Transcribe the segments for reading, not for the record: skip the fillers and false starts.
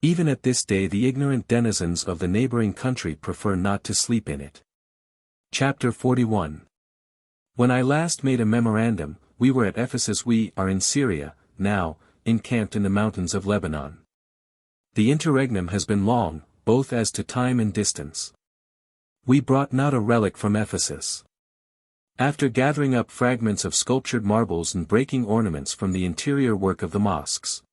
Even at this day the ignorant denizens of the neighboring country prefer not to sleep in it. Chapter 41. When I last made a memorandum, we were at Ephesus. We are in Syria, now, encamped in the mountains of Lebanon. The interregnum has been long, both as to time and distance. We brought not a relic from Ephesus. After gathering up fragments of sculptured marbles and breaking ornaments from the interior work of the mosques,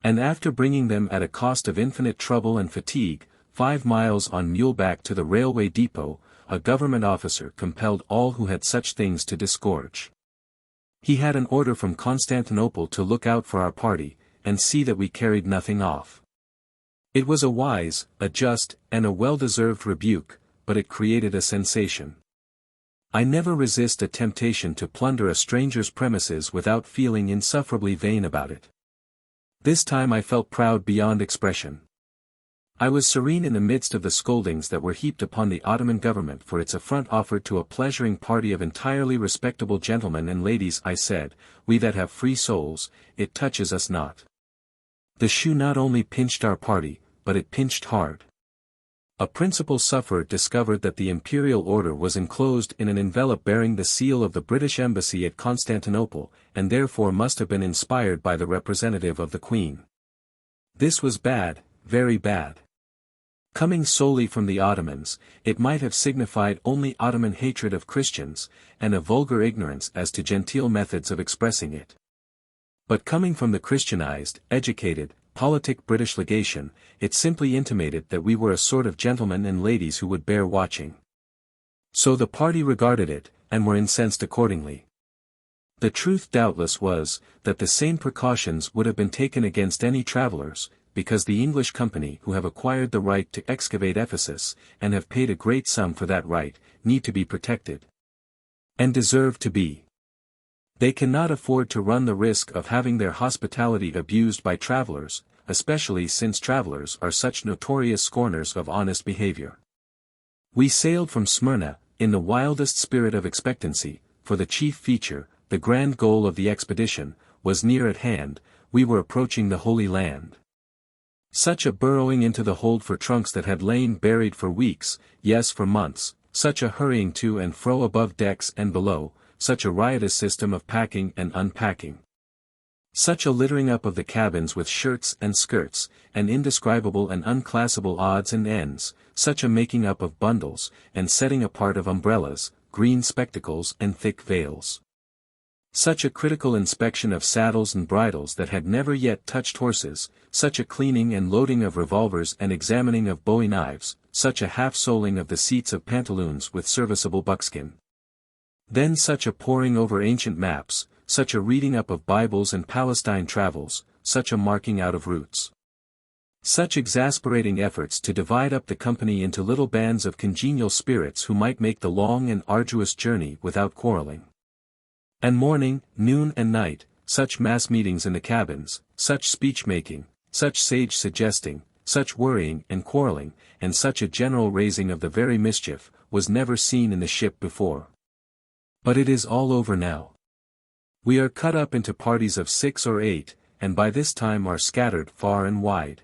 and after bringing them at a cost of infinite trouble and fatigue, 5 miles on muleback to the railway depot, a government officer compelled all who had such things to disgorge. He had an order from Constantinople to look out for our party, and see that we carried nothing off. It was a wise, a just, and a well-deserved rebuke, but it created a sensation. I never resist a temptation to plunder a stranger's premises without feeling insufferably vain about it. This time I felt proud beyond expression. I was serene in the midst of the scoldings that were heaped upon the Ottoman government for its affront offered to a pleasuring party of entirely respectable gentlemen and ladies. I said, we that have free souls, it touches us not. The shoe not only pinched our party, but it pinched hard. A principal sufferer discovered that the imperial order was enclosed in an envelope bearing the seal of the British embassy at Constantinople, and therefore must have been inspired by the representative of the Queen. This was bad, very bad. Coming solely from the Ottomans, it might have signified only Ottoman hatred of Christians, and a vulgar ignorance as to genteel methods of expressing it. But coming from the Christianized, educated, politic British legation, it simply intimated that we were a sort of gentlemen and ladies who would bear watching. So the party regarded it, and were incensed accordingly. The truth doubtless was, that the same precautions would have been taken against any travellers, because the English company who have acquired the right to excavate Ephesus, and have paid a great sum for that right, need to be protected. And deserve to be. They cannot afford to run the risk of having their hospitality abused by travellers, especially since travellers are such notorious scorners of honest behaviour. We sailed from Smyrna, in the wildest spirit of expectancy, for the chief feature, the grand goal of the expedition, was near at hand. We were approaching the Holy Land. Such a burrowing into the hold for trunks that had lain buried for weeks, yes for months, such a hurrying to and fro above decks and below, such a riotous system of packing and unpacking. Such a littering up of the cabins with shirts and skirts, and indescribable and unclassable odds and ends, such a making up of bundles, and setting apart of umbrellas, green spectacles and thick veils. Such a critical inspection of saddles and bridles that had never yet touched horses, such a cleaning and loading of revolvers and examining of bowie knives, such a half-soling of the seats of pantaloons with serviceable buckskin. Then such a poring over ancient maps, such a reading up of Bibles and Palestine travels, such a marking out of routes. Such exasperating efforts to divide up the company into little bands of congenial spirits who might make the long and arduous journey without quarreling. And morning, noon and night, such mass meetings in the cabins, such speech-making, such sage suggesting, such worrying and quarreling, and such a general raising of the very mischief, was never seen in the ship before. But it is all over now. We are cut up into parties of 6 or 8, and by this time are scattered far and wide.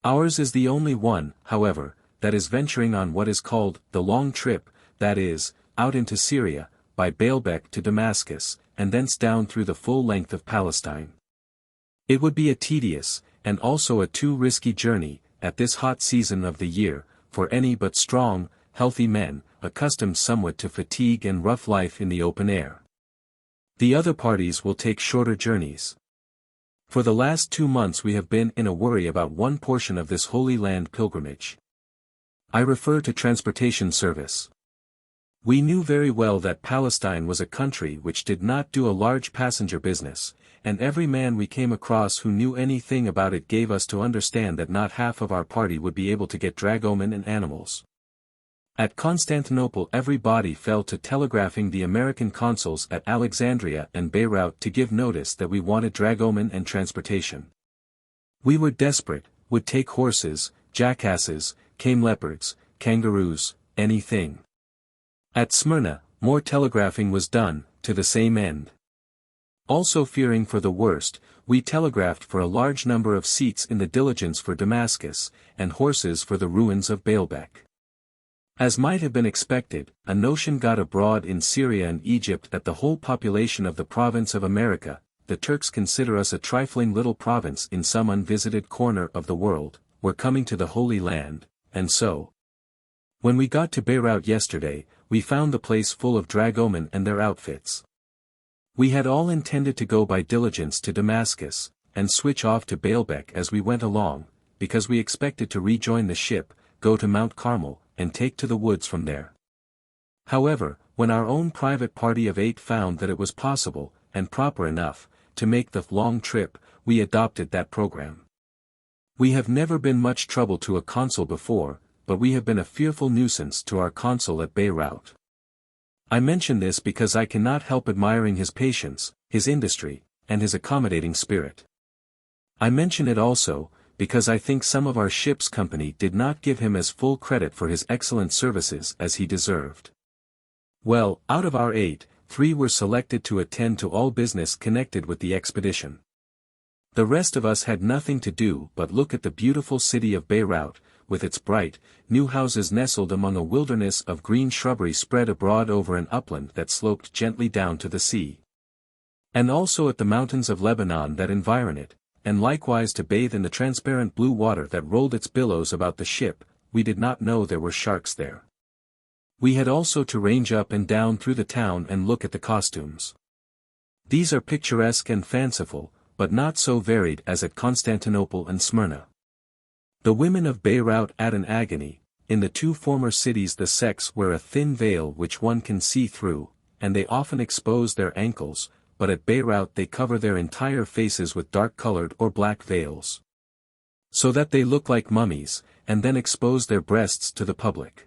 Ours is the only one, however, that is venturing on what is called the long trip, that is, out into Syria, by Baalbek to Damascus, and thence down through the full length of Palestine. It would be a tedious, and also a too risky journey, at this hot season of the year, for any but strong, healthy men, accustomed somewhat to fatigue and rough life in the open air. The other parties will take shorter journeys. For the last 2 months we have been in a worry about one portion of this Holy Land pilgrimage. I refer to transportation service. We knew very well that Palestine was a country which did not do a large passenger business, and every man we came across who knew anything about it gave us to understand that not half of our party would be able to get dragomen and animals. At Constantinople everybody fell to telegraphing the American consuls at Alexandria and Beirut to give notice that we wanted dragomen and transportation. We were desperate, would take horses, jackasses, leopards, kangaroos, anything. At Smyrna, more telegraphing was done, to the same end. Also fearing for the worst, we telegraphed for a large number of seats in the diligence for Damascus, and horses for the ruins of Baalbek. As might have been expected, a notion got abroad in Syria and Egypt that the whole population of the province of America, the Turks consider us a trifling little province in some unvisited corner of the world, were coming to the Holy Land, and so. When we got to Beirut yesterday, we found the place full of dragomen and their outfits. We had all intended to go by diligence to Damascus, and switch off to Baalbek as we went along, because we expected to rejoin the ship, go to Mount Carmel, and take to the woods from there. However, when our own private party of 8 found that it was possible, and proper enough, to make the long trip, we adopted that program. We have never been much trouble to a consul before, but we have been a fearful nuisance to our consul at Beirut. I mention this because I cannot help admiring his patience, his industry, and his accommodating spirit. I mention it also, because I think some of our ship's company did not give him as full credit for his excellent services as he deserved. Well, out of our 8, 3 were selected to attend to all business connected with the expedition. The rest of us had nothing to do but look at the beautiful city of Beirut, with its bright, new houses nestled among a wilderness of green shrubbery spread abroad over an upland that sloped gently down to the sea. And also at the mountains of Lebanon that environ it, and likewise to bathe in the transparent blue water that rolled its billows about the ship. We did not know there were sharks there. We had also to range up and down through the town and look at the costumes. These are picturesque and fanciful, but not so varied as at Constantinople and Smyrna. The women of Beirut add an agony. In the 2 former cities the sex wear a thin veil which one can see through, and they often expose their ankles, but at Beirut they cover their entire faces with dark-colored or black veils. So that they look like mummies, and then expose their breasts to the public.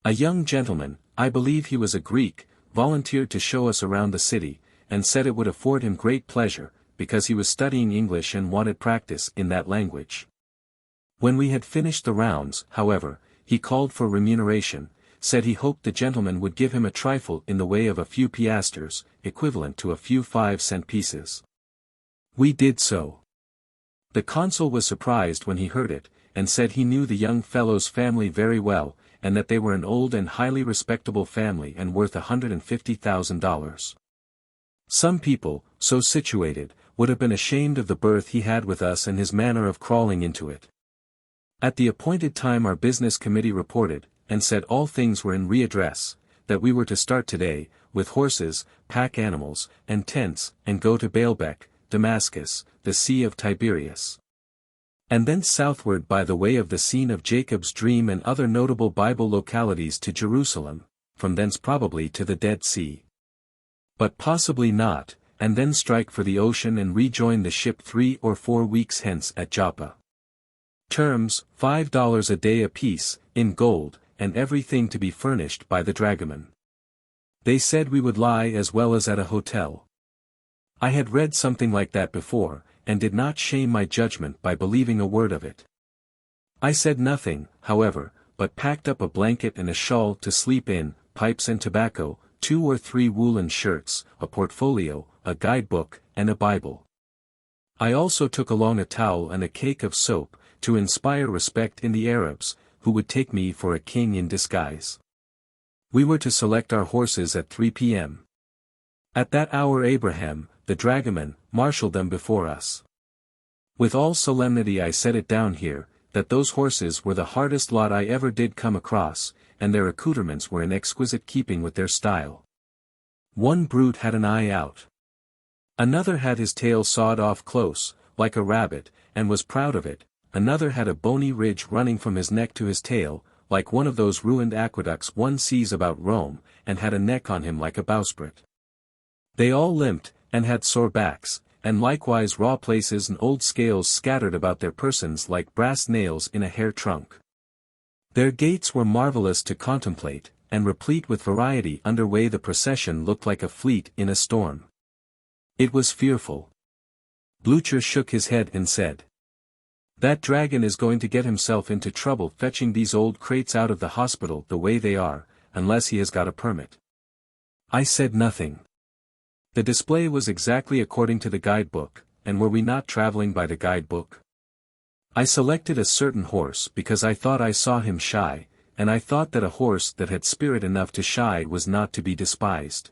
A young gentleman, I believe he was a Greek, volunteered to show us around the city, and said it would afford him great pleasure, because he was studying English and wanted practice in that language. When we had finished the rounds, however, he called for remuneration, said he hoped the gentleman would give him a trifle in the way of a few piastres, equivalent to a few 5-cent pieces. We did so. The consul was surprised when he heard it, and said he knew the young fellow's family very well, and that they were an old and highly respectable family and worth $150,000. Some people, so situated, would have been ashamed of the berth he had with us and his manner of crawling into it. At the appointed time our business committee reported, and said all things were in readdress, that we were to start today, with horses, pack animals, and tents, and go to Baalbek, Damascus, the Sea of Tiberias. And thence southward by the way of the scene of Jacob's dream and other notable Bible localities to Jerusalem, from thence probably to the Dead Sea. But possibly not, and then strike for the ocean and rejoin the ship 3 or 4 weeks hence at Joppa. Terms, $5 a day apiece, in gold, and everything to be furnished by the dragoman. They said we would lie as well as at a hotel. I had read something like that before, and did not shame my judgment by believing a word of it. I said nothing, however, but packed up a blanket and a shawl to sleep in, pipes and tobacco, 2 or 3 woolen shirts, a portfolio, a guidebook, and a Bible. I also took along a towel and a cake of soap, to inspire respect in the Arabs, who would take me for a king in disguise. We were to select our horses at 3 p.m. At that hour Abraham, the dragoman, marshaled them before us. With all solemnity I set it down here, that those horses were the hardest lot I ever did come across, and their accoutrements were in exquisite keeping with their style. One brute had an eye out. Another had his tail sawed off close, like a rabbit, and was proud of it. Another had a bony ridge running from his neck to his tail, like one of those ruined aqueducts one sees about Rome, and had a neck on him like a bowsprit. They all limped, and had sore backs, and likewise raw places and old scales scattered about their persons like brass nails in a hair trunk. Their gaits were marvelous to contemplate, and replete with variety. Under way the procession looked like a fleet in a storm. It was fearful. Blucher shook his head and said, "That dragon is going to get himself into trouble fetching these old crates out of the hospital the way they are, unless he has got a permit." I said nothing. The display was exactly according to the guidebook, and were we not traveling by the guidebook? I selected a certain horse because I thought I saw him shy, and I thought that a horse that had spirit enough to shy was not to be despised.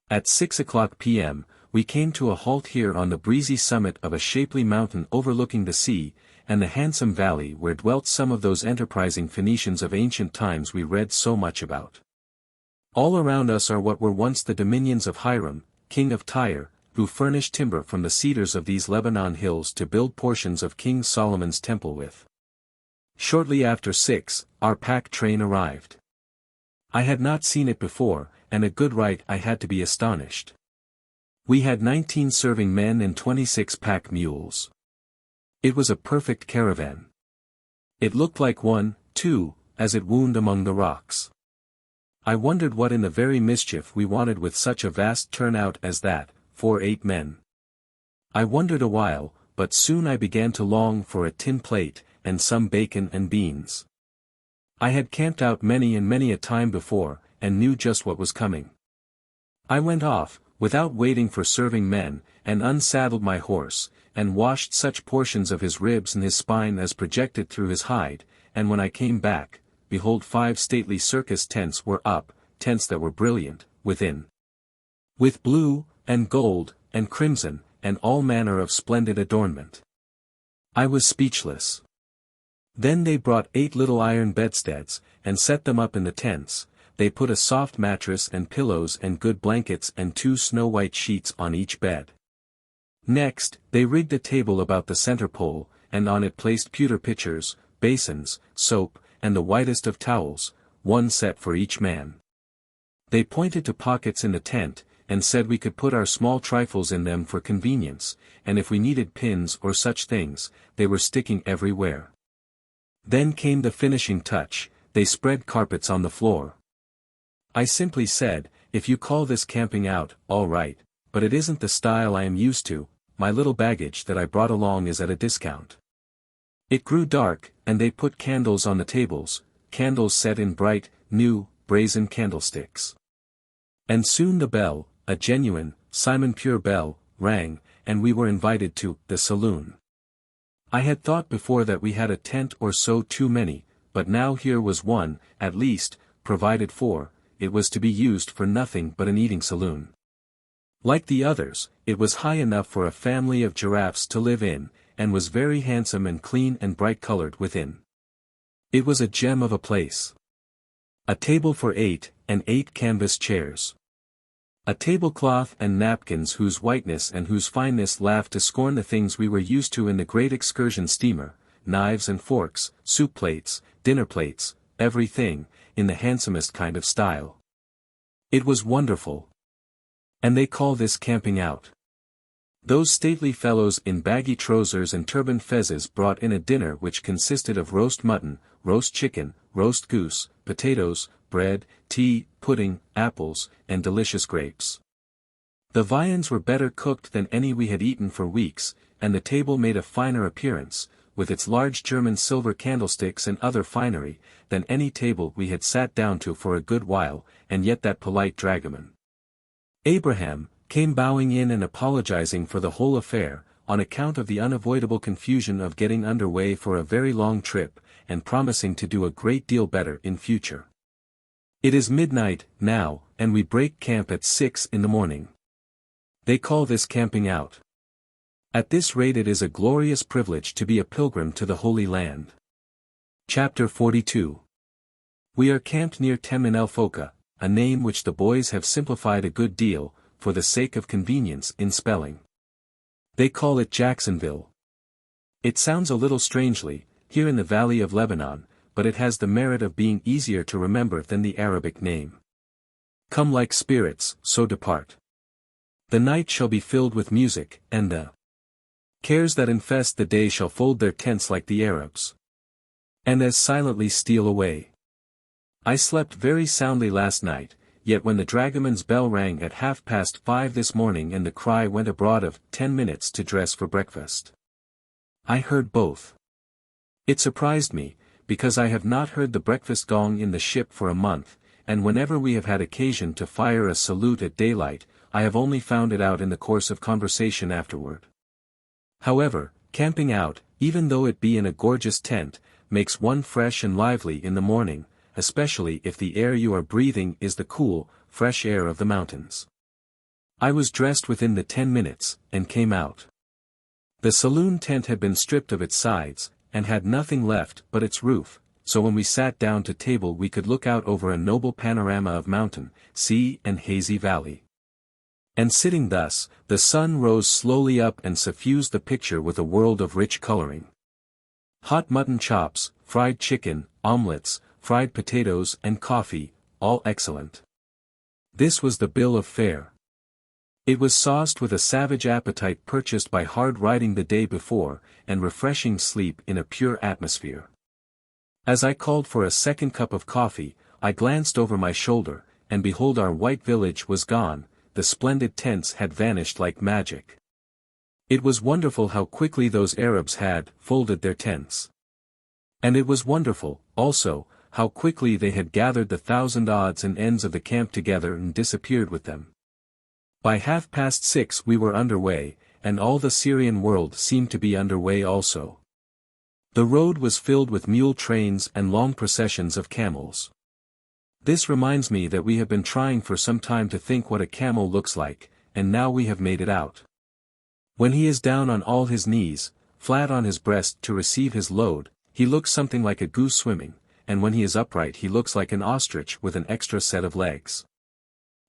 At 6 p.m., we came to a halt here on the breezy summit of a shapely mountain overlooking the sea, and the handsome valley where dwelt some of those enterprising Phoenicians of ancient times we read so much about. All around us are what were once the dominions of Hiram, king of Tyre, who furnished timber from the cedars of these Lebanon hills to build portions of King Solomon's temple with. Shortly after 6, our pack train arrived. I had not seen it before, and a good right I had to be astonished. We had 19 serving men and 26 pack mules. It was a perfect caravan. It looked like one, too, as it wound among the rocks. I wondered what in the very mischief we wanted with such a vast turnout as that, for 8 men. I wondered a while, but soon I began to long for a tin plate, and some bacon and beans. I had camped out many and many a time before, and knew just what was coming. I went off, without waiting for serving men, and unsaddled my horse, and washed such portions of his ribs and his spine as projected through his hide, and when I came back, behold 5 stately circus tents were up, tents that were brilliant, within. With blue, and gold, and crimson, and all manner of splendid adornment. I was speechless. Then they brought 8 little iron bedsteads, and set them up in the tents. They put a soft mattress and pillows and good blankets and 2 snow-white sheets on each bed. Next, they rigged a table about the center pole, and on it placed pewter pitchers, basins, soap, and the whitest of towels, 1 set for each man. They pointed to pockets in the tent, and said we could put our small trifles in them for convenience, and if we needed pins or such things, they were sticking everywhere. Then came the finishing touch, they spread carpets on the floor. I simply said, if you call this camping out, all right, but it isn't the style I am used to, my little baggage that I brought along is at a discount. It grew dark, and they put candles on the tables, candles set in bright, new, brazen candlesticks. And soon the bell, a genuine, Simon Pure bell, rang, and we were invited to the saloon. I had thought before that we had a tent or so too many, but now here was one, at least, provided for. It was to be used for nothing but an eating saloon. Like the others, it was high enough for a family of giraffes to live in, and was very handsome and clean and bright-colored within. It was a gem of a place. A table for 8, and 8 canvas chairs. A tablecloth and napkins whose whiteness and whose fineness laughed to scorn the things we were used to in the great excursion steamer, knives and forks, soup plates, dinner plates, everything, in the handsomest kind of style. It was wonderful. And they call this camping out. Those stately fellows in baggy trousers and turban fezzes brought in a dinner which consisted of roast mutton, roast chicken, roast goose, potatoes, bread, tea, pudding, apples, and delicious grapes. The viands were better cooked than any we had eaten for weeks, and the table made a finer appearance, with its large German silver candlesticks and other finery, than any table we had sat down to for a good while, and yet that polite dragoman, Abraham, came bowing in and apologizing for the whole affair, on account of the unavoidable confusion of getting under way for a very long trip, and promising to do a great deal better in future. It is midnight, now, and we break camp at 6 in the morning. They call this camping out. At this rate it is a glorious privilege to be a pilgrim to the Holy Land. Chapter 42. We are camped near Temin el Foka, a name which the boys have simplified a good deal, for the sake of convenience in spelling. They call it Jacksonville. It sounds a little strangely, here in the valley of Lebanon, but it has the merit of being easier to remember than the Arabic name. Come like spirits, so depart. The night shall be filled with music, and the cares that infest the day shall fold their tents like the Arabs, and as silently steal away. I slept very soundly last night, yet when the dragoman's bell rang at 5:30 this morning and the cry went abroad of 10 minutes to dress for breakfast, I heard both. It surprised me, because I have not heard the breakfast gong in the ship for a month, and whenever we have had occasion to fire a salute at daylight, I have only found it out in the course of conversation afterward. However, camping out, even though it be in a gorgeous tent, makes one fresh and lively in the morning, especially if the air you are breathing is the cool, fresh air of the mountains. I was dressed within the 10 minutes, and came out. The saloon tent had been stripped of its sides, and had nothing left but its roof, so when we sat down to table we could look out over a noble panorama of mountain, sea and hazy valley. And sitting thus, the sun rose slowly up and suffused the picture with a world of rich coloring. Hot mutton chops, fried chicken, omelets, fried potatoes and coffee, all excellent. This was the bill of fare. It was sauced with a savage appetite purchased by hard riding the day before, and refreshing sleep in a pure atmosphere. As I called for a second cup of coffee, I glanced over my shoulder, and behold, our white village was gone, the splendid tents had vanished like magic. It was wonderful how quickly those Arabs had folded their tents. And it was wonderful, also, how quickly they had gathered the 1,000 odds and ends of the camp together and disappeared with them. By 6:30 we were underway, and all the Syrian world seemed to be underway also. The road was filled with mule trains and long processions of camels. This reminds me that we have been trying for some time to think what a camel looks like, and now we have made it out. When he is down on all his knees, flat on his breast to receive his load, he looks something like a goose swimming, and when he is upright he looks like an ostrich with an extra set of legs.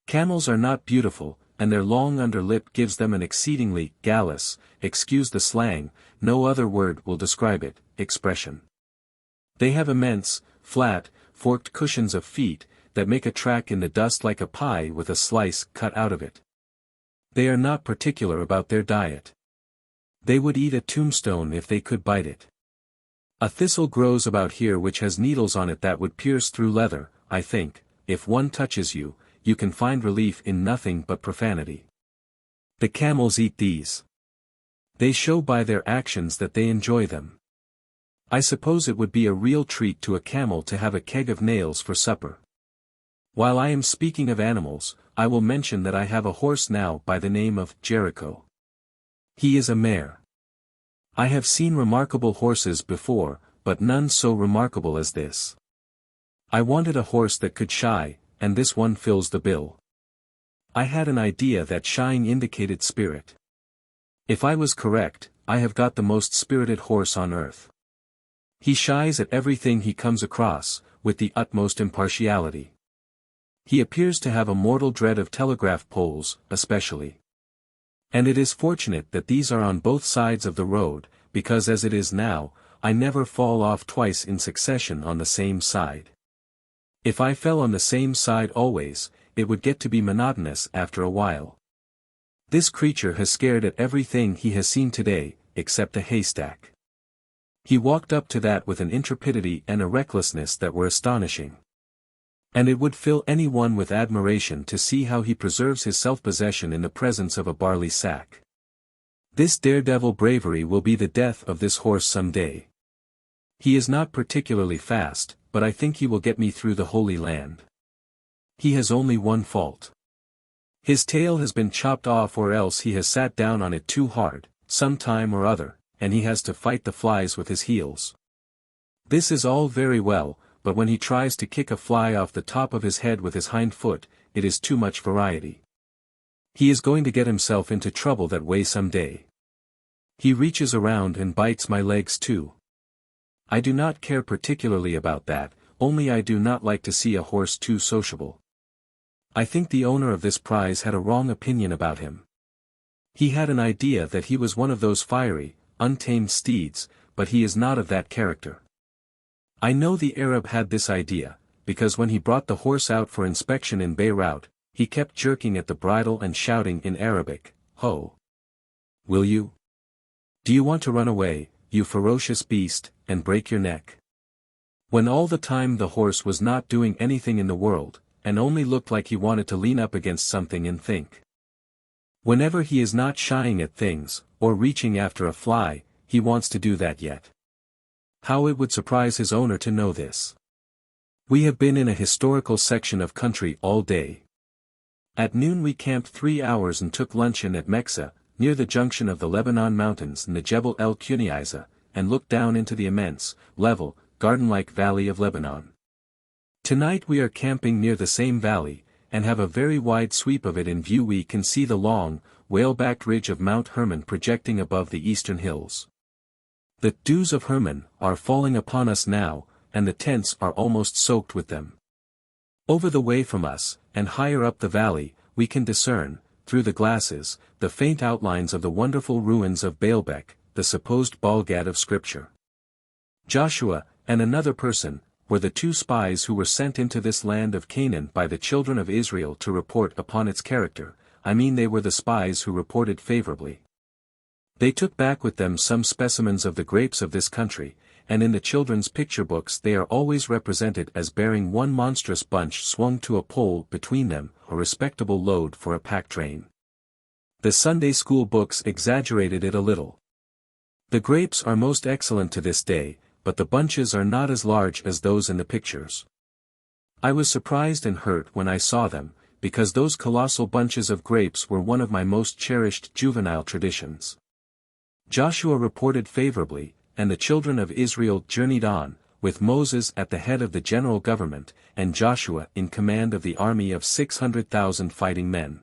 Camels are not beautiful, and their long under lip gives them an exceedingly gallus, excuse the slang, no other word will describe it, expression. They have immense, flat, forked cushions of feet, that make a track in the dust like a pie with a slice cut out of it. They are not particular about their diet. They would eat a tombstone if they could bite it. A thistle grows about here which has needles on it that would pierce through leather. I think, if one touches you, you can find relief in nothing but profanity. The camels eat these. They show by their actions that they enjoy them. I suppose it would be a real treat to a camel to have a keg of nails for supper. While I am speaking of animals, I will mention that I have a horse now by the name of Jericho. He is a mare. I have seen remarkable horses before, but none so remarkable as this. I wanted a horse that could shy, and this one fills the bill. I had an idea that shying indicated spirit. If I was correct, I have got the most spirited horse on earth. He shies at everything he comes across, with the utmost impartiality. He appears to have a mortal dread of telegraph poles, especially. And it is fortunate that these are on both sides of the road, because as it is now, I never fall off twice in succession on the same side. If I fell on the same side always, it would get to be monotonous after a while. This creature has scared at everything he has seen today, except a haystack. He walked up to that with an intrepidity and a recklessness that were astonishing. And it would fill any one with admiration to see how he preserves his self-possession in the presence of a barley sack. This daredevil bravery will be the death of this horse some day. He is not particularly fast, but I think he will get me through the Holy Land. He has only one fault. His tail has been chopped off, or else he has sat down on it too hard, some time or other, and he has to fight the flies with his heels. This is all very well, but when he tries to kick a fly off the top of his head with his hind foot, it is too much variety. He is going to get himself into trouble that way some day. He reaches around and bites my legs too. I do not care particularly about that, only I do not like to see a horse too sociable. I think the owner of this prize had a wrong opinion about him. He had an idea that he was one of those fiery, untamed steeds, but he is not of that character. I know the Arab had this idea, because when he brought the horse out for inspection in Beirut, he kept jerking at the bridle and shouting in Arabic, "Ho! Will you? Do you want to run away, you ferocious beast, and break your neck?" When all the time the horse was not doing anything in the world, and only looked like he wanted to lean up against something and think. Whenever he is not shying at things, or reaching after a fly, he wants to do that yet. How it would surprise his owner to know this. We have been in a historical section of country all day. At noon we camped 3 hours and took luncheon at Meksa, near the junction of the Lebanon Mountains and the Jebel el-Kunaiza, and looked down into the immense, level, garden-like valley of Lebanon. Tonight we are camping near the same valley, and have a very wide sweep of it in view. We can see the long, whale-backed ridge of Mount Hermon projecting above the eastern hills. The dews of Hermon are falling upon us now, and the tents are almost soaked with them. Over the way from us, and higher up the valley, we can discern, through the glasses, the faint outlines of the wonderful ruins of Baalbek, the supposed Balgad of Scripture. Joshua, and another person, were the 2 spies who were sent into this land of Canaan by the children of Israel to report upon its character. I mean, they were the spies who reported favorably. They took back with them some specimens of the grapes of this country, and in the children's picture books they are always represented as bearing one monstrous bunch swung to a pole between them, a respectable load for a pack train. The Sunday school books exaggerated it a little. The grapes are most excellent to this day, but the bunches are not as large as those in the pictures. I was surprised and hurt when I saw them, because those colossal bunches of grapes were one of my most cherished juvenile traditions. Joshua reported favorably, and the children of Israel journeyed on, with Moses at the head of the general government, and Joshua in command of the army of 600,000 fighting men.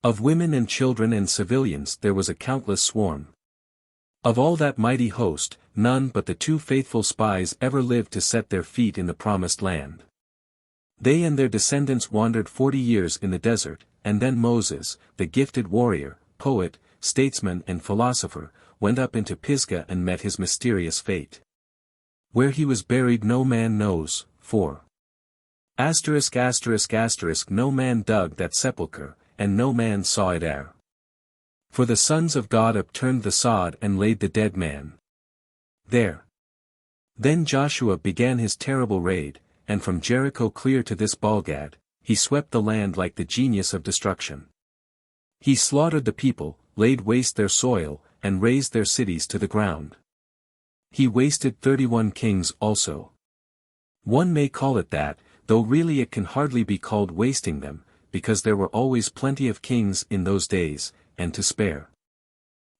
Of women and children and civilians there was a countless swarm. Of all that mighty host, none but the 2 faithful spies ever lived to set their feet in the promised land. They and their descendants wandered 40 years in the desert, and then Moses, the gifted warrior, poet, statesman and philosopher, went up into Pisgah and met his mysterious fate. Where he was buried no man knows, for ******* no man dug that sepulchre, and no man saw it ere. For the sons of God upturned the sod and laid the dead man there. Then Joshua began his terrible raid, and from Jericho clear to this Balgad, he swept the land like the genius of destruction. He slaughtered the people, laid waste their soil, and razed their cities to the ground. He wasted 31 kings also. One may call it that, though really it can hardly be called wasting them, because there were always plenty of kings in those days, and to spare.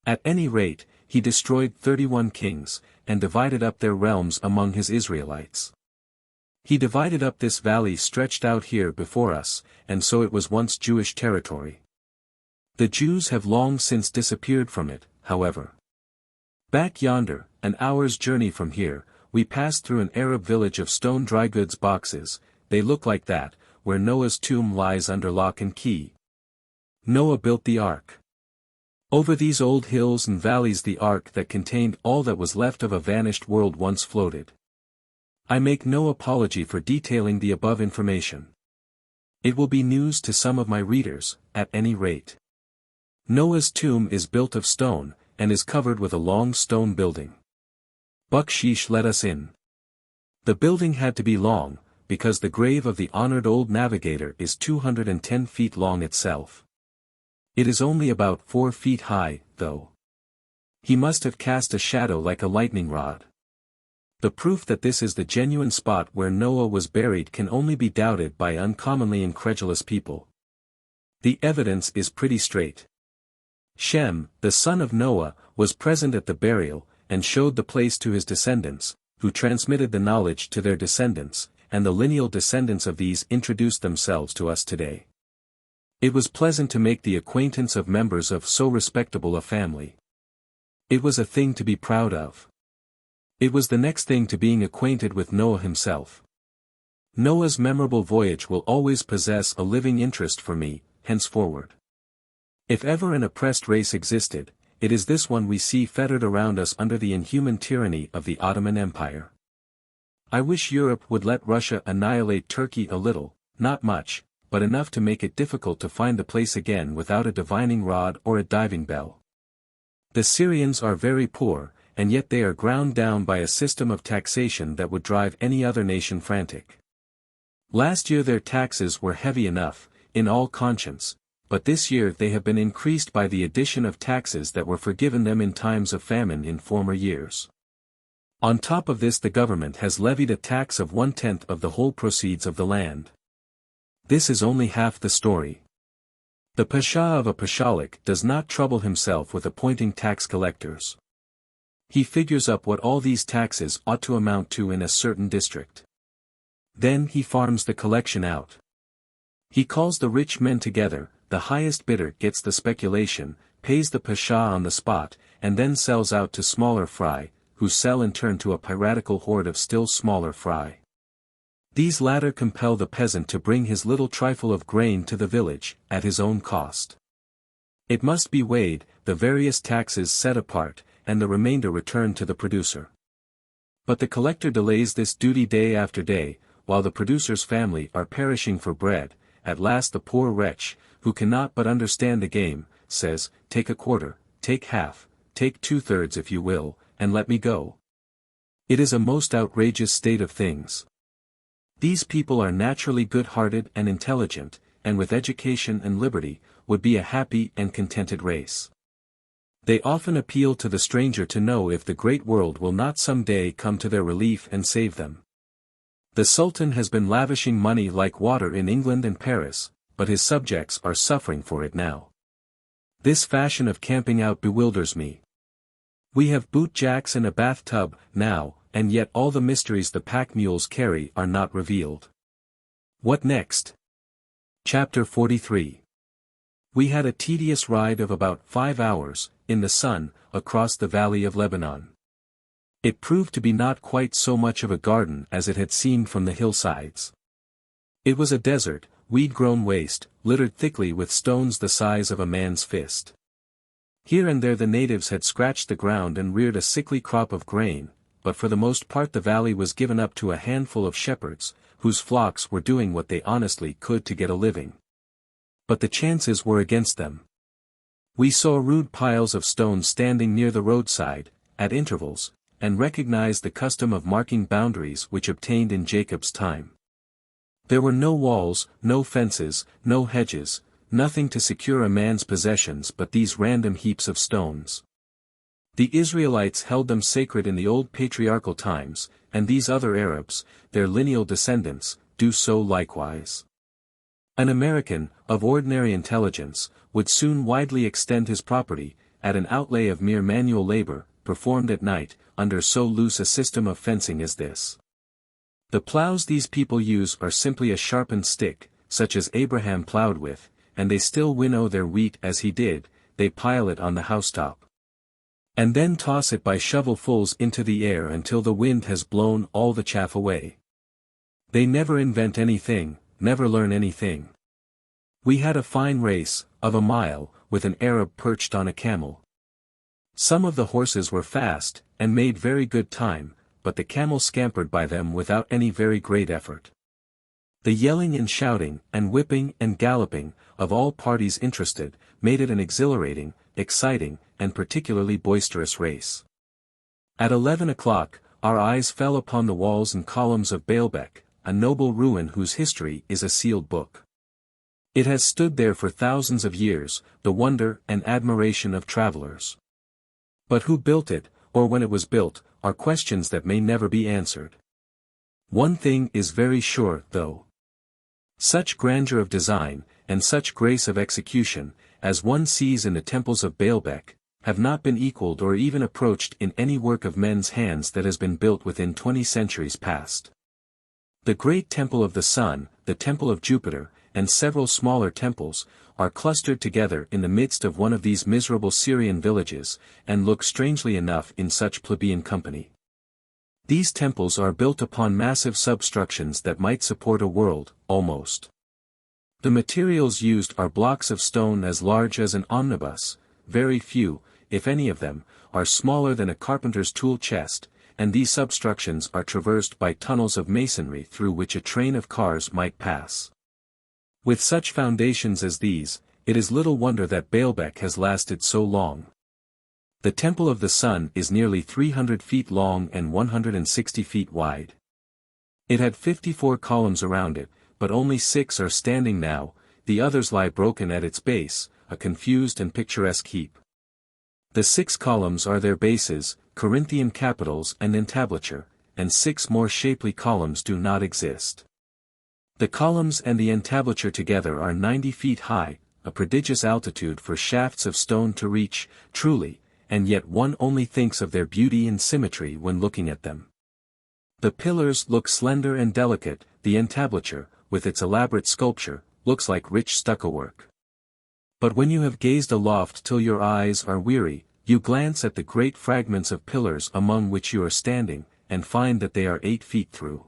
At any rate, he destroyed 31 kings, and divided up their realms among his Israelites. He divided up this valley stretched out here before us, and so it was once Jewish territory. The Jews have long since disappeared from it, however. Back yonder, an hour's journey from here, we passed through an Arab village of stone dry goods boxes. They look like that, where Noah's tomb lies under lock and key. Noah built the ark. Over these old hills and valleys the ark that contained all that was left of a vanished world once floated. I make no apology for detailing the above information. It will be news to some of my readers, at any rate. Noah's tomb is built of stone, and is covered with a long stone building. Bucksheesh let us in. The building had to be long, because the grave of the honored old navigator is 210 feet long itself. It is only about 4 feet high, though. He must have cast a shadow like a lightning rod. The proof that this is the genuine spot where Noah was buried can only be doubted by uncommonly incredulous people. The evidence is pretty straight. Shem, the son of Noah, was present at the burial, and showed the place to his descendants, who transmitted the knowledge to their descendants, and the lineal descendants of these introduced themselves to us today. It was pleasant to make the acquaintance of members of so respectable a family. It was a thing to be proud of. It was the next thing to being acquainted with Noah himself. Noah's memorable voyage will always possess a living interest for me, henceforward. If ever an oppressed race existed, it is this one we see fettered around us under the inhuman tyranny of the Ottoman Empire. I wish Europe would let Russia annihilate Turkey a little, not much, but enough to make it difficult to find the place again without a divining rod or a diving bell. The Syrians are very poor, and yet they are ground down by a system of taxation that would drive any other nation frantic. Last year their taxes were heavy enough, in all conscience, but this year they have been increased by the addition of taxes that were forgiven them in times of famine in former years. On top of this the government has levied a tax of 1/10 of the whole proceeds of the land. This is only half the story. The pasha of a pashalik does not trouble himself with appointing tax collectors. He figures up what all these taxes ought to amount to in a certain district. Then he farms the collection out. He calls the rich men together, the highest bidder gets the speculation, pays the pasha on the spot, and then sells out to smaller fry, who sell in turn to a piratical horde of still smaller fry. These latter compel the peasant to bring his little trifle of grain to the village, at his own cost. It must be weighed, the various taxes set apart, and the remainder returned to the producer. But the collector delays this duty day after day, while the producer's family are perishing for bread. At last the poor wretch, who cannot but understand the game, says, "Take a quarter, take half, take 2/3 if you will, and let me go." It is a most outrageous state of things. These people are naturally good-hearted and intelligent, and with education and liberty, would be a happy and contented race. They often appeal to the stranger to know if the great world will not some day come to their relief and save them. The Sultan has been lavishing money like water in England and Paris, but his subjects are suffering for it now. This fashion of camping out bewilders me. We have boot jacks and a bathtub, now, and yet all the mysteries the pack mules carry are not revealed. What next? Chapter 43. We had a tedious ride of about 5 hours, in the sun, across the valley of Lebanon. It proved to be not quite so much of a garden as it had seemed from the hillsides. It was a desert, weed-grown waste, littered thickly with stones the size of a man's fist. Here and there the natives had scratched the ground and reared a sickly crop of grain, but for the most part the valley was given up to a handful of shepherds, whose flocks were doing what they honestly could to get a living. But the chances were against them. We saw rude piles of stones standing near the roadside, at intervals, and recognized the custom of marking boundaries which obtained in Jacob's time. There were no walls, no fences, no hedges, nothing to secure a man's possessions but these random heaps of stones. The Israelites held them sacred in the old patriarchal times, and these other Arabs, their lineal descendants, do so likewise. An American, of ordinary intelligence, would soon widely extend his property, at an outlay of mere manual labor, performed at night, under so loose a system of fencing as this. The plows these people use are simply a sharpened stick, such as Abraham plowed with, and they still winnow their wheat as he did. They pile it on the housetop, and then toss it by shovelfuls into the air until the wind has blown all the chaff away. They never invent anything, never learn anything. We had a fine race, of a mile, with an Arab perched on a camel. Some of the horses were fast, and made very good time, but the camel scampered by them without any very great effort. The yelling and shouting, and whipping and galloping, of all parties interested, made it an exhilarating, exciting, and particularly boisterous race. At 11 o'clock, our eyes fell upon the walls and columns of Baalbek, a noble ruin whose history is a sealed book. It has stood there for thousands of years, the wonder and admiration of travelers. But who built it, or when it was built, are questions that may never be answered. One thing is very sure, though. Such grandeur of design, and such grace of execution, as one sees in the temples of Baalbek, have not been equaled or even approached in any work of men's hands that has been built within 20 centuries past. The great temple of the sun, the temple of Jupiter, and several smaller temples, are clustered together in the midst of one of these miserable Syrian villages, and look strangely enough in such plebeian company. These temples are built upon massive substructions that might support a world, almost. The materials used are blocks of stone as large as an omnibus. Very few, if any of them, are smaller than a carpenter's tool chest, and these substructions are traversed by tunnels of masonry through which a train of cars might pass. With such foundations as these, it is little wonder that Baalbek has lasted so long. The Temple of the Sun is nearly 300 feet long and 160 feet wide. It had 54 columns around it, but only 6 are standing now, the others lie broken at its base, a confused and picturesque heap. The 6 columns are their bases, Corinthian capitals and entablature, and 6 more shapely columns do not exist. The columns and the entablature together are 90 feet high, a prodigious altitude for shafts of stone to reach, truly, and yet one only thinks of their beauty and symmetry when looking at them. The pillars look slender and delicate, the entablature, with its elaborate sculpture, looks like rich stucco work. But when you have gazed aloft till your eyes are weary, you glance at the great fragments of pillars among which you are standing, and find that they are 8 feet through.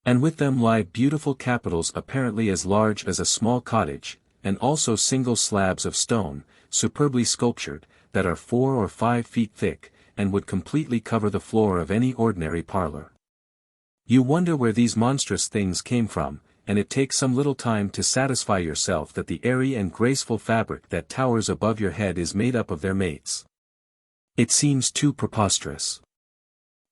And with them lie beautiful capitals apparently as large as a small cottage, and also single slabs of stone, superbly sculptured, that are 4 or 5 feet thick, and would completely cover the floor of any ordinary parlor. You wonder where these monstrous things came from, and it takes some little time to satisfy yourself that the airy and graceful fabric that towers above your head is made up of their mates. It seems too preposterous.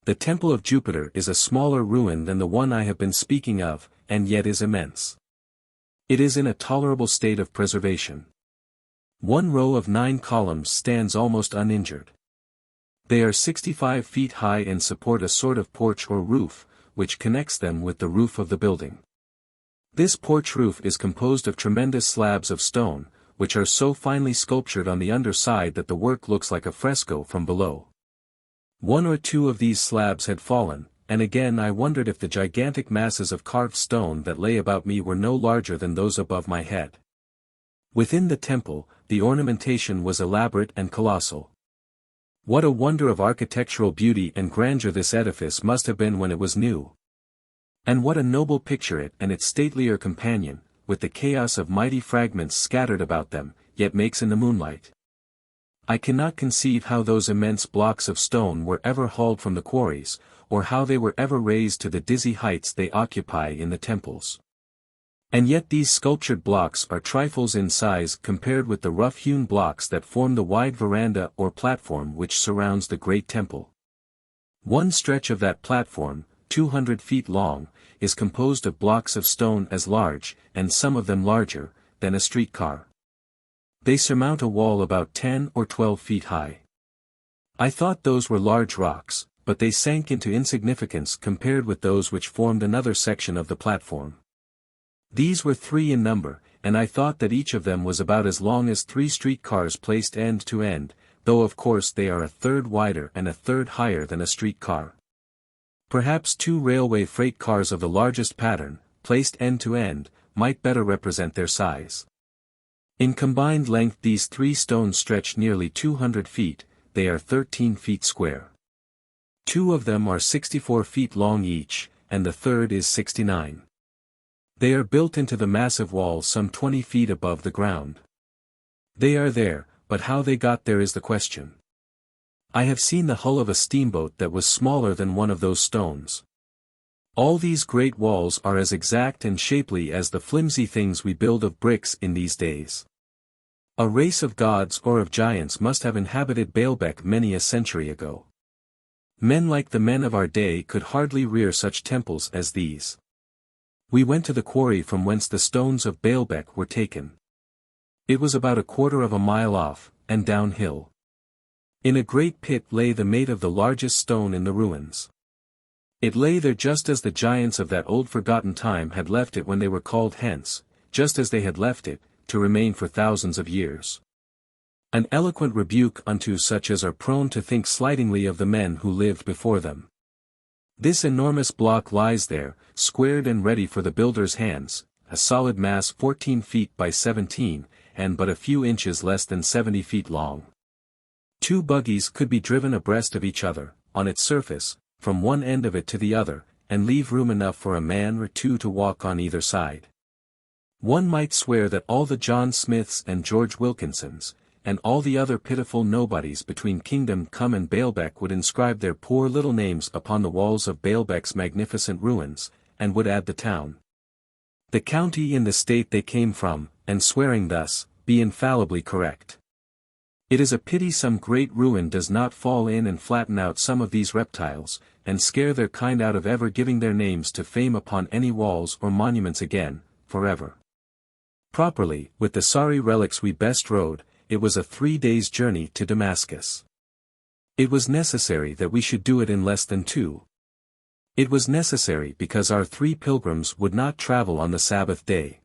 The Temple of Jupiter is a smaller ruin than the one I have been speaking of, and yet is immense. It is in a tolerable state of preservation. One row of 9 columns stands almost uninjured. They are 65 feet high and support a sort of porch or roof, which connects them with the roof of the building. This porch roof is composed of tremendous slabs of stone, which are so finely sculptured on the underside that the work looks like a fresco from below. 1 or 2 of these slabs had fallen, and again I wondered if the gigantic masses of carved stone that lay about me were no larger than those above my head. Within the temple, the ornamentation was elaborate and colossal. What a wonder of architectural beauty and grandeur this edifice must have been when it was new. And what a noble picture it and its statelier companion, with the chaos of mighty fragments scattered about them, yet makes in the moonlight. I cannot conceive how those immense blocks of stone were ever hauled from the quarries, or how they were ever raised to the dizzy heights they occupy in the temples. And yet these sculptured blocks are trifles in size compared with the rough-hewn blocks that form the wide veranda or platform which surrounds the great temple. One stretch of that platform, 200 feet long, is composed of blocks of stone as large, and some of them larger, than a streetcar. They surmount a wall about 10 or 12 feet high. I thought those were large rocks, but they sank into insignificance compared with those which formed another section of the platform. These were 3 in number, and I thought that each of them was about as long as 3 streetcars placed end to end, though of course they are a third wider and a third higher than a streetcar. Perhaps 2 railway freight cars of the largest pattern, placed end to end, might better represent their size. In combined length these 3 stones stretch nearly 200 feet, they are 13 feet square. 2 of them are 64 feet long each, and the third is 69. They are built into the massive wall some 20 feet above the ground. They are there, but how they got there is the question. I have seen the hull of a steamboat that was smaller than one of those stones. All these great walls are as exact and shapely as the flimsy things we build of bricks in these days. A race of gods or of giants must have inhabited Baalbek many a century ago. Men like the men of our day could hardly rear such temples as these. We went to the quarry from whence the stones of Baalbek were taken. It was about a quarter of a mile off, and downhill. In a great pit lay the mate of the largest stone in the ruins. It lay there just as the giants of that old forgotten time had left it when they were called hence, just as they had left it, to remain for thousands of years. An eloquent rebuke unto such as are prone to think slightingly of the men who lived before them. This enormous block lies there, squared and ready for the builder's hands, a solid mass 14 feet by 17, and but a few inches less than 70 feet long. 2 buggies could be driven abreast of each other, on its surface, from one end of it to the other, and leave room enough for a man or 2 to walk on either side. One might swear that all the John Smiths and George Wilkinsons, and all the other pitiful nobodies between Kingdom Come and Baalbek would inscribe their poor little names upon the walls of Baalbek's magnificent ruins, and would add the town, the county in the state they came from, and swearing thus, be infallibly correct. It is a pity some great ruin does not fall in and flatten out some of these reptiles, and scare their kind out of ever giving their names to fame upon any walls or monuments again, forever. Properly, with the sorry relics we best rode, it was a 3 days' journey to Damascus. It was necessary that we should do it in less than 2. It was necessary because our 3 pilgrims would not travel on the Sabbath day.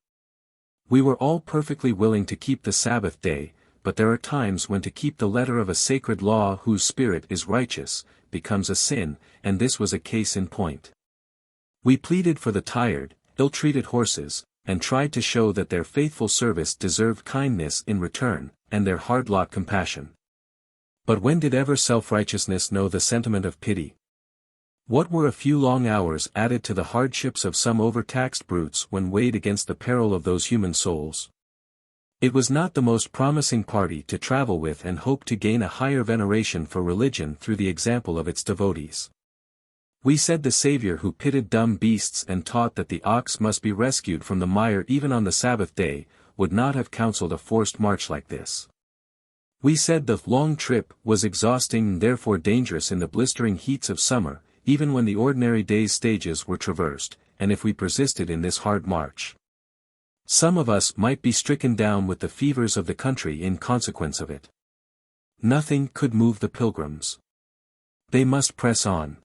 We were all perfectly willing to keep the Sabbath day, but there are times when to keep the letter of a sacred law whose spirit is righteous, becomes a sin, and this was a case in point. We pleaded for the tired, ill-treated horses, and tried to show that their faithful service deserved kindness in return, and their hard lot compassion. But when did ever self-righteousness know the sentiment of pity? What were a few long hours added to the hardships of some overtaxed brutes when weighed against the peril of those human souls? It was not the most promising party to travel with and hope to gain a higher veneration for religion through the example of its devotees. We said the Saviour who pitied dumb beasts and taught that the ox must be rescued from the mire even on the Sabbath day, would not have counselled a forced march like this. We said the long trip was exhausting and therefore dangerous in the blistering heats of summer, even when the ordinary day's stages were traversed, and if we persisted in this hard march, some of us might be stricken down with the fevers of the country in consequence of it. Nothing could move the pilgrims. They must press on.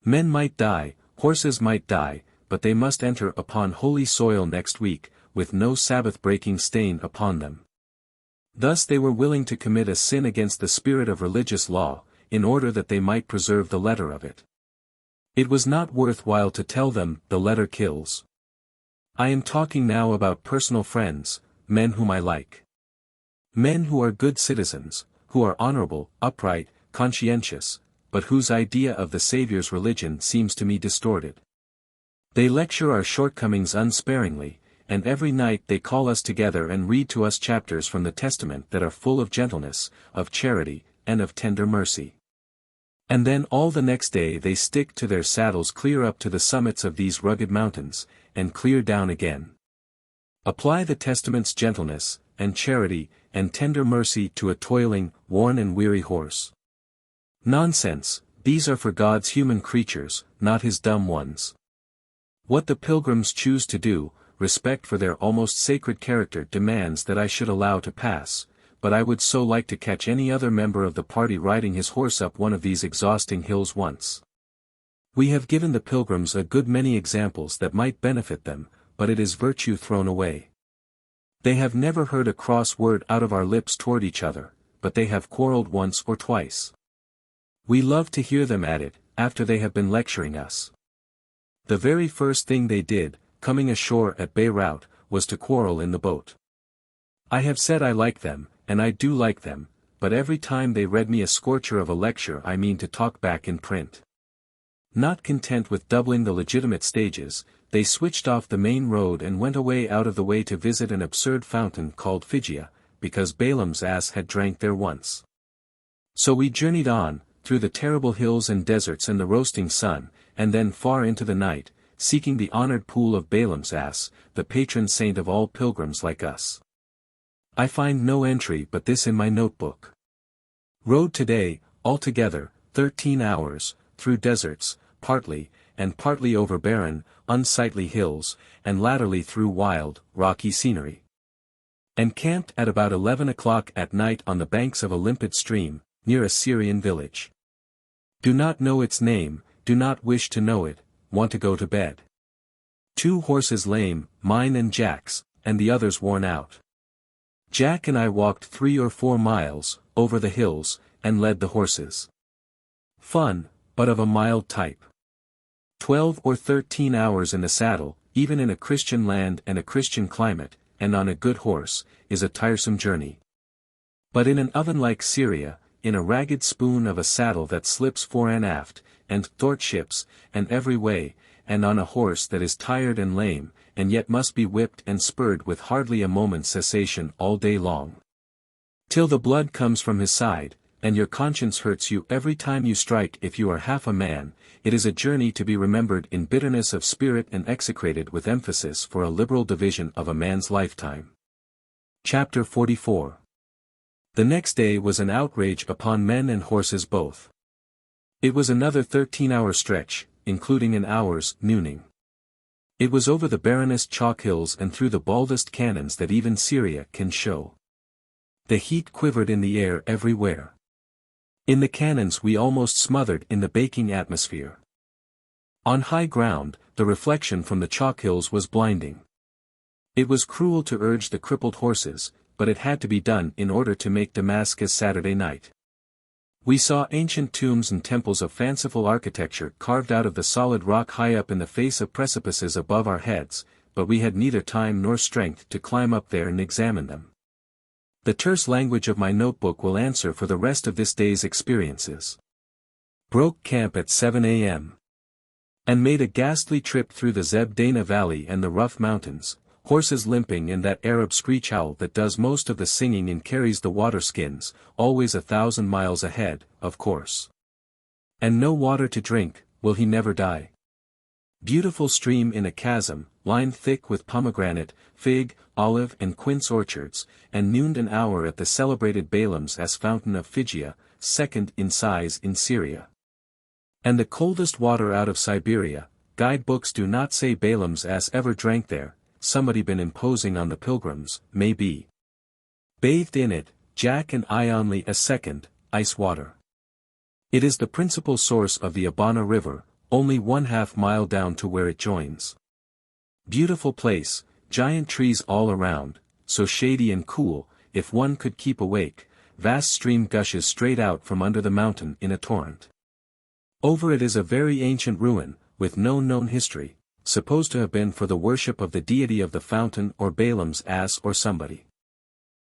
Men might die, horses might die, but they must enter upon holy soil next week, with no Sabbath-breaking stain upon them. Thus they were willing to commit a sin against the spirit of religious law, in order that they might preserve the letter of it. It was not worth while to tell them, the letter kills. I am talking now about personal friends, men whom I like. Men who are good citizens, who are honorable, upright, conscientious, but whose idea of the Saviour's religion seems to me distorted. They lecture our shortcomings unsparingly, and every night they call us together and read to us chapters from the Testament that are full of gentleness, of charity, and of tender mercy. And then all the next day they stick to their saddles clear up to the summits of these rugged mountains, and clear down again. Apply the Testament's gentleness, and charity, and tender mercy to a toiling, worn and weary horse. Nonsense, these are for God's human creatures, not his dumb ones. What the pilgrims choose to do, respect for their almost sacred character demands that I should allow to pass, but I would so like to catch any other member of the party riding his horse up one of these exhausting hills once. We have given the pilgrims a good many examples that might benefit them, but it is virtue thrown away. They have never heard a cross word out of our lips toward each other, but they have quarreled once or twice. We love to hear them at it, after they have been lecturing us. The very first thing they did, coming ashore at Beirut, was to quarrel in the boat. I have said I like them, and I do like them, but every time they read me a scorcher of a lecture I mean to talk back in print. Not content with doubling the legitimate stages, they switched off the main road and went away out of the way to visit an absurd fountain called Phrygia, because Balaam's ass had drank there once. So we journeyed on, through the terrible hills and deserts and the roasting sun, and then far into the night, seeking the honored pool of Balaam's ass, the patron saint of all pilgrims like us. I find no entry but this in my notebook. Rode today, altogether, 13 hours, through deserts, partly, and partly over barren, unsightly hills, and latterly through wild, rocky scenery. And camped at about 11 o'clock at night on the banks of a limpid stream, near a Syrian village. Do not know its name, do not wish to know it, want to go to bed. 2 horses lame, mine and Jack's, and the others worn out. Jack and I walked 3 or 4 miles, over the hills, and led the horses. Fun, but of a mild type. 12 or 13 hours in the saddle, even in a Christian land and a Christian climate, and on a good horse, is a tiresome journey. But in an oven like Syria, in a ragged spoon of a saddle that slips fore and aft, and thwartships, and every way, and on a horse that is tired and lame, and yet must be whipped and spurred with hardly a moment's cessation all day long, till the blood comes from his side, and your conscience hurts you every time you strike if you are half a man, it is a journey to be remembered in bitterness of spirit and execrated with emphasis for a liberal division of a man's lifetime. Chapter 44. The next day was an outrage upon men and horses both. It was another 13-hour stretch, including an hour's nooning. It was over the barrenest chalk hills and through the baldest canyons that even Syria can show. The heat quivered in the air everywhere. In the canyons we almost smothered in the baking atmosphere. On high ground, the reflection from the chalk hills was blinding. It was cruel to urge the crippled horses, but it had to be done in order to make Damascus Saturday night. We saw ancient tombs and temples of fanciful architecture carved out of the solid rock high up in the face of precipices above our heads, but we had neither time nor strength to climb up there and examine them. The terse language of my notebook will answer for the rest of this day's experiences. Broke camp at 7 a.m. and made a ghastly trip through the Zeb Dana Valley and the rough mountains, horses limping and that Arab screech owl that does most of the singing and carries the water skins, always 1,000 miles ahead, of course. And no water to drink, will he never die? Beautiful stream in a chasm, lined thick with pomegranate, fig, olive and quince orchards, and nooned an hour at the celebrated Baalam's as fountain of Phrygia, second in size in Syria. And the coldest water out of Siberia, guidebooks do not say Baalam's ass ever drank there, somebody been imposing on the pilgrims, maybe. Bathed in it, Jack and I only a second, ice water. It is the principal source of the Abana River, only 1/2 mile down to where it joins. Beautiful place, giant trees all around, so shady and cool, if one could keep awake, vast stream gushes straight out from under the mountain in a torrent. Over it is a very ancient ruin, with no known history, supposed to have been for the worship of the deity of the fountain or Baalam's ass or somebody.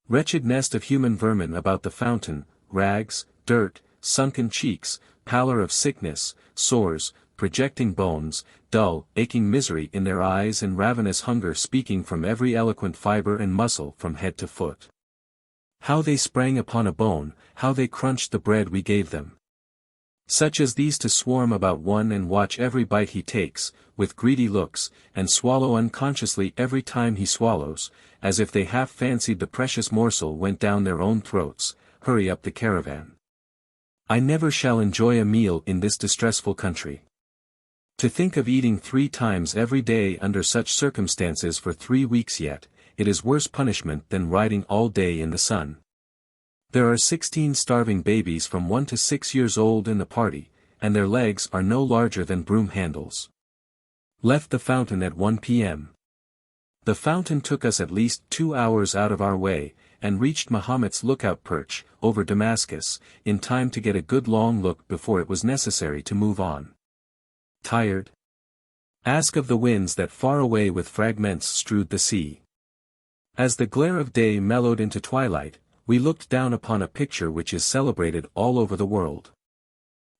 Wretched nest of human vermin about the fountain, rags, dirt, sunken cheeks, pallor of sickness, sores, projecting bones, dull, aching misery in their eyes and ravenous hunger speaking from every eloquent fiber and muscle from head to foot. How they sprang upon a bone, how they crunched the bread we gave them. Such as these to swarm about one and watch every bite he takes, with greedy looks, and swallow unconsciously every time he swallows, as if they half fancied the precious morsel went down their own throats. Hurry up the caravan. I never shall enjoy a meal in this distressful country. To think of eating 3 times every day under such circumstances for 3 weeks yet, it is worse punishment than riding all day in the sun. There are 16 starving babies from 1 to 6 years old in the party, and their legs are no larger than broom handles. Left the fountain at 1 p.m. The fountain took us at least 2 hours out of our way, and reached Mahomet's lookout perch, over Damascus, in time to get a good long look before it was necessary to move on. Tired? Ask of the winds that far away with fragments strewed the sea. As the glare of day mellowed into twilight, we looked down upon a picture which is celebrated all over the world.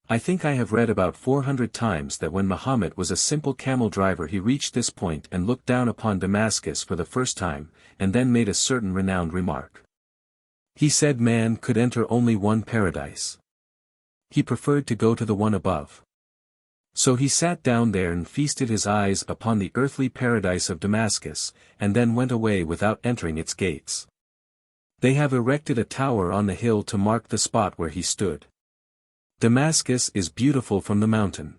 I think I have read about 400 times that when Mahomet was a simple camel driver he reached this point and looked down upon Damascus for the first time, and then made a certain renowned remark. He said man could enter only one paradise. He preferred to go to the one above. So he sat down there and feasted his eyes upon the earthly paradise of Damascus, and then went away without entering its gates. They have erected a tower on the hill to mark the spot where he stood. Damascus is beautiful from the mountain.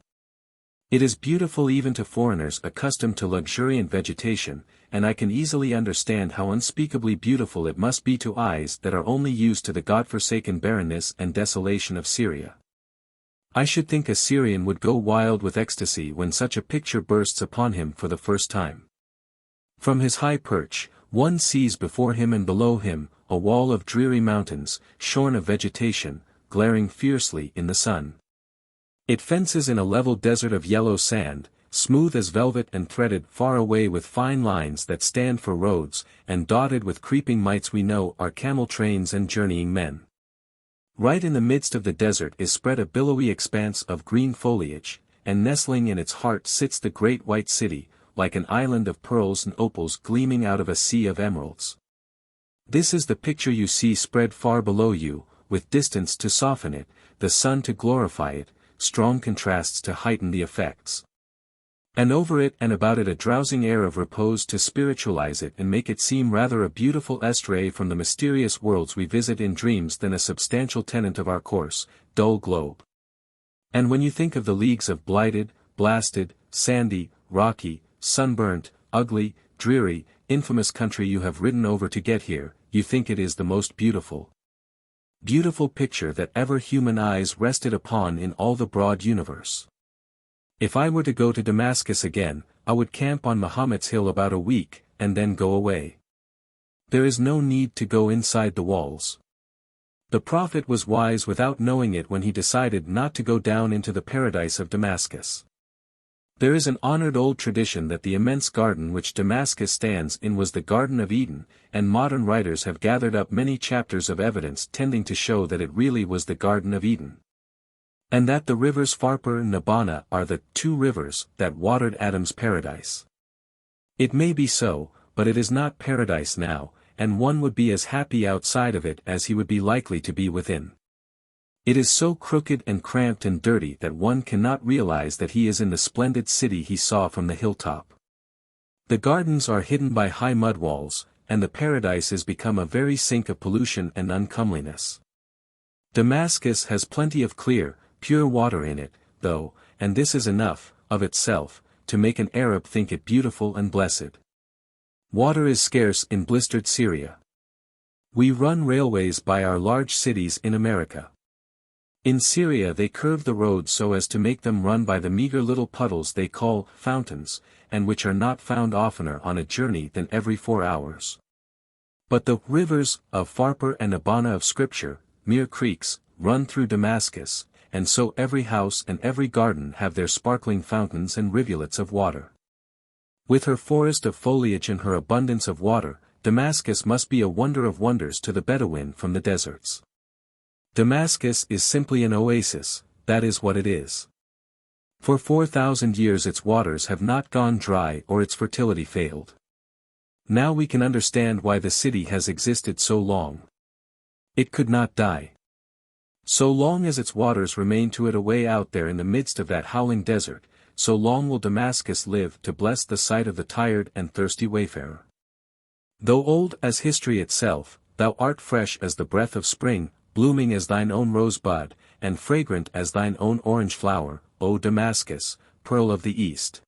It is beautiful even to foreigners accustomed to luxuriant vegetation, and I can easily understand how unspeakably beautiful it must be to eyes that are only used to the God-forsaken barrenness and desolation of Syria. I should think a Syrian would go wild with ecstasy when such a picture bursts upon him for the first time. From his high perch, one sees before him and below him, a wall of dreary mountains, shorn of vegetation, glaring fiercely in the sun. It fences in a level desert of yellow sand, smooth as velvet and threaded far away with fine lines that stand for roads, and dotted with creeping mites we know are camel trains and journeying men. Right in the midst of the desert is spread a billowy expanse of green foliage, and nestling in its heart sits the great white city, like an island of pearls and opals gleaming out of a sea of emeralds. This is the picture you see spread far below you, with distance to soften it, the sun to glorify it, strong contrasts to heighten the effects. And over it and about it a drowsing air of repose to spiritualize it and make it seem rather a beautiful estray from the mysterious worlds we visit in dreams than a substantial tenant of our coarse, dull globe. And when you think of the leagues of blighted, blasted, sandy, rocky, sunburnt, ugly, dreary, infamous country you have ridden over to get here, you think it is the most beautiful picture that ever human eyes rested upon in all the broad universe. If I were to go to Damascus again, I would camp on Mahomet's hill about a week, and then go away. There is no need to go inside the walls. The prophet was wise without knowing it when he decided not to go down into the paradise of Damascus. There is an honored old tradition that the immense garden which Damascus stands in was the Garden of Eden, and modern writers have gathered up many chapters of evidence tending to show that it really was the Garden of Eden. And that the rivers Pharpar and Abana are the two rivers that watered Adam's paradise. It may be so, but it is not paradise now, and one would be as happy outside of it as he would be likely to be within. It is so crooked and cramped and dirty that one cannot realize that he is in the splendid city he saw from the hilltop. The gardens are hidden by high mud walls, and the paradise is become a very sink of pollution and uncomeliness. Damascus has plenty of clear, pure water in it, though, and this is enough, of itself, to make an Arab think it beautiful and blessed. Water is scarce in blistered Syria. We run railways by our large cities in America. In Syria they curve the roads so as to make them run by the meager little puddles they call fountains, and which are not found oftener on a journey than every 4 hours. But the rivers of Pharpar and Abana of Scripture, mere creeks, run through Damascus, and so every house and every garden have their sparkling fountains and rivulets of water. With her forest of foliage and her abundance of water, Damascus must be a wonder of wonders to the Bedouin from the deserts. Damascus is simply an oasis, that is what it is. For 4,000 years its waters have not gone dry or its fertility failed. Now we can understand why the city has existed so long. It could not die. So long as its waters remain to it away out there in the midst of that howling desert, so long will Damascus live to bless the sight of the tired and thirsty wayfarer. Though old as history itself, thou art fresh as the breath of spring, blooming as thine own rosebud, and fragrant as thine own orange flower, O Damascus, pearl of the East.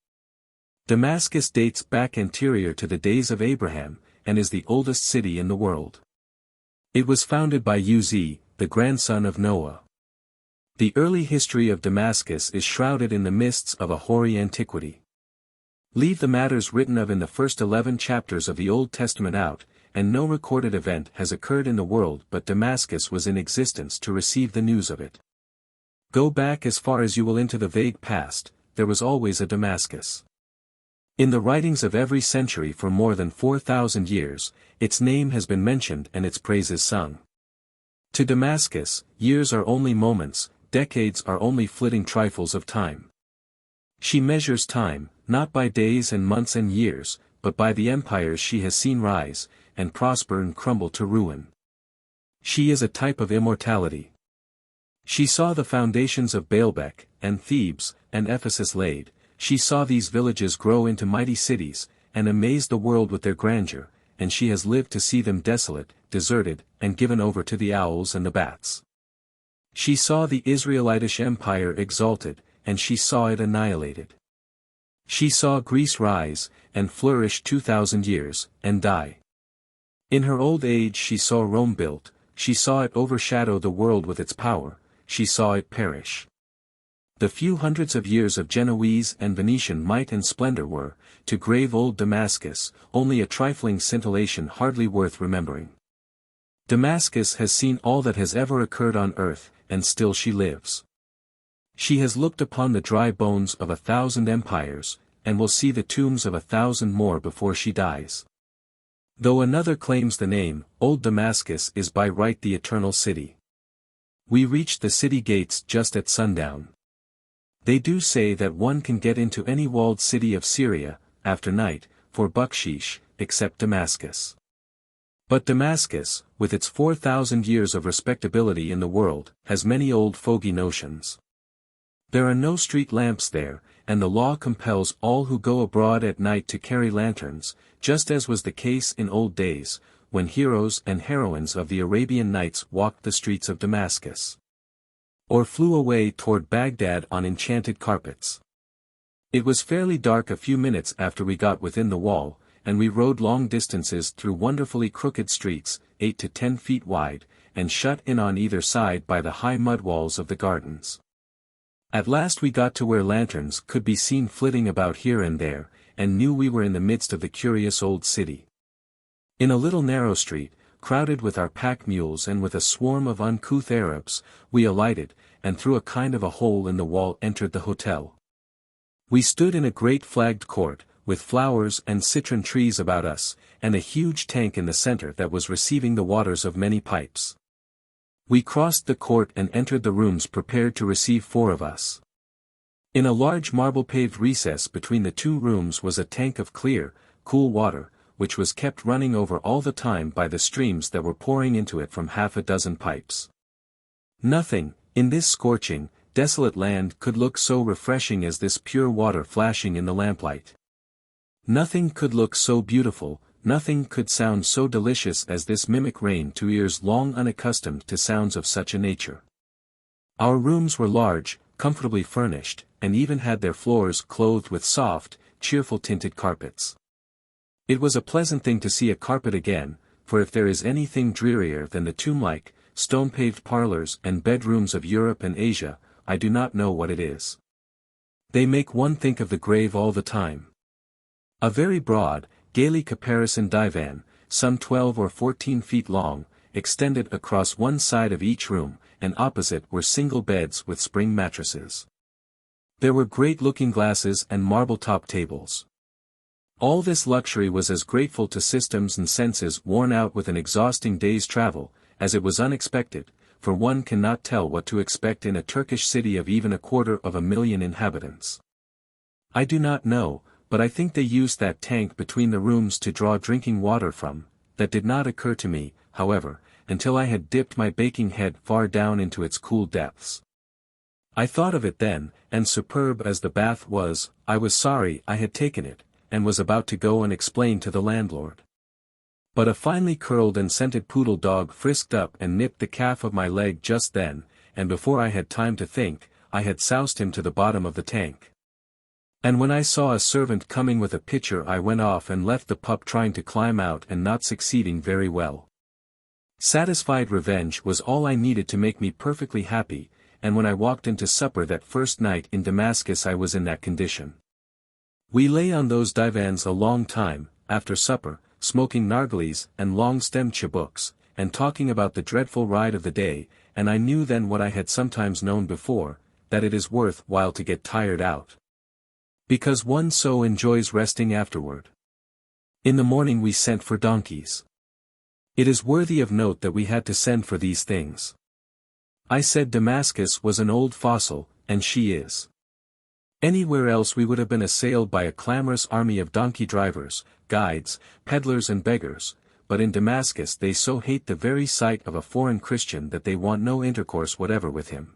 Damascus dates back anterior to the days of Abraham, and is the oldest city in the world. It was founded by Uz, the grandson of Noah. The early history of Damascus is shrouded in the mists of a hoary antiquity. Leave the matters written of in the first 11 chapters of the Old Testament out, and no recorded event has occurred in the world but Damascus was in existence to receive the news of it. Go back as far as you will into the vague past, there was always a Damascus. In the writings of every century for more than 4,000 years, its name has been mentioned and its praises sung. To Damascus, years are only moments, decades are only flitting trifles of time. She measures time, not by days and months and years, but by the empires she has seen rise, and prosper and crumble to ruin. She is a type of immortality. She saw the foundations of Baalbek, and Thebes, and Ephesus laid, she saw these villages grow into mighty cities, and amazed the world with their grandeur, and she has lived to see them desolate, deserted, and given over to the owls and the bats. She saw the Israelitish empire exalted, and she saw it annihilated. She saw Greece rise, and flourish 2,000 years, and die. In her old age she saw Rome built, she saw it overshadow the world with its power, she saw it perish. The few hundreds of years of Genoese and Venetian might and splendor were, to grave old Damascus, only a trifling scintillation hardly worth remembering. Damascus has seen all that has ever occurred on earth, and still she lives. She has looked upon the dry bones of 1,000 empires, and will see the tombs of 1,000 more before she dies. Though another claims the name, Old Damascus is by right the eternal city. We reached the city gates just at sundown. They do say that one can get into any walled city of Syria, after night, for bucksheesh, except Damascus. But Damascus, with its 4,000 years of respectability in the world, has many old fogey notions. There are no street lamps there, and the law compels all who go abroad at night to carry lanterns, just as was the case in old days, when heroes and heroines of the Arabian Nights walked the streets of Damascus, or flew away toward Baghdad on enchanted carpets. It was fairly dark a few minutes after we got within the wall, and we rode long distances through wonderfully crooked streets, 8 to 10 feet wide, and shut in on either side by the high mud walls of the gardens. At last we got to where lanterns could be seen flitting about here and there, and knew we were in the midst of the curious old city. In a little narrow street, crowded with our pack mules and with a swarm of uncouth Arabs, we alighted, and through a kind of a hole in the wall entered the hotel. We stood in a great flagged court, with flowers and citron trees about us, and a huge tank in the center that was receiving the waters of many pipes. We crossed the court and entered the rooms prepared to receive 4 of us. In a large marble-paved recess between the 2 rooms was a tank of clear, cool water, which was kept running over all the time by the streams that were pouring into it from half a dozen pipes. Nothing, in this scorching, desolate land could look so refreshing as this pure water flashing in the lamplight. Nothing could look so beautiful, nothing could sound so delicious as this mimic rain to ears long unaccustomed to sounds of such a nature. Our rooms were large, comfortably furnished, and even had their floors clothed with soft, cheerful tinted carpets. It was a pleasant thing to see a carpet again, for if there is anything drearier than the tomb-like, stone-paved parlors and bedrooms of Europe and Asia, I do not know what it is. They make one think of the grave all the time. A very broad, gaily caparisoned divan, some 12 or 14 feet long, extended across one side of each room, and opposite were single beds with spring mattresses. There were great looking-glasses and marble-top tables. All this luxury was as grateful to systems and senses worn out with an exhausting day's travel, as it was unexpected, for one cannot tell what to expect in a Turkish city of even 250,000 inhabitants. I do not know, but I think they used that tank between the rooms to draw drinking water from. That did not occur to me, however, until I had dipped my baking head far down into its cool depths. I thought of it then, and superb as the bath was, I was sorry I had taken it, and was about to go and explain to the landlord. But a finely curled and scented poodle dog frisked up and nipped the calf of my leg just then, and before I had time to think, I had soused him to the bottom of the tank. And when I saw a servant coming with a pitcher I went off and left the pup trying to climb out and not succeeding very well. Satisfied revenge was all I needed to make me perfectly happy, and when I walked into supper that first night in Damascus I was in that condition. We lay on those divans a long time, after supper, smoking narghiles and long-stemmed chabuks, and talking about the dreadful ride of the day, and I knew then what I had sometimes known before, that it is worth while to get tired out. Because one so enjoys resting afterward. In the morning we sent for donkeys. It is worthy of note that we had to send for these things. I said Damascus was an old fossil, and she is. Anywhere else we would have been assailed by a clamorous army of donkey drivers, guides, peddlers and beggars, but in Damascus they so hate the very sight of a foreign Christian that they want no intercourse whatever with him.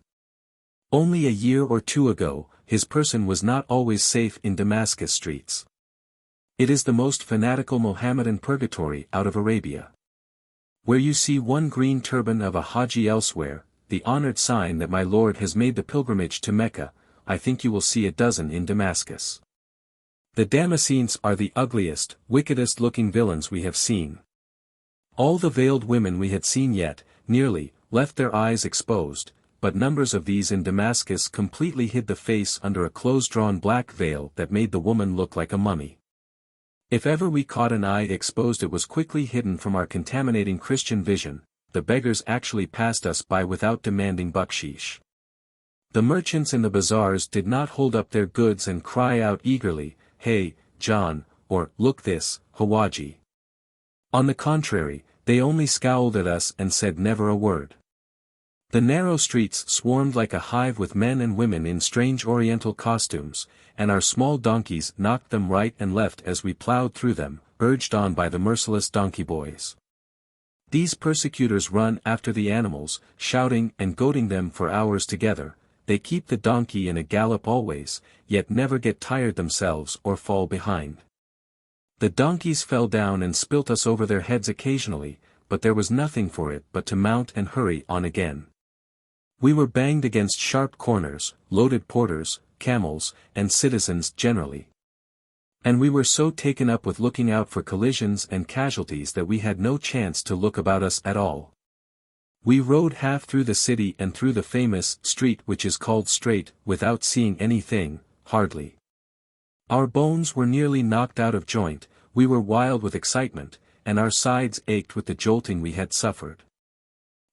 Only a year or 2 ago, his person was not always safe in Damascus streets. It is the most fanatical Mohammedan purgatory out of Arabia. Where you see one green turban of a Haji elsewhere, the honored sign that my Lord has made the pilgrimage to Mecca, I think you will see a dozen in Damascus. The Damascenes are the ugliest, wickedest-looking villains we have seen. All the veiled women we had seen yet, nearly, left their eyes exposed, but numbers of these in Damascus completely hid the face under a close-drawn black veil that made the woman look like a mummy. If ever we caught an eye exposed it was quickly hidden from our contaminating Christian vision. The beggars actually passed us by without demanding bakshish. The merchants in the bazaars did not hold up their goods and cry out eagerly, "Hey, John," or "Look this, Hawaji." On the contrary, they only scowled at us and said never a word. The narrow streets swarmed like a hive with men and women in strange oriental costumes, and our small donkeys knocked them right and left as we plowed through them, urged on by the merciless donkey boys. These persecutors run after the animals, shouting and goading them for hours together. They keep the donkey in a gallop always, yet never get tired themselves or fall behind. The donkeys fell down and spilt us over their heads occasionally, but there was nothing for it but to mount and hurry on again. We were banged against sharp corners, loaded porters, camels, and citizens generally. And we were so taken up with looking out for collisions and casualties that we had no chance to look about us at all. We rode half through the city and through the famous street which is called Straight, without seeing anything, hardly. Our bones were nearly knocked out of joint, we were wild with excitement, and our sides ached with the jolting we had suffered.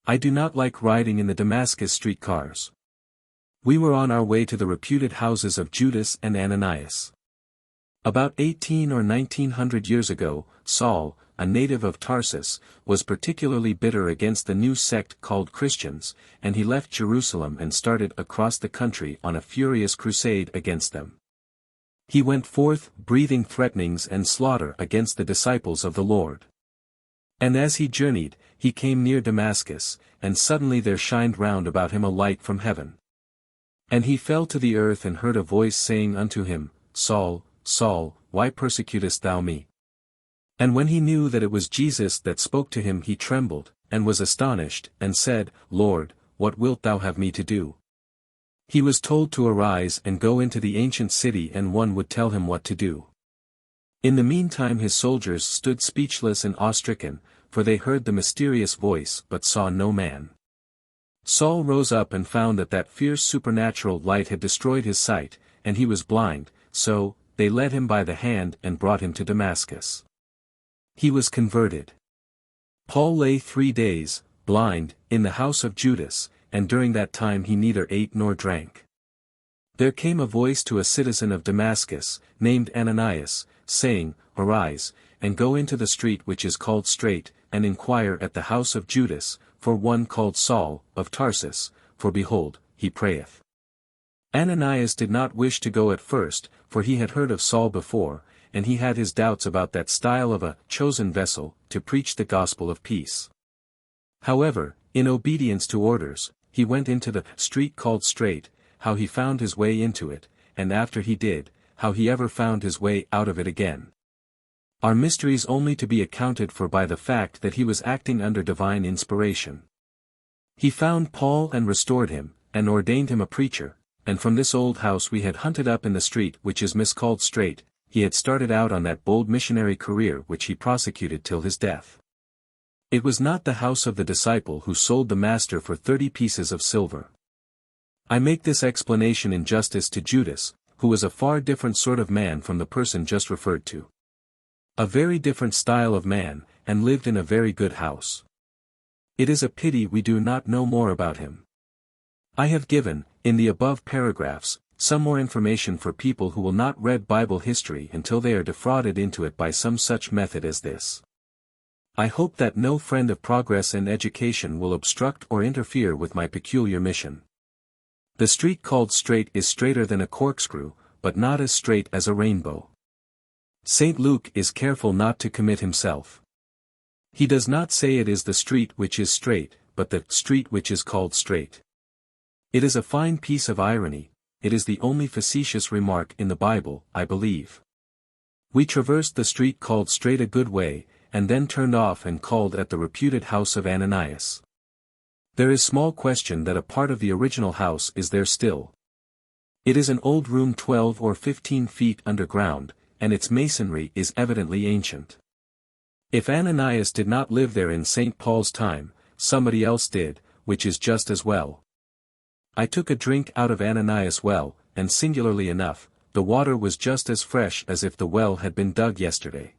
I do not like riding in the Damascus street cars. We were on our way to the reputed houses of Judas and Ananias. About 18 or 1900 years ago, Saul, a native of Tarsus, was particularly bitter against the new sect called Christians, and he left Jerusalem and started across the country on a furious crusade against them. He went forth, breathing threatenings and slaughter against the disciples of the Lord. And as he journeyed, he came near Damascus, and suddenly there shined round about him a light from heaven. And he fell to the earth and heard a voice saying unto him, Saul, Saul, why persecutest thou me? And when he knew that it was Jesus that spoke to him, he trembled, and was astonished, and said, Lord, what wilt thou have me to do? He was told to arise and go into the ancient city, and one would tell him what to do. In the meantime his soldiers stood speechless and awe-stricken, for they heard the mysterious voice but saw no man. Saul rose up and found that fierce supernatural light had destroyed his sight, and he was blind, so they led him by the hand and brought him to Damascus. He was converted. Paul lay 3 days, blind, in the house of Judas, and during that time he neither ate nor drank. There came a voice to a citizen of Damascus, named Ananias, saying, Arise, and go into the street which is called Straight, and inquire at the house of Judas, for one called Saul, of Tarsus, for behold, he prayeth. Ananias did not wish to go at first, for he had heard of Saul before, and he had his doubts about that style of a chosen vessel, to preach the gospel of peace. However, in obedience to orders, he went into the street called Straight, how he found his way into it, and after he did, how he ever found his way out of it again, are mysteries only to be accounted for by the fact that he was acting under divine inspiration. He found Paul and restored him, and ordained him a preacher, and from this old house we had hunted up in the street which is miscalled Straight, he had started out on that bold missionary career which he prosecuted till his death. It was not the house of the disciple who sold the master for 30 pieces of silver. I make this explanation in justice to Judas, who was a far different sort of man from the person just referred to. A very different style of man, and lived in a very good house. It is a pity we do not know more about him. I have given, in the above paragraphs, some more information for people who will not read Bible history until they are defrauded into it by some such method as this. I hope that no friend of progress and education will obstruct or interfere with my peculiar mission. The street called Straight is straighter than a corkscrew, but not as straight as a rainbow. St. Luke is careful not to commit himself. He does not say it is the street which is straight, but the street which is called Straight. It is a fine piece of irony, it is the only facetious remark in the Bible, I believe. We traversed the street called Straight a good way, and then turned off and called at the reputed house of Ananias. There is small question that a part of the original house is there still. It is an old room 12 or 15 feet underground, and its masonry is evidently ancient. If Ananias did not live there in St. Paul's time, somebody else did, which is just as well. I took a drink out of Ananias' well, and singularly enough, the water was just as fresh as if the well had been dug yesterday.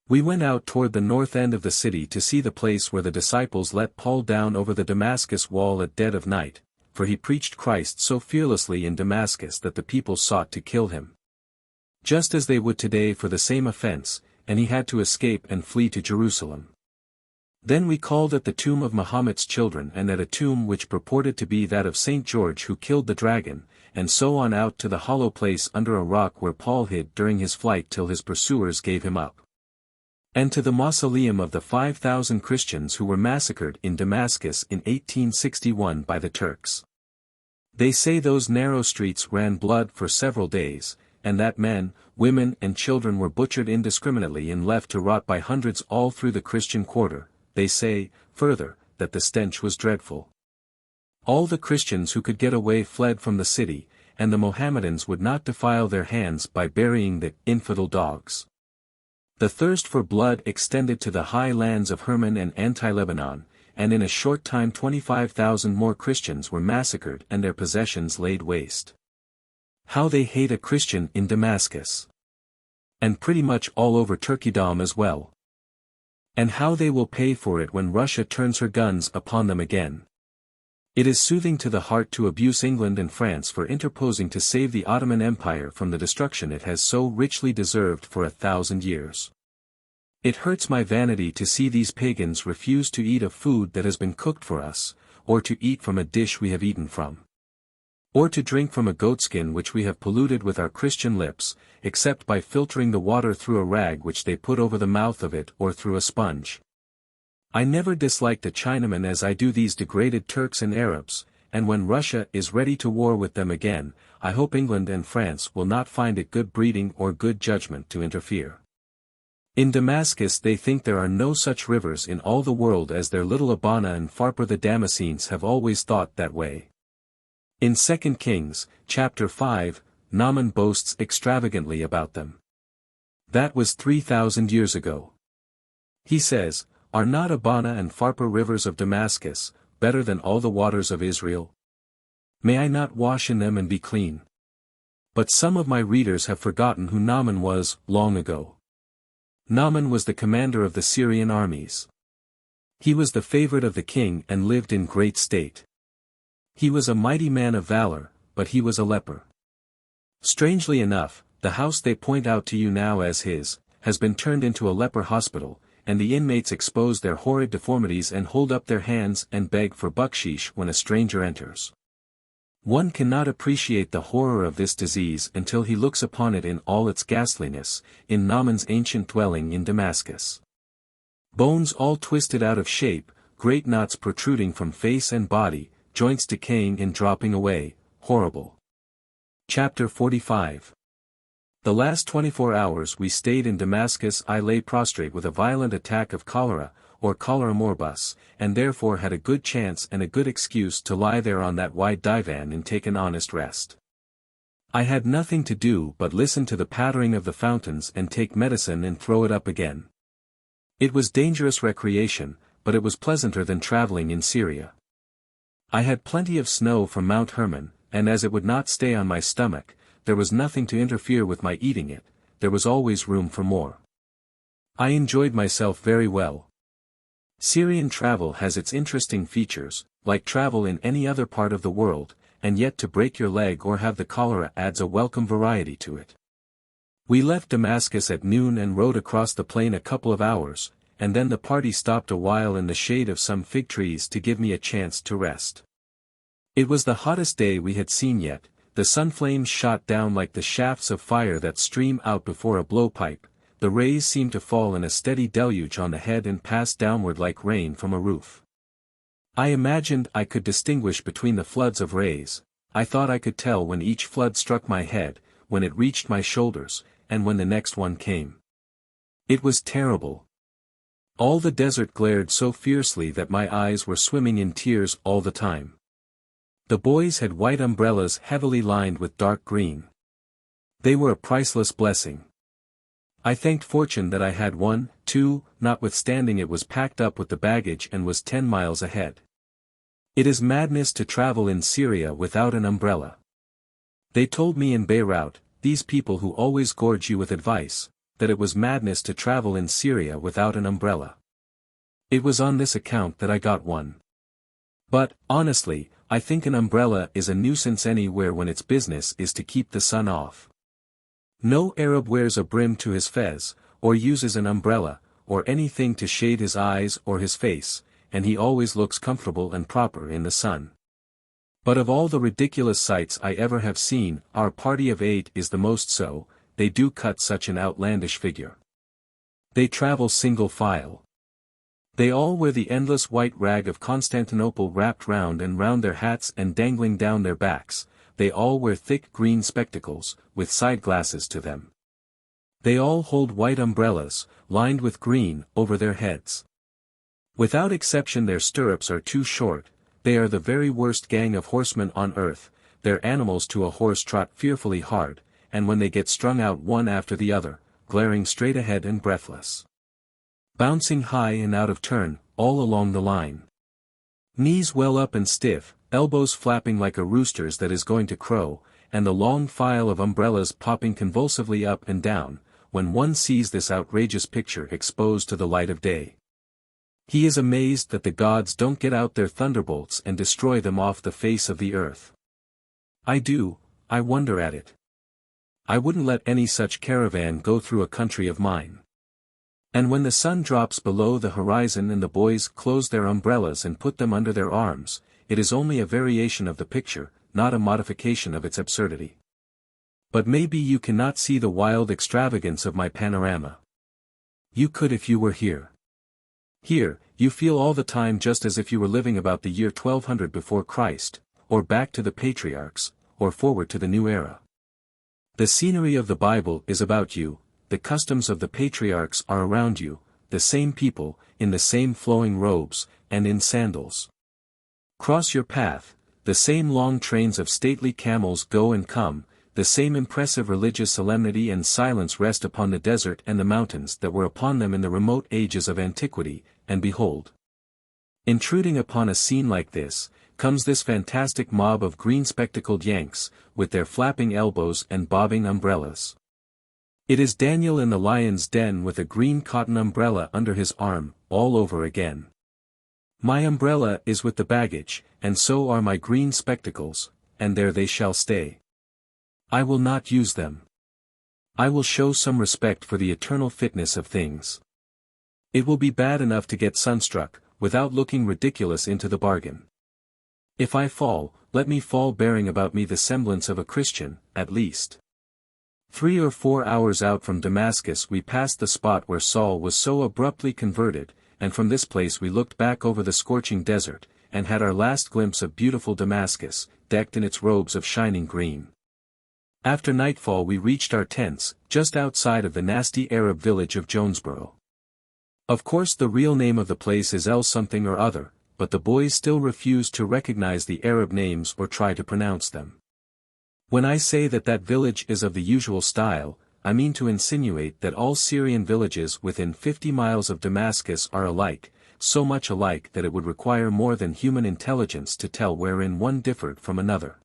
We went out toward the north end of the city to see the place where the disciples let Paul down over the Damascus wall at dead of night, for he preached Christ so fearlessly in Damascus that the people sought to kill him. Just as they would today for the same offense, and he had to escape and flee to Jerusalem. Then we called at the tomb of Mahomet's children and at a tomb which purported to be that of St. George who killed the dragon, and so on out to the hollow place under a rock where Paul hid during his flight till his pursuers gave him up. And to the mausoleum of the 5,000 Christians who were massacred in Damascus in 1861 by the Turks. They say those narrow streets ran blood for several days, and that men, women and children were butchered indiscriminately and left to rot by hundreds all through the Christian quarter. They say, further, that the stench was dreadful. All the Christians who could get away fled from the city, and the Mohammedans would not defile their hands by burying the infidel dogs. The thirst for blood extended to the high lands of Hermon and Anti-Lebanon, and in a short time 25,000 more Christians were massacred and their possessions laid waste. How they hate a Christian in Damascus. And pretty much all over Turkeydom as well. And how they will pay for it when Russia turns her guns upon them again. It is soothing to the heart to abuse England and France for interposing to save the Ottoman Empire from the destruction it has so richly deserved for 1,000 years. It hurts my vanity to see these pagans refuse to eat of food that has been cooked for us, or to eat from a dish we have eaten from. Or to drink from a goatskin which we have polluted with our Christian lips, except by filtering the water through a rag which they put over the mouth of it or through a sponge. I never disliked a Chinaman as I do these degraded Turks and Arabs, and when Russia is ready to war with them again, I hope England and France will not find it good breeding or good judgment to interfere. In Damascus they think there are no such rivers in all the world as their little Abana and Pharpar. The Damascenes have always thought that way. In 2 Kings, chapter 5, Naaman boasts extravagantly about them. That was 3,000 years ago. He says, "Are not Abana and Pharpar rivers of Damascus, better than all the waters of Israel? May I not wash in them and be clean?" But some of my readers have forgotten who Naaman was, long ago. Naaman was the commander of the Syrian armies. He was the favorite of the king and lived in great state. He was a mighty man of valor, but he was a leper. Strangely enough, the house they point out to you now as his, has been turned into a leper hospital, and the inmates expose their horrid deformities and hold up their hands and beg for bucksheesh when a stranger enters. One cannot appreciate the horror of this disease until he looks upon it in all its ghastliness, in Naaman's ancient dwelling in Damascus. Bones all twisted out of shape, great knots protruding from face and body, joints decaying and dropping away, horrible. Chapter 45. The last 24 hours we stayed in Damascus. I lay prostrate with a violent attack of cholera, or cholera morbus, and therefore had a good chance and a good excuse to lie there on that wide divan and take an honest rest. I had nothing to do but listen to the pattering of the fountains and take medicine and throw it up again. It was dangerous recreation, but it was pleasanter than traveling in Syria. I had plenty of snow from Mount Hermon, and as it would not stay on my stomach, there was nothing to interfere with my eating it, there was always room for more. I enjoyed myself very well. Syrian travel has its interesting features, like travel in any other part of the world, and yet to break your leg or have the cholera adds a welcome variety to it. We left Damascus at noon and rode across the plain a couple of hours, and then the party stopped a while in the shade of some fig trees to give me a chance to rest. It was the hottest day we had seen yet, the sun flames shot down like the shafts of fire that stream out before a blowpipe. The rays seemed to fall in a steady deluge on the head and pass downward like rain from a roof. I imagined I could distinguish between the floods of rays. I thought I could tell when each flood struck my head, when it reached my shoulders, and when the next one came. It was terrible. All the desert glared so fiercely that my eyes were swimming in tears all the time. The boys had white umbrellas heavily lined with dark green. They were a priceless blessing. I thanked fortune that I had one, too, notwithstanding it was packed up with the baggage and was 10 miles ahead. It is madness to travel in Syria without an umbrella. They told me in Beirut, these people who always gorge you with advice, that it was madness to travel in Syria without an umbrella. It was on this account that I got one. But, honestly, I think an umbrella is a nuisance anywhere when its business is to keep the sun off. No Arab wears a brim to his fez, or uses an umbrella, or anything to shade his eyes or his face, and he always looks comfortable and proper in the sun. But of all the ridiculous sights I ever have seen, our party of 8 is the most so. They do cut such an outlandish figure. They travel single file. They all wear the endless white rag of Constantinople wrapped round and round their hats and dangling down their backs. They all wear thick green spectacles, with side glasses to them. They all hold white umbrellas, lined with green, over their heads. Without exception their stirrups are too short. They are the very worst gang of horsemen on earth. Their animals to a horse trot fearfully hard, and when they get strung out one after the other, glaring straight ahead and breathless. Bouncing high and out of turn, all along the line. Knees well up and stiff, elbows flapping like a rooster's that is going to crow, and the long file of umbrellas popping convulsively up and down, when one sees this outrageous picture exposed to the light of day. He is amazed that the gods don't get out their thunderbolts and destroy them off the face of the earth. I wonder at it. I wouldn't let any such caravan go through a country of mine. And when the sun drops below the horizon and the boys close their umbrellas and put them under their arms, it is only a variation of the picture, not a modification of its absurdity. But maybe you cannot see the wild extravagance of my panorama. You could if you were here. Here, you feel all the time just as if you were living about the year 1200 before Christ, or back to the patriarchs, or forward to the new era. The scenery of the Bible is about you, the customs of the patriarchs are around you, the same people, in the same flowing robes, and in sandals. Cross your path, the same long trains of stately camels go and come, the same impressive religious solemnity and silence rest upon the desert and the mountains that were upon them in the remote ages of antiquity, and behold, intruding upon a scene like this, comes this fantastic mob of green-spectacled Yanks, with their flapping elbows and bobbing umbrellas. It is Daniel in the lion's den with a green cotton umbrella under his arm, all over again. My umbrella is with the baggage, and so are my green spectacles, and there they shall stay. I will not use them. I will show some respect for the eternal fitness of things. It will be bad enough to get sunstruck, without looking ridiculous into the bargain. If I fall, let me fall bearing about me the semblance of a Christian, at least. 3 or 4 hours out from Damascus we passed the spot where Saul was so abruptly converted, and from this place we looked back over the scorching desert, and had our last glimpse of beautiful Damascus, decked in its robes of shining green. After nightfall we reached our tents, just outside of the nasty Arab village of Jonesboro. Of course the real name of the place is L something or other, but the boys still refuse to recognize the Arab names or try to pronounce them. When I say that that village is of the usual style, I mean to insinuate that all Syrian villages within 50 miles of Damascus are alike, so much alike that it would require more than human intelligence to tell wherein one differed from another.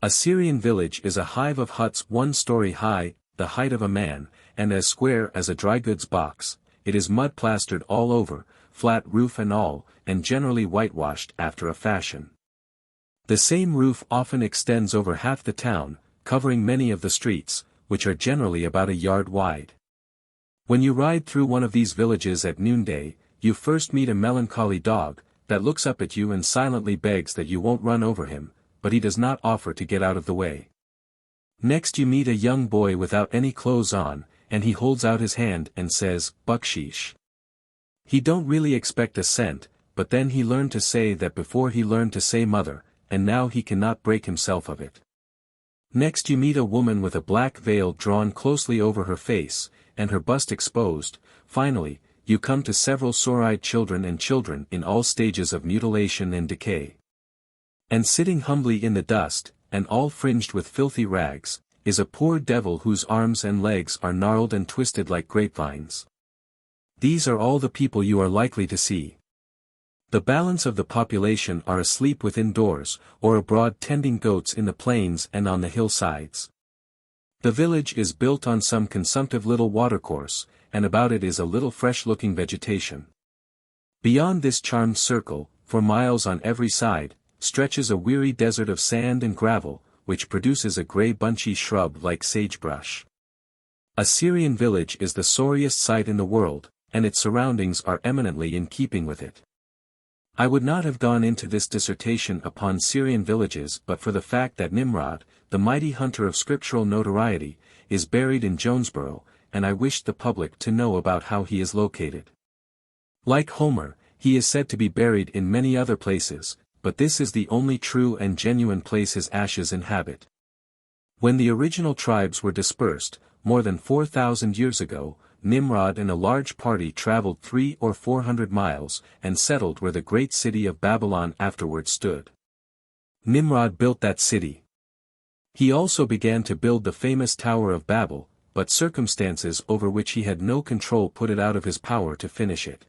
A Syrian village is a hive of huts 1 story high, the height of a man, and as square as a dry goods box. It is mud plastered all over, flat roof and all, and generally whitewashed after a fashion. The same roof often extends over half the town, covering many of the streets, which are generally about a yard wide. When you ride through one of these villages at noonday, you first meet a melancholy dog, that looks up at you and silently begs that you won't run over him, but he does not offer to get out of the way. Next you meet a young boy without any clothes on, and he holds out his hand and says, "Bucksheesh." He don't really expect a cent, but then he learned to say that before he learned to say mother, and now he cannot break himself of it. Next you meet a woman with a black veil drawn closely over her face, and her bust exposed. Finally, you come to several sore-eyed children and children in all stages of mutilation and decay. And sitting humbly in the dust, and all fringed with filthy rags, is a poor devil whose arms and legs are gnarled and twisted like grapevines. These are all the people you are likely to see. The balance of the population are asleep within doors, or abroad tending goats in the plains and on the hillsides. The village is built on some consumptive little watercourse, and about it is a little fresh-looking vegetation. Beyond this charmed circle, for miles on every side, stretches a weary desert of sand and gravel, which produces a grey bunchy shrub like sagebrush. A Syrian village is the sorriest sight in the world, and its surroundings are eminently in keeping with it. I would not have gone into this dissertation upon Syrian villages but for the fact that Nimrod, the mighty hunter of scriptural notoriety, is buried in Jonesboro, and I wished the public to know about how he is located. Like Homer, he is said to be buried in many other places, but this is the only true and genuine place his ashes inhabit. When the original tribes were dispersed, more than 4,000 years ago, Nimrod and a large party traveled 300 or 400 miles, and settled where the great city of Babylon afterward stood. Nimrod built that city. He also began to build the famous Tower of Babel, but circumstances over which he had no control put it out of his power to finish it.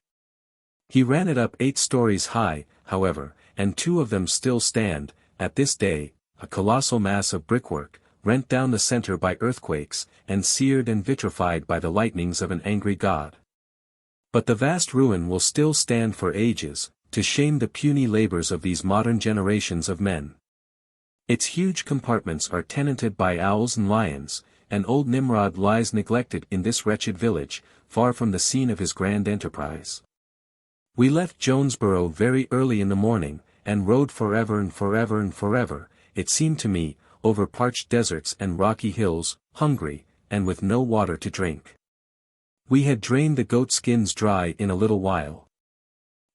He ran it up 8 stories high, however, and 2 of them still stand, at this day, a colossal mass of brickwork, rent down the center by earthquakes, and seared and vitrified by the lightnings of an angry god. But the vast ruin will still stand for ages, to shame the puny labors of these modern generations of men. Its huge compartments are tenanted by owls and lions, and old Nimrod lies neglected in this wretched village, far from the scene of his grand enterprise. We left Jonesboro very early in the morning, and rode forever and forever and forever, it seemed to me, over parched deserts and rocky hills, hungry, and with no water to drink. We had drained the goat skins dry in a little while.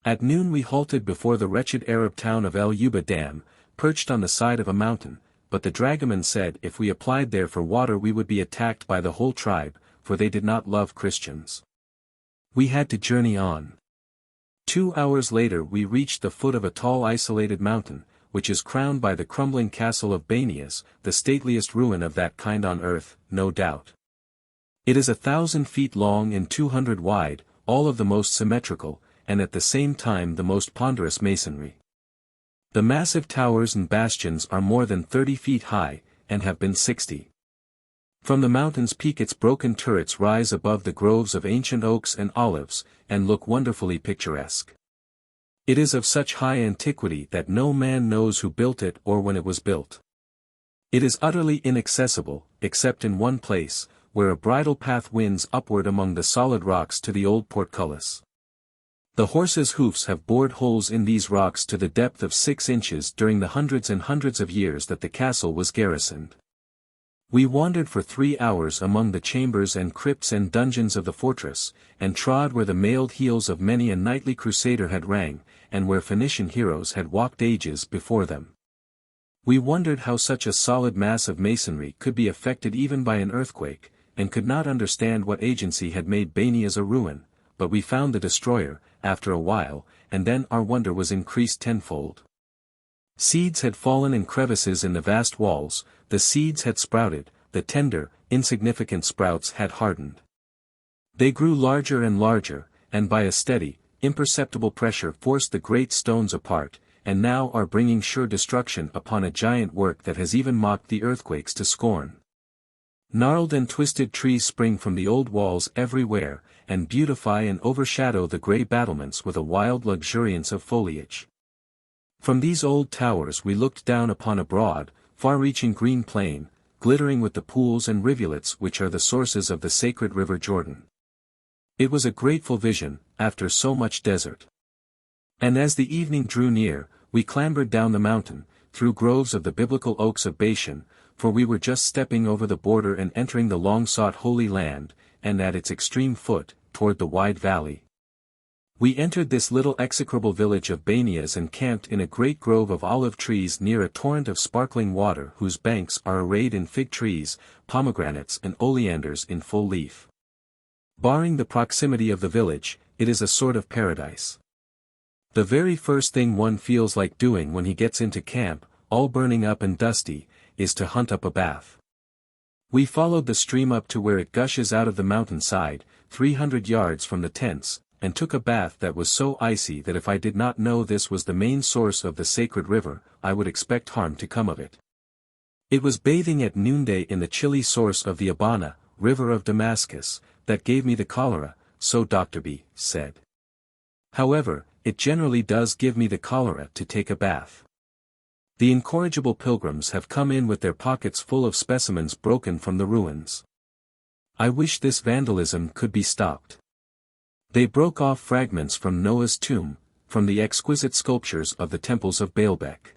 At noon we halted before the wretched Arab town of LVIII Dam, perched on the side of a mountain, but the dragoman said if we applied there for water we would be attacked by the whole tribe, for they did not love Christians. We had to journey on. 2 hours later we reached the foot of a tall isolated mountain, which is crowned by the crumbling castle of Banias, the stateliest ruin of that kind on earth, no doubt. It is 1,000 feet long and 200 wide, all of the most symmetrical, and at the same time the most ponderous masonry. The massive towers and bastions are more than 30 feet high, and have been 60. From the mountain's peak its broken turrets rise above the groves of ancient oaks and olives, and look wonderfully picturesque. It is of such high antiquity that no man knows who built it or when it was built. It is utterly inaccessible, except in one place, where a bridle path winds upward among the solid rocks to the old portcullis. The horses' hoofs have bored holes in these rocks to the depth of 6 inches during the hundreds and hundreds of years that the castle was garrisoned. We wandered for 3 hours among the chambers and crypts and dungeons of the fortress, and trod where the mailed heels of many a knightly crusader had rang, and where Phoenician heroes had walked ages before them. We wondered how such a solid mass of masonry could be affected even by an earthquake, and could not understand what agency had made Banias a ruin, but we found the destroyer, after a while, and then our wonder was increased tenfold. Seeds had fallen in crevices in the vast walls, the seeds had sprouted, the tender, insignificant sprouts had hardened. They grew larger and larger, and by a steady, imperceptible pressure forced the great stones apart, and now are bringing sure destruction upon a giant work that has even mocked the earthquakes to scorn. Gnarled and twisted trees spring from the old walls everywhere, and beautify and overshadow the grey battlements with a wild luxuriance of foliage. From these old towers we looked down upon a broad, far-reaching green plain, glittering with the pools and rivulets which are the sources of the sacred river Jordan. It was a grateful vision, after so much desert. And as the evening drew near, we clambered down the mountain, through groves of the biblical oaks of Bashan, for we were just stepping over the border and entering the long-sought Holy Land, and at its extreme foot, toward the wide valley. We entered this little execrable village of Banias and camped in a great grove of olive trees near a torrent of sparkling water whose banks are arrayed in fig trees, pomegranates and oleanders in full leaf. Barring the proximity of the village, it is a sort of paradise. The very first thing one feels like doing when he gets into camp, all burning up and dusty, is to hunt up a bath. We followed the stream up to where it gushes out of the mountainside, 300 yards from the tents, and took a bath that was so icy that if I did not know this was the main source of the sacred river, I would expect harm to come of it. It was bathing at noonday in the chilly source of the Abana, river of Damascus, that gave me the cholera, so Dr. B. said. However, it generally does give me the cholera to take a bath. The incorrigible pilgrims have come in with their pockets full of specimens broken from the ruins. I wish this vandalism could be stopped. They broke off fragments from Noah's tomb, from the exquisite sculptures of the temples of Baalbek,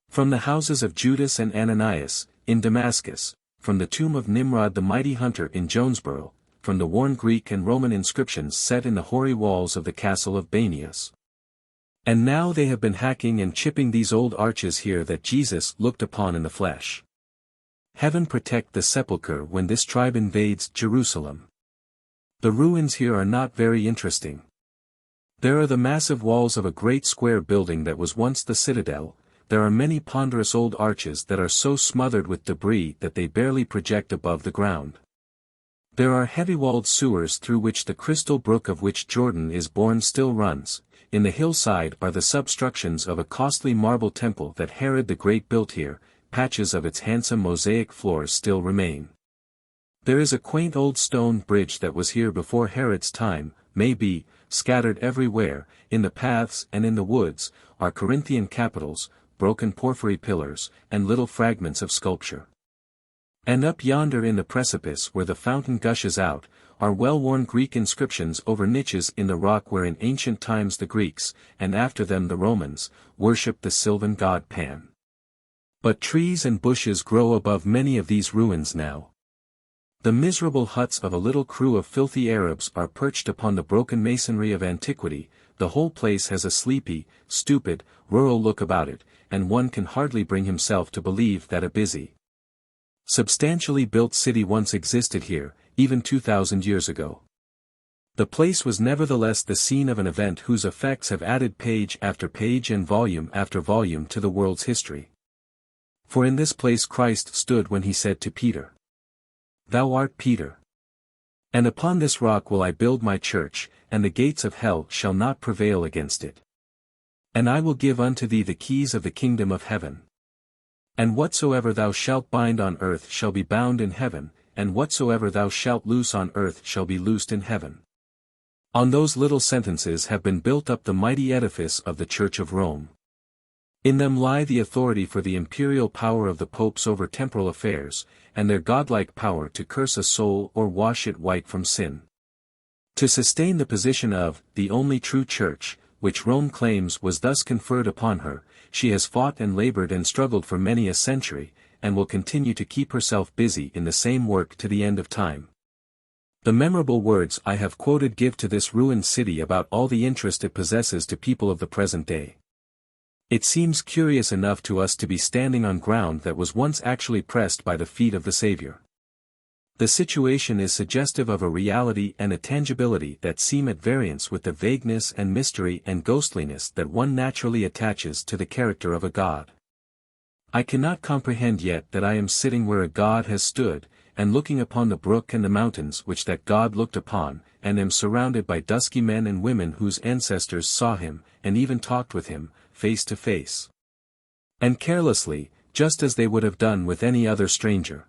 from the houses of Judas and Ananias, in Damascus, from the tomb of Nimrod the mighty hunter in Jonesboro, from the worn Greek and Roman inscriptions set in the hoary walls of the castle of Banias. And now they have been hacking and chipping these old arches here that Jesus looked upon in the flesh. Heaven protect the sepulchre when this tribe invades Jerusalem. The ruins here are not very interesting. There are the massive walls of a great square building that was once the citadel. There are many ponderous old arches that are so smothered with debris that they barely project above the ground. There are heavy-walled sewers through which the crystal brook of which Jordan is born still runs. In the hillside are the substructions of a costly marble temple that Herod the Great built here, patches of its handsome mosaic floors still remain. There is a quaint old stone bridge that was here before Herod's time, maybe, scattered everywhere, in the paths and in the woods, are Corinthian capitals, broken porphyry pillars, and little fragments of sculpture. And up yonder in the precipice where the fountain gushes out, are well-worn Greek inscriptions over niches in the rock where in ancient times the Greeks, and after them the Romans, worshipped the sylvan god Pan. But trees and bushes grow above many of these ruins now. The miserable huts of a little crew of filthy Arabs are perched upon the broken masonry of antiquity. The whole place has a sleepy, stupid, rural look about it, and one can hardly bring himself to believe that a busy, substantially built city once existed here, even 2,000 years ago. The place was nevertheless the scene of an event whose effects have added page after page and volume after volume to the world's history. For in this place Christ stood when he said to Peter, "Thou art Peter. And upon this rock will I build my church, and the gates of hell shall not prevail against it. And I will give unto thee the keys of the kingdom of heaven. And whatsoever thou shalt bind on earth shall be bound in heaven, and whatsoever thou shalt loose on earth shall be loosed in heaven." On those little sentences have been built up the mighty edifice of the Church of Rome. In them lie the authority for the imperial power of the popes over temporal affairs, and their godlike power to curse a soul or wash it white from sin. To sustain the position of the only true church, which Rome claims was thus conferred upon her, she has fought and labored and struggled for many a century, and will continue to keep herself busy in the same work to the end of time. The memorable words I have quoted give to this ruined city about all the interest it possesses to people of the present day. It seems curious enough to us to be standing on ground that was once actually pressed by the feet of the Savior. The situation is suggestive of a reality and a tangibility that seem at variance with the vagueness and mystery and ghostliness that one naturally attaches to the character of a God. I cannot comprehend yet that I am sitting where a God has stood, and looking upon the brook and the mountains which that God looked upon, and am surrounded by dusky men and women whose ancestors saw him, and even talked with him, face to face. And carelessly, just as they would have done with any other stranger.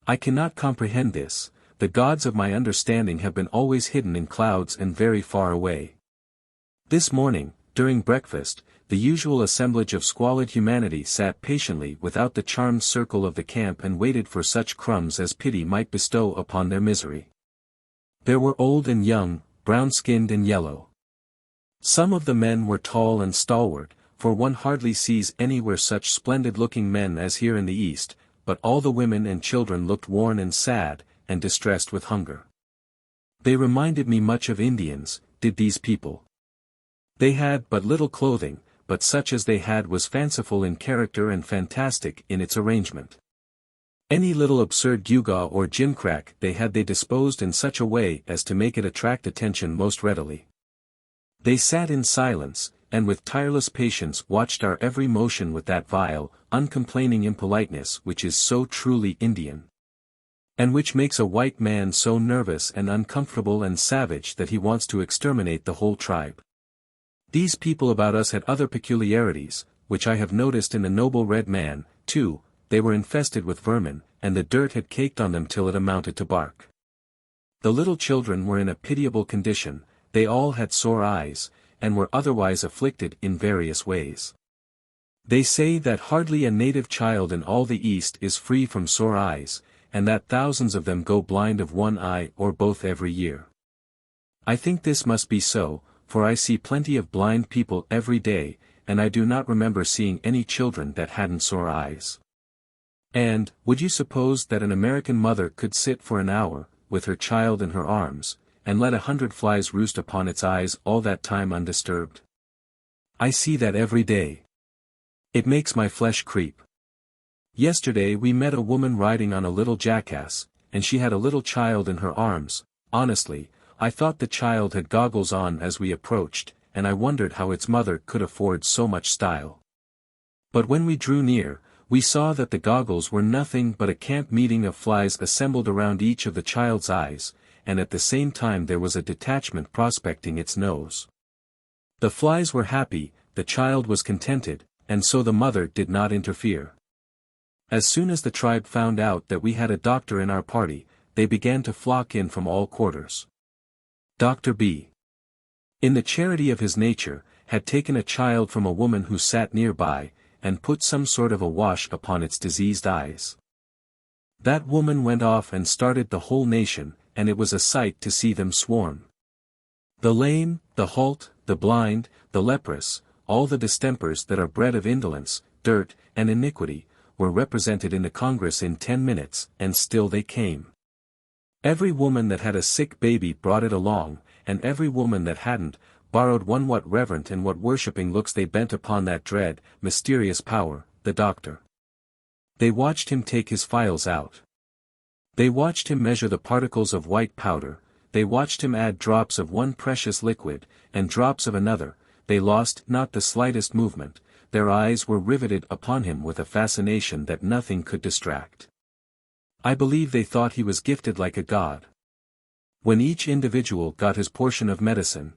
I cannot comprehend this. The gods of my understanding have been always hidden in clouds and very far away. This morning, during breakfast, the usual assemblage of squalid humanity sat patiently without the charmed circle of the camp and waited for such crumbs as pity might bestow upon their misery. There were old and young, brown-skinned and yellow. Some of the men were tall and stalwart, for one hardly sees anywhere such splendid-looking men as here in the East, but all the women and children looked worn and sad, and distressed with hunger. They reminded me much of Indians, did these people. They had but little clothing, but such as they had was fanciful in character and fantastic in its arrangement. Any little absurd gewgaw or gimcrack they disposed in such a way as to make it attract attention most readily. They sat in silence, and with tireless patience watched our every motion with that vile, uncomplaining impoliteness which is so truly Indian. And which makes a white man so nervous and uncomfortable and savage that he wants to exterminate the whole tribe. These people about us had other peculiarities, which I have noticed in the noble red man, too. They were infested with vermin, and the dirt had caked on them till it amounted to bark. The little children were in a pitiable condition, they all had sore eyes, and were otherwise afflicted in various ways. They say that hardly a native child in all the East is free from sore eyes, and that thousands of them go blind of one eye or both every year. I think this must be so, for I see plenty of blind people every day, and I do not remember seeing any children that hadn't sore eyes. And, would you suppose that an American mother could sit for an hour, with her child in her arms, and let 100 flies roost upon its eyes all that time undisturbed? I see that every day. It makes my flesh creep. Yesterday we met a woman riding on a little jackass, and she had a little child in her arms. Honestly, I thought the child had goggles on as we approached, and I wondered how its mother could afford so much style. But when we drew near, we saw that the goggles were nothing but a camp meeting of flies assembled around each of the child's eyes, and at the same time there was a detachment prospecting its nose. The flies were happy, the child was contented, and so the mother did not interfere. As soon as the tribe found out that we had a doctor in our party, they began to flock in from all quarters. Dr. B, in the charity of his nature, had taken a child from a woman who sat nearby, and put some sort of a wash upon its diseased eyes. That woman went off and started the whole nation, and it was a sight to see them swarm. The lame, the halt, the blind, the leprous, all the distempers that are bred of indolence, dirt, and iniquity, were represented in the Congress in 10 minutes, and still they came. Every woman that had a sick baby brought it along, and every woman that hadn't, borrowed one. What reverent and what worshipping looks they bent upon that dread, mysterious power, the doctor. They watched him take his phials out. They watched him measure the particles of white powder, they watched him add drops of one precious liquid, and drops of another. They lost not the slightest movement, their eyes were riveted upon him with a fascination that nothing could distract. I believe they thought he was gifted like a god. When each individual got his portion of medicine,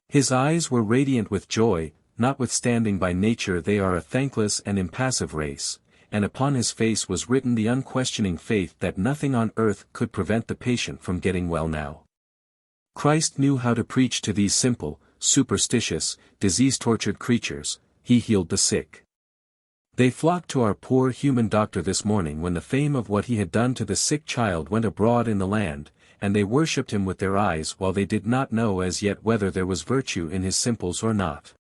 his eyes were radiant with joy, notwithstanding by nature they are a thankless and impassive race, and upon his face was written the unquestioning faith that nothing on earth could prevent the patient from getting well now. Christ knew how to preach to these simple, superstitious, disease-tortured creatures. He healed the sick. They flocked to our poor human doctor this morning when the fame of what he had done to the sick child went abroad in the land, and they worshipped him with their eyes while they did not know as yet whether there was virtue in his simples or not.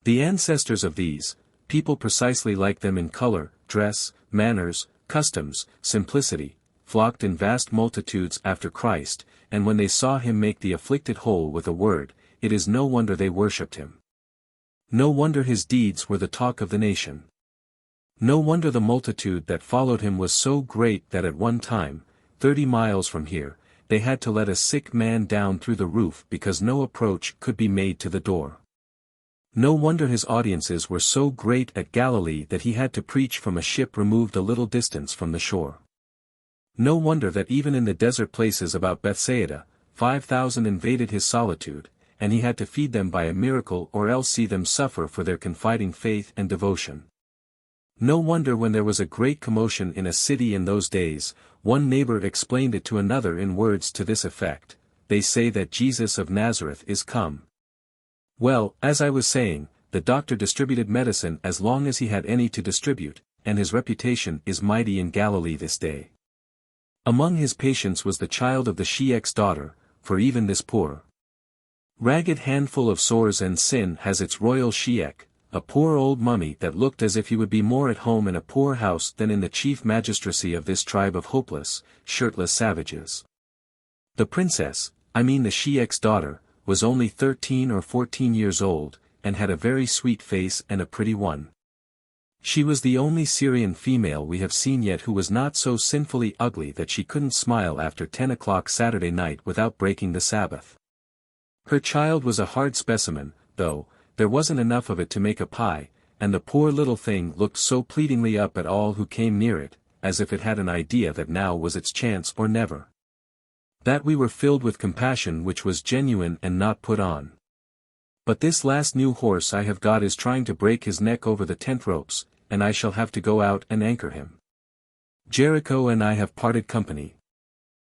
The ancestors of these, people precisely like them in color, dress, manners, customs, simplicity, flocked in vast multitudes after Christ, and when they saw him make the afflicted whole with a word, it is no wonder they worshipped him. No wonder his deeds were the talk of the nation. No wonder the multitude that followed him was so great that at one time, 30 miles from here, they had to let a sick man down through the roof because no approach could be made to the door. No wonder his audiences were so great at Galilee that he had to preach from a ship removed a little distance from the shore. No wonder that even in the desert places about Bethsaida, 5,000 invaded his solitude, and he had to feed them by a miracle or else see them suffer for their confiding faith and devotion. No wonder when there was a great commotion in a city in those days, one neighbor explained it to another in words to this effect: they say that Jesus of Nazareth is come. Well, as I was saying, the doctor distributed medicine as long as he had any to distribute, and his reputation is mighty in Galilee this day. Among his patients was the child of the XLII's daughter, for even this poor, ragged handful of sores and sin has its royal XLIII, a poor old mummy that looked as if he would be more at home in a poor house than in the chief magistracy of this tribe of hopeless, shirtless savages. The princess, I mean the XLII's daughter, was only 13 or 14 years old, and had a very sweet face and a pretty one. She was the only Syrian female we have seen yet who was not so sinfully ugly that she couldn't smile after 10 o'clock Saturday night without breaking the Sabbath. Her child was a hard specimen, though, there wasn't enough of it to make a pie, and the poor little thing looked so pleadingly up at all who came near it, as if it had an idea that now was its chance or never. That we were filled with compassion which was genuine and not put on. But this last new horse I have got is trying to break his neck over the tent ropes, and I shall have to go out and anchor him. Jericho and I have parted company.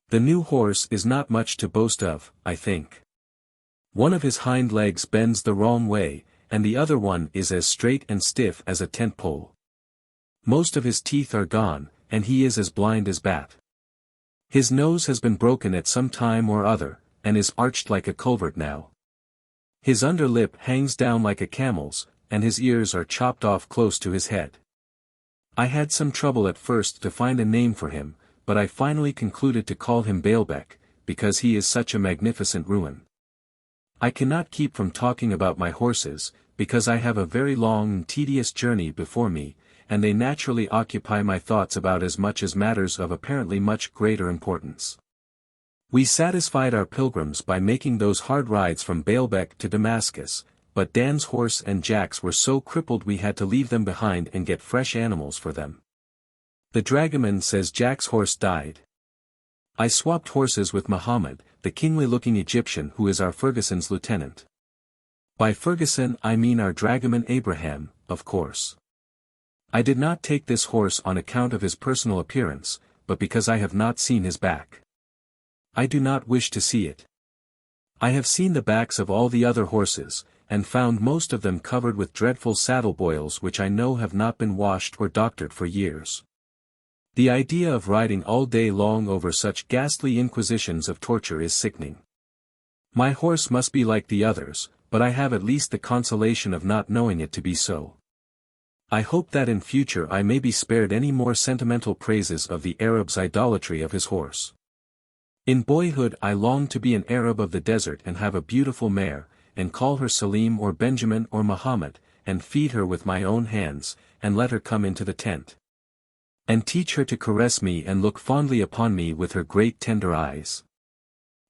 The new horse is not much to boast of, I think. One of his hind legs bends the wrong way, and the other one is as straight and stiff as a tent pole. Most of his teeth are gone, and he is as blind as bat. His nose has been broken at some time or other, and is arched like a culvert now. His under lip hangs down like a camel's, and his ears are chopped off close to his head. I had some trouble at first to find a name for him, but I finally concluded to call him Baalbec, because he is such a magnificent ruin. I cannot keep from talking about my horses, because I have a very long and tedious journey before me, and they naturally occupy my thoughts about as much as matters of apparently much greater importance. We satisfied our pilgrims by making those hard rides from Baalbec to Damascus, but Dan's horse and Jack's were so crippled we had to leave them behind and get fresh animals for them. The dragoman says Jack's horse died. I swapped horses with Muhammad, the kingly-looking Egyptian who is our Ferguson's lieutenant. By Ferguson I mean our dragoman Abraham, of course. I did not take this horse on account of his personal appearance, but because I have not seen his back. I do not wish to see it. I have seen the backs of all the other horses, and found most of them covered with dreadful saddle boils which I know have not been washed or doctored for years. The idea of riding all day long over such ghastly inquisitions of torture is sickening. My horse must be like the others, but I have at least the consolation of not knowing it to be so. I hope that in future I may be spared any more sentimental praises of the Arab's idolatry of his horse. In boyhood I longed to be an Arab of the desert and have a beautiful mare, and call her Salim or Benjamin or Muhammad, and feed her with my own hands, and let her come into the tent. And teach her to caress me and look fondly upon me with her great tender eyes.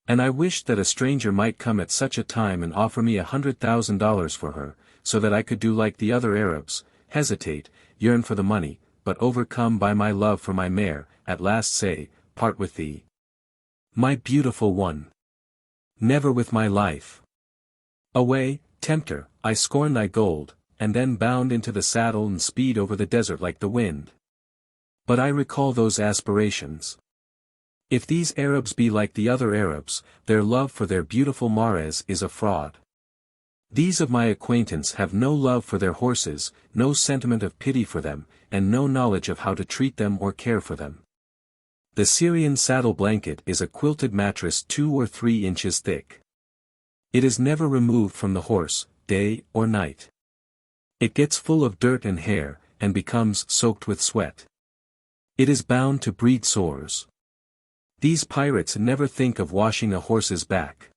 And I wished that a stranger might come at such a time and offer me $100,000 for her, so that I could do like the other Arabs, hesitate, yearn for the money, but overcome by my love for my mare, at last say, part with thee, my beautiful one. Never with my life. Away, tempter, I scorn thy gold, and then bound into the saddle and speed over the desert like the wind. But I recall those aspirations. If these Arabs be like the other Arabs, their love for their beautiful mares is a fraud. These of my acquaintance have no love for their horses, no sentiment of pity for them, and no knowledge of how to treat them or care for them. The Syrian saddle blanket is a quilted mattress 2 or 3 inches thick. It is never removed from the horse, day or night. It gets full of dirt and hair, and becomes soaked with sweat. It is bound to breed sores. These pirates never think of washing a horse's back.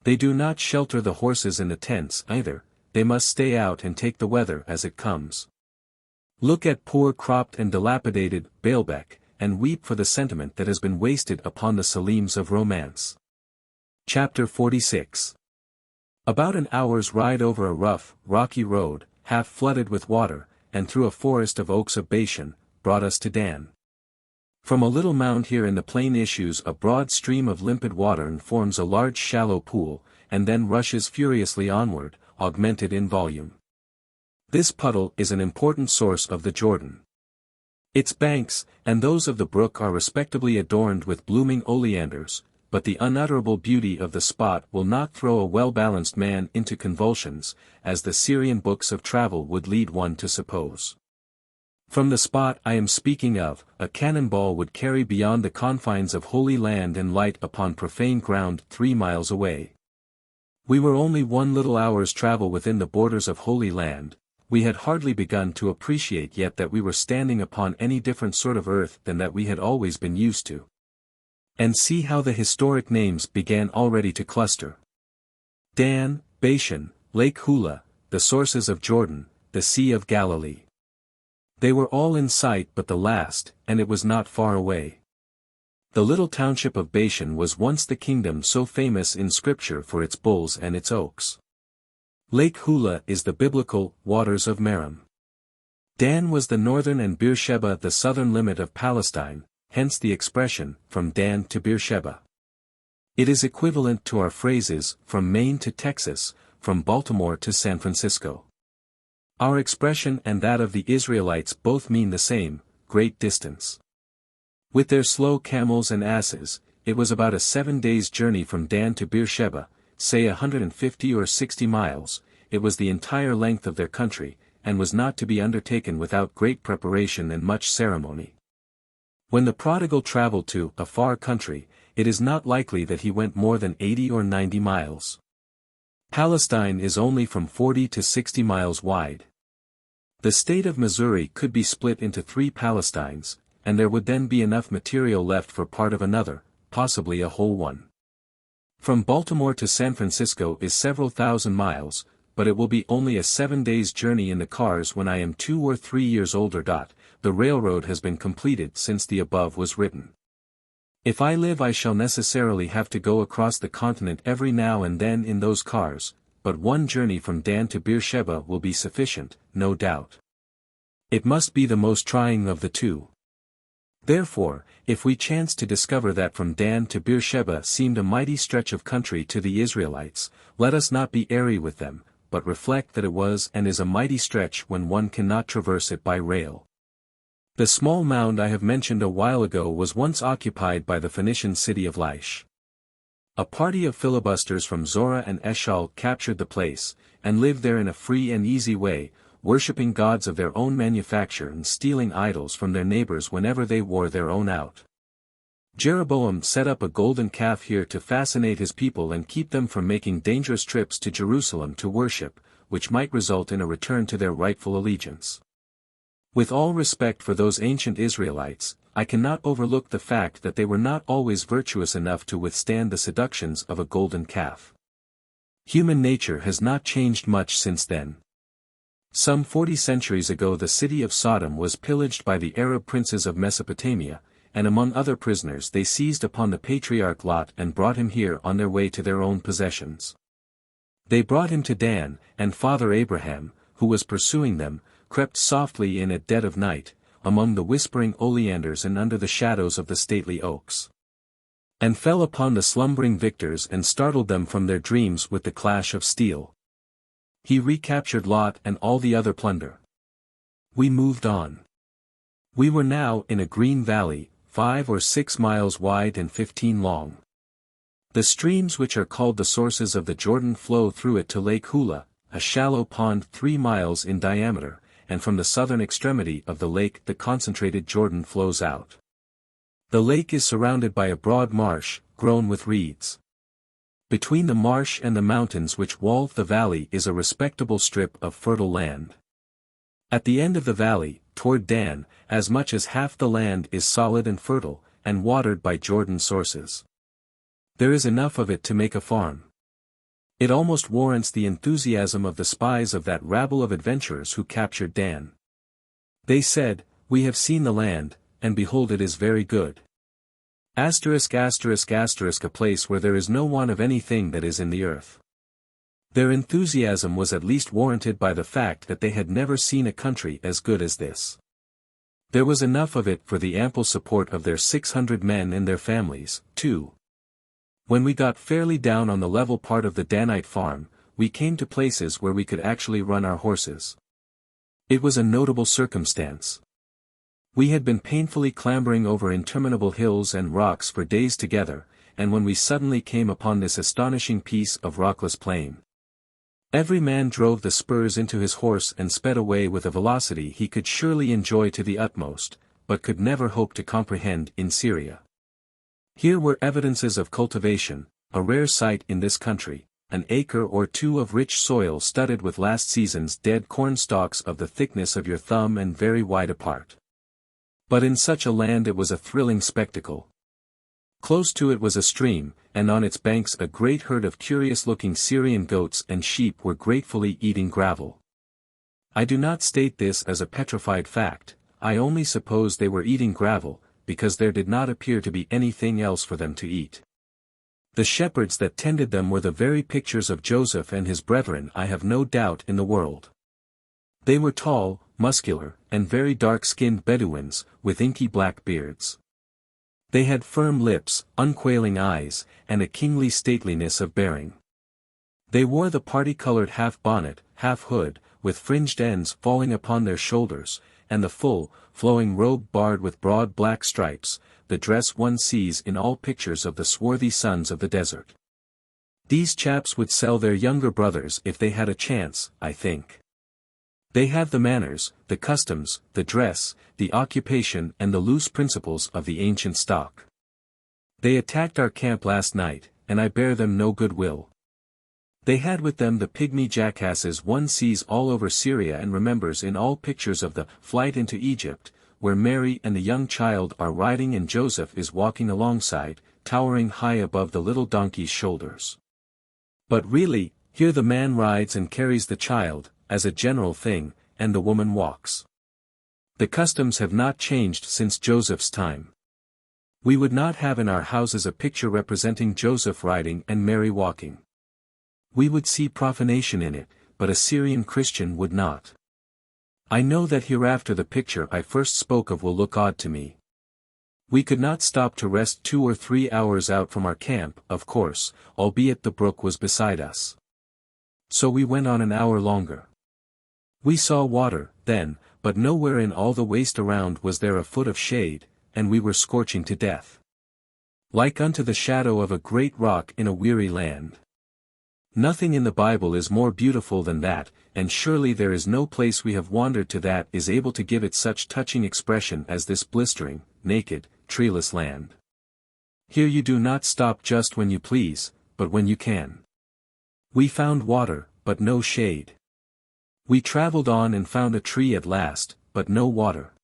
They do not shelter the horses in the tents either, they must stay out and take the weather as it comes. Look at poor cropped and dilapidated Baalbek, and weep for the sentiment that has been wasted upon the Salims of romance. Chapter 46. About an hour's ride over a rough, rocky road, half flooded with water, and through a forest of oaks of Bashan, brought us to Dan. From a little mound here in the plain issues a broad stream of limpid water and forms a large shallow pool, and then rushes furiously onward, augmented in volume. This puddle is an important source of the Jordan. Its banks, and those of the brook are respectably adorned with blooming oleanders, but the unutterable beauty of the spot will not throw a well-balanced man into convulsions, as the Syrian books of travel would lead one to suppose. From the spot I am speaking of, a cannonball would carry beyond the confines of Holy Land and light upon profane ground 3 miles away. We were only 1 little hour's travel within the borders of Holy Land. We had hardly begun to appreciate yet that we were standing upon any different sort of earth than that we had always been used to. And see how the historic names began already to cluster. Dan, Bashan, Lake Hula, the sources of Jordan, the Sea of Galilee. They were all in sight but the last, and it was not far away. The little township of Bashan was once the kingdom so famous in Scripture for its bulls and its oaks. Lake Hula is the biblical waters of Merom. Dan was the northern and Beersheba the southern limit of Palestine, hence the expression, from Dan to Beersheba. It is equivalent to our phrases, from Maine to Texas, from Baltimore to San Francisco. Our expression and that of the Israelites both mean the same, great distance. With their slow camels and asses, it was about a 7 days' journey from Dan to Beersheba, say 150 or 60 miles, it was the entire length of their country, and was not to be undertaken without great preparation and much ceremony. When the prodigal traveled to a far country, it is not likely that he went more than 80 or 90 miles. Palestine is only from 40 to 60 miles wide. The state of Missouri could be split into 3 Palestines, and there would then be enough material left for part of another, possibly a whole one. From Baltimore to San Francisco is several thousand miles, but it will be only a 7 days' journey in the cars when I am 2 or 3 years older. The railroad has been completed since the above was written. If I live I shall necessarily have to go across the continent every now and then in those cars, but one journey from Dan to Beersheba will be sufficient, no doubt. It must be the most trying of the 2. Therefore, if we chance to discover that from Dan to Beersheba seemed a mighty stretch of country to the Israelites, let us not be airy with them, but reflect that it was and is a mighty stretch when one cannot traverse it by rail. The small mound I have mentioned a while ago was once occupied by the Phoenician city of LIII. A party of filibusters from Zora and Eshal captured the place, and lived there in a free and easy way, worshipping gods of their own manufacture and stealing idols from their neighbors whenever they wore their own out. Jeroboam set up a golden calf here to fascinate his people and keep them from making dangerous trips to Jerusalem to worship, which might result in a return to their rightful allegiance. With all respect for those ancient Israelites, I cannot overlook the fact that they were not always virtuous enough to withstand the seductions of a golden calf. Human nature has not changed much since then. Some 40 centuries ago the city of Sodom was pillaged by the Arab princes of Mesopotamia, and among other prisoners they seized upon the patriarch Lot and brought him here on their way to their own possessions. They brought him to Dan, and Father Abraham, who was pursuing them, crept softly in at dead of night, among the whispering oleanders and under the shadows of the stately oaks, and fell upon the slumbering victors and startled them from their dreams with the clash of steel. He recaptured Lot and all the other plunder. We moved on. We were now in a green valley, 5 or 6 miles wide and 15 long. The streams which are called the sources of the Jordan flow through it to Lake Hula, a shallow pond 3 miles in diameter, and from the southern extremity of the lake the concentrated Jordan flows out. The lake is surrounded by a broad marsh, grown with reeds. Between the marsh and the mountains which wall the valley is a respectable strip of fertile land. At the end of the valley, toward Dan, as much as half the land is solid and fertile, and watered by Jordan sources. There is enough of it to make a farm. It almost warrants the enthusiasm of the spies of that rabble of adventurers who captured Dan. They said, "We have seen the land, and behold it is very good." ******, a place where there is no want of anything that is in the earth. Their enthusiasm was at least warranted by the fact that they had never seen a country as good as this. There was enough of it for the ample support of their 600 men and their families, too. When we got fairly down on the level part of the Danite farm, we came to places where we could actually run our horses. It was a notable circumstance. We had been painfully clambering over interminable hills and rocks for days together, and when we suddenly came upon this astonishing piece of rockless plain, every man drove the spurs into his horse and sped away with a velocity he could surely enjoy to the utmost, but could never hope to comprehend in Syria. Here were evidences of cultivation, a rare sight in this country, an acre or two of rich soil studded with last season's dead corn stalks of the thickness of your thumb and very wide apart. But in such a land it was a thrilling spectacle. Close to it was a stream, and on its banks a great herd of curious-looking Syrian goats and sheep were gratefully eating gravel. I do not state this as a petrified fact, I only suppose they were eating gravel, because there did not appear to be anything else for them to eat. The shepherds that tended them were the very pictures of Joseph and his brethren I have no doubt in the world. They were tall, muscular, and very dark-skinned Bedouins, with inky black beards. They had firm lips, unquailing eyes, and a kingly stateliness of bearing. They wore the party-colored half-bonnet, half-hood, with fringed ends falling upon their shoulders, and the full, flowing robe barred with broad black stripes, the dress one sees in all pictures of the swarthy sons of the desert. These chaps would sell their younger brothers if they had a chance, I think. They have the manners, the customs, the dress, the occupation and the loose principles of the ancient stock. They attacked our camp last night, and I bear them no good will. They had with them the pygmy jackasses one sees all over Syria and remembers in all pictures of the flight into Egypt, where Mary and the young child are riding and Joseph is walking alongside, towering high above the little donkey's shoulders. But really, here the man rides and carries the child, as a general thing, and the woman walks. The customs have not changed since Joseph's time. We would not have in our houses a picture representing Joseph riding and Mary walking. We would see profanation in it, but a Syrian Christian would not. I know that hereafter the picture I first spoke of will look odd to me. We could not stop to rest 2 or 3 hours out from our camp, of course, albeit the brook was beside us. So we went on an hour longer. We saw water, then, but nowhere in all the waste around was there a foot of shade, and we were scorching to death. Like unto the shadow of a great rock in a weary land. Nothing in the Bible is more beautiful than that, and surely there is no place we have wandered to that is able to give it such touching expression as this blistering, naked, treeless land. Here you do not stop just when you please, but when you can. We found water, but no shade. We traveled on and found a tree at last, but no water.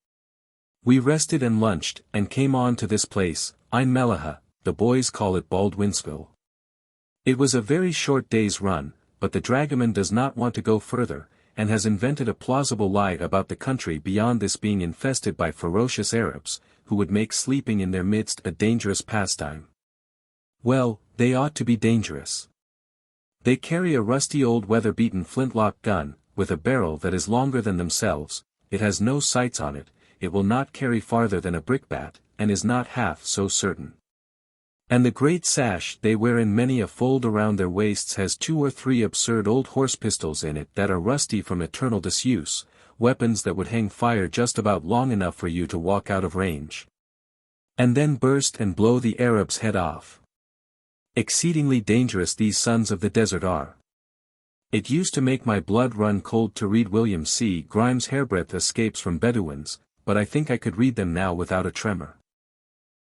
We rested and lunched, and came on to this place, Ein Mellicha, the boys call it Baldwinsville. It was a very short day's run, but the dragoman does not want to go further, and has invented a plausible lie about the country beyond this being infested by ferocious Arabs, who would make sleeping in their midst a dangerous pastime. Well, they ought to be dangerous. They carry a rusty old weather-beaten flintlock gun, with a barrel that is longer than themselves, it has no sights on it, it will not carry farther than a brickbat, and is not half so certain. And the great sash they wear in many a fold around their waists has 2 or 3 absurd old horse pistols in it that are rusty from eternal disuse, weapons that would hang fire just about long enough for you to walk out of range. And then burst and blow the Arab's head off. Exceedingly dangerous these sons of the desert are. It used to make my blood run cold to read William C. Grimes' hairbreadth escapes from Bedouins, but I think I could read them now without a tremor.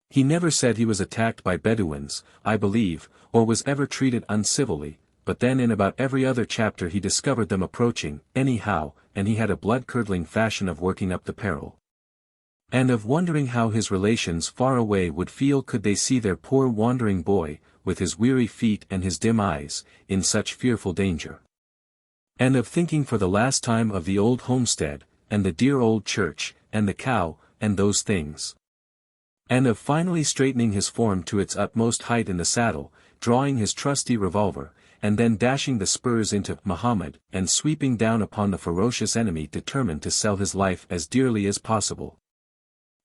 He never said he was attacked by Bedouins, I believe, or was ever treated uncivilly, but then in about every other chapter he discovered them approaching, anyhow, and he had a blood-curdling fashion of working up the peril. And of wondering how his relations far away would feel could they see their poor wandering boy, with his weary feet and his dim eyes, in such fearful danger. And of thinking for the last time of the old homestead, and the dear old church, and the cow, and those things. And of finally straightening his form to its utmost height in the saddle, drawing his trusty revolver, and then dashing the spurs into Muhammad, and sweeping down upon the ferocious enemy determined to sell his life as dearly as possible.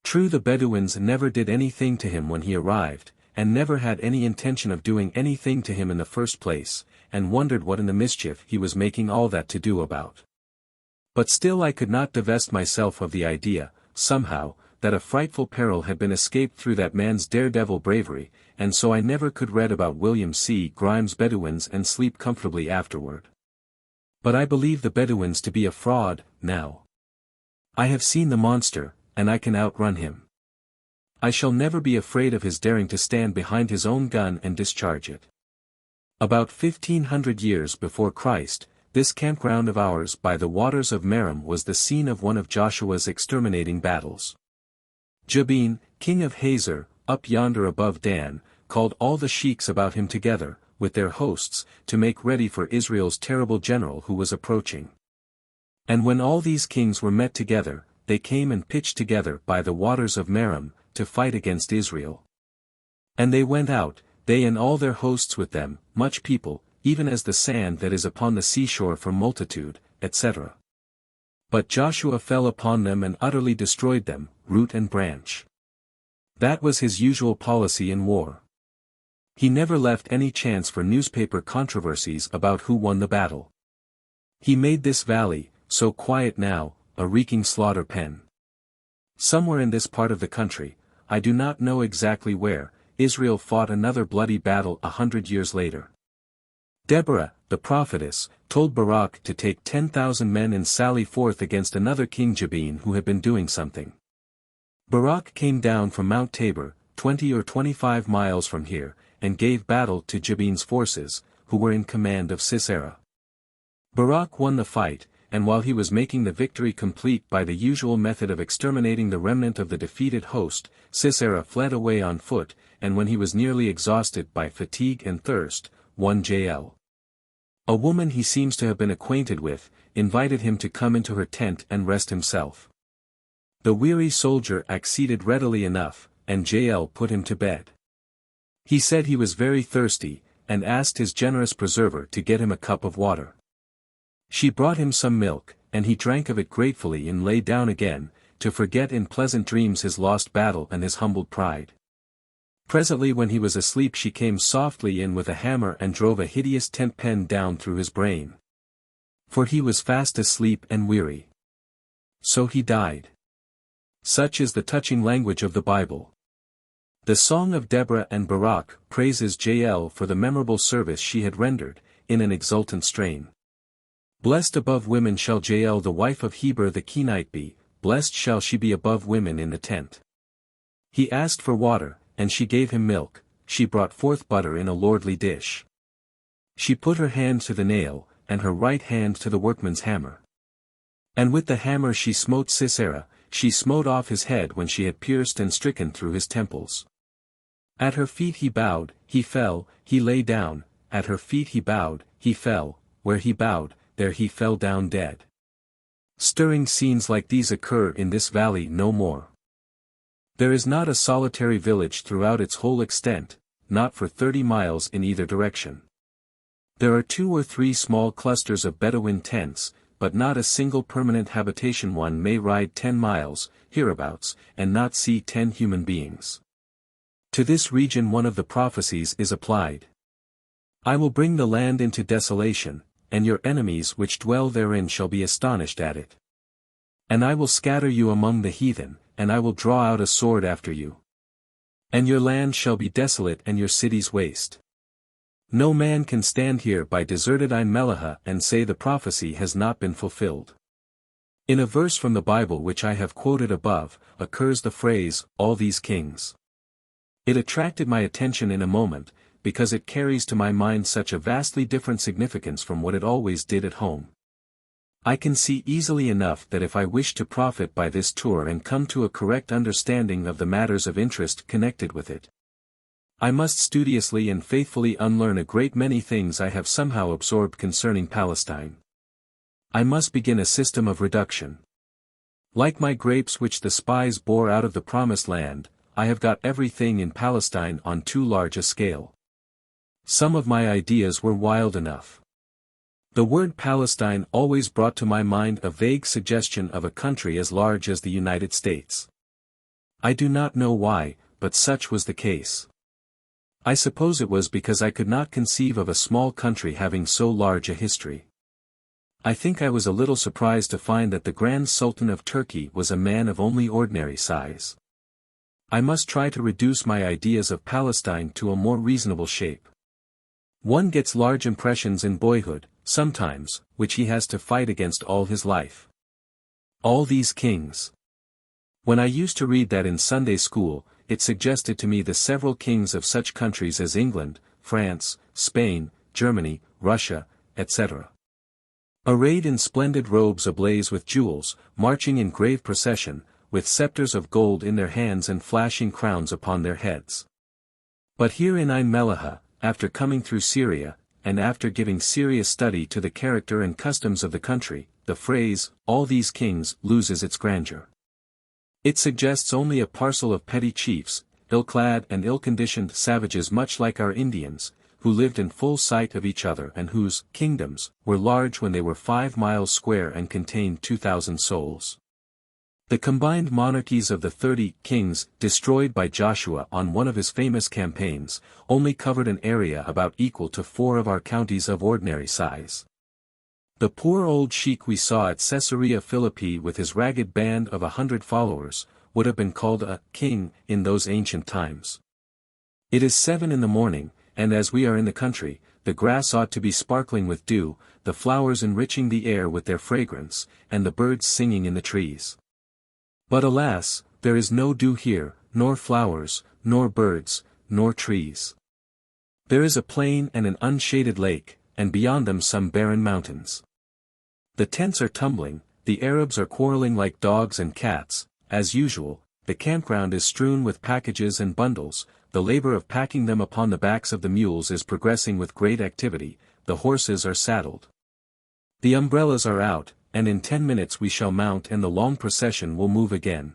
True, the Bedouins never did anything to him when he arrived, and never had any intention of doing anything to him in the first place, and wondered what in the mischief he was making all that to do about. But still I could not divest myself of the idea, somehow, that a frightful peril had been escaped through that man's daredevil bravery, and so I never could read about William C. Grimes' Bedouins and sleep comfortably afterward. But I believe the Bedouins to be a fraud, now. I have seen the monster, and I can outrun him. I shall never be afraid of his daring to stand behind his own gun and discharge it. About 1500 years before Christ, this campground of ours by the waters of Merom was the scene of one of Joshua's exterminating battles. Jabin, king of Hazor, up yonder above Dan, called all the sheiks about him together, with their hosts, to make ready for Israel's terrible general who was approaching. And when all these kings were met together, they came and pitched together by the waters of Merom, to fight against Israel. And they went out, they and all their hosts with them, much people, even as the sand that is upon the seashore for multitude, etc. But Joshua fell upon them and utterly destroyed them, root and branch. That was his usual policy in war. He never left any chance for newspaper controversies about who won the battle. He made this valley, so quiet now, a reeking slaughter pen. Somewhere in this part of the country, I do not know exactly where, Israel fought another bloody battle 100 years later. Deborah, the prophetess, told Barak to take 10,000 men and sally forth against another king Jabin who had been doing something. Barak came down from Mount Tabor, 20 or 25 miles from here, and gave battle to Jabin's forces, who were in command of Sisera. Barak won the fight, and while he was making the victory complete by the usual method of exterminating the remnant of the defeated host, Sisera fled away on foot, and when he was nearly exhausted by fatigue and thirst, one Jael, a woman he seems to have been acquainted with, invited him to come into her tent and rest himself. The weary soldier acceded readily enough, and Jael put him to bed. He said he was very thirsty, and asked his generous preserver to get him a cup of water. She brought him some milk, and he drank of it gratefully and lay down again, to forget in pleasant dreams his lost battle and his humbled pride. Presently when he was asleep she came softly in with a hammer and drove a hideous tent pen down through his brain. For he was fast asleep and weary. So he died. Such is the touching language of the Bible. The Song of Deborah and Barak praises Jael for the memorable service she had rendered, in an exultant strain. Blessed above women shall Jael the wife of Heber the Kenite be, blessed shall she be above women in the tent. He asked for water, and she gave him milk, she brought forth butter in a lordly dish. She put her hand to the nail, and her right hand to the workman's hammer. And with the hammer she smote Sisera, she smote off his head when she had pierced and stricken through his temples. At her feet he bowed, he fell, he lay down, at her feet he bowed, he fell, where he bowed, there he fell down dead. Stirring scenes like these occur in this valley no more. There is not a solitary village throughout its whole extent, not for 30 miles in either direction. There are 2 or 3 small clusters of Bedouin tents, but not a single permanent habitation. One may ride 10 miles, hereabouts, and not see 10 human beings. To this region one of the prophecies is applied. I will bring the land into desolation, and your enemies which dwell therein shall be astonished at it. And I will scatter you among the heathen, and I will draw out a sword after you. And your land shall be desolate and your cities waste. No man can stand here by deserted Melech and say the prophecy has not been fulfilled. In a verse from the Bible which I have quoted above, occurs the phrase, all these kings. It attracted my attention in a moment, because it carries to my mind such a vastly different significance from what it always did at home. I can see easily enough that if I wish to profit by this tour and come to a correct understanding of the matters of interest connected with it, I must studiously and faithfully unlearn a great many things I have somehow absorbed concerning Palestine. I must begin a system of reduction. Like my grapes which the spies bore out of the promised land, I have got everything in Palestine on too large a scale. Some of my ideas were wild enough. The word Palestine always brought to my mind a vague suggestion of a country as large as the United States. I do not know why, but such was the case. I suppose it was because I could not conceive of a small country having so large a history. I think I was a little surprised to find that the Grand Sultan of Turkey was a man of only ordinary size. I must try to reduce my ideas of Palestine to a more reasonable shape. One gets large impressions in boyhood, sometimes, which he has to fight against all his life. All these kings. When I used to read that in Sunday school, it suggested to me the several kings of such countries as England, France, Spain, Germany, Russia, etc. Arrayed in splendid robes ablaze with jewels, marching in grave procession, with scepters of gold in their hands and flashing crowns upon their heads. But here in Melech, after coming through Syria, and after giving serious study to the character and customs of the country, the phrase, all these kings, loses its grandeur. It suggests only a parcel of petty chiefs, ill-clad and ill-conditioned savages much like our Indians, who lived in full sight of each other and whose kingdoms were large when they were 5 miles square and contained 2,000 souls. The combined monarchies of the 30 kings destroyed by Joshua on one of his famous campaigns, only covered an area about equal to 4 of our counties of ordinary size. The poor old sheik we saw at Caesarea Philippi with his ragged band of 100 followers, would have been called a king in those ancient times. It is 7 in the morning, and as we are in the country, the grass ought to be sparkling with dew, the flowers enriching the air with their fragrance, and the birds singing in the trees. But alas, there is no dew here, nor flowers, nor birds, nor trees. There is a plain and an unshaded lake, and beyond them some barren mountains. The tents are tumbling, the Arabs are quarreling like dogs and cats, as usual, the campground is strewn with packages and bundles, the labor of packing them upon the backs of the mules is progressing with great activity, the horses are saddled. The umbrellas are out, and in 10 minutes we shall mount and the long procession will move again.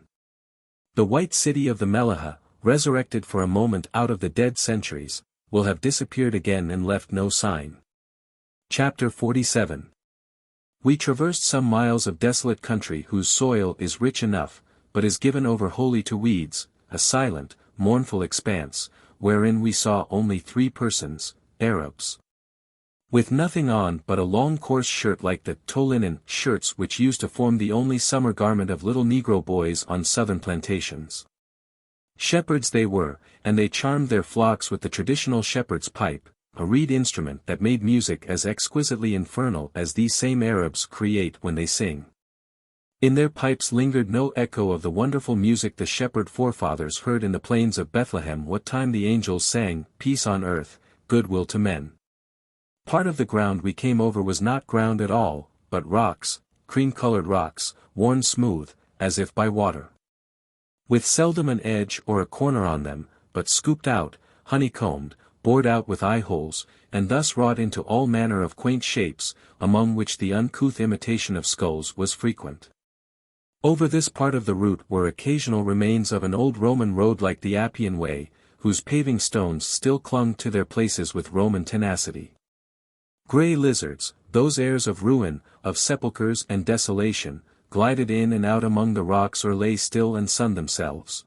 The white city of the Melech, resurrected for a moment out of the dead centuries, will have disappeared again and left no sign. Chapter 47. We traversed some miles of desolate country whose soil is rich enough, but is given over wholly to weeds, a silent, mournful expanse, wherein we saw only 3 persons, Arabs. with nothing on but a long coarse shirt like the tow linen shirts which used to form the only summer garment of little Negro boys on southern plantations. Shepherds they were, and they charmed their flocks with the traditional shepherd's pipe, a reed instrument that made music as exquisitely infernal as these same Arabs create when they sing. In their pipes lingered no echo of the wonderful music the shepherd forefathers heard in the plains of Bethlehem what time the angels sang, "Peace on earth, goodwill to men." Part of the ground we came over was not ground at all, but rocks, cream-colored rocks, worn smooth, as if by water, with seldom an edge or a corner on them, but scooped out, honeycombed, bored out with eye-holes, and thus wrought into all manner of quaint shapes, among which the uncouth imitation of skulls was frequent. Over this part of the route were occasional remains of an old Roman road like the Appian Way, whose paving stones still clung to their places with Roman tenacity. Grey lizards, those heirs of ruin, of sepulchres and desolation, glided in and out among the rocks or lay still and sunned themselves.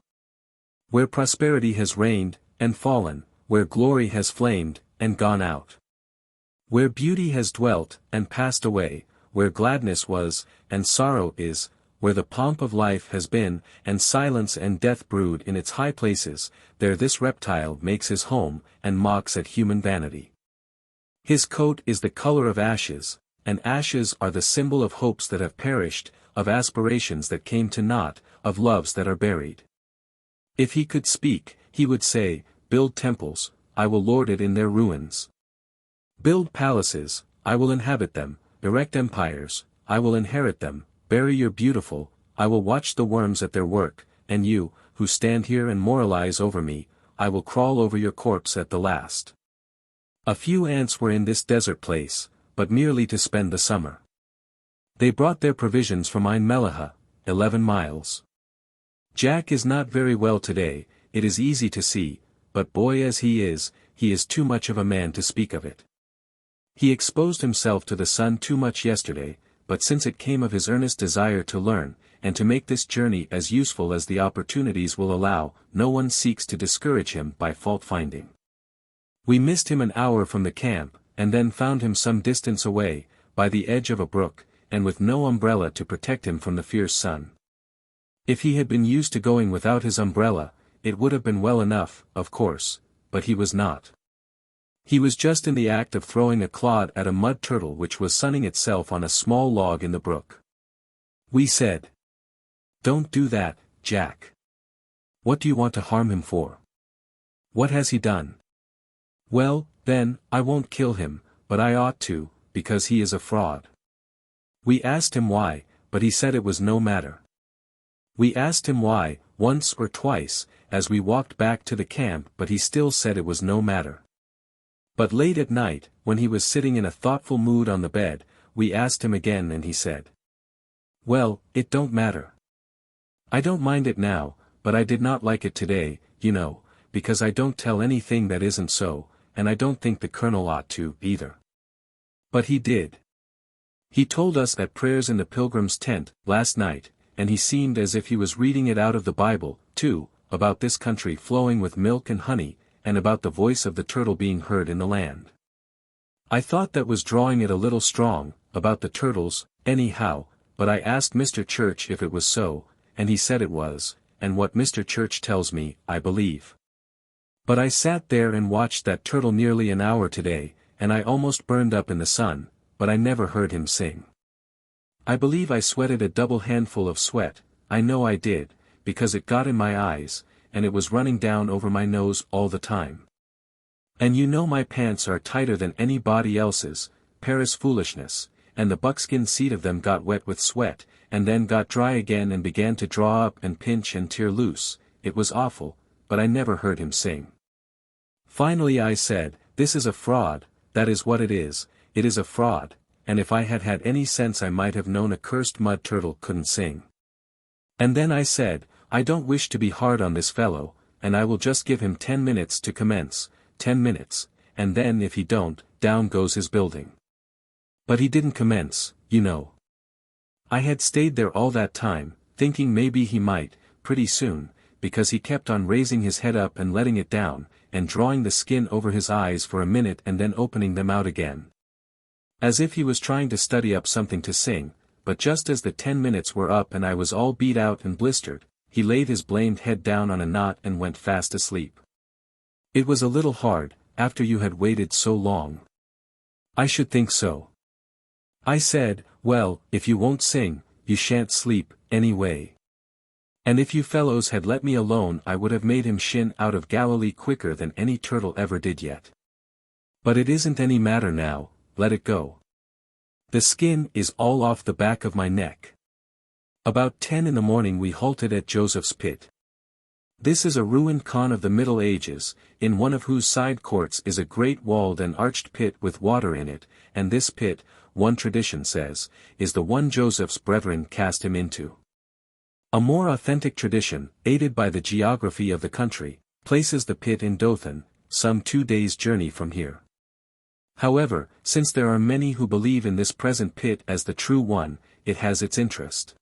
Where prosperity has reigned, and fallen, where glory has flamed, and gone out. Where beauty has dwelt, and passed away, where gladness was, and sorrow is, where the pomp of life has been, and silence and death brood in its high places, there this reptile makes his home, and mocks at human vanity. His coat is the color of ashes, and ashes are the symbol of hopes that have perished, of aspirations that came to naught, of loves that are buried. If he could speak, he would say, "Build temples, I will lord it in their ruins. Build palaces, I will inhabit them, erect empires, I will inherit them. Bury your beautiful, I will watch the worms at their work, and you, who stand here and moralize over me, I will crawl over your corpse at the last." A few ants were in this desert place, but merely to spend the summer. They brought their provisions from Ein Melech, 11 miles. Jack is not very well today, it is easy to see, but boy as he is too much of a man to speak of it. He exposed himself to the sun too much yesterday, but since it came of his earnest desire to learn, and to make this journey as useful as the opportunities will allow, no one seeks to discourage him by fault-finding. We missed him an hour from the camp, and then found him some distance away, by the edge of a brook, and with no umbrella to protect him from the fierce sun. If he had been used to going without his umbrella, it would have been well enough, of course, but he was not. He was just in the act of throwing a clod at a mud turtle which was sunning itself on a small log in the brook. We said, "Don't do that, Jack. What do you want to harm him for? What has he done?" "Well, then, I won't kill him, but I ought to, because he is a fraud." We asked him why, but he said it was no matter. We asked him why, once or twice, as we walked back to the camp, but he still said it was no matter. But late at night, when he was sitting in a thoughtful mood on the bed, we asked him again and he said, "Well, it don't matter. I don't mind it now, but I did not like it today, you know, because I don't tell anything that isn't so, and I don't think the colonel ought to, either." But he did. He told us at prayers in the pilgrim's tent, last night, and he seemed as if he was reading it out of the Bible, too, about this country flowing with milk and honey, and about the voice of the turtle being heard in the land. I thought that was drawing it a little strong, about the turtles, anyhow, but I asked Mr. Church if it was so, and he said it was, and what Mr. Church tells me, I believe. But I sat there and watched that turtle nearly an hour today, and I almost burned up in the sun, but I never heard him sing. I believe I sweated a double handful of sweat, I know I did, because it got in my eyes, and it was running down over my nose all the time. And you know my pants are tighter than anybody else's, Paris foolishness, and the buckskin seat of them got wet with sweat, and then got dry again and began to draw up and pinch and tear loose. It was awful, but I never heard him sing. Finally I said, "This is a fraud, that is what it is a fraud," and if I had had any sense I might have known a cursed mud turtle couldn't sing. And then I said, "I don't wish to be hard on this fellow, and I will just give him 10 minutes to commence, 10 minutes, and then if he don't, down goes his building." But he didn't commence, you know. I had stayed there all that time, thinking maybe he might, pretty soon, because he kept on raising his head up and letting it down, and drawing the skin over his eyes for a minute and then opening them out again. As if he was trying to study up something to sing, but just as the 10 minutes were up and I was all beat out and blistered, he laid his blamed head down on a knot and went fast asleep. It was a little hard, after you had waited so long. I should think so. I said, well, if you won't sing, you shan't sleep, anyway. And if you fellows had let me alone I would have made him shin out of Galilee quicker than any turtle ever did yet. But it isn't any matter now, let it go. The skin is all off the back of my neck. About 10 in the morning we halted at Joseph's Pit. This is a ruined khan of the Middle Ages, in one of whose side courts is a great walled and arched pit with water in it, and this pit, one tradition says, is the one Joseph's brethren cast him into. A more authentic tradition, aided by the geography of the country, places the pit in Dothan, some 2 days' journey from here. However, since there are many who believe in this present pit as the true one, it has its interest.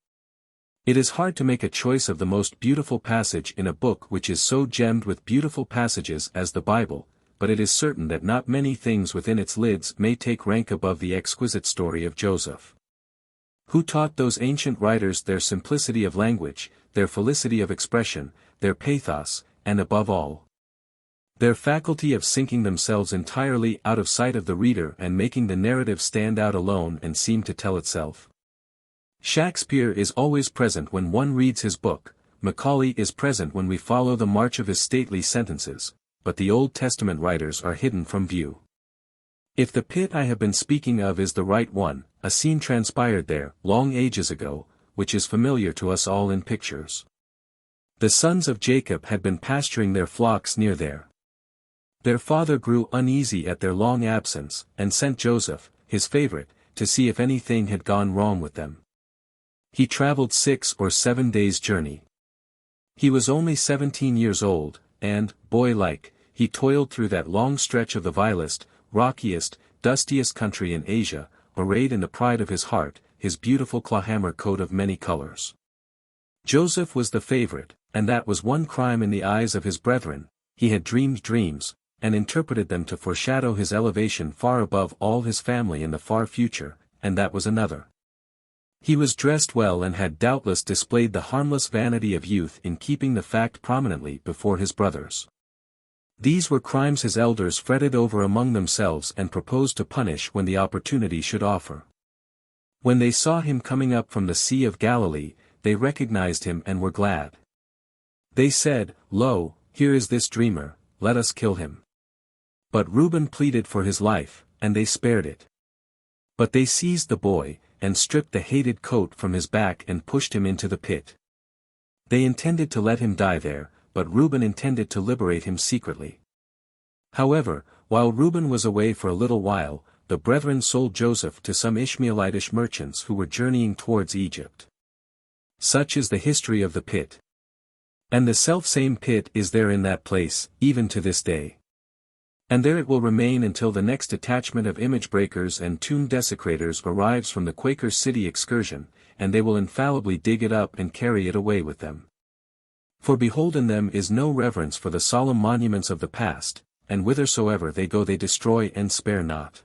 It is hard to make a choice of the most beautiful passage in a book which is so gemmed with beautiful passages as the Bible, but it is certain that not many things within its lids may take rank above the exquisite story of Joseph. Who taught those ancient writers their simplicity of language, their felicity of expression, their pathos, and above all, their faculty of sinking themselves entirely out of sight of the reader and making the narrative stand out alone and seem to tell itself. Shakespeare is always present when one reads his book, Macaulay is present when we follow the march of his stately sentences, but the Old Testament writers are hidden from view. If the pit I have been speaking of is the right one, a scene transpired there, long ages ago, which is familiar to us all in pictures. The sons of Jacob had been pasturing their flocks near there. Their father grew uneasy at their long absence, and sent Joseph, his favorite, to see if anything had gone wrong with them. He traveled 6 or 7 days' journey. He was only 17 years old, and, boy-like, he toiled through that long stretch of the vilest, rockiest, dustiest country in Asia, arrayed in the pride of his heart, his beautiful clawhammer coat of many colors. Joseph was the favorite, and that was one crime in the eyes of his brethren. He had dreamed dreams, and interpreted them to foreshadow his elevation far above all his family in the far future, and that was another. He was dressed well and had doubtless displayed the harmless vanity of youth in keeping the fact prominently before his brothers. These were crimes his elders fretted over among themselves and proposed to punish when the opportunity should offer. When they saw him coming up from the Sea of Galilee, they recognized him and were glad. They said, "Lo, here is this dreamer, let us kill him." But Reuben pleaded for his life, and they spared it. But they seized the boy, and stripped the hated coat from his back and pushed him into the pit. They intended to let him die there, but Reuben intended to liberate him secretly. However, while Reuben was away for a little while, the brethren sold Joseph to some Ishmaelitish merchants who were journeying towards Egypt. Such is the history of the pit. And the selfsame pit is there in that place, even to this day. And there it will remain until the next detachment of image breakers and tomb desecrators arrives from the Quaker City excursion, and they will infallibly dig it up and carry it away with them. For behold, in them is no reverence for the solemn monuments of the past, and whithersoever they go they destroy and spare not.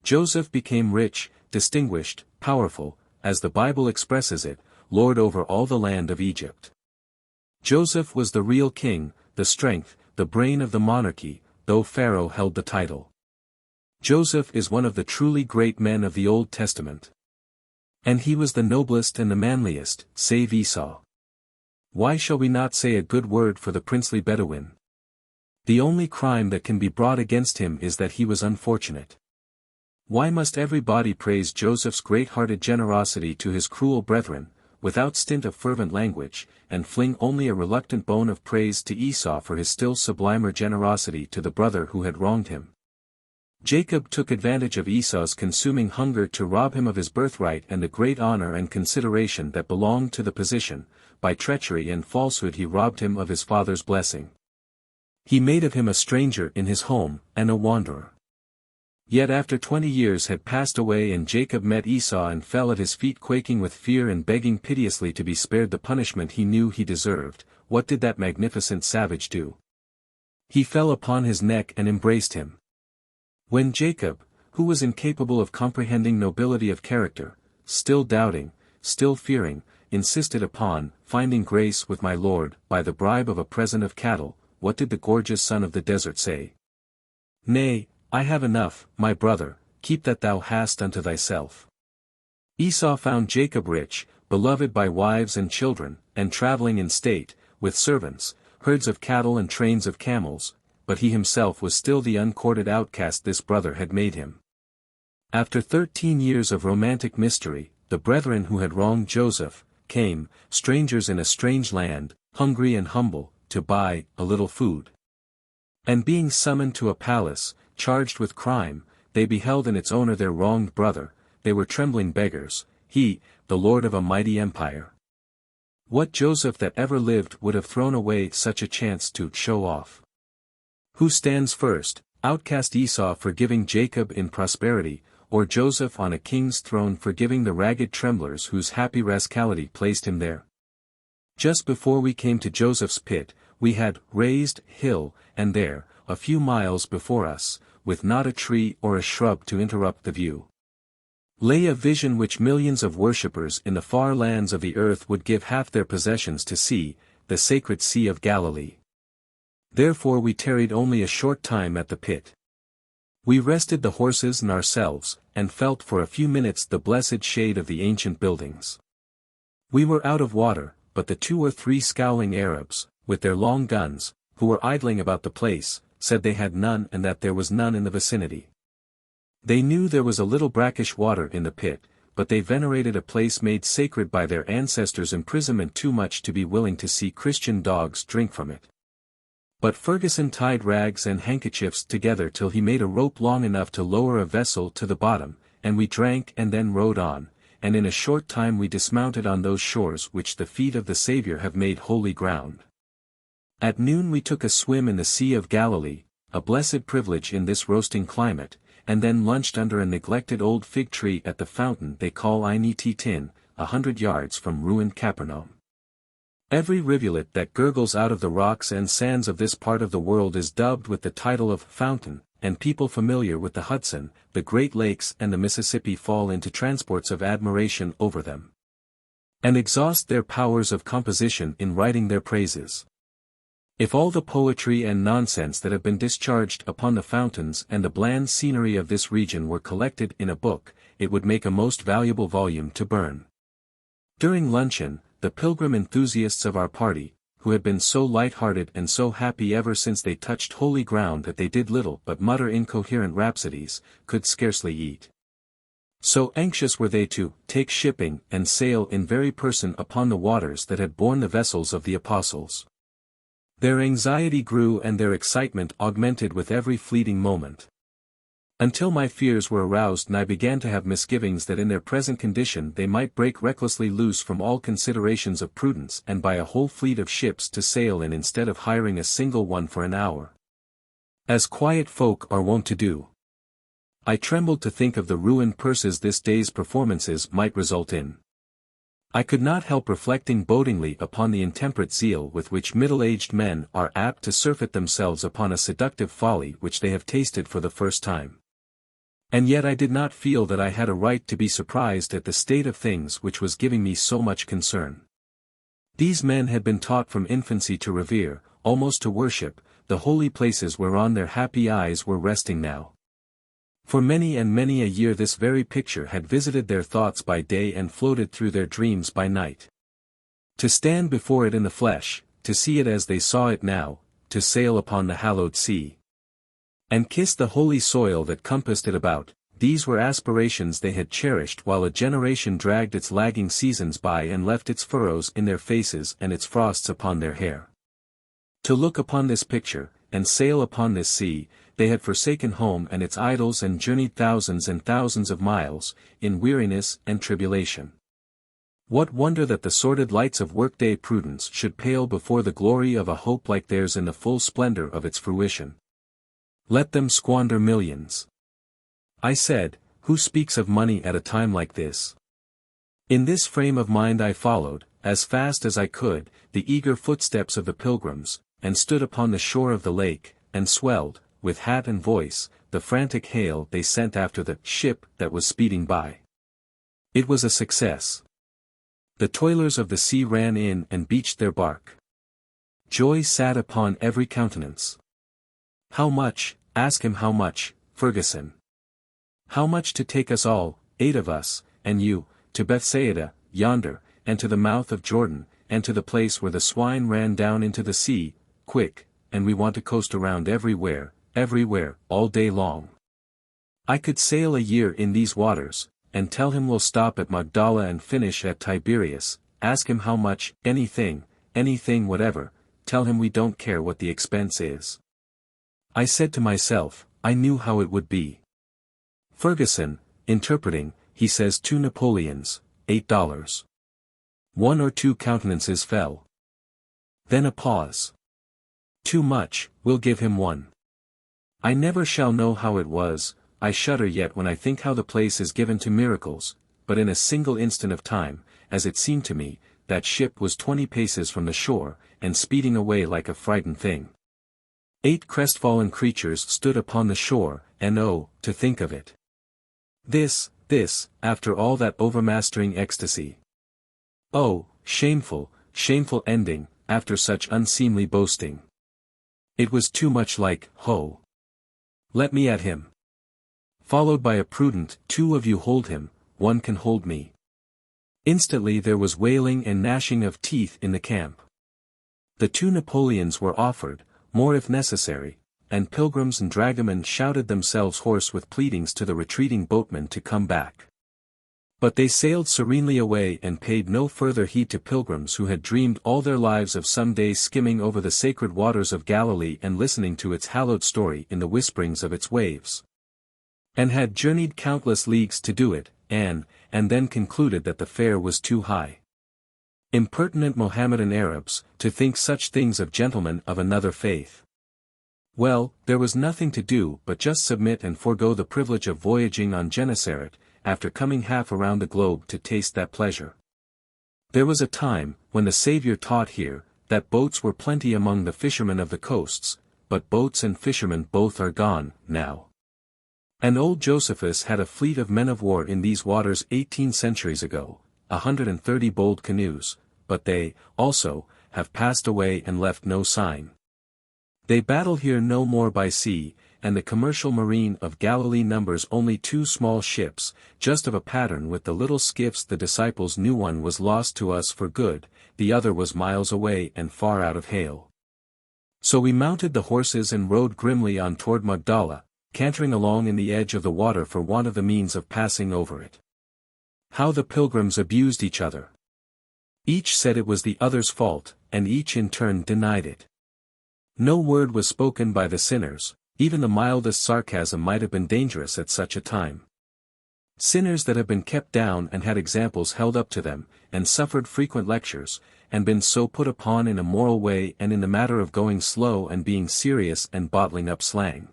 Joseph became rich, distinguished, powerful, as the Bible expresses it, lord over all the land of Egypt. Joseph was the real king, the strength, the brain of the monarchy, though Pharaoh held the title. Joseph is one of the truly great men of the Old Testament. And he was the noblest and the manliest, save Esau. Why shall we not say a good word for the princely Bedouin? The only crime that can be brought against him is that he was unfortunate. Why must everybody praise Joseph's great-hearted generosity to his cruel brethren, without stint of fervent language, and fling only a reluctant bone of praise to Esau for his still sublimer generosity to the brother who had wronged him? Jacob took advantage of Esau's consuming hunger to rob him of his birthright and the great honor and consideration that belonged to the position. By treachery and falsehood he robbed him of his father's blessing. He made of him a stranger in his home, and a wanderer. Yet after 20 years had passed away and Jacob met Esau and fell at his feet quaking with fear and begging piteously to be spared the punishment he knew he deserved, what did that magnificent savage do? He fell upon his neck and embraced him. When Jacob, who was incapable of comprehending nobility of character, still doubting, still fearing, insisted upon finding grace with my lord by the bribe of a present of cattle. What did the gorgeous son of the desert say? Nay, I have enough, my brother, keep that thou hast unto thyself. Esau found Jacob rich, beloved by wives and children, and traveling in state, with servants, herds of cattle and trains of camels, but he himself was still the uncourted outcast this brother had made him. After 13 years of romantic mystery, the brethren who had wronged Joseph, came, strangers in a strange land, hungry and humble, to buy a little food. And being summoned to a palace, charged with crime, they beheld in its owner their wronged brother. They were trembling beggars, he, the lord of a mighty empire. What Joseph that ever lived would have thrown away such a chance to show off? Who stands first, outcast Esau forgiving Jacob in prosperity, or Joseph on a king's throne forgiving the ragged tremblers whose happy rascality placed him there? Just before we came to Joseph's pit, we had raised hill, and there, a few miles before us, with not a tree or a shrub to interrupt the view, lay a vision which millions of worshippers in the far lands of the earth would give half their possessions to see, the sacred Sea of Galilee. Therefore we tarried only a short time at the pit. We rested the horses and ourselves, and felt for a few minutes the blessed shade of the ancient buildings. We were out of water, but the 2 or 3 scowling Arabs, with their long guns, who were idling about the place, said they had none and that there was none in the vicinity. They knew there was a little brackish water in the pit, but they venerated a place made sacred by their ancestors' imprisonment too much to be willing to see Christian dogs drink from it. But Ferguson tied rags and handkerchiefs together till he made a rope long enough to lower a vessel to the bottom, and we drank and then rowed on, and in a short time we dismounted on those shores which the feet of the Saviour have made holy ground. At noon we took a swim in the Sea of Galilee, a blessed privilege in this roasting climate, and then lunched under a neglected old fig tree at the fountain they call XLIII, 100 yards from ruined Capernaum. Every rivulet that gurgles out of the rocks and sands of this part of the world is dubbed with the title of fountain, and people familiar with the Hudson, the Great Lakes and the Mississippi fall into transports of admiration over them, and exhaust their powers of composition in writing their praises. If all the poetry and nonsense that have been discharged upon the fountains and the bland scenery of this region were collected in a book, it would make a most valuable volume to burn. During luncheon, the pilgrim enthusiasts of our party, who had been so light-hearted and so happy ever since they touched holy ground that they did little but mutter incoherent rhapsodies, could scarcely eat. So anxious were they to take shipping and sail in very person upon the waters that had borne the vessels of the apostles. Their anxiety grew and their excitement augmented with every fleeting moment, until my fears were aroused and I began to have misgivings that in their present condition they might break recklessly loose from all considerations of prudence and buy a whole fleet of ships to sail in instead of hiring a single one for an hour, as quiet folk are wont to do. I trembled to think of the ruined purses this day's performances might result in. I could not help reflecting bodingly upon the intemperate zeal with which middle-aged men are apt to surfeit themselves upon a seductive folly which they have tasted for the first time. And yet I did not feel that I had a right to be surprised at the state of things which was giving me so much concern. These men had been taught from infancy to revere, almost to worship, the holy places whereon their happy eyes were resting now. For many and many a year this very picture had visited their thoughts by day and floated through their dreams by night. To stand before it in the flesh, to see it as they saw it now, to sail upon the hallowed sea, and kiss the holy soil that compassed it about, these were aspirations they had cherished while a generation dragged its lagging seasons by and left its furrows in their faces and its frosts upon their hair. To look upon this picture, and sail upon this sea, they had forsaken home and its idols and journeyed thousands and thousands of miles, in weariness and tribulation. What wonder that the sordid lights of workday prudence should pale before the glory of a hope like theirs in the full splendor of its fruition. Let them squander millions. I said, who speaks of money at a time like this? In this frame of mind I followed, as fast as I could, the eager footsteps of the pilgrims, and stood upon the shore of the lake, and swelled, with hat and voice, the frantic hail they sent after the ship that was speeding by. It was a success. The toilers of the sea ran in and beached their bark. Joy sat upon every countenance. How much, ask him how much, Ferguson. How much to take us all, 8 of us, and you, to Bethsaida, yonder, and to the mouth of Jordan, and to the place where the swine ran down into the sea, quick, and we want to coast around everywhere, all day long. I could sail a year in these waters, and tell him we'll stop at Magdala and finish at Tiberias, ask him how much, anything whatever, tell him we don't care what the expense is. I said to myself, I knew how it would be. Ferguson, interpreting, he says 2 Napoleons, $8. 1 or 2 countenances fell. Then a pause. Too much, we'll give him 1. I never shall know how it was, I shudder yet when I think how the place is given to miracles, but in a single instant of time, as it seemed to me, that ship was 20 paces from the shore, and speeding away like a frightened thing. 8 crestfallen creatures stood upon the shore, and oh, to think of it. This, after all that overmastering ecstasy. Oh, shameful ending, after such unseemly boasting. It was too much like, ho! Let me at him. Followed by a prudent, 2 of you hold him, 1 can hold me. Instantly there was wailing and gnashing of teeth in the camp. The 2 Napoleons were offered, more if necessary, and pilgrims and dragomen shouted themselves hoarse with pleadings to the retreating boatmen to come back. But they sailed serenely away and paid no further heed to pilgrims who had dreamed all their lives of some day skimming over the sacred waters of Galilee and listening to its hallowed story in the whisperings of its waves. And had journeyed countless leagues to do it, and then concluded that the fare was too high. Impertinent Mohammedan Arabs, to think such things of gentlemen of another faith. Well, there was nothing to do but just submit and forego the privilege of voyaging on Gennesaret, after coming half around the globe to taste that pleasure. There was a time, when the Saviour taught here, that boats were plenty among the fishermen of the coasts, but boats and fishermen both are gone, now. And old Josephus had a fleet of men of war in these waters 18 centuries ago, 130 bold canoes, but they, also, have passed away and left no sign. They battle here no more by sea, and the commercial marine of Galilee numbers only 2 small ships, just of a pattern with the little skiffs the disciples knew. One was lost to us for good, the other was miles away and far out of hail. So we mounted the horses and rode grimly on toward Magdala, cantering along in the edge of the water for want of the means of passing over it. How the pilgrims abused each other! Each said it was the other's fault, and each in turn denied it. No word was spoken by the sinners, even the mildest sarcasm might have been dangerous at such a time. Sinners that have been kept down and had examples held up to them, and suffered frequent lectures, and been so put upon in a moral way and in the matter of going slow and being serious and bottling up slang.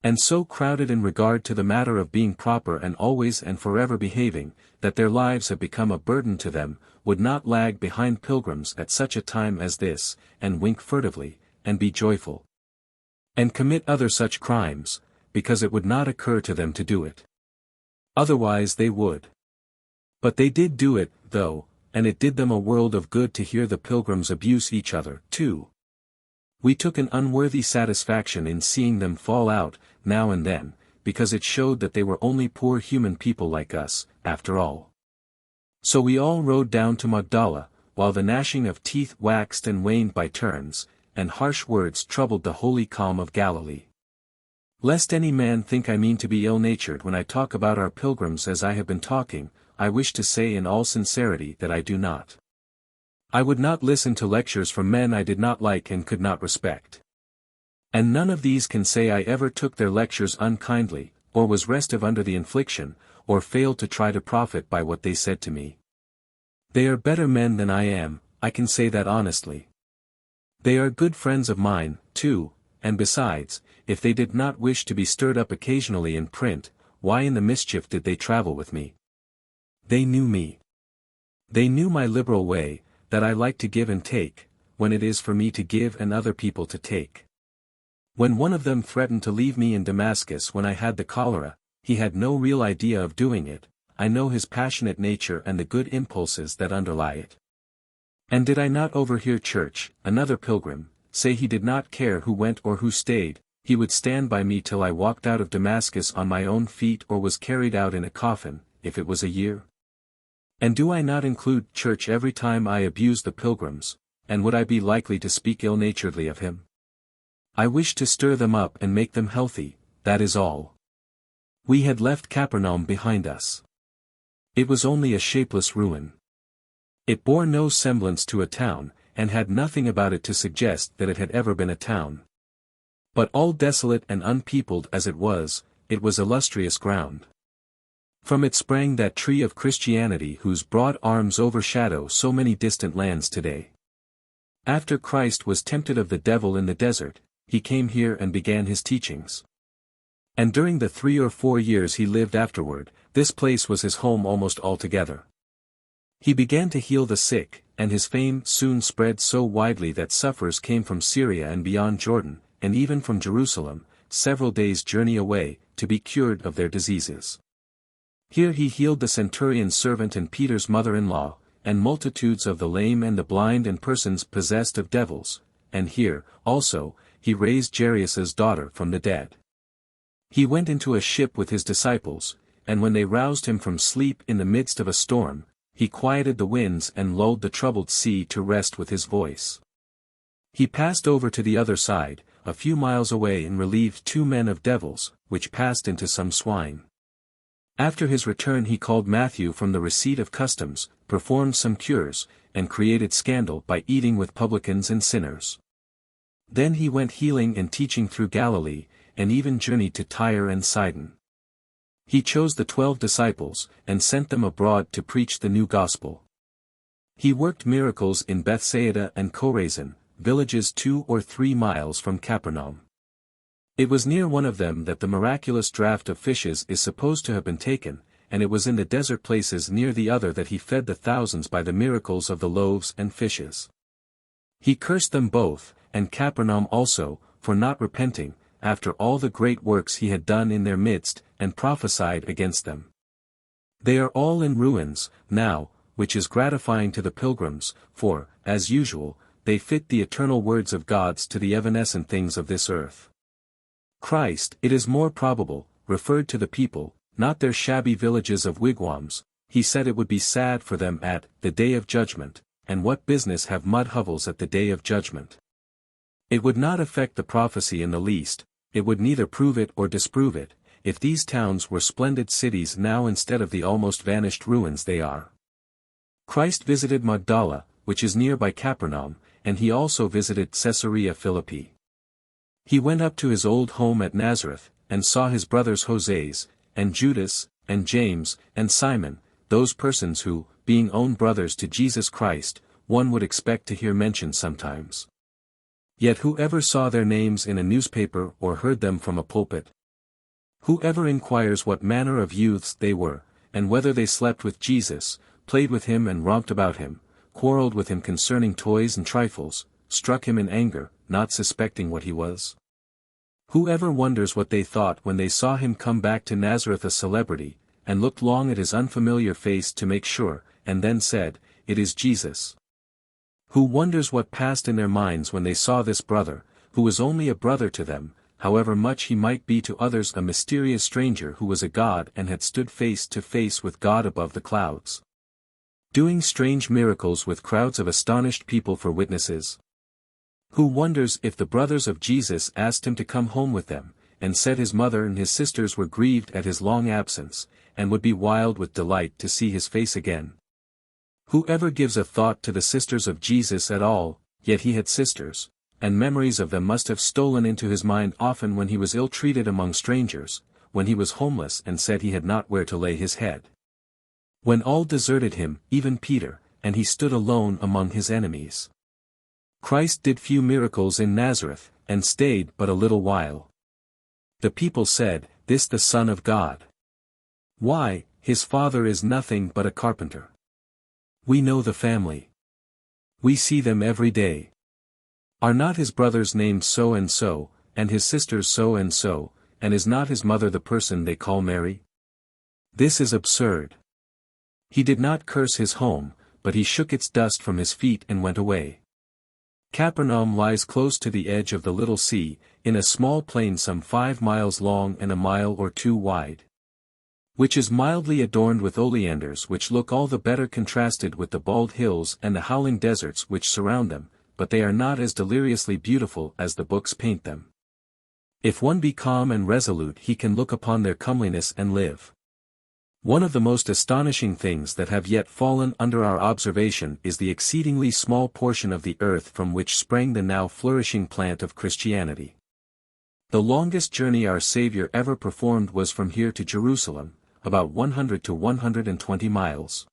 And so crowded in regard to the matter of being proper and always and forever behaving, that their lives have become a burden to them, would not lag behind pilgrims at such a time as this, and wink furtively, and be joyful. And commit other such crimes, because it would not occur to them to do it. Otherwise they would. But they did do it, though, and it did them a world of good to hear the pilgrims abuse each other, too. We took an unworthy satisfaction in seeing them fall out, now and then, because it showed that they were only poor human people like us, after all. So we all rode down to Magdala, while the gnashing of teeth waxed and waned by turns, and harsh words troubled the holy calm of Galilee. Lest any man think I mean to be ill-natured when I talk about our pilgrims as I have been talking, I wish to say in all sincerity that I do not. I would not listen to lectures from men I did not like and could not respect. And none of these can say I ever took their lectures unkindly, or was restive under the infliction, or failed to try to profit by what they said to me. They are better men than I am, I can say that honestly. They are good friends of mine, too, and besides, if they did not wish to be stirred up occasionally in print, why in the mischief did they travel with me? They knew me. They knew my liberal way, that I like to give and take, when it is for me to give and other people to take. When one of them threatened to leave me in Damascus when I had the cholera, he had no real idea of doing it. I know his passionate nature and the good impulses that underlie it. And did I not overhear Church, another pilgrim, say he did not care who went or who stayed, he would stand by me till I walked out of Damascus on my own feet or was carried out in a coffin, if it was a year? And do I not include Church every time I abuse the pilgrims, and would I be likely to speak ill-naturedly of him? I wish to stir them up and make them healthy, that is all. We had left Capernaum behind us. It was only a shapeless ruin. It bore no semblance to a town, and had nothing about it to suggest that it had ever been a town. But all desolate and unpeopled as it was illustrious ground. From it sprang that tree of Christianity whose broad arms overshadow so many distant lands today. After Christ was tempted of the devil in the desert, he came here and began his teachings. And during the 3 or 4 years he lived afterward, this place was his home almost altogether. He began to heal the sick, and his fame soon spread so widely that sufferers came from Syria and beyond Jordan, and even from Jerusalem, several days' journey away, to be cured of their diseases. Here he healed the centurion's servant and Peter's mother-in-law, and multitudes of the lame and the blind and persons possessed of devils, and here, also, he raised Jairus' daughter from the dead. He went into a ship with his disciples, and when they roused him from sleep in the midst of a storm, he quieted the winds and lulled the troubled sea to rest with his voice. He passed over to the other side, a few miles away, and relieved 2 men of devils, which passed into some swine. After his return he called Matthew from the receipt of customs, performed some cures, and created scandal by eating with publicans and sinners. Then he went healing and teaching through Galilee, and even journeyed to Tyre and Sidon. He chose the 12 disciples, and sent them abroad to preach the new gospel. He worked miracles in Bethsaida and Chorazin, villages 2 or 3 miles from Capernaum. It was near one of them that the miraculous draught of fishes is supposed to have been taken, and it was in the desert places near the other that he fed the thousands by the miracles of the loaves and fishes. He cursed them both, and Capernaum also, for not repenting, after all the great works he had done in their midst, and prophesied against them. They are all in ruins, now, which is gratifying to the pilgrims, for, as usual, they fit the eternal words of God's to the evanescent things of this earth. Christ, it is more probable, referred to the people, not their shabby villages of wigwams. He said it would be sad for them at the day of judgment, and what business have mud hovels at the day of judgment? It would not affect the prophecy in the least, it would neither prove it or disprove it, if these towns were splendid cities now instead of the almost vanished ruins they are. Christ visited Magdala, which is near by Capernaum, and he also visited Caesarea Philippi. He went up to his old home at Nazareth, and saw his brothers Hoseas, and Judas, and James, and Simon, those persons who, being own brothers to Jesus Christ, one would expect to hear mentioned sometimes. Yet whoever saw their names in a newspaper or heard them from a pulpit? Whoever inquires what manner of youths they were, and whether they slept with Jesus, played with him and romped about him, quarreled with him concerning toys and trifles, struck him in anger, not suspecting what he was? Whoever wonders what they thought when they saw him come back to Nazareth a celebrity, and looked long at his unfamiliar face to make sure, and then said, "It is Jesus"? Who wonders what passed in their minds when they saw this brother, who was only a brother to them, however much he might be to others a mysterious stranger who was a god and had stood face to face with God above the clouds, doing strange miracles with crowds of astonished people for witnesses? Who wonders if the brothers of Jesus asked him to come home with them, and said his mother and his sisters were grieved at his long absence, and would be wild with delight to see his face again? Whoever gives a thought to the sisters of Jesus at all, yet he had sisters, and memories of them must have stolen into his mind often when he was ill-treated among strangers, when he was homeless and said he had not where to lay his head. When all deserted him, even Peter, and he stood alone among his enemies. Christ did few miracles in Nazareth, and stayed but a little while. The people said, "This the Son of God. Why, his father is nothing but a carpenter. We know the family. We see them every day. Are not his brothers named so and so, and his sisters so and so, and is not his mother the person they call Mary? This is absurd. He did not curse his home, but he shook its dust from his feet and went away. Capernaum lies close to the edge of the little sea, in a small plain some 5 miles long and a mile or 2 wide, which is mildly adorned with oleanders which look all the better contrasted with the bald hills and the howling deserts which surround them, but they are not as deliriously beautiful as the books paint them. If one be calm and resolute he can look upon their comeliness and live. One of the most astonishing things that have yet fallen under our observation is the exceedingly small portion of the earth from which sprang the now flourishing plant of Christianity. The longest journey our Savior ever performed was from here to Jerusalem, about 100 to 120 miles.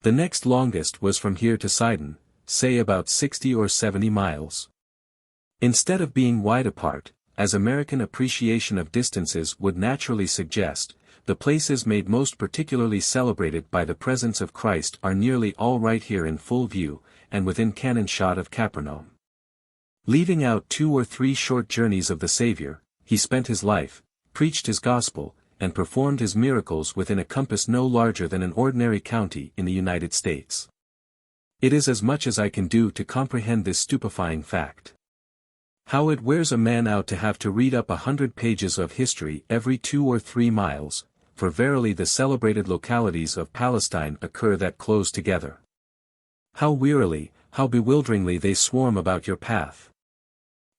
The next longest was from here to Sidon, say about 60 or 70 miles. Instead of being wide apart, as American appreciation of distances would naturally suggest, the places made most particularly celebrated by the presence of Christ are nearly all right here in full view, and within cannon shot of Capernaum. Leaving out 2 or 3 short journeys of the Savior, he spent his life, preached his gospel, and performed his miracles within a compass no larger than an ordinary county in the United States. It is as much as I can do to comprehend this stupefying fact. How it wears a man out to have to read up 100 pages of history every 2 or 3 miles, for verily the celebrated localities of Palestine occur that close together. How wearily, how bewilderingly they swarm about your path.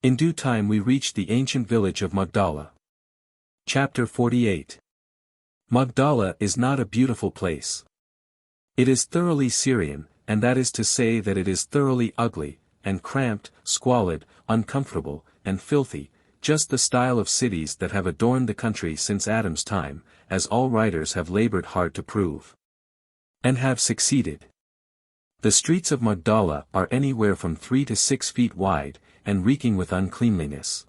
In due time we reached the ancient village of Magdala. Chapter 48. Magdala is not a beautiful place. It is thoroughly Syrian, and that is to say that it is thoroughly ugly, and cramped, squalid, uncomfortable, and filthy, just the style of cities that have adorned the country since Adam's time, as all writers have labored hard to prove. And have succeeded. The streets of Magdala are anywhere from 3 to 6 feet wide, and reeking with uncleanliness.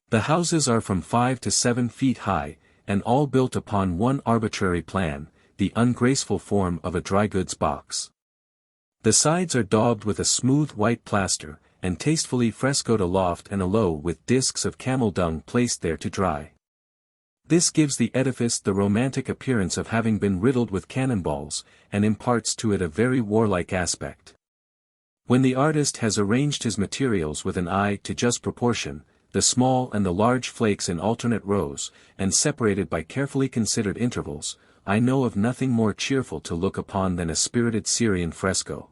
The houses are from 5 to 7 feet high, and all built upon one arbitrary plan, the ungraceful form of a dry goods box. The sides are daubed with a smooth white plaster, and tastefully frescoed aloft and alow with discs of camel dung placed there to dry. This gives the edifice the romantic appearance of having been riddled with cannonballs, and imparts to it a very warlike aspect. When the artist has arranged his materials with an eye to just proportion, the small and the large flakes in alternate rows, and separated by carefully considered intervals, I know of nothing more cheerful to look upon than a spirited Syrian fresco.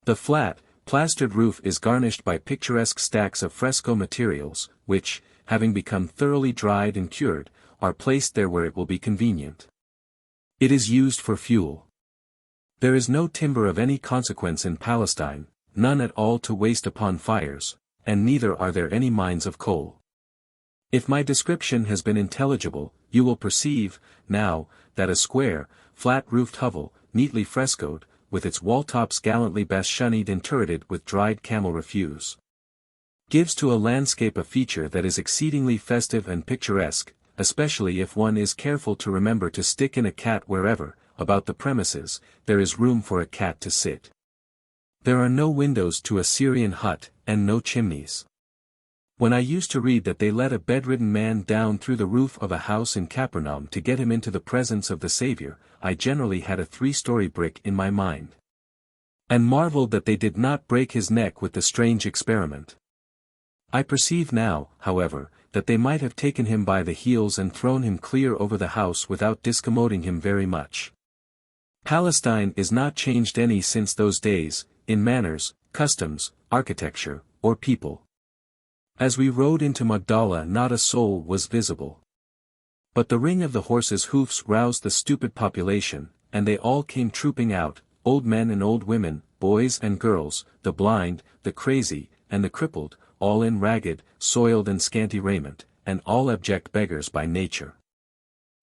The flat, plastered roof is garnished by picturesque stacks of fresco materials, which, having become thoroughly dried and cured, are placed there where it will be convenient. It is used for fuel. There is no timber of any consequence in Palestine, none at all to waste upon fires, and neither are there any mines of coal. If my description has been intelligible, you will perceive, now, that a square, flat-roofed hovel, neatly frescoed, with its wall-tops gallantly bastioned and turreted with dried camel refuse, gives to a landscape a feature that is exceedingly festive and picturesque, especially if one is careful to remember to stick in a cat wherever, about the premises, there is room for a cat to sit. There are no windows to a Syrian hut, and no chimneys. When I used to read that they let a bedridden man down through the roof of a house in Capernaum to get him into the presence of the Savior, I generally had a 3-story brick in my mind, and marveled that they did not break his neck with the strange experiment. I perceive now, however, that they might have taken him by the heels and thrown him clear over the house without discommoding him very much. Palestine is not changed any since those days, in manners, customs, architecture, or people. As we rode into Magdala not a soul was visible. But the ring of the horses' hoofs roused the stupid population, and they all came trooping out, old men and old women, boys and girls, the blind, the crazy, and the crippled, all in ragged, soiled and scanty raiment, and all abject beggars by nature,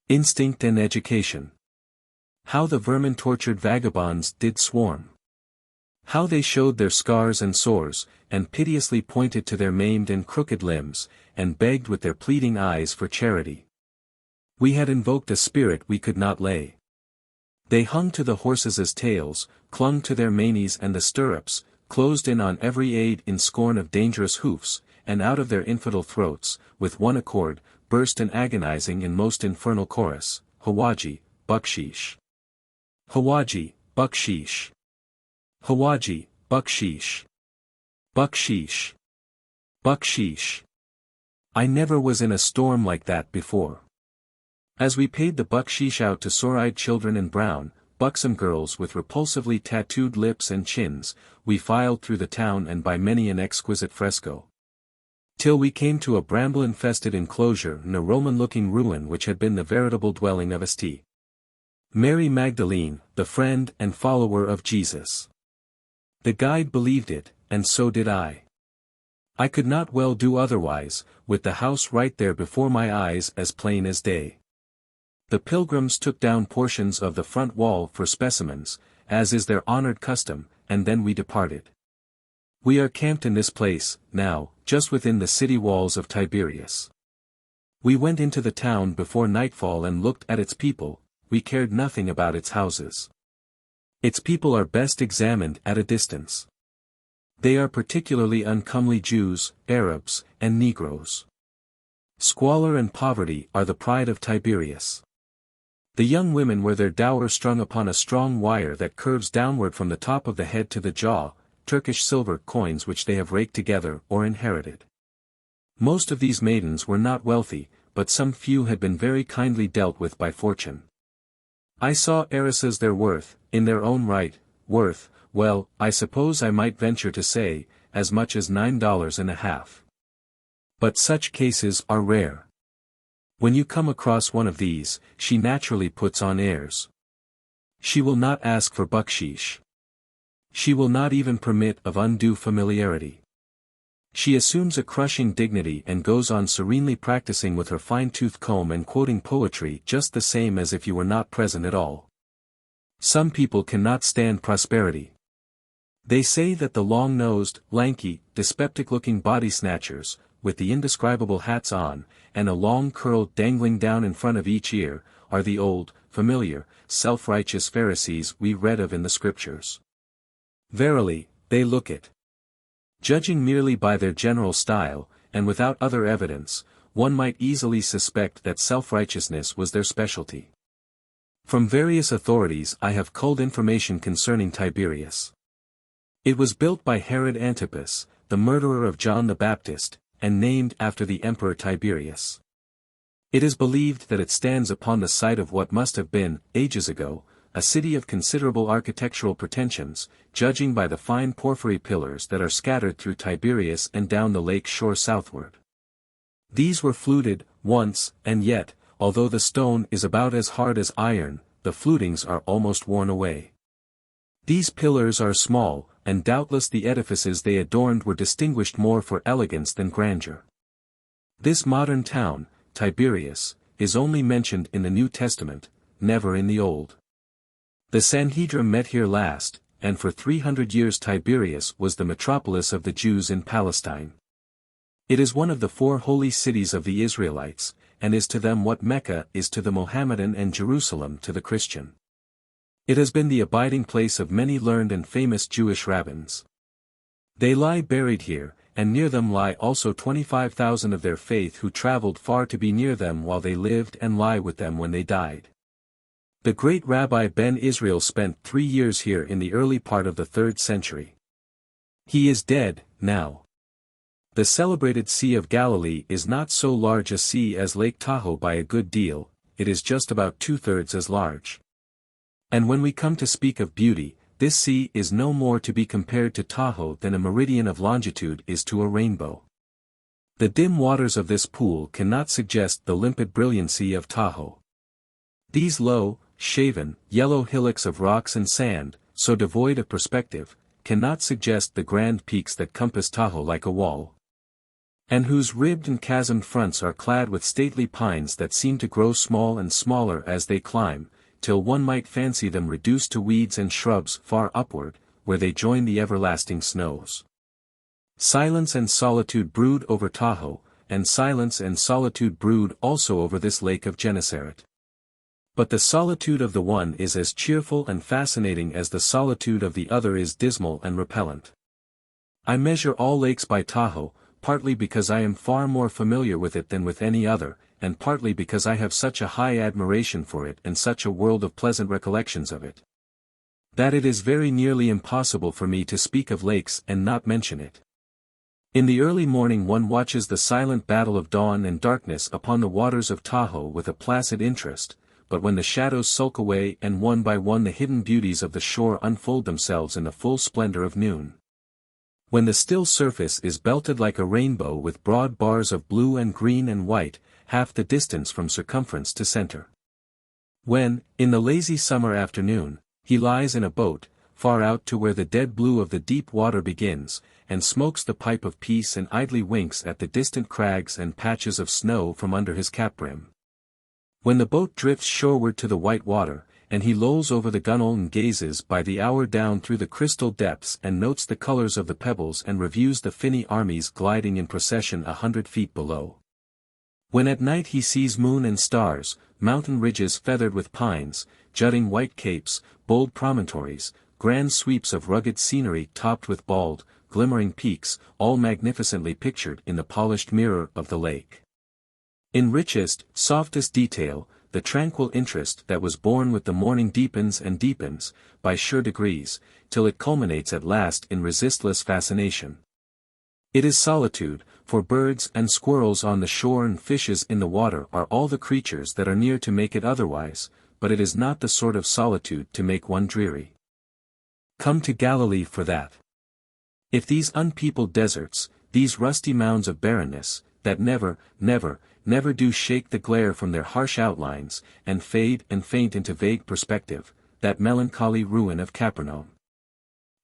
instinct and education. How the vermin-tortured vagabonds did swarm! How they showed their scars and sores, and piteously pointed to their maimed and crooked limbs, and begged with their pleading eyes for charity. We had invoked a spirit we could not lay. They hung to the horses' tails, clung to their manes and the stirrups, closed in on every aid in scorn of dangerous hoofs, and out of their infidel throats, with one accord, burst an agonizing and most infernal chorus, Hawaji, Bucksheesh. Hawaji, Bucksheesh. Hawaji, Bucksheesh. Bucksheesh. Bucksheesh. I never was in a storm like that before. As we paid the bucksheesh out to sore-eyed children and brown, buxom girls with repulsively tattooed lips and chins, we filed through the town and by many an exquisite fresco, till we came to a bramble-infested enclosure and a Roman-looking ruin which had been the veritable dwelling of St. Mary Magdalene, the friend and follower of Jesus. The guide believed it, and so did I. I could not well do otherwise, with the house right there before my eyes as plain as day. The pilgrims took down portions of the front wall for specimens, as is their honored custom, and then we departed. We are camped in this place, now, just within the city walls of Tiberias. We went into the town before nightfall and looked at its people, we cared nothing about its houses. Its people are best examined at a distance. They are particularly uncomely Jews, Arabs, and Negroes. Squalor and poverty are the pride of Tiberias. The young women wear their dower strung upon a strong wire that curves downward from the top of the head to the jaw, Turkish silver coins which they have raked together or inherited. Most of these maidens were not wealthy, but some few had been very kindly dealt with by fortune. I saw heiresses their worth, in their own right, worth, well, I suppose I might venture to say, as much as $9.50. But such cases are rare. When you come across one of these, she naturally puts on airs. She will not ask for bucksheesh. She will not even permit of undue familiarity. She assumes a crushing dignity and goes on serenely practicing with her fine-tooth comb and quoting poetry just the same as if you were not present at all. Some people cannot stand prosperity. They say that the long-nosed, lanky, dyspeptic-looking body-snatchers, with the indescribable hats on, and a long curl dangling down in front of each ear, are the old, familiar, self-righteous Pharisees we read of in the Scriptures. Verily, they look it. Judging merely by their general style, and without other evidence, one might easily suspect that self-righteousness was their specialty. From various authorities I have culled information concerning Tiberias. It was built by Herod Antipas, the murderer of John the Baptist, and named after the Emperor Tiberius. It is believed that it stands upon the site of what must have been, ages ago, a city of considerable architectural pretensions, judging by the fine porphyry pillars that are scattered through Tiberias and down the lake shore southward. These were fluted, once, and yet, although the stone is about as hard as iron, the flutings are almost worn away. These pillars are small, and doubtless the edifices they adorned were distinguished more for elegance than grandeur. This modern town, Tiberias, is only mentioned in the New Testament, never in the Old. The Sanhedrin met here last, and for 300 years Tiberias was the metropolis of the Jews in Palestine. It is one of the 4 holy cities of the Israelites, and is to them what Mecca is to the Mohammedan and Jerusalem to the Christian. It has been the abiding place of many learned and famous Jewish rabbins. They lie buried here, and near them lie also 25,000 of their faith who traveled far to be near them while they lived and lie with them when they died. The great Rabbi Ben Israel spent 3 years here in the early part of the 3rd century. He is dead, now. The celebrated Sea of Galilee is not so large a sea as Lake Tahoe by a good deal, it is just about 2/3 as large. And when we come to speak of beauty, this sea is no more to be compared to Tahoe than a meridian of longitude is to a rainbow. The dim waters of this pool cannot suggest the limpid brilliancy of Tahoe. These low, shaven, yellow hillocks of rocks and sand, so devoid of perspective, cannot suggest the grand peaks that compass Tahoe like a wall, and whose ribbed and chasmed fronts are clad with stately pines that seem to grow small and smaller as they climb, till one might fancy them reduced to weeds and shrubs far upward, where they join the everlasting snows. Silence and solitude brood over Tahoe, and silence and solitude brood also over this lake of Gennesaret. But the solitude of the one is as cheerful and fascinating as the solitude of the other is dismal and repellent. I measure all lakes by Tahoe, partly because I am far more familiar with it than with any other, and partly because I have such a high admiration for it and such a world of pleasant recollections of it, that it is very nearly impossible for me to speak of lakes and not mention it. In the early morning one watches the silent battle of dawn and darkness upon the waters of Tahoe with a placid interest, but when the shadows sulk away and one by one the hidden beauties of the shore unfold themselves in the full splendor of noon, when the still surface is belted like a rainbow with broad bars of blue and green and white, half the distance from circumference to center, when, in the lazy summer afternoon, he lies in a boat, far out to where the dead blue of the deep water begins, and smokes the pipe of peace and idly winks at the distant crags and patches of snow from under his cap-brim. When the boat drifts shoreward to the white water, and he lolls over the gunwale and gazes by the hour down through the crystal depths and notes the colors of the pebbles and reviews the finny armies gliding in procession 100 feet below. When at night he sees moon and stars, mountain ridges feathered with pines, jutting white capes, bold promontories, grand sweeps of rugged scenery topped with bald, glimmering peaks, all magnificently pictured in the polished mirror of the lake. In richest, softest detail, the tranquil interest that was born with the morning deepens and deepens, by sure degrees, till it culminates at last in resistless fascination. It is solitude, for birds and squirrels on the shore and fishes in the water are all the creatures that are near to make it otherwise, but it is not the sort of solitude to make one dreary. Come to Galilee for that. If these unpeopled deserts, these rusty mounds of barrenness, that never do shake the glare from their harsh outlines, and fade and faint into vague perspective, that melancholy ruin of Capernaum.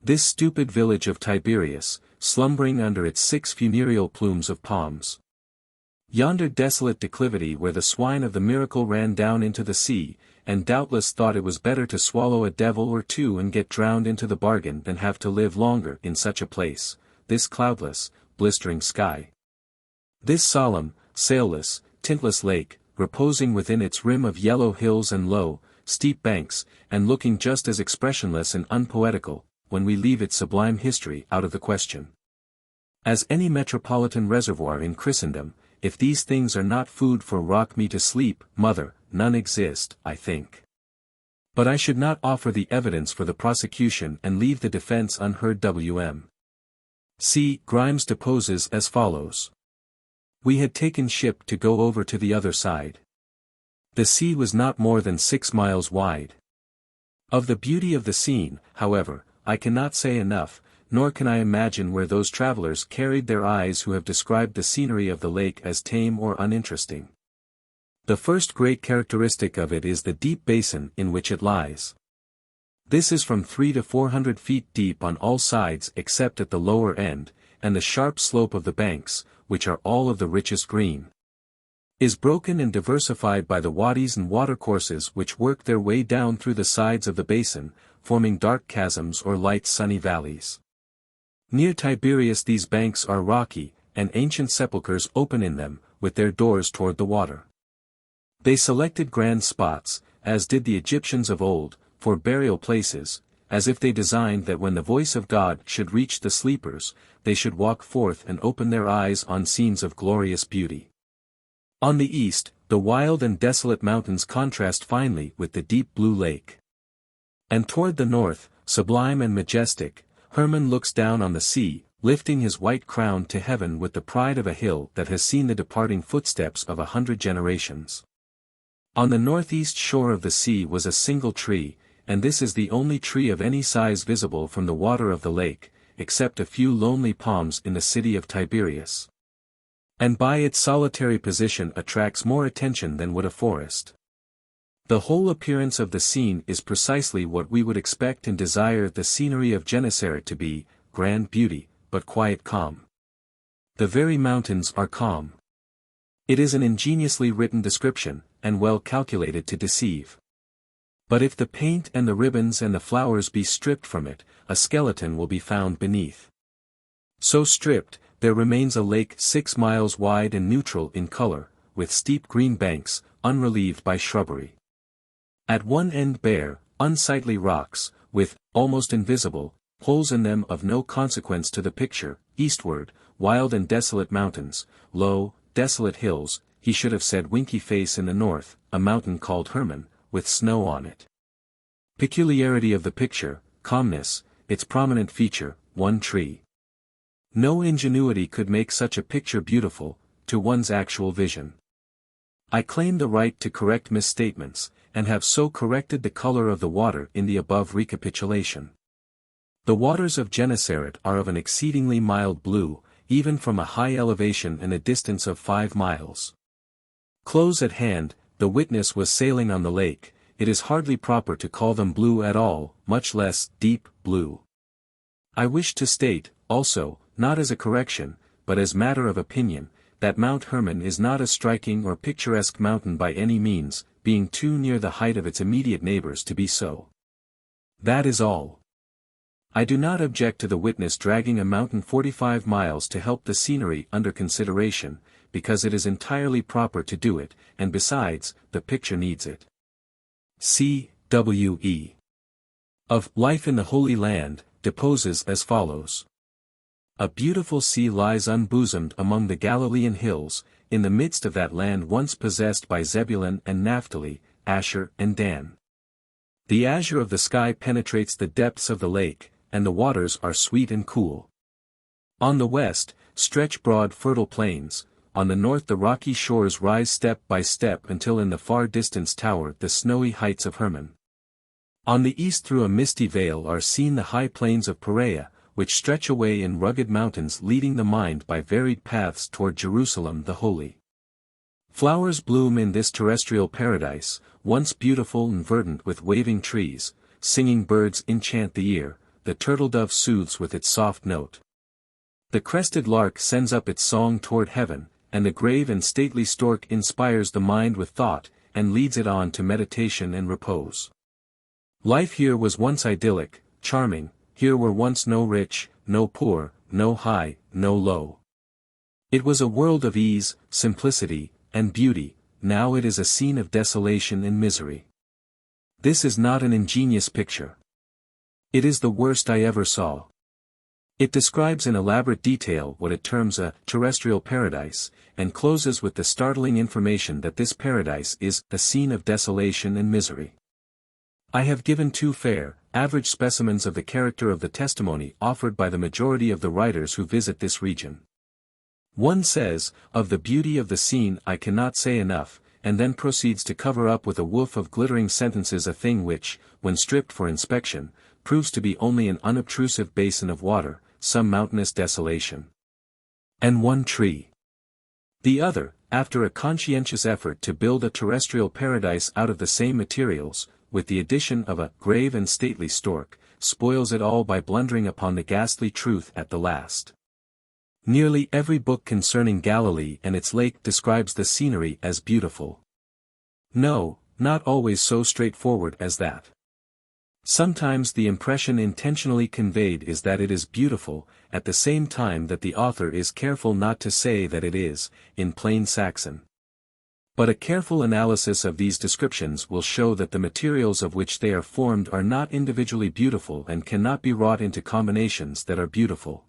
This stupid village of Tiberias, slumbering under its 6 funereal plumes of palms. Yonder desolate declivity where the swine of the miracle ran down into the sea, and doubtless thought it was better to swallow a devil or two and get drowned into the bargain than have to live longer in such a place, this cloudless, blistering sky. This solemn, sailless, tintless lake, reposing within its rim of yellow hills and low, steep banks, and looking just as expressionless and unpoetical, when we leave its sublime history out of the question. As any metropolitan reservoir in Christendom, if these things are not food for rock me to sleep, mother, none exist, I think. But I should not offer the evidence for the prosecution and leave the defense unheard. W.M. C. Grimes deposes as follows. We had taken ship to go over to the other side. The sea was not more than 6 miles wide. Of the beauty of the scene, however, I cannot say enough, nor can I imagine where those travelers carried their eyes who have described the scenery of the lake as tame or uninteresting. The first great characteristic of it is the deep basin in which it lies. This is from 300 to 400 feet deep on all sides except at the lower end, and the sharp slope of the banks, which are all of the richest green, is broken and diversified by the wadis and watercourses which work their way down through the sides of the basin, forming dark chasms or light sunny valleys. Near Tiberias these banks are rocky, and ancient sepulchres open in them, with their doors toward the water. They selected grand spots, as did the Egyptians of old, for burial places, as if they designed that when the voice of God should reach the sleepers, they should walk forth and open their eyes on scenes of glorious beauty. On the east, the wild and desolate mountains contrast finely with the deep blue lake. And toward the north, sublime and majestic, Hermon looks down on the sea, lifting his white crown to heaven with the pride of a hill that has seen the departing footsteps of 100 generations. On the northeast shore of the sea was a single tree, and this is the only tree of any size visible from the water of the lake, except a few lonely palms in the city of Tiberias. And by its solitary position attracts more attention than would a forest. The whole appearance of the scene is precisely what we would expect and desire the scenery of Gennesaret to be, grand beauty, but quiet calm. The very mountains are calm. It is an ingeniously written description, and well calculated to deceive. But if the paint and the ribbons and the flowers be stripped from it, a skeleton will be found beneath. So stripped, there remains a lake 6 miles wide and neutral in color, with steep green banks, unrelieved by shrubbery. At one end bare, unsightly rocks, with, almost invisible, holes in them of no consequence to the picture, eastward, wild and desolate mountains, low, desolate hills, he should have said winky face in the north, a mountain called Hermon, with snow on it. Peculiarity of the picture, calmness, its prominent feature, one tree. No ingenuity could make such a picture beautiful, to one's actual vision. I claim the right to correct misstatements, and have so corrected the color of the water in the above recapitulation. The waters of Gennesaret are of an exceedingly mild blue, even from a high elevation and a distance of 5 miles. Close at hand, the witness was sailing on the lake. It is hardly proper to call them blue at all, much less deep blue. I wish to state, also, not as a correction, but as matter of opinion, that Mount Hermon is not a striking or picturesque mountain by any means, being too near the height of its immediate neighbors to be so. That is all. I do not object to the witness dragging a mountain 45 miles to help the scenery under consideration, because it is entirely proper to do it, and besides, the picture needs it. C.W.E. of Life in the Holy Land, deposes as follows. A beautiful sea lies unbosomed among the Galilean hills, in the midst of that land once possessed by Zebulun and Naphtali, Asher and Dan. The azure of the sky penetrates the depths of the lake, and the waters are sweet and cool. On the west, stretch broad fertile plains, on the north the rocky shores rise step by step until in the far distance tower the snowy heights of Hermon. On the east through a misty veil are seen the high plains of Perea, which stretch away in rugged mountains leading the mind by varied paths toward Jerusalem the Holy. Flowers bloom in this terrestrial paradise, once beautiful and verdant with waving trees, singing birds enchant the ear, the turtle-dove soothes with its soft note. The crested lark sends up its song toward heaven, and the grave and stately stork inspires the mind with thought, and leads it on to meditation and repose. Life here was once idyllic, charming, here were once no rich, no poor, no high, no low. It was a world of ease, simplicity, and beauty, now it is a scene of desolation and misery. This is not an ingenious picture. It is the worst I ever saw. It describes in elaborate detail what it terms a terrestrial paradise, and closes with the startling information that this paradise is a scene of desolation and misery. I have given 2 fair, average specimens of the character of the testimony offered by the majority of the writers who visit this region. One says, of the beauty of the scene I cannot say enough, and then proceeds to cover up with a woof of glittering sentences a thing which, when stripped for inspection, proves to be only an unobtrusive basin of water, some mountainous desolation. And one tree. The other, after a conscientious effort to build a terrestrial paradise out of the same materials, with the addition of a grave and stately stork, spoils it all by blundering upon the ghastly truth at the last. Nearly every book concerning Galilee and its lake describes the scenery as beautiful. No, not always so straightforward as that. Sometimes the impression intentionally conveyed is that it is beautiful, at the same time that the author is careful not to say that it is, in plain Saxon. But a careful analysis of these descriptions will show that the materials of which they are formed are not individually beautiful and cannot be wrought into combinations that are beautiful.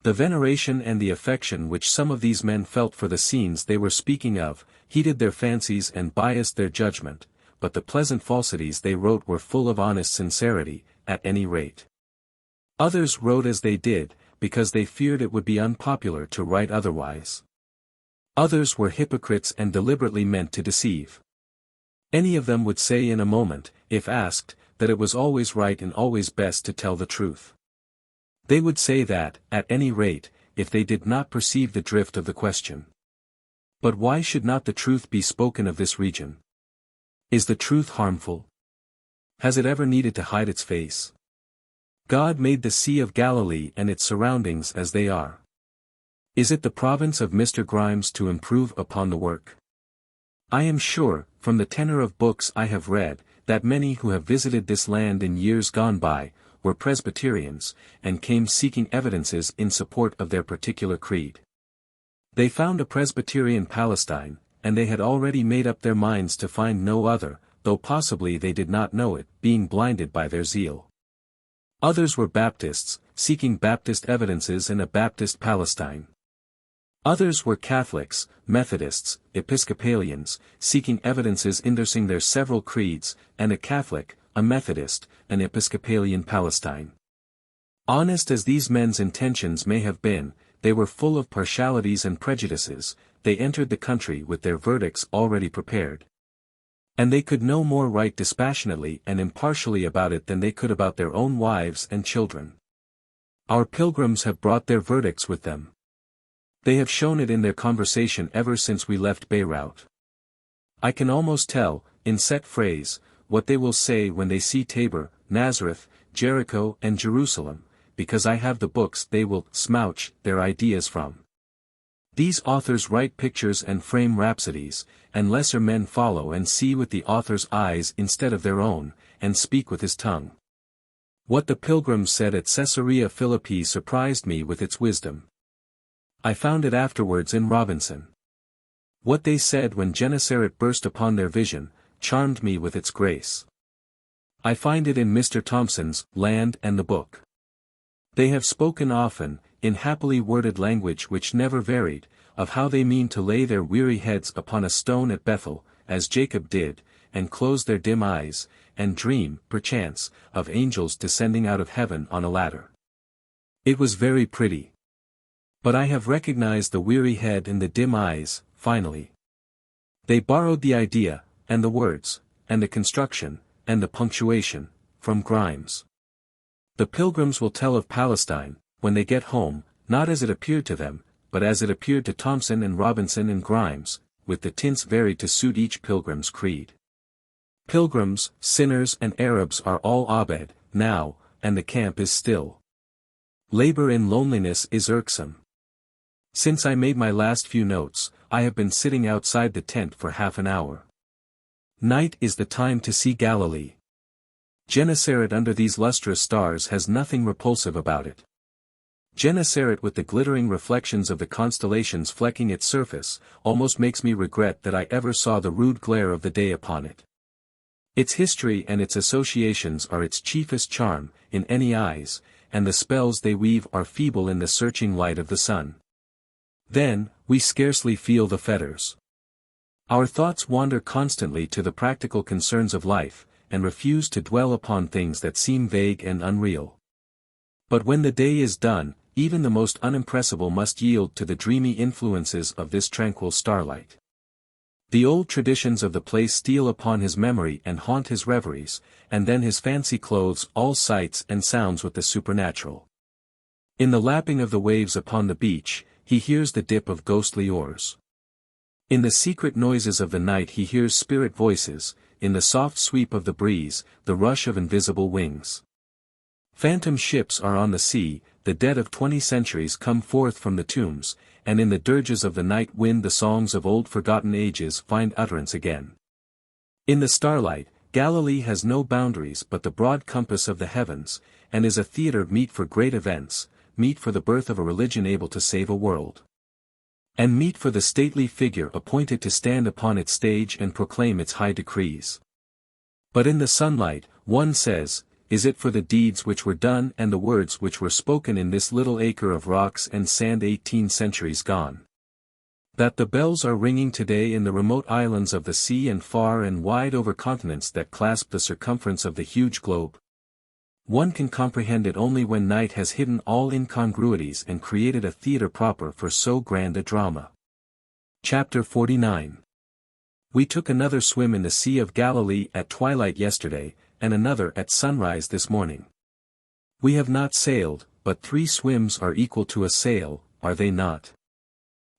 The veneration and the affection which some of these men felt for the scenes they were speaking of, heated their fancies and biased their judgment, but the pleasant falsities they wrote were full of honest sincerity, at any rate. Others wrote as they did, because they feared it would be unpopular to write otherwise. Others were hypocrites and deliberately meant to deceive. Any of them would say in a moment, if asked, that it was always right and always best to tell the truth. They would say that, at any rate, if they did not perceive the drift of the question. But why should not the truth be spoken of this region? Is the truth harmful? Has it ever needed to hide its face? God made the Sea of Galilee and its surroundings as they are. Is it the province of Mr. Grimes to improve upon the work? I am sure, from the tenor of books I have read, that many who have visited this land in years gone by, were Presbyterians, and came seeking evidences in support of their particular creed. They found a Presbyterian Palestine, and they had already made up their minds to find no other, though possibly they did not know it, being blinded by their zeal. Others were Baptists, seeking Baptist evidences in a Baptist Palestine. Others were Catholics, Methodists, Episcopalians, seeking evidences endorsing their several creeds, and a Catholic, a Methodist, an Episcopalian Palestine. Honest as these men's intentions may have been, they were full of partialities and prejudices. They entered the country with their verdicts already prepared. And they could no more write dispassionately and impartially about it than they could about their own wives and children. Our pilgrims have brought their verdicts with them. They have shown it in their conversation ever since we left Beirut. I can almost tell, in set phrase, what they will say when they see Tabor, Nazareth, Jericho and Jerusalem, because I have the books they will smouch their ideas from. These authors write pictures and frame rhapsodies, and lesser men follow and see with the author's eyes instead of their own, and speak with his tongue. What the pilgrims said at Caesarea Philippi surprised me with its wisdom. I found it afterwards in Robinson. What they said when Gennesaret burst upon their vision, charmed me with its grace. I find it in Mr. Thompson's Land and the Book. They have spoken often, in happily worded language which never varied, of how they mean to lay their weary heads upon a stone at Bethel, as Jacob did, and close their dim eyes, and dream, perchance, of angels descending out of heaven on a ladder. It was very pretty. But I have recognized the weary head and the dim eyes, finally. They borrowed the idea, and the words, and the construction, and the punctuation, from Grimes. The pilgrims will tell of Palestine, when they get home, not as it appeared to them, but as it appeared to Thompson and Robinson and Grimes, with the tints varied to suit each pilgrim's creed. Pilgrims, sinners and Arabs are all Abed, now, and the camp is still. Labor in loneliness is irksome. Since I made my last few notes, I have been sitting outside the tent for half an hour. Night is the time to see Galilee. Gennesaret under these lustrous stars has nothing repulsive about it. Gennesaret with the glittering reflections of the constellations flecking its surface, almost makes me regret that I ever saw the rude glare of the day upon it. Its history and its associations are its chiefest charm, in any eyes, and the spells they weave are feeble in the searching light of the sun. Then, we scarcely feel the fetters. Our thoughts wander constantly to the practical concerns of life, and refuse to dwell upon things that seem vague and unreal. But when the day is done, even the most unimpressible must yield to the dreamy influences of this tranquil starlight. The old traditions of the place steal upon his memory and haunt his reveries, and then his fancy clothes all sights and sounds with the supernatural. In the lapping of the waves upon the beach, he hears the dip of ghostly oars. In the secret noises of the night he hears spirit voices, in the soft sweep of the breeze, the rush of invisible wings. Phantom ships are on the sea, the dead of 20 centuries come forth from the tombs, and in the dirges of the night wind the songs of old forgotten ages find utterance again. In the starlight, Galilee has no boundaries but the broad compass of the heavens, and is a theatre meet for great events, meet for the birth of a religion able to save a world. And meet for the stately figure appointed to stand upon its stage and proclaim its high decrees. But in the sunlight, one says, is it for the deeds which were done and the words which were spoken in this little acre of rocks and sand 18 centuries gone, that the bells are ringing today in the remote islands of the sea and far and wide over continents that clasp the circumference of the huge globe? One can comprehend it only when night has hidden all incongruities and created a theatre proper for so grand a drama. Chapter 49. We took another swim in the Sea of Galilee at twilight yesterday, and another at sunrise this morning. We have not sailed, but 3 swims are equal to a sail, are they not?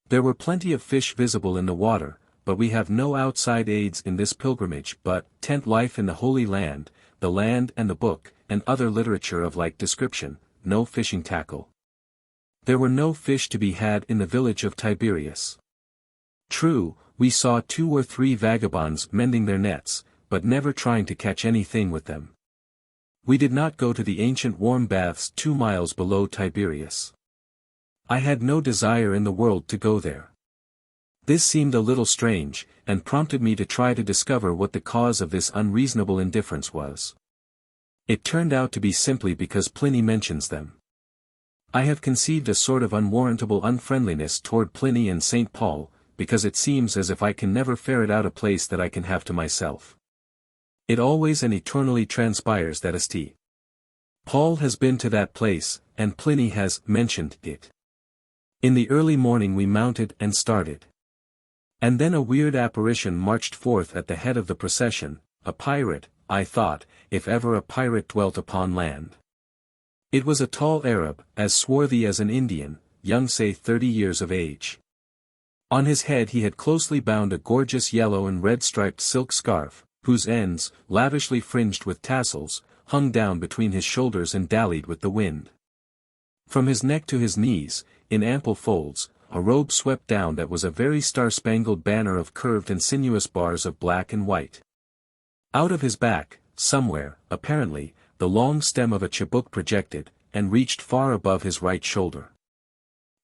There were plenty of fish visible in the water, but we have no outside aids in this pilgrimage but tent life in the Holy Land, the Land and the Book, and other literature of like description, no fishing tackle. There were no fish to be had in the village of Tiberias. True, we saw 2 or 3 vagabonds mending their nets, but never trying to catch anything with them. We did not go to the ancient warm baths 2 miles below Tiberias. I had no desire in the world to go there. This seemed a little strange, and prompted me to try to discover what the cause of this unreasonable indifference was. It turned out to be simply because Pliny mentions them. I have conceived a sort of unwarrantable unfriendliness toward Pliny and St. Paul, because it seems as if I can never ferret out a place that I can have to myself. It always and eternally transpires that St. Paul has been to that place, and Pliny has mentioned it. In the early morning we mounted and started. And then a weird apparition marched forth at the head of the procession, a pirate, I thought, if ever a pirate dwelt upon land. It was a tall Arab, as swarthy as an Indian, young say 30 years of age. On his head he had closely bound a gorgeous yellow and red striped silk scarf, whose ends, lavishly fringed with tassels, hung down between his shoulders and dallied with the wind. From his neck to his knees, in ample folds, a robe swept down that was a very star-spangled banner of curved and sinuous bars of black and white. Out of his back, somewhere, apparently, the long stem of a chibuk projected, and reached far above his right shoulder.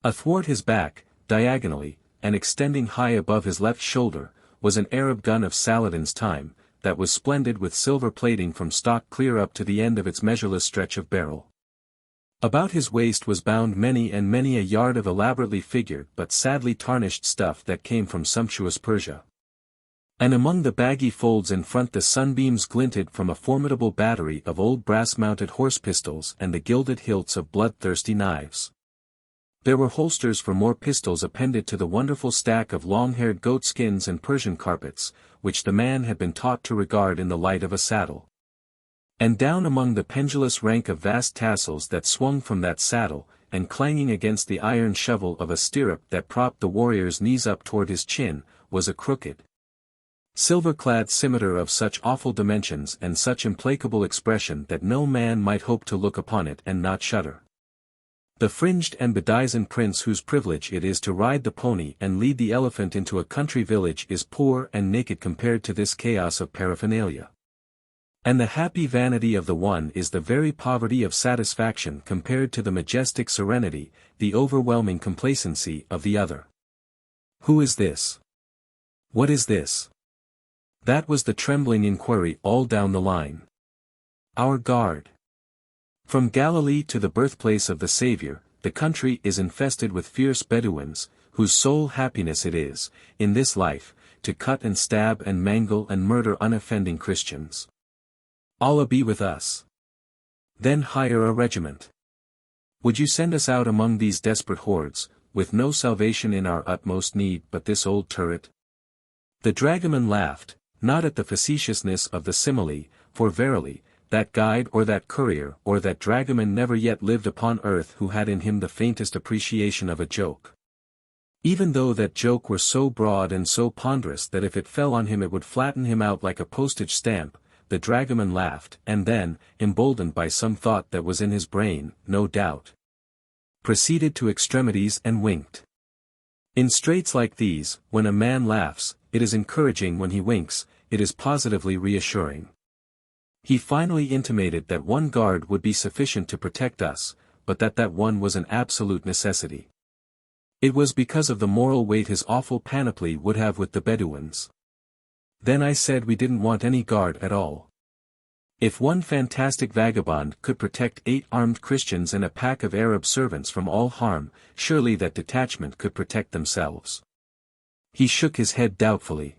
Athwart his back, diagonally, and extending high above his left shoulder, was an Arab gun of Saladin's time, that was splendid with silver plating from stock clear up to the end of its measureless stretch of barrel. About his waist was bound many and many a yard of elaborately figured but sadly tarnished stuff that came from sumptuous Persia. And among the baggy folds in front the sunbeams glinted from a formidable battery of old brass-mounted horse pistols and the gilded hilts of bloodthirsty knives. There were holsters for more pistols appended to the wonderful stack of long-haired goat skins and Persian carpets, which the man had been taught to regard in the light of a saddle. And down among the pendulous rank of vast tassels that swung from that saddle, and clanging against the iron shovel of a stirrup that propped the warrior's knees up toward his chin, was a crooked, silver-clad scimitar of such awful dimensions and such implacable expression that no man might hope to look upon it and not shudder. The fringed and bedizened prince whose privilege it is to ride the pony and lead the elephant into a country village is poor and naked compared to this chaos of paraphernalia. And the happy vanity of the one is the very poverty of satisfaction compared to the majestic serenity, the overwhelming complacency of the other. Who is this? What is this? That was the trembling inquiry all down the line. Our guard. From Galilee to the birthplace of the Savior, the country is infested with fierce Bedouins, whose sole happiness it is, in this life, to cut and stab and mangle and murder unoffending Christians. Allah be with us. Then hire a regiment. Would you send us out among these desperate hordes, with no salvation in our utmost need but this old turret? The dragoman laughed, not at the facetiousness of the simile, for verily, that guide or that courier or that dragoman never yet lived upon earth who had in him the faintest appreciation of a joke. Even though that joke were so broad and so ponderous that if it fell on him it would flatten him out like a postage stamp, the dragoman laughed, and then, emboldened by some thought that was in his brain, no doubt, proceeded to extremities and winked. In straits like these, when a man laughs, it is encouraging; when he winks, it is positively reassuring. He finally intimated that one guard would be sufficient to protect us, but that one was an absolute necessity. It was because of the moral weight his awful panoply would have with the Bedouins. Then I said we didn't want any guard at all. If one fantastic vagabond could protect 8 armed Christians and a pack of Arab servants from all harm, surely that detachment could protect themselves. He shook his head doubtfully.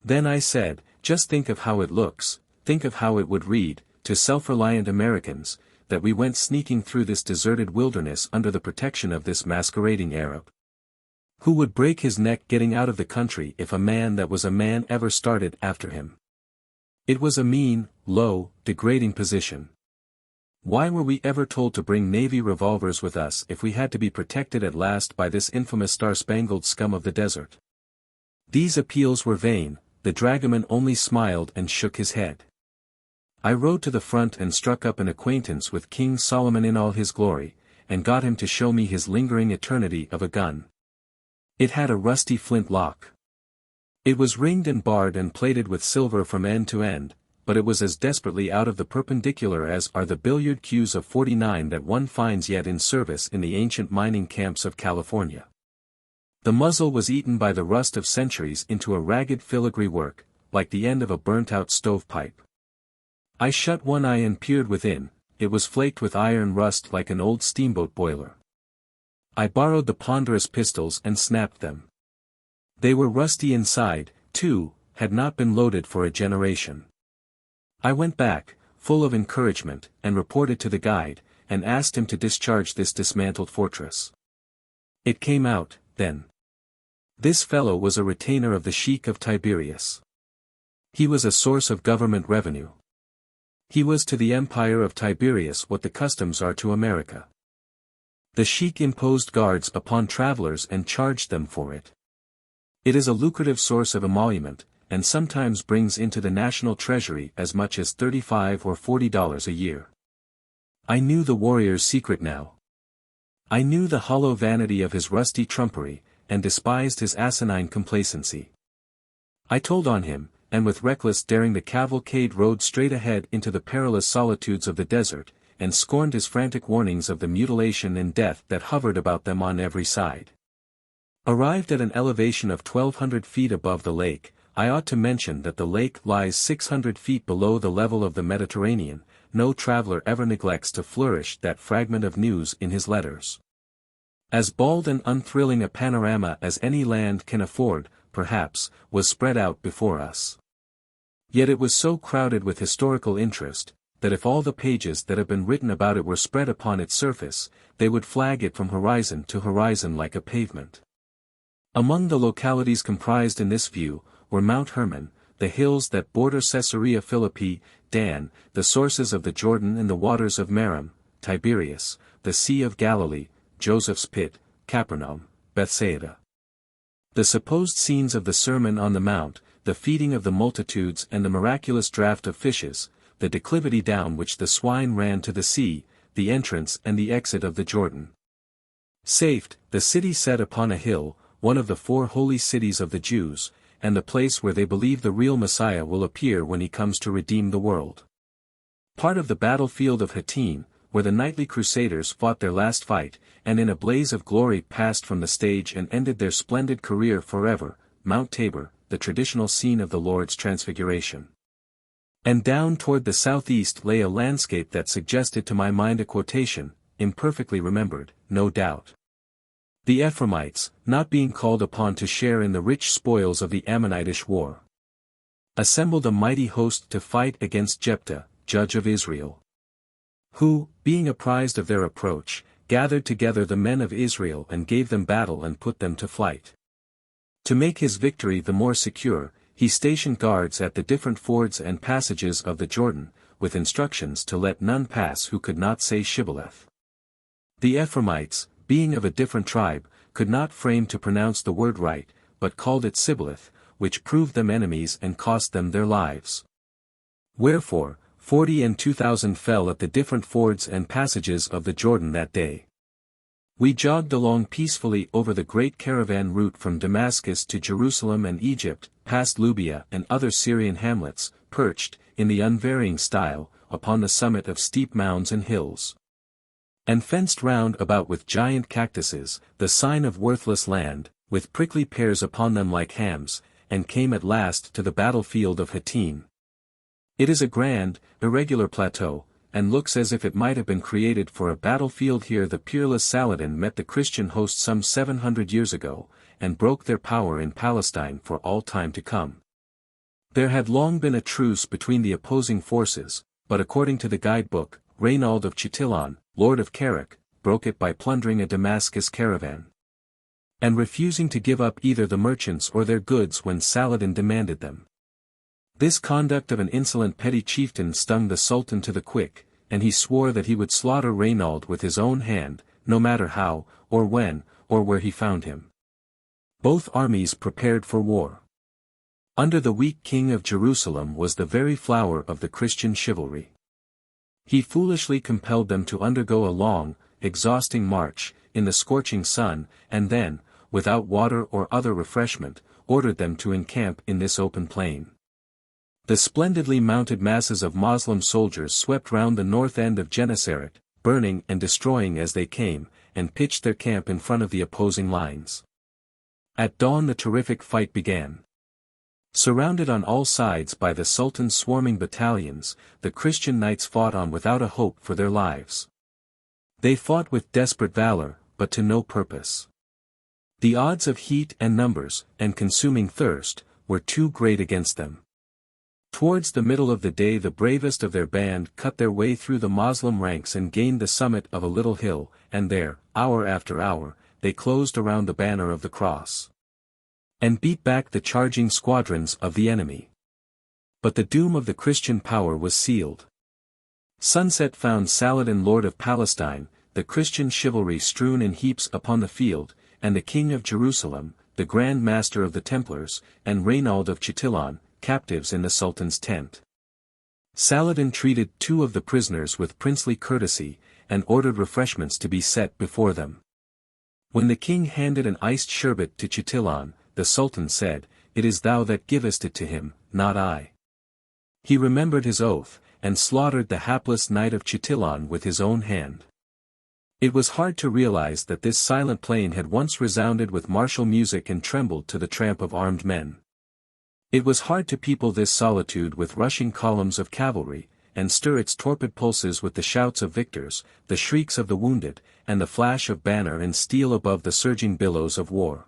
Then I said, just think of how it looks, think of how it would read, to self-reliant Americans, that we went sneaking through this deserted wilderness under the protection of this masquerading Arab. Who would break his neck getting out of the country if a man that was a man ever started after him? It was a mean, low, degrading position. Why were we ever told to bring Navy revolvers with us if we had to be protected at last by this infamous star-spangled scum of the desert? These appeals were vain, the dragoman only smiled and shook his head. I rode to the front and struck up an acquaintance with King Solomon in all his glory, and got him to show me his lingering eternity of a gun. It had a rusty flint lock. It was ringed and barred and plated with silver from end to end, but it was as desperately out of the perpendicular as are the billiard cues of '49 that one finds yet in service in the ancient mining camps of California. The muzzle was eaten by the rust of centuries into a ragged filigree work, like the end of a burnt-out stovepipe. I shut one eye and peered within, it was flaked with iron rust like an old steamboat boiler. I borrowed the ponderous pistols and snapped them. They were rusty inside, too, had not been loaded for a generation. I went back, full of encouragement, and reported to the guide, and asked him to discharge this dismantled fortress. It came out, then. This fellow was a retainer of the Sheik of Tiberias. He was a source of government revenue. He was to the empire of Tiberias what the customs are to America. The Sheik imposed guards upon travelers and charged them for it. It is a lucrative source of emolument, and sometimes brings into the national treasury as much as $35 or $40 a year. I knew the warrior's secret now. I knew the hollow vanity of his rusty trumpery, and despised his asinine complacency. I told on him, and with reckless daring the cavalcade rode straight ahead into the perilous solitudes of the desert, and scorned his frantic warnings of the mutilation and death that hovered about them on every side. Arrived at an elevation of 1,200 feet above the lake, I ought to mention that the lake lies 600 feet below the level of the Mediterranean. No traveler ever neglects to flourish that fragment of news in his letters. As bald and unthrilling a panorama as any land can afford, perhaps, was spread out before us. Yet it was so crowded with historical interest, that if all the pages that have been written about it were spread upon its surface, they would flag it from horizon to horizon like a pavement. Among the localities comprised in this view, were Mount Hermon, the hills that border Caesarea Philippi, Dan, the sources of the Jordan and the waters of Merom, Tiberias, the Sea of Galilee, Joseph's Pit, Capernaum, Bethsaida. The supposed scenes of the Sermon on the Mount, the feeding of the multitudes and the miraculous draught of fishes, the declivity down which the swine ran to the sea, the entrance and the exit of the Jordan. Safed, the city set upon a hill, one of the 4 holy cities of the Jews, and the place where they believe the real Messiah will appear when he comes to redeem the world. Part of the battlefield of Hattin, where the knightly crusaders fought their last fight, and in a blaze of glory passed from the stage and ended their splendid career forever, Mount Tabor, the traditional scene of the Lord's transfiguration. And down toward the southeast lay a landscape that suggested to my mind a quotation, imperfectly remembered, no doubt. The Ephraimites, not being called upon to share in the rich spoils of the Ammonitish war, assembled a mighty host to fight against Jephthah, judge of Israel, who, being apprised of their approach, gathered together the men of Israel and gave them battle and put them to flight. To make his victory the more secure, he stationed guards at the different fords and passages of the Jordan, with instructions to let none pass who could not say Shibboleth. The Ephraimites, being of a different tribe, could not frame to pronounce the word right, but called it Sibboleth, which proved them enemies and cost them their lives. Wherefore, 40 and 2,000 fell at the different fords and passages of the Jordan that day. We jogged along peacefully over the great caravan route from Damascus to Jerusalem and Egypt, past Lubia and other Syrian hamlets, perched, in the unvarying style, upon the summit of steep mounds and hills, and fenced round about with giant cactuses, the sign of worthless land, with prickly pears upon them like hams, and came at last to the battlefield of Hattin. It is a grand, irregular plateau, and looks as if it might have been created for a battlefield. Here the peerless Saladin met the Christian host some 700 years ago, and broke their power in Palestine for all time to come. There had long been a truce between the opposing forces, but according to the guidebook, Reynald of Chitillon, Lord of Kerak, broke it by plundering a Damascus caravan, and refusing to give up either the merchants or their goods when Saladin demanded them. This conduct of an insolent petty chieftain stung the Sultan to the quick, and he swore that he would slaughter Reynald with his own hand, no matter how, or when, or where he found him. Both armies prepared for war. Under the weak king of Jerusalem was the very flower of the Christian chivalry. He foolishly compelled them to undergo a long, exhausting march, in the scorching sun, and then, without water or other refreshment, ordered them to encamp in this open plain. The splendidly mounted masses of Moslem soldiers swept round the north end of Gennesaret, burning and destroying as they came, and pitched their camp in front of the opposing lines. At dawn the terrific fight began. Surrounded on all sides by the Sultan's swarming battalions, the Christian knights fought on without a hope for their lives. They fought with desperate valor, but to no purpose. The odds of heat and numbers, and consuming thirst, were too great against them. Towards the middle of the day the bravest of their band cut their way through the Moslem ranks and gained the summit of a little hill, and there, hour after hour, they closed around the banner of the cross, and beat back the charging squadrons of the enemy. But the doom of the Christian power was sealed. Sunset found Saladin lord of Palestine, the Christian chivalry strewn in heaps upon the field, and the king of Jerusalem, the grand master of the Templars, and Reynald of Châtillon, captives in the Sultan's tent. Saladin treated 2 of the prisoners with princely courtesy, and ordered refreshments to be set before them. When the king handed an iced sherbet to Châtillon, the Sultan said, "It is thou that givest it to him, not I." He remembered his oath, and slaughtered the hapless knight of Châtillon with his own hand. It was hard to realize that this silent plain had once resounded with martial music and trembled to the tramp of armed men. It was hard to people this solitude with rushing columns of cavalry, and stir its torpid pulses with the shouts of victors, the shrieks of the wounded, and the flash of banner and steel above the surging billows of war.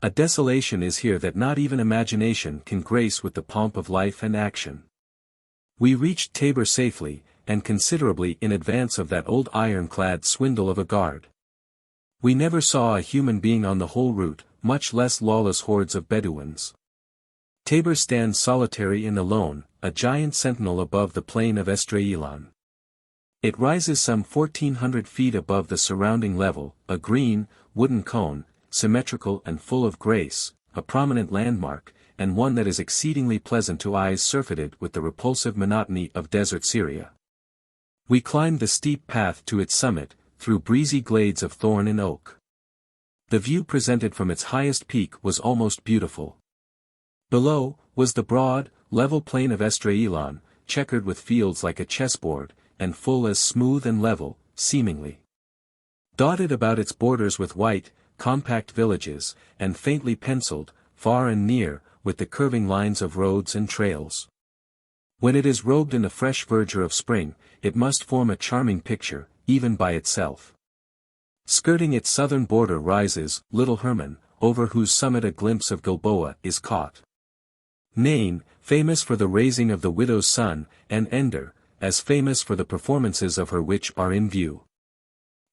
A desolation is here that not even imagination can grace with the pomp of life and action. We reached Tabor safely, and considerably in advance of that old ironclad swindle of a guard. We never saw a human being on the whole route, much less lawless hordes of Bedouins. Tabor stands solitary and alone, a giant sentinel above the plain of Esdraelon. It rises some 1,400 feet above the surrounding level, a green, wooden cone, symmetrical and full of grace, a prominent landmark, and one that is exceedingly pleasant to eyes surfeited with the repulsive monotony of desert Syria. We climbed the steep path to its summit, through breezy glades of thorn and oak. The view presented from its highest peak was almost beautiful. Below, was the broad, level plain of Esdraelon, checkered with fields like a chessboard, and full as smooth and level, seemingly. Dotted about its borders with white, compact villages, and faintly penciled, far and near, with the curving lines of roads and trails. When it is robed in the fresh verdure of spring, it must form a charming picture, even by itself. Skirting its southern border rises Little Hermon, over whose summit a glimpse of Gilboa is caught. Nain, famous for the raising of the widow's son, and Ender, as famous for the performances of her which are in view.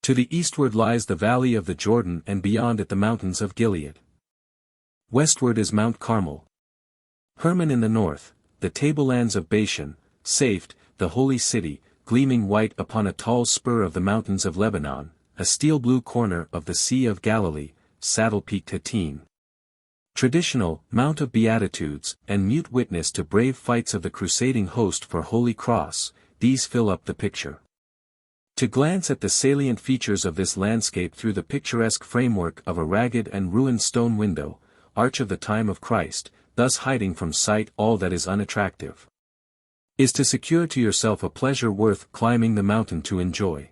To the eastward lies the valley of the Jordan and beyond it the mountains of Gilead. Westward is Mount Carmel. Hermon in the north, the tablelands of Bashan, Saft, the holy city, gleaming white upon a tall spur of the mountains of Lebanon, a steel-blue corner of the Sea of Galilee, saddle-peaked Hattin. Traditional, Mount of Beatitudes, and mute witness to brave fights of the crusading host for Holy Cross, these fill up the picture. To glance at the salient features of this landscape through the picturesque framework of a ragged and ruined stone window, arch of the time of Christ, thus hiding from sight all that is unattractive, is to secure to yourself a pleasure worth climbing the mountain to enjoy.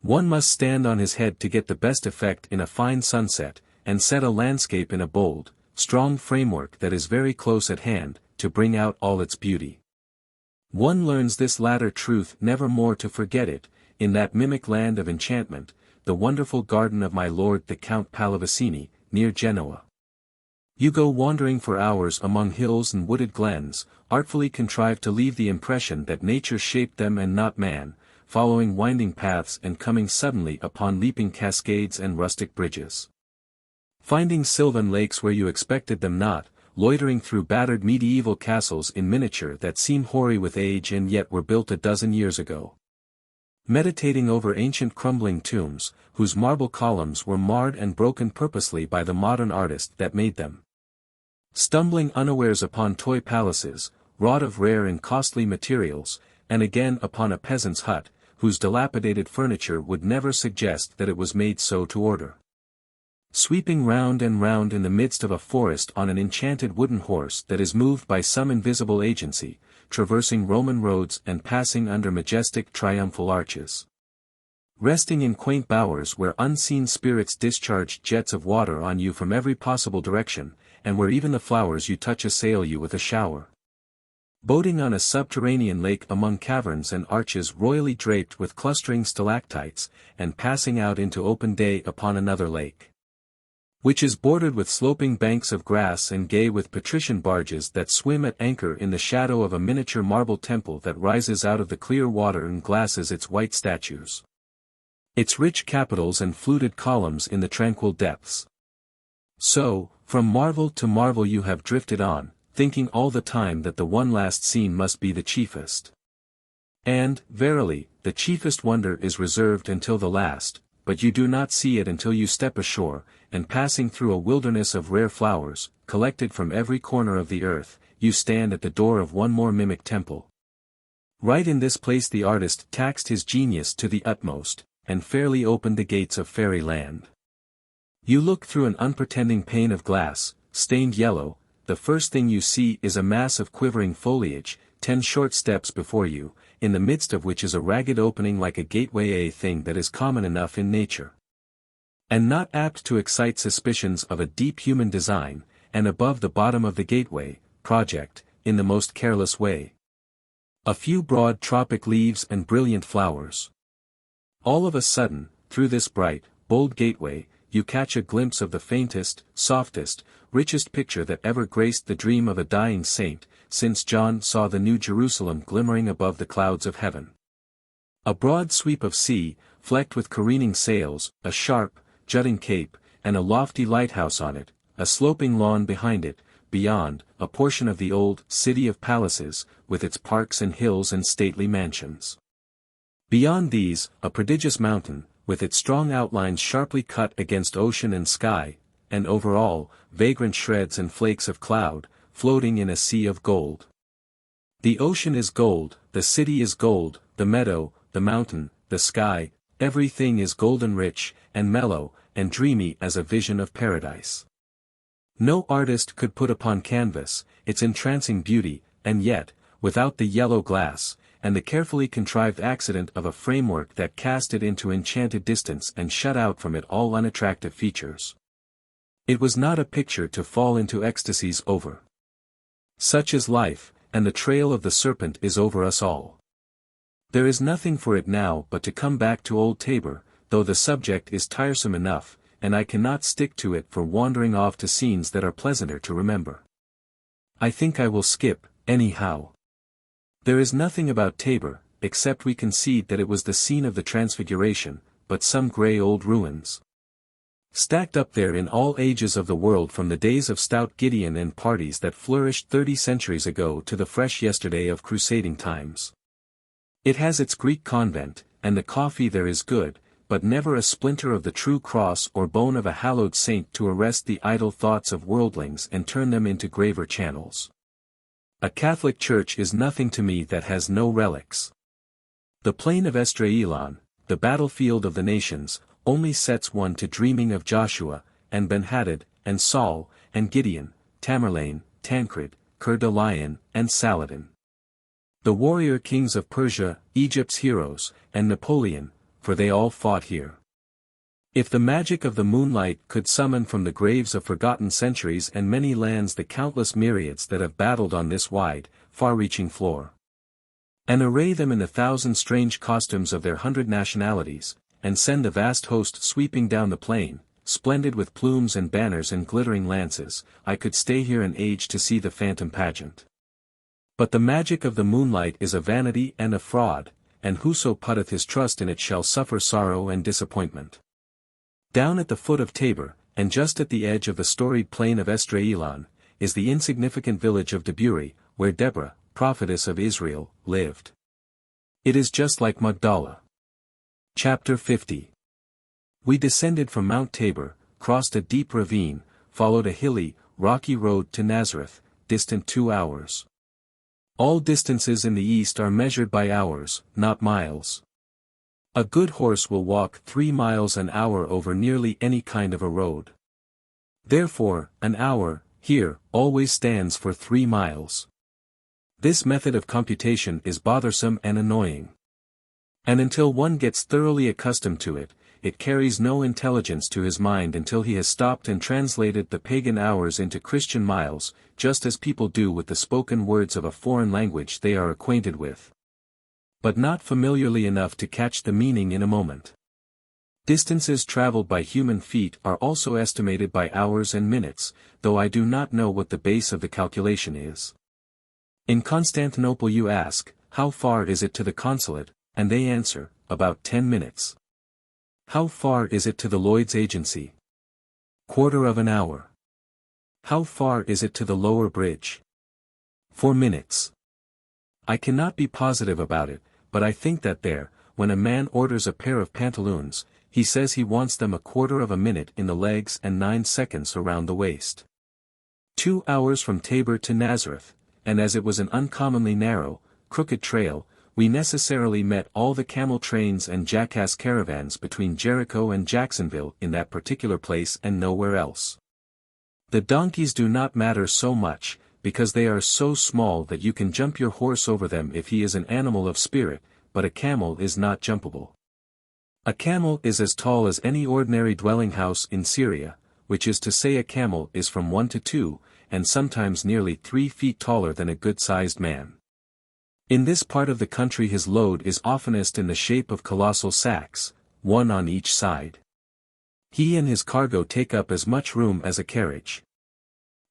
One must stand on his head to get the best effect in a fine sunset, and set a landscape in a bold, strong framework that is very close at hand, to bring out all its beauty. One learns this latter truth never more to forget it, in that mimic land of enchantment, the wonderful garden of my lord the Count Pallavicini, near Genoa. You go wandering for hours among hills and wooded glens, artfully contrived to leave the impression that nature shaped them and not man, following winding paths and coming suddenly upon leaping cascades and rustic bridges. Finding sylvan lakes where you expected them not, loitering through battered medieval castles in miniature that seem hoary with age and yet were built a dozen years ago. Meditating over ancient crumbling tombs, whose marble columns were marred and broken purposely by the modern artist that made them. Stumbling unawares upon toy palaces, wrought of rare and costly materials, and again upon a peasant's hut, whose dilapidated furniture would never suggest that it was made so to order. Sweeping round and round in the midst of a forest on an enchanted wooden horse that is moved by some invisible agency, traversing Roman roads and passing under majestic triumphal arches. Resting in quaint bowers where unseen spirits discharge jets of water on you from every possible direction, and where even the flowers you touch assail you with a shower. Boating on a subterranean lake among caverns and arches royally draped with clustering stalactites, and passing out into open day upon another lake, which is bordered with sloping banks of grass and gay with patrician barges that swim at anchor in the shadow of a miniature marble temple that rises out of the clear water and glasses its white statues, its rich capitals and fluted columns in the tranquil depths. So, from marvel to marvel you have drifted on, thinking all the time that the one last scene must be the chiefest. And, verily, the chiefest wonder is reserved until the last, but you do not see it until you step ashore, and passing through a wilderness of rare flowers, collected from every corner of the earth, you stand at the door of one more mimic temple. Right in this place the artist taxed his genius to the utmost, and fairly opened the gates of fairyland. You look through an unpretending pane of glass, stained yellow. The first thing you see is a mass of quivering foliage, 10 short steps before you, in the midst of which is a ragged opening like a gateway, a thing that is common enough in nature, and not apt to excite suspicions of a deep human design, and above the bottom of the gateway, project, in the most careless way, a few broad tropic leaves and brilliant flowers. All of a sudden, through this bright, bold gateway, you catch a glimpse of the faintest, softest, richest picture that ever graced the dream of a dying saint, since John saw the New Jerusalem glimmering above the clouds of heaven. A broad sweep of sea, flecked with careening sails, a sharp, jutting cape, and a lofty lighthouse on it, a sloping lawn behind it, beyond, a portion of the old city of palaces, with its parks and hills and stately mansions. Beyond these, a prodigious mountain, with its strong outlines sharply cut against ocean and sky, and over all, vagrant shreds and flakes of cloud, floating in a sea of gold. The ocean is gold, the city is gold, the meadow, the mountain, the sky, everything is golden rich, and mellow, and dreamy as a vision of paradise. No artist could put upon canvas its entrancing beauty, and yet, without the yellow glass, and the carefully contrived accident of a framework that cast it into enchanted distance and shut out from it all unattractive features, it was not a picture to fall into ecstasies over. Such is life, and the trail of the serpent is over us all. There is nothing for it now but to come back to old Tabor, though the subject is tiresome enough, and I cannot stick to it for wandering off to scenes that are pleasanter to remember. I think I will skip, anyhow. There is nothing about Tabor, except we concede that it was the scene of the Transfiguration, but some grey old ruins, stacked up there in all ages of the world from the days of stout Gideon and parties that flourished 30 centuries ago to the fresh yesterday of crusading times. It has its Greek convent, and the coffee there is good, but never a splinter of the true cross or bone of a hallowed saint to arrest the idle thoughts of worldlings and turn them into graver channels. A Catholic church is nothing to me that has no relics. The plain of XLIII, the battlefield of the nations, only sets one to dreaming of Joshua, and Ben-Hadad, and Saul, and Gideon, Tamerlane, Tancred, Coeur de Lion, and Saladin. The warrior kings of Persia, Egypt's heroes, and Napoleon, for they all fought here. If the magic of the moonlight could summon from the graves of forgotten centuries and many lands the countless myriads that have battled on this wide, far-reaching floor, and array them in the 1,000 strange costumes of their 100 nationalities, and send the vast host sweeping down the plain, splendid with plumes and banners and glittering lances, I could stay here an age to see the phantom pageant. But the magic of the moonlight is a vanity and a fraud, and whoso putteth his trust in it shall suffer sorrow and disappointment. Down at the foot of Tabor, and just at the edge of the storied plain of XLIII, is the insignificant village of Deburi, where Deborah, prophetess of Israel, lived. It is just like Magdala. Chapter 50. We descended from Mount Tabor, crossed a deep ravine, followed a hilly, rocky road to Nazareth, distant 2 hours. All distances in the east are measured by hours, not miles. A good horse will walk 3 miles an hour over nearly any kind of a road. Therefore, an hour, here, always stands for 3 miles. This method of computation is bothersome and annoying. And until one gets thoroughly accustomed to it, it carries no intelligence to his mind until he has stopped and translated the pagan hours into Christian miles, just as people do with the spoken words of a foreign language they are acquainted with, but not familiarly enough to catch the meaning in a moment. Distances traveled by human feet are also estimated by hours and minutes, though I do not know what the base of the calculation is. In Constantinople you ask, how far is it to the consulate, and they answer, about 10 minutes. How far is it to the Lloyd's agency? Quarter of an hour. How far is it to the lower bridge? 4 minutes. I cannot be positive about it, but I think that there, when a man orders a pair of pantaloons, he says he wants them a quarter of a minute in the legs and 9 seconds around the waist. 2 hours from Tabor to Nazareth, and as it was an uncommonly narrow, crooked trail, we necessarily met all the camel trains and jackass caravans between Jericho and Jacksonville in that particular place and nowhere else. The donkeys do not matter so much, because they are so small that you can jump your horse over them if he is an animal of spirit, but a camel is not jumpable. A camel is as tall as any ordinary dwelling house in Syria, which is to say a camel is from 1 to 2, and sometimes nearly 3 feet taller than a good-sized man. In this part of the country his load is oftenest in the shape of colossal sacks, one on each side. He and his cargo take up as much room as a carriage.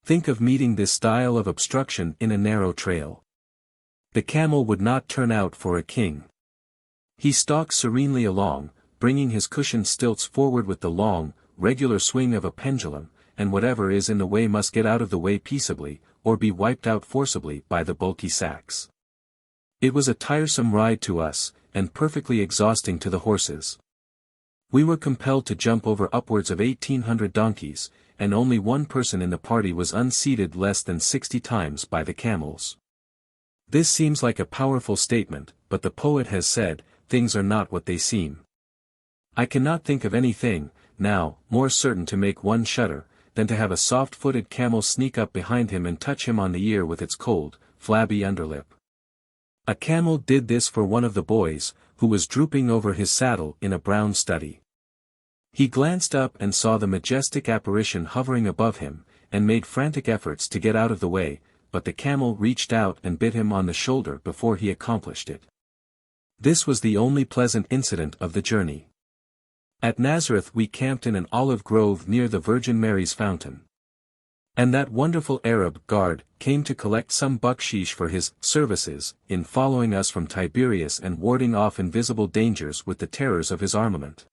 Think of meeting this style of obstruction in a narrow trail. The camel would not turn out for a king. He stalks serenely along, bringing his cushioned stilts forward with the long, regular swing of a pendulum, and whatever is in the way must get out of the way peaceably, or be wiped out forcibly by the bulky sacks. It was a tiresome ride to us, and perfectly exhausting to the horses. We were compelled to jump over upwards of 1,800 donkeys, and only one person in the party was unseated less than 60 times by the camels. This seems like a powerful statement, but the poet has said, things are not what they seem. I cannot think of anything, now, more certain to make one shudder, than to have a soft-footed camel sneak up behind him and touch him on the ear with its cold, flabby underlip. A camel did this for one of the boys, who was drooping over his saddle in a brown study. He glanced up and saw the majestic apparition hovering above him, and made frantic efforts to get out of the way, but the camel reached out and bit him on the shoulder before he accomplished it. This was the only pleasant incident of the journey. At Nazareth we camped in an olive grove near the Virgin Mary's fountain. And that wonderful Arab guard came to collect some bucksheesh for his services in following us from Tiberias and warding off invisible dangers with the terrors of his armament.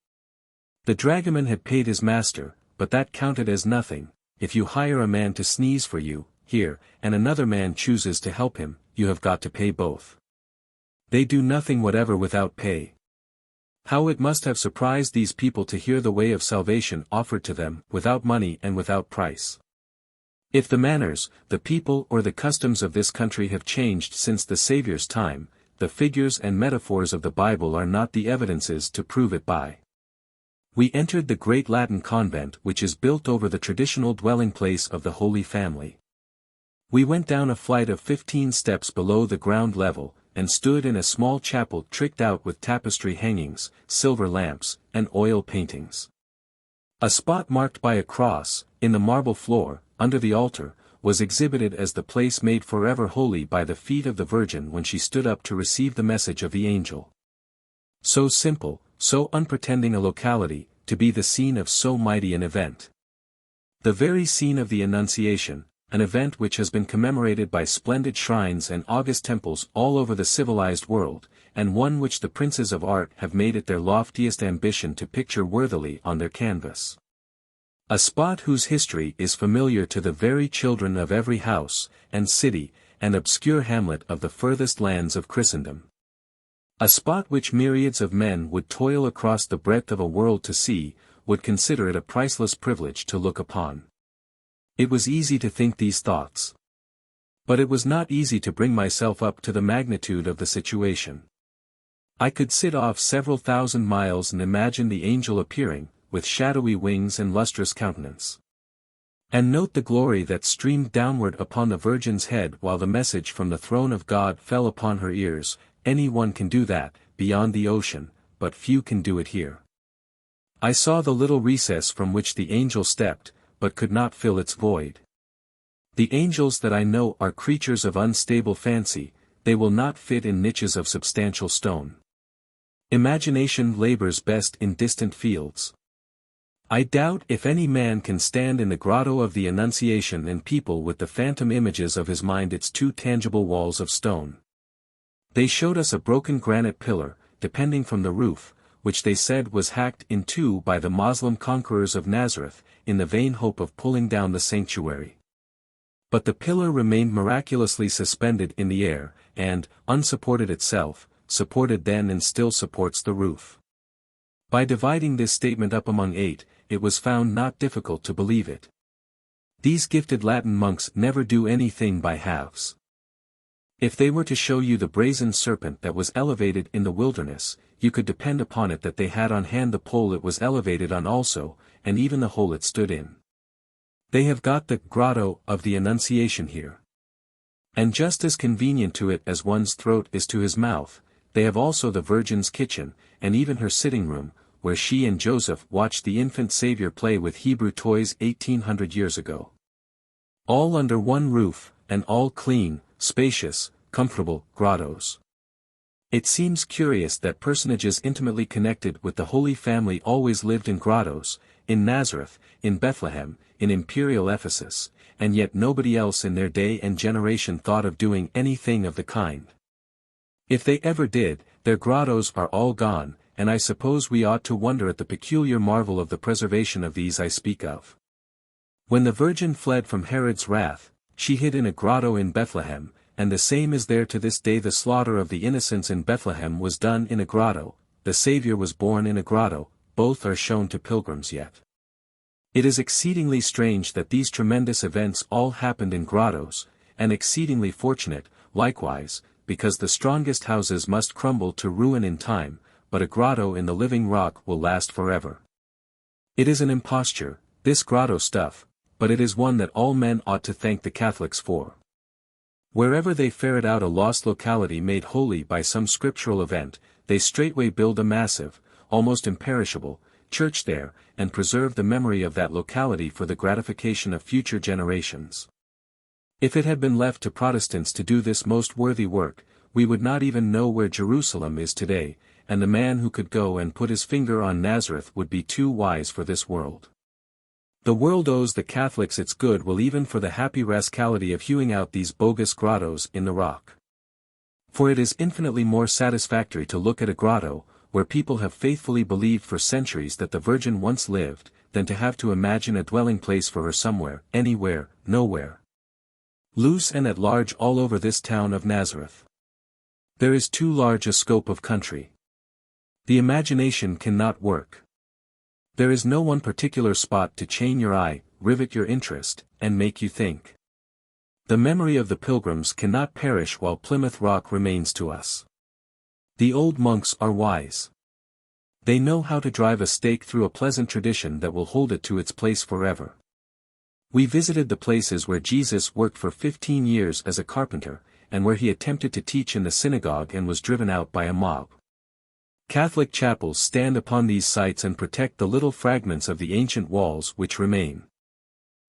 The dragoman had paid his master, but that counted as nothing. If you hire a man to sneeze for you, here, and another man chooses to help him, you have got to pay both. They do nothing whatever without pay. How it must have surprised these people to hear the way of salvation offered to them, without money and without price. If the manners, the people or the customs of this country have changed since the Saviour's time, the figures and metaphors of the Bible are not the evidences to prove it by. We entered the great Latin convent which is built over the traditional dwelling place of the Holy Family. We went down a flight of 15 steps below the ground level, and stood in a small chapel tricked out with tapestry hangings, silver lamps, and oil paintings. A spot marked by a cross, in the marble floor, under the altar, was exhibited as the place made forever holy by the feet of the Virgin when she stood up to receive the message of the angel. So simple, so unpretending a locality, to be the scene of so mighty an event. The very scene of the Annunciation, an event which has been commemorated by splendid shrines and august temples all over the civilized world, and one which the princes of art have made it their loftiest ambition to picture worthily on their canvas. A spot whose history is familiar to the very children of every house, and city, and obscure hamlet of the furthest lands of Christendom. A spot which myriads of men would toil across the breadth of a world to see, would consider it a priceless privilege to look upon. It was easy to think these thoughts. But it was not easy to bring myself up to the magnitude of the situation. I could sit off several thousand miles and imagine the angel appearing, with shadowy wings and lustrous countenance. And note the glory that streamed downward upon the Virgin's head while the message from the throne of God fell upon her ears. Any one can do that, beyond the ocean, but few can do it here. I saw the little recess from which the angel stepped, but could not fill its void. The angels that I know are creatures of unstable fancy, they will not fit in niches of substantial stone. Imagination labors best in distant fields. I doubt if any man can stand in the grotto of the Annunciation and people with the phantom images of his mind its two tangible walls of stone. They showed us a broken granite pillar, depending from the roof, which they said was hacked in two by the Moslem conquerors of Nazareth, in the vain hope of pulling down the sanctuary. But the pillar remained miraculously suspended in the air, and, unsupported itself, supported then and still supports the roof. By dividing this statement up among 8, it was found not difficult to believe it. These gifted Latin monks never do anything by halves. If they were to show you the brazen serpent that was elevated in the wilderness, you could depend upon it that they had on hand the pole it was elevated on also, and even the hole it stood in. They have got the grotto of the Annunciation here. And just as convenient to it as one's throat is to his mouth, they have also the Virgin's kitchen, and even her sitting room, where she and Joseph watched the infant Savior play with Hebrew toys 1800 years ago. All under one roof, and all clean, spacious, comfortable grottos. It seems curious that personages intimately connected with the Holy Family always lived in grottos, in Nazareth, in Bethlehem, in imperial Ephesus, and yet nobody else in their day and generation thought of doing anything of the kind. If they ever did, their grottos are all gone, and I suppose we ought to wonder at the peculiar marvel of the preservation of these I speak of. When the Virgin fled from Herod's wrath, she hid in a grotto in Bethlehem, and the same is there to this day. The slaughter of the innocents in Bethlehem was done in a grotto, the Savior was born in a grotto, both are shown to pilgrims yet. It is exceedingly strange that these tremendous events all happened in grottos, and exceedingly fortunate, likewise, because the strongest houses must crumble to ruin in time, but a grotto in the living rock will last forever. It is an imposture, this grotto stuff, but it is one that all men ought to thank the Catholics for. Wherever they ferret out a lost locality made holy by some scriptural event, they straightway build a massive, almost imperishable, church there, and preserve the memory of that locality for the gratification of future generations. If it had been left to Protestants to do this most worthy work, we would not even know where Jerusalem is today, and the man who could go and put his finger on Nazareth would be too wise for this world. The world owes the Catholics its good will even for the happy rascality of hewing out these bogus grottos in the rock. For it is infinitely more satisfactory to look at a grotto, where people have faithfully believed for centuries that the Virgin once lived, than to have to imagine a dwelling place for her somewhere, anywhere, nowhere. Loose and at large all over this town of Nazareth. There is too large a scope of country. The imagination cannot work. There is no one particular spot to chain your eye, rivet your interest, and make you think. The memory of the pilgrims cannot perish while Plymouth Rock remains to us. The old monks are wise. They know how to drive a stake through a pleasant tradition that will hold it to its place forever. We visited the places where Jesus worked for 15 years as a carpenter, and where he attempted to teach in the synagogue and was driven out by a mob. Catholic chapels stand upon these sites and protect the little fragments of the ancient walls which remain.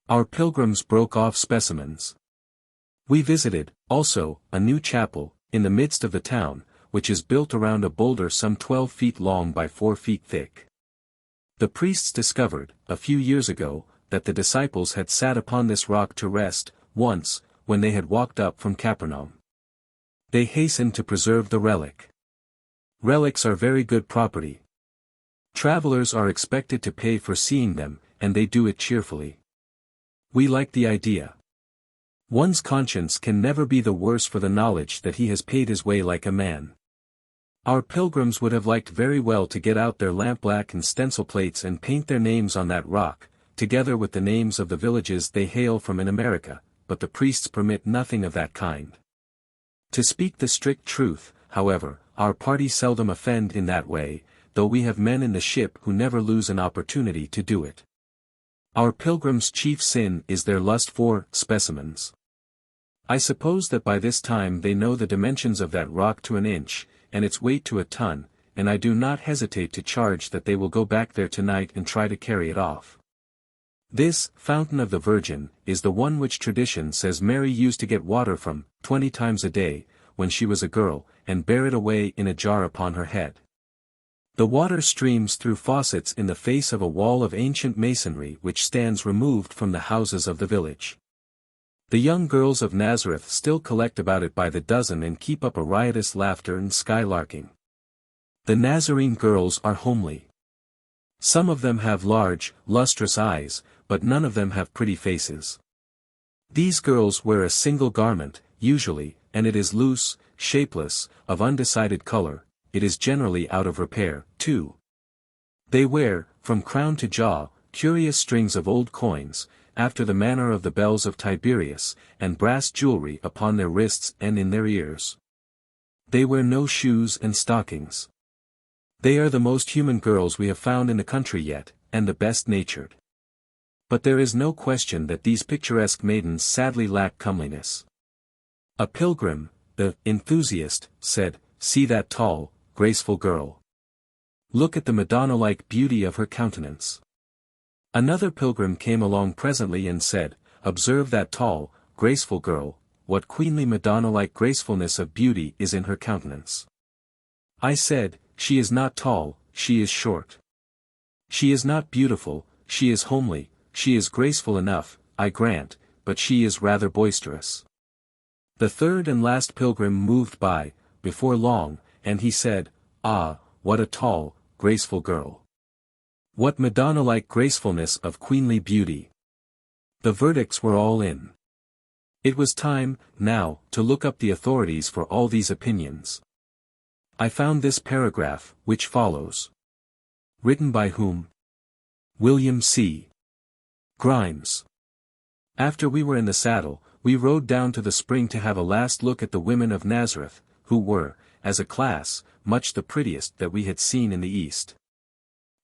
Our pilgrims broke off specimens. We visited, also, a new chapel, in the midst of the town, which is built around a boulder some 12 feet long by 4 feet thick. The priests discovered, a few years ago, that the disciples had sat upon this rock to rest, once, when they had walked up from Capernaum. They hastened to preserve the relic. Relics are very good property. Travelers are expected to pay for seeing them, and they do it cheerfully. We like the idea. One's conscience can never be the worse for the knowledge that he has paid his way like a man. Our pilgrims would have liked very well to get out their lampblack and stencil plates and paint their names on that rock, together with the names of the villages they hail from in America, but the priests permit nothing of that kind. To speak the strict truth, however, our party seldom offend in that way, though we have men in the ship who never lose an opportunity to do it. Our pilgrims' chief sin is their lust for specimens. I suppose that by this time they know the dimensions of that rock to an inch, and its weight to a ton, and I do not hesitate to charge that they will go back there tonight and try to carry it off. This, fountain of the Virgin, is the one which tradition says Mary used to get water from, 20 times a day, when she was a girl, and bear it away in a jar upon her head. The water streams through faucets in the face of a wall of ancient masonry which stands removed from the houses of the village. The young girls of Nazareth still collect about it by the dozen and keep up a riotous laughter and skylarking. The Nazarene girls are homely. Some of them have large, lustrous eyes, but none of them have pretty faces. These girls wear a single garment, usually, and it is loose, shapeless, of undecided color. It is generally out of repair, too. They wear, from crown to jaw, curious strings of old coins, after the manner of the bells of Tiberius, and brass jewelry upon their wrists and in their ears. They wear no shoes and stockings. They are the most human girls we have found in the country yet, and the best natured. But there is no question that these picturesque maidens sadly lack comeliness. A pilgrim, the enthusiast, said, "See that tall, graceful girl. Look at the Madonna-like beauty of her countenance." Another pilgrim came along presently and said, "Observe that tall, graceful girl, what queenly Madonna-like gracefulness of beauty is in her countenance." I said, "She is not tall, she is short. She is not beautiful, she is homely, she is graceful enough, I grant, but she is rather boisterous." The third and last pilgrim moved by, before long, and he said, "Ah, what a tall, graceful girl. What Madonna-like gracefulness of queenly beauty." The verdicts were all in. It was time, now, to look up the authorities for all these opinions. I found this paragraph, which follows. Written by whom? William C. Grimes. After we were in the saddle, we rode down to the spring to have a last look at the women of Nazareth, who were, as a class, much the prettiest that we had seen in the East.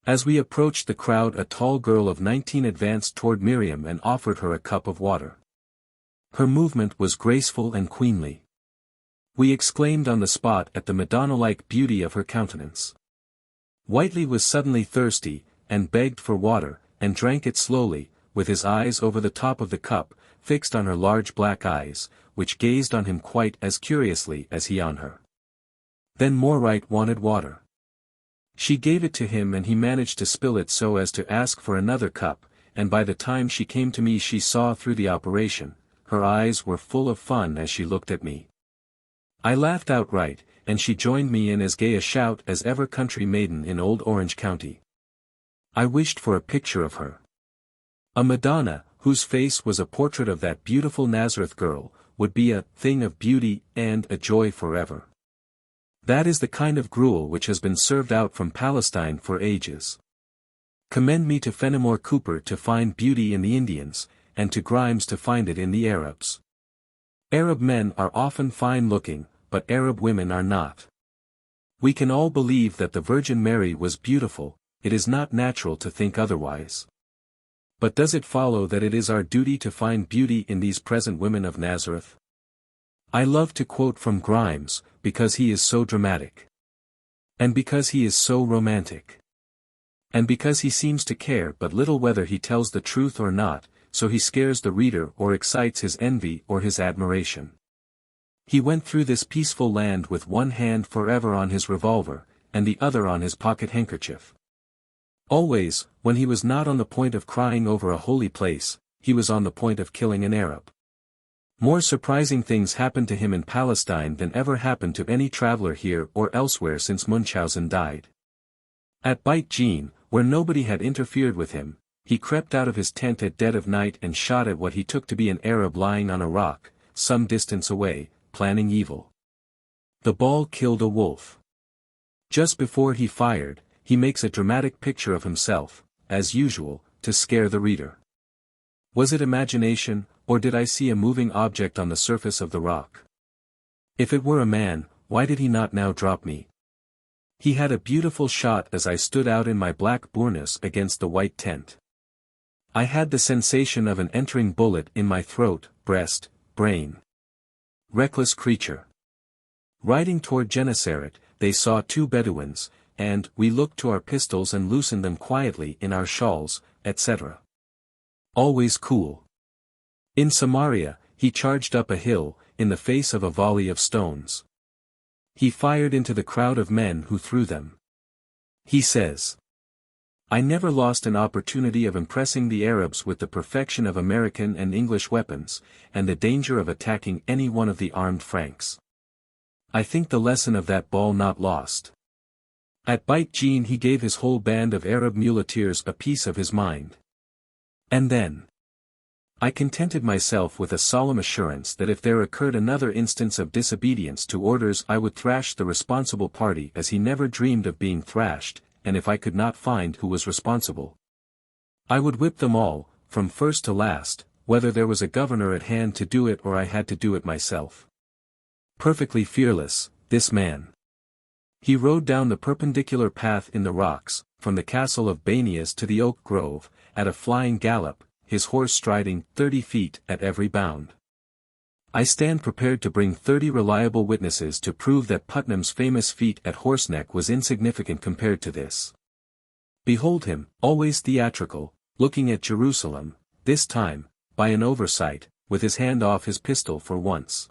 As we approached the crowd, a tall girl of 19 advanced toward Miriam and offered her a cup of water. Her movement was graceful and queenly. We exclaimed on the spot at the Madonna-like beauty of her countenance. Whiteley was suddenly thirsty, and begged for water, and drank it slowly, with his eyes over the top of the cup, fixed on her large black eyes, which gazed on him quite as curiously as he on her. Then Morright wanted water. She gave it to him and he managed to spill it so as to ask for another cup, and by the time she came to me she saw through the operation. Her eyes were full of fun as she looked at me. I laughed outright, and she joined me in as gay a shout as ever country maiden in old Orange County. I wished for a picture of her. A Madonna, whose face was a portrait of that beautiful Nazareth girl, would be a thing of beauty and a joy forever. That is the kind of gruel which has been served out from Palestine for ages. Commend me to Fenimore Cooper to find beauty in the Indians, and to Grimes to find it in the Arabs. Arab men are often fine-looking, but Arab women are not. We can all believe that the Virgin Mary was beautiful, it is not natural to think otherwise. But does it follow that it is our duty to find beauty in these present women of Nazareth? I love to quote from Grimes, because he is so dramatic. And because he is so romantic. And because he seems to care but little whether he tells the truth or not, so he scares the reader or excites his envy or his admiration. He went through this peaceful land with one hand forever on his revolver, and the other on his pocket handkerchief. Always, when he was not on the point of crying over a holy place, he was on the point of killing an Arab. More surprising things happened to him in Palestine than ever happened to any traveler here or elsewhere since Munchausen died. At Beit Jean, where nobody had interfered with him, he crept out of his tent at dead of night and shot at what he took to be an Arab lying on a rock, some distance away, planning evil. The ball killed a wolf. Just before he fired, he makes a dramatic picture of himself, as usual, to scare the reader. Was it imagination, or did I see a moving object on the surface of the rock? If it were a man, why did he not now drop me? He had a beautiful shot as I stood out in my black burnous against the white tent. I had the sensation of an entering bullet in my throat, breast, brain. Reckless creature. Riding toward Gennesaret, they saw two Bedouins, and we looked to our pistols and loosened them quietly in our shawls, etc. Always cool. In Samaria, he charged up a hill, in the face of a volley of stones. He fired into the crowd of men who threw them. He says, I never lost an opportunity of impressing the Arabs with the perfection of American and English weapons, and the danger of attacking any one of the armed Franks. I think the lesson of that ball not lost. At Beit Jean he gave his whole band of Arab muleteers a piece of his mind. And then I contented myself with a solemn assurance that if there occurred another instance of disobedience to orders I would thrash the responsible party as he never dreamed of being thrashed, and if I could not find who was responsible, I would whip them all, from first to last, whether there was a governor at hand to do it or I had to do it myself. Perfectly fearless, this man. He rode down the perpendicular path in the rocks, from the castle of Banias to the oak grove, at a flying gallop, his horse striding 30 feet at every bound. I stand prepared to bring 30 reliable witnesses to prove that Putnam's famous feat at Horseneck was insignificant compared to this. Behold him, always theatrical, looking at Jerusalem, this time, by an oversight, with his hand off his pistol for once.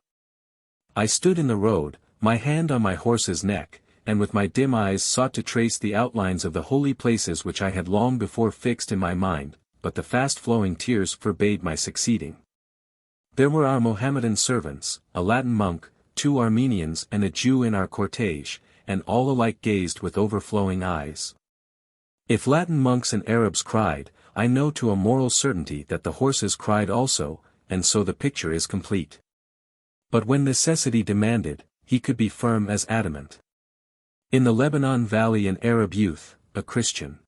I stood in the road, my hand on my horse's neck, and with my dim eyes sought to trace the outlines of the holy places which I had long before fixed in my mind, but the fast-flowing tears forbade my succeeding. There were our Mohammedan servants, a Latin monk, 2 Armenians and a Jew in our cortege, and all alike gazed with overflowing eyes. If Latin monks and Arabs cried, I know to a moral certainty that the horses cried also, and so the picture is complete. But when necessity demanded, he could be firm as adamant. In the Lebanon Valley an Arab youth, a Christian.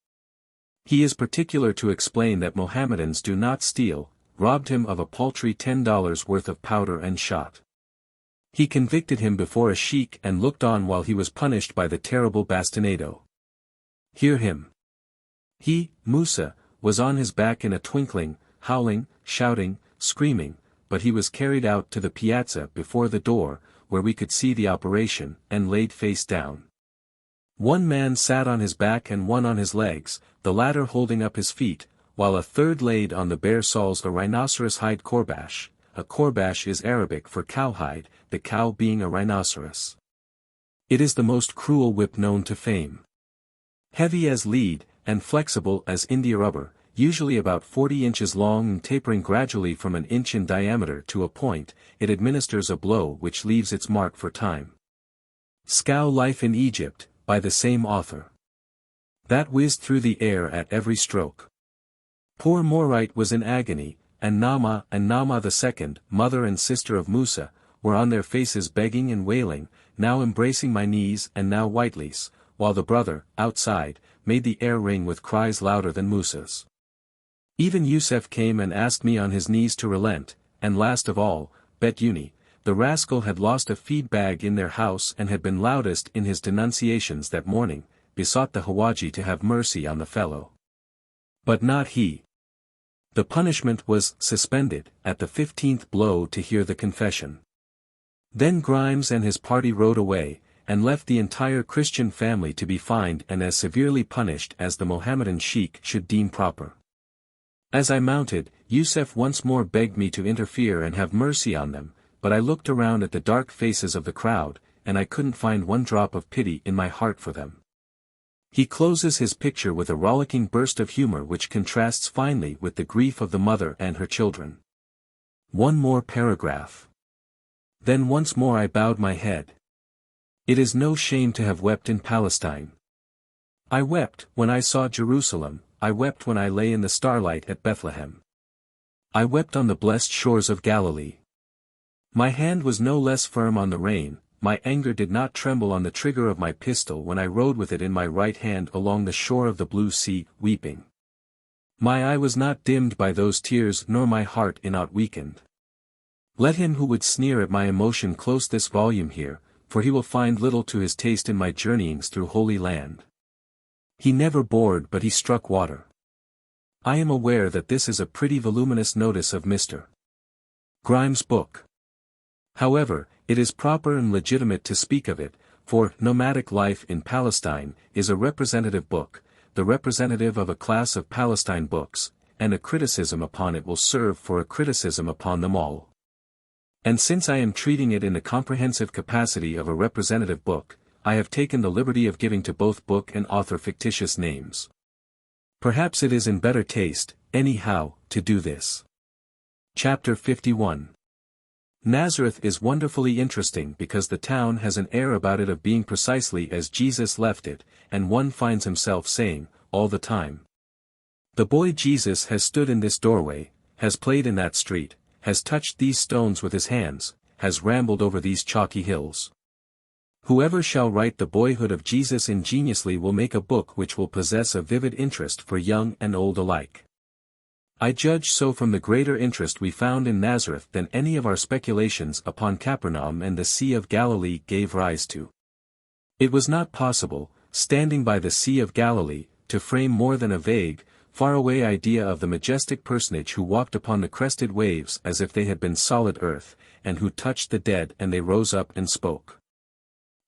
He is particular to explain that Mohammedans do not steal, robbed him of a paltry $10 worth of powder and shot. He convicted him before a sheik and looked on while he was punished by the terrible bastinado. Hear him. He, Musa, was on his back in a twinkling, howling, shouting, screaming, but he was carried out to the piazza before the door, where we could see the operation, and laid face down. One man sat on his back and one on his legs, the latter holding up his feet, while a third laid on the bare soles a rhinoceros hide courbash. A courbash is Arabic for cowhide, the cow being a rhinoceros. It is the most cruel whip known to fame. Heavy as lead, and flexible as India rubber, usually about 40 inches long and tapering gradually from an inch in diameter to a point, it administers a blow which leaves its mark for time. XLIII in Egypt, by the same author. That whizzed through the air at every stroke. Poor Morite was in agony, and Nama the second, mother and sister of Musa, were on their faces begging and wailing, now embracing my knees and now Whiteley's, while the brother, outside, made the air ring with cries louder than Musa's. Even Yusef came and asked me on his knees to relent, and last of all, Bet-Uni, the rascal had lost a feed bag in their house and had been loudest in his denunciations that morning, besought the Hawaji to have mercy on the fellow. But not he. The punishment was suspended at the 15th blow to hear the confession. Then Grimes and his party rode away, and left the entire Christian family to be fined and as severely punished as the Mohammedan sheik should deem proper. As I mounted, Yusef once more begged me to interfere and have mercy on them, but I looked around at the dark faces of the crowd, and I couldn't find one drop of pity in my heart for them. He closes his picture with a rollicking burst of humor which contrasts finely with the grief of the mother and her children. One more paragraph. Then once more I bowed my head. It is no shame to have wept in Palestine. I wept when I saw Jerusalem, I wept when I lay in the starlight at Bethlehem. I wept on the blessed shores of Galilee. My hand was no less firm on the rein, my anger did not tremble on the trigger of my pistol when I rode with it in my right hand along the shore of the blue sea, weeping. My eye was not dimmed by those tears nor my heart in aught weakened. Let him who would sneer at my emotion close this volume here, for he will find little to his taste in my journeyings through Holy Land. He never bored but he struck water. I am aware that this is a pretty voluminous notice of Mr. Grimes' book. However, it is proper and legitimate to speak of it, for Nomadic Life in Palestine is a representative book, the representative of a class of Palestine books, and a criticism upon it will serve for a criticism upon them all. And since I am treating it in the comprehensive capacity of a representative book, I have taken the liberty of giving to both book and author fictitious names. Perhaps it is in better taste, anyhow, to do this. Chapter 51. Nazareth is wonderfully interesting because the town has an air about it of being precisely as Jesus left it, and one finds himself saying, all the time, "The boy Jesus has stood in this doorway, has played in that street, has touched these stones with his hands, has rambled over these chalky hills." Whoever shall write the boyhood of Jesus ingeniously will make a book which will possess a vivid interest for young and old alike. I judge so from the greater interest we found in Nazareth than any of our speculations upon Capernaum and the Sea of Galilee gave rise to. It was not possible, standing by the Sea of Galilee, to frame more than a vague, far-away idea of the majestic personage who walked upon the crested waves as if they had been solid earth, and who touched the dead and they rose up and spoke.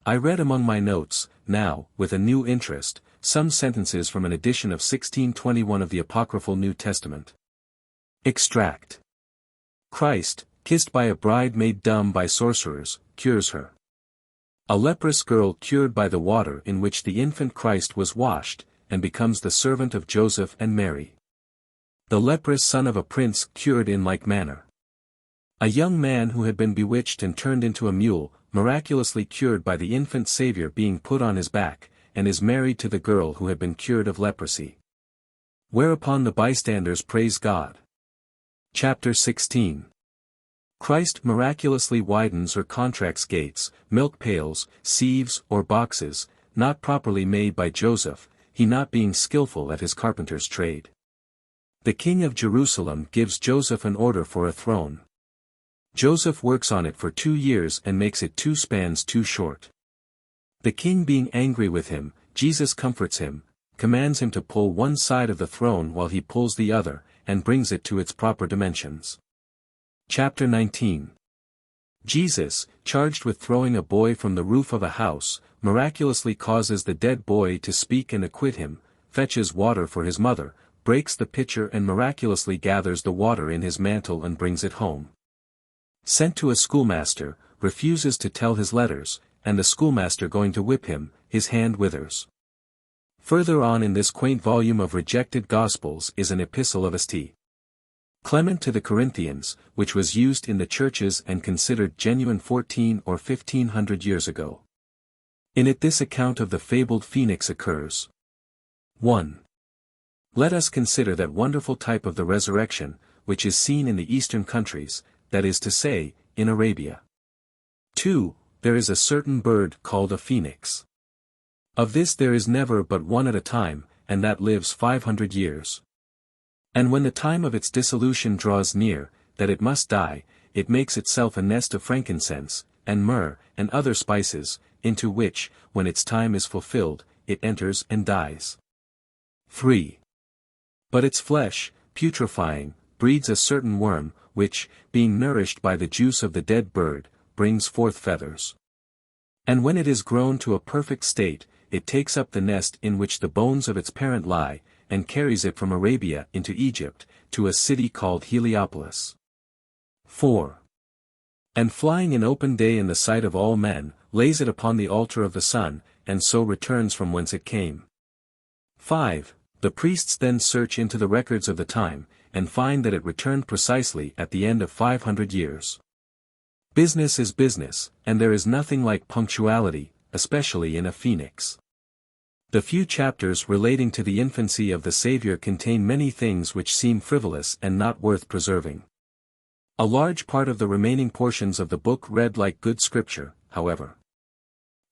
I read among my notes, now, with a new interest, some sentences from an edition of 1621 of the Apocryphal New Testament. Extract. Christ, kissed by a bride made dumb by sorcerers, cures her. A leprous girl cured by the water in which the infant Christ was washed, and becomes the servant of Joseph and Mary. The leprous son of a prince cured in like manner. A young man who had been bewitched and turned into a mule, miraculously cured by the infant Savior being put on his back, and is married to the girl who had been cured of leprosy. Whereupon the bystanders praise God. Chapter 16. Christ miraculously widens or contracts gates, milk pails, sieves or boxes, not properly made by Joseph, he not being skillful at his carpenter's trade. The king of Jerusalem gives Joseph an order for a throne. Joseph works on it for 2 years and makes it 2 spans too short. The king being angry with him, Jesus comforts him, commands him to pull one side of the throne while he pulls the other, and brings it to its proper dimensions. Chapter 19. Jesus, charged with throwing a boy from the roof of a house, miraculously causes the dead boy to speak and acquit him, fetches water for his mother, breaks the pitcher and miraculously gathers the water in his mantle and brings it home. Sent to a schoolmaster, refuses to tell his letters, and the schoolmaster going to whip him, his hand withers. Further on in this quaint volume of rejected Gospels is an epistle of St. Clement to the Corinthians, which was used in the churches and considered genuine 14 or 1500 years ago. In it this account of the fabled phoenix occurs. 1. Let us consider that wonderful type of the resurrection, which is seen in the eastern countries, that is to say, in Arabia. 2. There is a certain bird called a phoenix. Of this there is never but one at a time, and that lives 500 years. And when the time of its dissolution draws near, that it must die, it makes itself a nest of frankincense, and myrrh, and other spices, into which, when its time is fulfilled, it enters and dies. 3. But its flesh, putrefying, breeds a certain worm, which, being nourished by the juice of the dead bird, brings forth feathers. And when it is grown to a perfect state, it takes up the nest in which the bones of its parent lie, and carries it from Arabia into Egypt, to a city called Heliopolis. 4. And flying in open day in the sight of all men, lays it upon the altar of the sun, and so returns from whence it came. 5. The priests then search into the records of the time, and find that it returned precisely at the end of 500 years. Business is business, and there is nothing like punctuality, especially in a phoenix. The few chapters relating to the infancy of the Savior contain many things which seem frivolous and not worth preserving. A large part of the remaining portions of the book read like good scripture, however.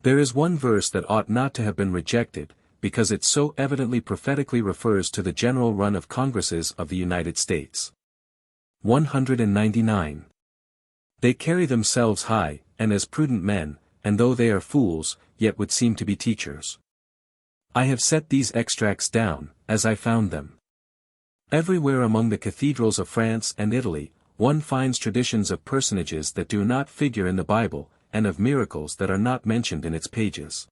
There is one verse that ought not to have been rejected, because it so evidently prophetically refers to the general run of Congresses of the United States. 199. They carry themselves high, and as prudent men, and though they are fools, yet would seem to be teachers. I have set these extracts down, as I found them. Everywhere among the cathedrals of France and Italy, one finds traditions of personages that do not figure in the Bible, and of miracles that are not mentioned in its pages.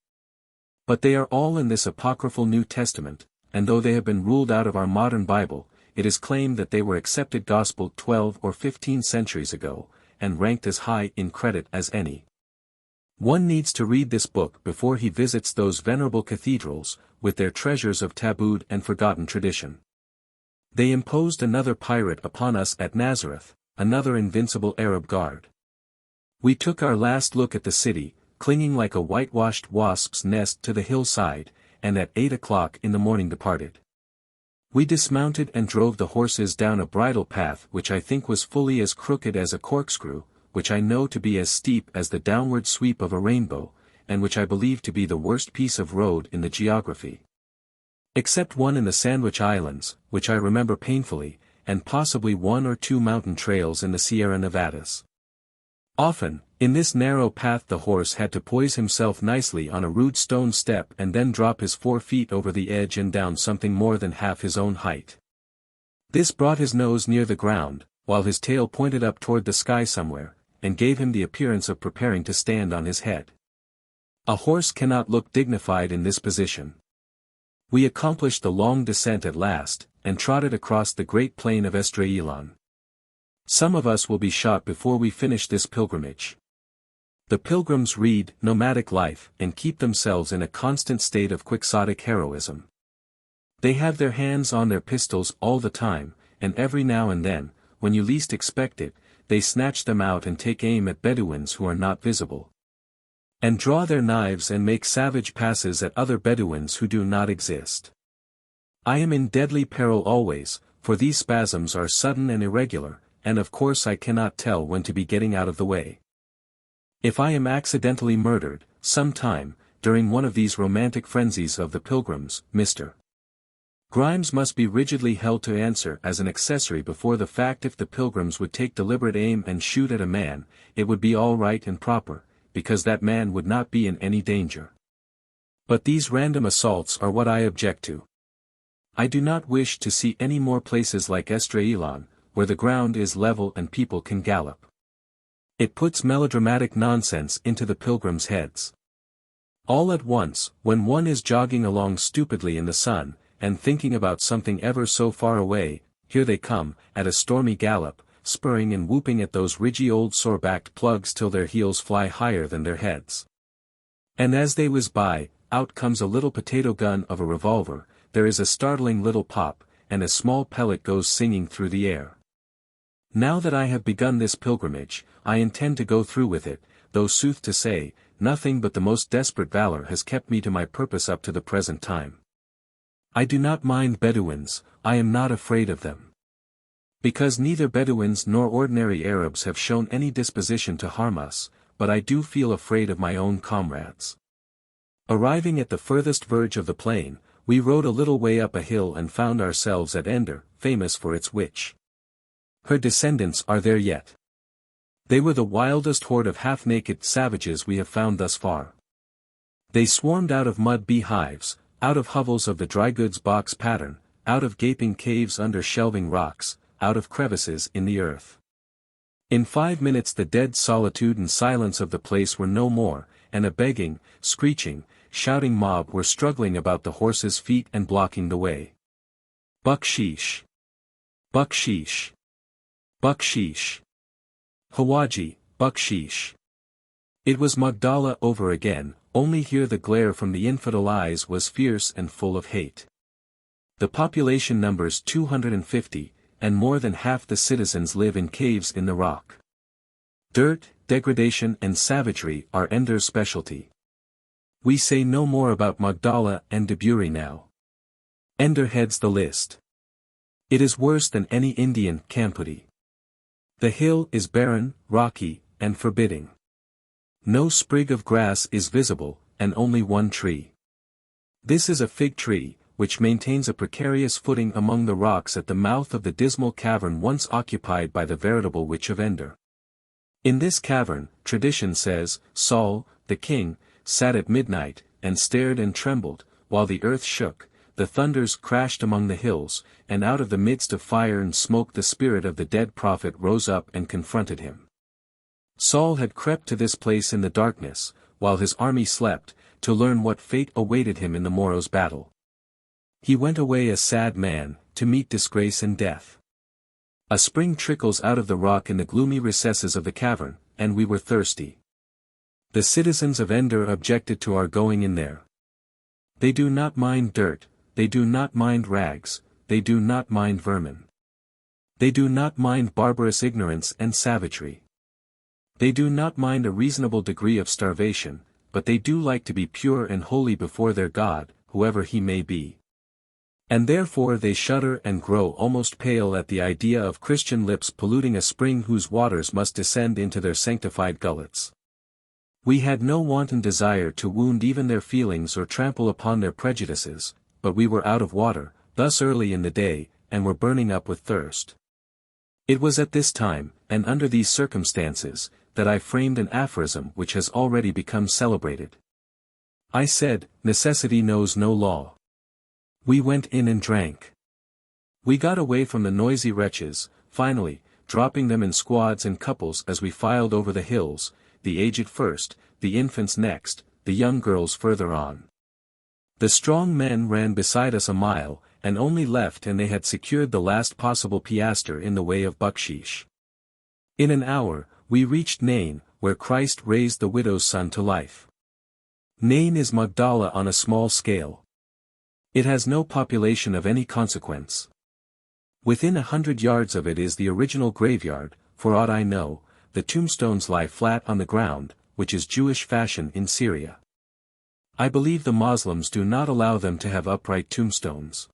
But they are all in this apocryphal New Testament, and though they have been ruled out of our modern Bible, it is claimed that they were accepted gospel 12 or 15 centuries ago, and ranked as high in credit as any. One needs to read this book before he visits those venerable cathedrals, with their treasures of tabooed and forgotten tradition. They imposed another pirate upon us at Nazareth, another invincible Arab guard. We took our last look at the city, clinging like a whitewashed wasp's nest to the hillside, and at 8 o'clock in the morning departed. We dismounted and drove the horses down a bridle path which I think was fully as crooked as a corkscrew, which I know to be as steep as the downward sweep of a rainbow, and which I believe to be the worst piece of road in the geography. Except one in the Sandwich Islands, which I remember painfully, and possibly 1 or 2 mountain trails in the Sierra Nevadas. Often, in this narrow path the horse had to poise himself nicely on a rude stone step and then drop his 4 feet over the edge and down something more than half his own height. This brought his nose near the ground, while his tail pointed up toward the sky somewhere, and gave him the appearance of preparing to stand on his head. A horse cannot look dignified in this position. We accomplished the long descent at last, and trotted across the great plain of XLIII. Some of us will be shot before we finish this pilgrimage. The pilgrims read nomadic life and keep themselves in a constant state of quixotic heroism. They have their hands on their pistols all the time, and every now and then, when you least expect it, they snatch them out and take aim at Bedouins who are not visible. And draw their knives and make savage passes at other Bedouins who do not exist. I am in deadly peril always, for these spasms are sudden and irregular, and of course I cannot tell when to be getting out of the way. If I am accidentally murdered, some time, during one of these romantic frenzies of the pilgrims, Mr. Grimes must be rigidly held to answer as an accessory before the fact. If the pilgrims would take deliberate aim and shoot at a man, it would be all right and proper, because that man would not be in any danger. But these random assaults are what I object to. I do not wish to see any more places like XLIII, where the ground is level and people can gallop. It puts melodramatic nonsense into the pilgrims' heads. All at once, when one is jogging along stupidly in the sun, and thinking about something ever so far away, here they come, at a stormy gallop, spurring and whooping at those ridgy old sore-backed plugs till their heels fly higher than their heads. And as they whiz by, out comes a little potato gun of a revolver, there is a startling little pop, and a small pellet goes singing through the air. Now that I have begun this pilgrimage, I intend to go through with it, though sooth to say, nothing but the most desperate valor has kept me to my purpose up to the present time. I do not mind Bedouins, I am not afraid of them. Because neither Bedouins nor ordinary Arabs have shown any disposition to harm us, but I do feel afraid of my own comrades. Arriving at the furthest verge of the plain, we rode a little way up a hill and found ourselves at Ender, famous for its witch. Her descendants are there yet. They were the wildest horde of half-naked savages we have found thus far. They swarmed out of mud beehives, out of hovels of the dry goods box pattern, out of gaping caves under shelving rocks, out of crevices in the earth. In 5 minutes the dead solitude and silence of the place were no more, and a begging, screeching, shouting mob were struggling about the horses' feet and blocking the way. Bucksheesh! Bucksheesh! Bucksheesh! Hawaji, bucksheesh! It was Magdala over again, only here the glare from the infidel eyes was fierce and full of hate. The population numbers 250, and more than half the citizens live in caves in the rock. Dirt, degradation and savagery are Ender's specialty. We say no more about Magdala and Deburi now. Ender heads the list. It is worse than any Indian Kamputi. The hill is barren, rocky, and forbidding. No sprig of grass is visible, and only one tree. This is a fig tree, which maintains a precarious footing among the rocks at the mouth of the dismal cavern once occupied by the veritable Witch of Ender. In this cavern, tradition says, Saul, the king, sat at midnight, and stared and trembled, while the earth shook, the thunders crashed among the hills, and out of the midst of fire and smoke the spirit of the dead prophet rose up and confronted him. Saul had crept to this place in the darkness, while his army slept, to learn what fate awaited him in the morrow's battle. He went away a sad man, to meet disgrace and death. A spring trickles out of the rock in the gloomy recesses of the cavern, and we were thirsty. The citizens of Endor objected to our going in there. They do not mind dirt, they do not mind rags, they do not mind vermin. They do not mind barbarous ignorance and savagery. They do not mind a reasonable degree of starvation, but they do like to be pure and holy before their God, whoever he may be. And therefore they shudder and grow almost pale at the idea of Christian lips polluting a spring whose waters must descend into their sanctified gullets. We had no wanton desire to wound even their feelings or trample upon their prejudices, but we were out of water, thus early in the day, and were burning up with thirst. It was at this time, and under these circumstances, that I framed an aphorism which has already become celebrated. I said, necessity knows no law. We went in and drank. We got away from the noisy wretches, finally, dropping them in squads and couples as we filed over the hills, the aged first, the infants next, the young girls further on. The strong men ran beside us a mile, and only left and they had secured the last possible piastre in the way of bucksheesh. In an hour, we reached Nain, where Christ raised the widow's son to life. Nain is Magdala on a small scale. It has no population of any consequence. Within 100 yards of it is the original graveyard. For aught I know, the tombstones lie flat on the ground, which is Jewish fashion in Syria. I believe the Moslems do not allow them to have upright tombstones.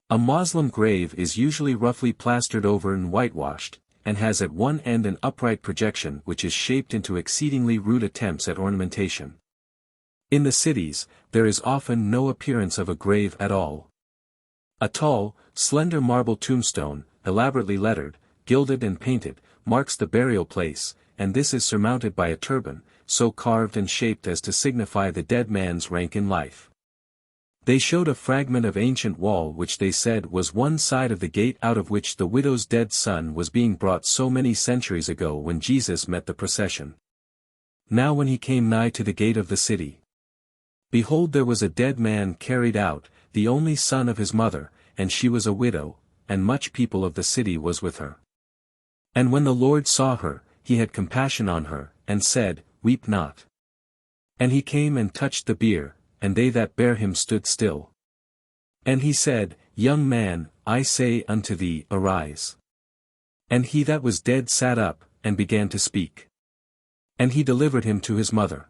A Moslem grave is usually roughly plastered over and whitewashed, and has at one end an upright projection which is shaped into exceedingly rude attempts at ornamentation. In the cities, there is often no appearance of a grave at all. A tall, slender marble tombstone, elaborately lettered, gilded and painted, marks the burial place, and this is surmounted by a turban, so carved and shaped as to signify the dead man's rank in life. They showed a fragment of ancient wall which they said was one side of the gate out of which the widow's dead son was being brought so many centuries ago when Jesus met the procession. Now when he came nigh to the gate of the city, behold, there was a dead man carried out, the only son of his mother, and she was a widow, and much people of the city was with her. And when the Lord saw her, he had compassion on her, and said, Weep not. And he came and touched the bier, and they that bare him stood still. And he said, Young man, I say unto thee, arise. And he that was dead sat up, and began to speak. And he delivered him to his mother.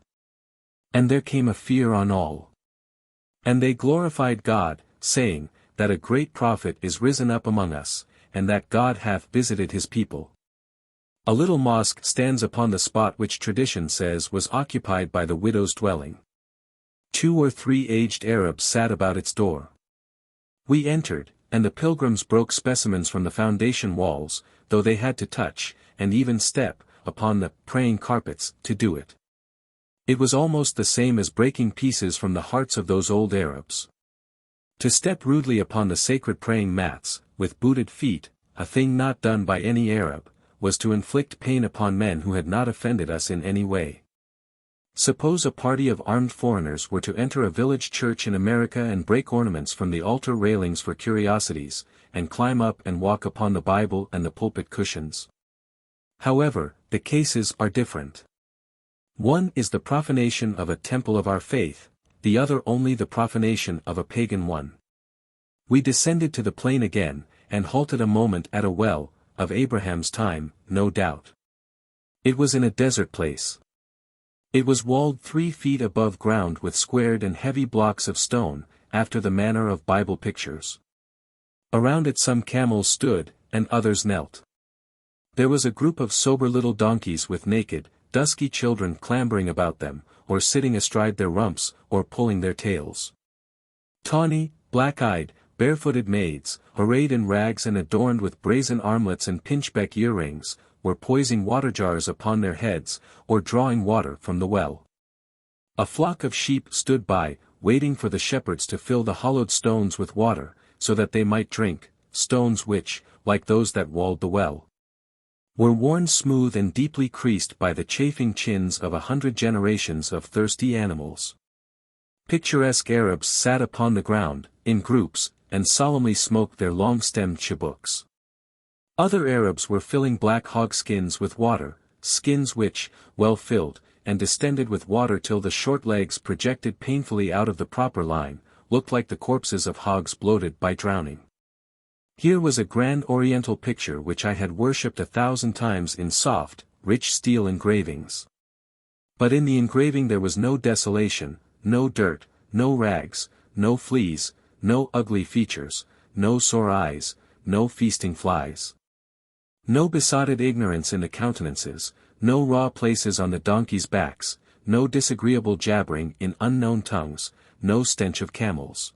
And there came a fear on all. And they glorified God, saying, that a great prophet is risen up among us, and that God hath visited his people. A little mosque stands upon the spot which tradition says was occupied by the widow's dwelling. 2 or 3 aged Arabs sat about its door. We entered, and the pilgrims broke specimens from the foundation walls, though they had to touch, and even step, upon the praying carpets, to do it. It was almost the same as breaking pieces from the hearts of those old Arabs. To step rudely upon the sacred praying mats, with booted feet, a thing not done by any Arab, was to inflict pain upon men who had not offended us in any way. Suppose a party of armed foreigners were to enter a village church in America and break ornaments from the altar railings for curiosities, and climb up and walk upon the Bible and the pulpit cushions. However, the cases are different. One is the profanation of a temple of our faith, the other only the profanation of a pagan one. We descended to the plain again, and halted a moment at a well, of Abraham's time, no doubt. It was in a desert place. It was walled 3 feet above ground with squared and heavy blocks of stone, after the manner of Bible pictures. Around it some camels stood, and others knelt. There was a group of sober little donkeys with naked, dusky children clambering about them, or sitting astride their rumps, or pulling their tails. Tawny, black-eyed, barefooted maids, arrayed in rags and adorned with brazen armlets and pinchbeck earrings, were poising water jars upon their heads, or drawing water from the well. A flock of sheep stood by, waiting for the shepherds to fill the hollowed stones with water, so that they might drink, stones which, like those that walled the well, were worn smooth and deeply creased by the chafing chins of 100 generations of thirsty animals. Picturesque Arabs sat upon the ground, in groups, and solemnly smoked their long-stemmed chibuks. Other Arabs were filling black hog skins with water, skins which, well filled, and distended with water till the short legs projected painfully out of the proper line, looked like the corpses of hogs bloated by drowning. Here was a grand oriental picture which I had worshipped 1,000 times in soft, rich steel engravings. But in the engraving there was no desolation, no dirt, no rags, no fleas, no ugly features, no sore eyes, no feasting flies. No besotted ignorance in the countenances, no raw places on the donkeys' backs, no disagreeable jabbering in unknown tongues, no stench of camels.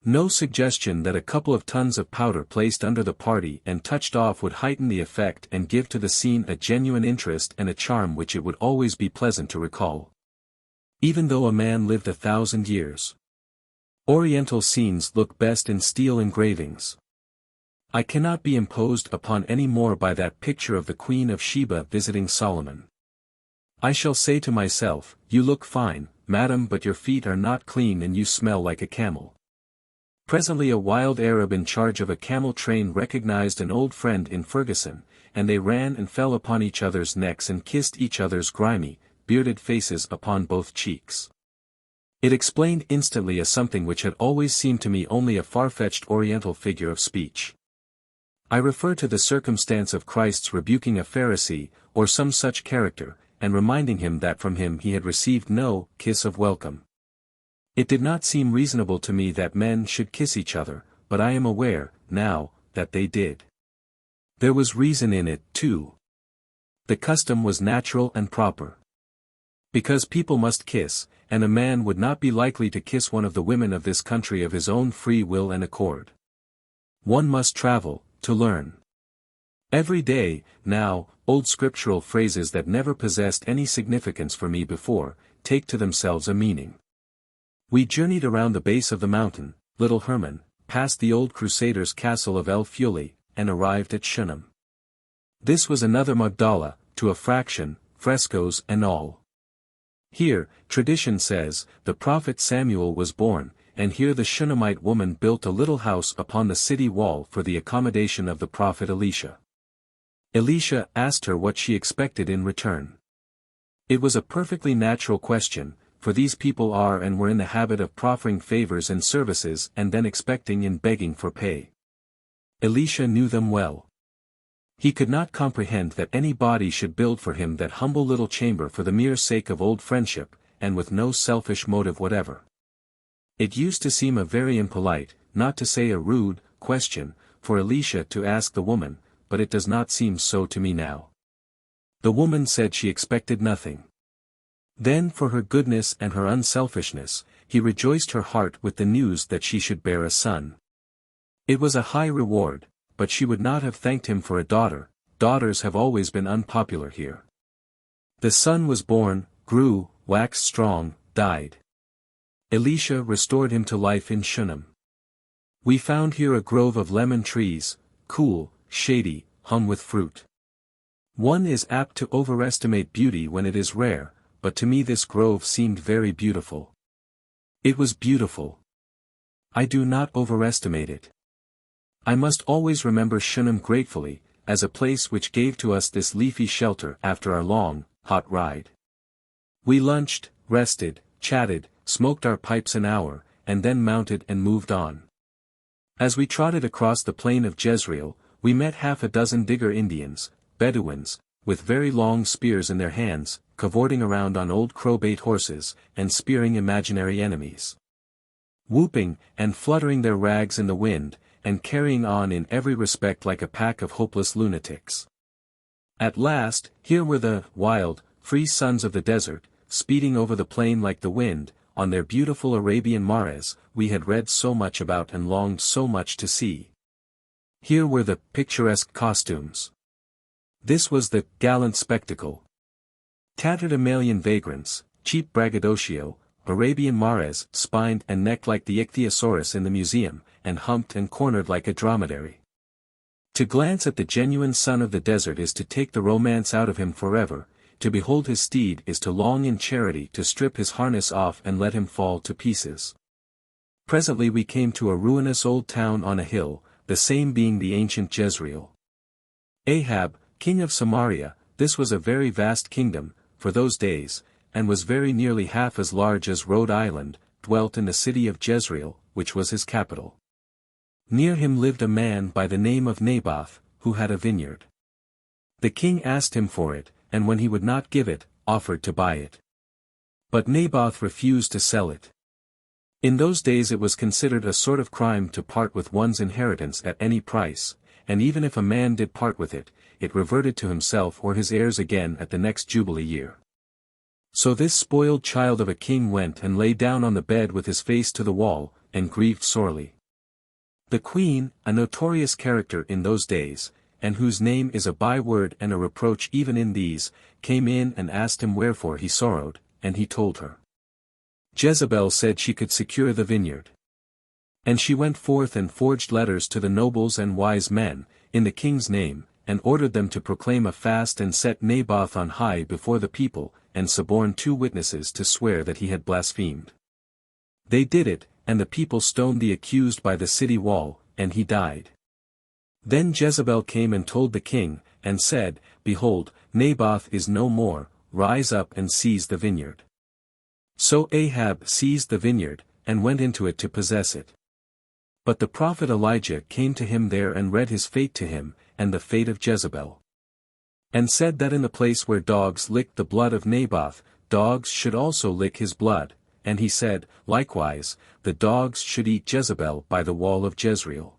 No suggestion that a couple of tons of powder placed under the party and touched off would heighten the effect and give to the scene a genuine interest and a charm which it would always be pleasant to recall, even though a man lived 1,000 years. Oriental scenes look best in steel engravings. I cannot be imposed upon any more by that picture of the Queen of Sheba visiting Solomon. I shall say to myself, "You look fine, madam, but your feet are not clean and you smell like a camel." Presently a wild Arab in charge of a camel train recognized an old friend in Ferguson, and they ran and fell upon each other's necks and kissed each other's grimy, bearded faces upon both cheeks. It explained instantly a something which had always seemed to me only a far-fetched oriental figure of speech. I refer to the circumstance of Christ's rebuking a Pharisee, or some such character, and reminding him that from him he had received no kiss of welcome. It did not seem reasonable to me that men should kiss each other, but I am aware, now, that they did. There was reason in it, too. The custom was natural and proper. Because people must kiss, and a man would not be likely to kiss one of the women of this country of his own free will and accord. One must travel, to learn. Every day, now, old scriptural phrases that never possessed any significance for me before, take to themselves a meaning. We journeyed around the base of the mountain, Little Hermon, past the old Crusaders' castle of LVIII, and arrived at Shunem. This was another Magdala, to a fraction, frescoes and all. Here, tradition says, the prophet Samuel was born, and here the Shunammite woman built a little house upon the city wall for the accommodation of the prophet Elisha. Elisha asked her what she expected in return. It was a perfectly natural question, for these people are and were in the habit of proffering favors and services and then expecting and begging for pay. Elisha knew them well. He could not comprehend that anybody should build for him that humble little chamber for the mere sake of old friendship, and with no selfish motive whatever. It used to seem a very impolite, not to say a rude, question, for Elisha to ask the woman, but it does not seem so to me now. The woman said she expected nothing. Then for her goodness and her unselfishness, he rejoiced her heart with the news that she should bear a son. It was a high reward, but she would not have thanked him for a daughter. Daughters have always been unpopular here. The son was born, grew, waxed strong, died. Elisha restored him to life in Shunem. We found here a grove of lemon trees, cool, shady, hung with fruit. One is apt to overestimate beauty when it is rare, but to me this grove seemed very beautiful. It was beautiful. I do not overestimate it. I must always remember Shunem gratefully, as a place which gave to us this leafy shelter after our long, hot ride. We lunched, rested, chatted, smoked our pipes an hour, and then mounted and moved on. As we trotted across the plain of Jezreel, we met half a dozen Digger Indians, Bedouins, with very long spears in their hands, cavorting around on old crowbait horses, and spearing imaginary enemies. Whooping, and fluttering their rags in the wind, and carrying on in every respect like a pack of hopeless lunatics. At last, here were the wild, free sons of the desert, speeding over the plain like the wind, on their beautiful Arabian mares, we had read so much about and longed so much to see. Here were the picturesque costumes. This was the gallant spectacle. Tatterdemalion vagrants, cheap braggadocio, Arabian mares spined and necked like the ichthyosaurus in the museum, and humped and cornered like a dromedary. To glance at the genuine son of the desert is to take the romance out of him forever, to behold his steed is to long in charity to strip his harness off and let him fall to pieces. Presently we came to a ruinous old town on a hill, the same being the ancient Jezreel. Ahab, king of Samaria, this was a very vast kingdom, for those days, and was very nearly half as large as Rhode Island, dwelt in the city of Jezreel, which was his capital. Near him lived a man by the name of Naboth, who had a vineyard. The king asked him for it, and when he would not give it, offered to buy it. But Naboth refused to sell it. In those days it was considered a sort of crime to part with one's inheritance at any price, and even if a man did part with it, it reverted to himself or his heirs again at the next jubilee year. So this spoiled child of a king went and lay down on the bed with his face to the wall, and grieved sorely. The queen, a notorious character in those days, and whose name is a byword and a reproach even in these, came in and asked him wherefore he sorrowed, and he told her. Jezebel said she could secure the vineyard. And she went forth and forged letters to the nobles and wise men, in the king's name, and ordered them to proclaim a fast and set Naboth on high before the people, and suborn 2 witnesses to swear that he had blasphemed. They did it, and the people stoned the accused by the city wall, and he died. Then Jezebel came and told the king, and said, Behold, Naboth is no more, rise up and seize the vineyard. So Ahab seized the vineyard, and went into it to possess it. But the prophet Elijah came to him there and read his fate to him, and the fate of Jezebel. And said that in the place where dogs licked the blood of Naboth, dogs should also lick his blood, and he said, likewise, the dogs should eat Jezebel by the wall of Jezreel.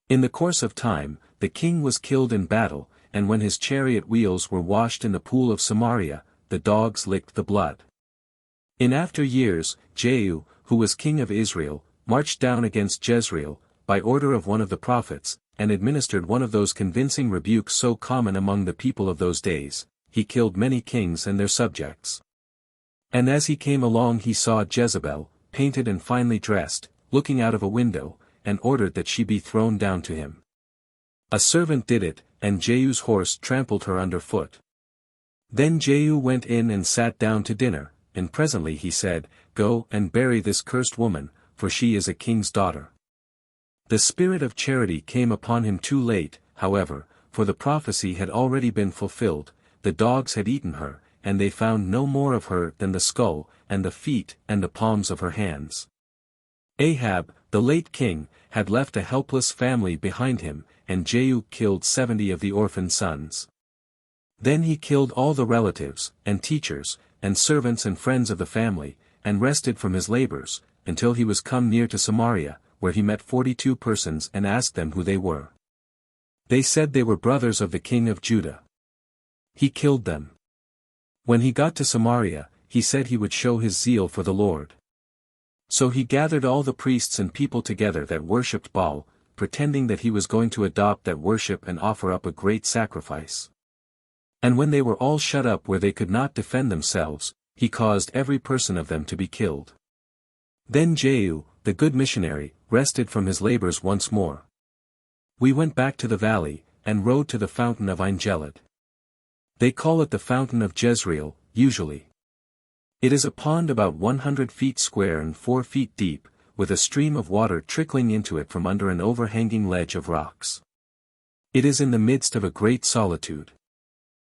In the course of time, the king was killed in battle, and when his chariot wheels were washed in the pool of Samaria, the dogs licked the blood. In after years, Jehu, who was king of Israel, marched down against Jezreel, by order of one of the prophets, and administered one of those convincing rebukes so common among the people of those days. He killed many kings and their subjects. And as he came along he saw Jezebel, painted and finely dressed, looking out of a window, and ordered that she be thrown down to him. A servant did it, and Jehu's horse trampled her under foot. Then Jehu went in and sat down to dinner, and presently he said, Go and bury this cursed woman, for she is a king's daughter. The spirit of charity came upon him too late, however, for the prophecy had already been fulfilled, the dogs had eaten her, and they found no more of her than the skull, and the feet, and the palms of her hands. Ahab, the late king, had left a helpless family behind him, and Jehu killed 70 of the orphan sons. Then he killed all the relatives, and teachers, and servants and friends of the family, and rested from his labors, until he was come near to Samaria, where he met 42 persons and asked them who they were. They said they were brothers of the king of Judah. He killed them. When he got to Samaria, he said he would show his zeal for the Lord. So he gathered all the priests and people together that worshipped Baal, pretending that he was going to adopt that worship and offer up a great sacrifice. And when they were all shut up where they could not defend themselves, he caused every person of them to be killed. Then Jehu, the good missionary, rested from his labors once more. We went back to the valley, and rode to the fountain of Ein-Gelad. They call it the fountain of Jezreel, usually. It is a pond about 100 feet square and 4 feet deep, with a stream of water trickling into it from under an overhanging ledge of rocks. It is in the midst of a great solitude.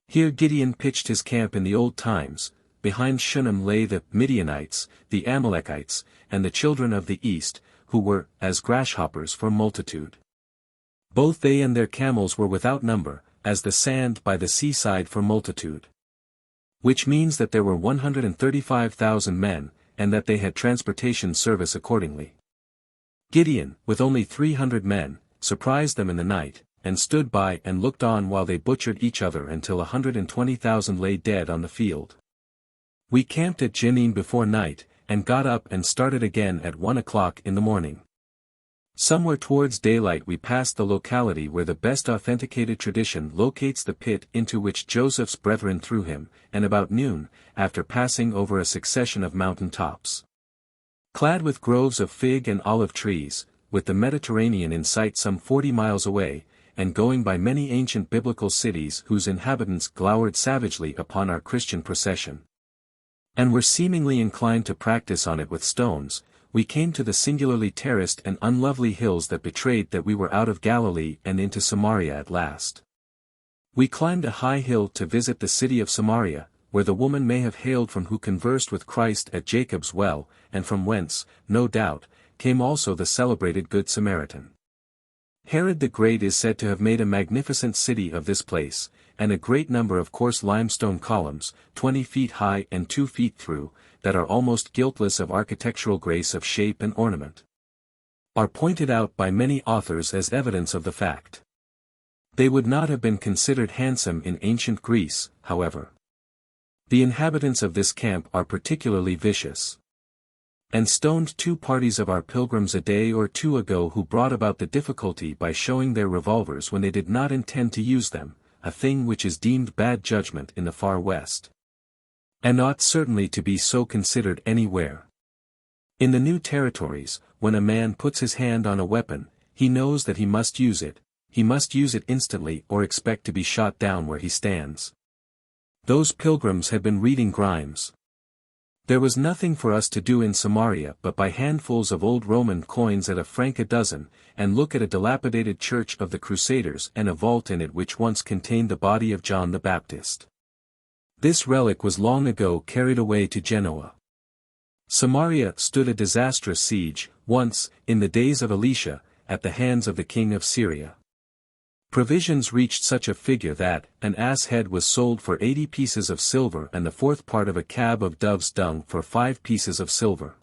Here Gideon pitched his camp in the old times. Behind Shunem lay the Midianites, the Amalekites, and the children of the east, who were as grasshoppers for multitude. Both they and their camels were without number, as the sand by the seaside for multitude. Which means that there were 135,000 men, and that they had transportation service accordingly. Gideon, with only 300 men, surprised them in the night, and stood by and looked on while they butchered each other until 120,000 lay dead on the field. We camped at Jenin before night, and got up and started again at 1 o'clock in the morning. Somewhere towards daylight we passed the locality where the best authenticated tradition locates the pit into which Joseph's brethren threw him, and about noon, after passing over a succession of mountain tops. Clad with groves of fig and olive trees, with the Mediterranean in sight some 40 miles away, and going by many ancient biblical cities whose inhabitants glowered savagely upon our Christian procession, and were seemingly inclined to practice on it with stones, we came to the singularly terraced and unlovely hills that betrayed that we were out of Galilee and into Samaria at last. We climbed a high hill to visit the city of Samaria, where the woman may have hailed from who conversed with Christ at Jacob's well, and from whence, no doubt, came also the celebrated Good Samaritan. Herod the Great is said to have made a magnificent city of this place, and a great number of coarse limestone columns, 20 feet high and 2 feet through, that are almost guiltless of architectural grace of shape and ornament, are pointed out by many authors as evidence of the fact. They would not have been considered handsome in ancient Greece, however. The inhabitants of this camp are particularly vicious, and stoned 2 parties of our pilgrims a day or 2 ago who brought about the difficulty by showing their revolvers when they did not intend to use them, a thing which is deemed bad judgment in the far west, and ought certainly to be so considered anywhere. In the new territories, when a man puts his hand on a weapon, he knows that he must use it instantly or expect to be shot down where he stands. Those pilgrims had been reading Grimes. There was nothing for us to do in Samaria but buy handfuls of old Roman coins at £1 a dozen, and look at a dilapidated church of the Crusaders and a vault in it which once contained the body of John the Baptist. This relic was long ago carried away to Genoa. Samaria stood a disastrous siege, once, in the days of Elisha, at the hands of the king of Syria. Provisions reached such a figure that an ass head was sold for 80 pieces of silver and the 4th part of a cab of dove's dung for 5 pieces of silver.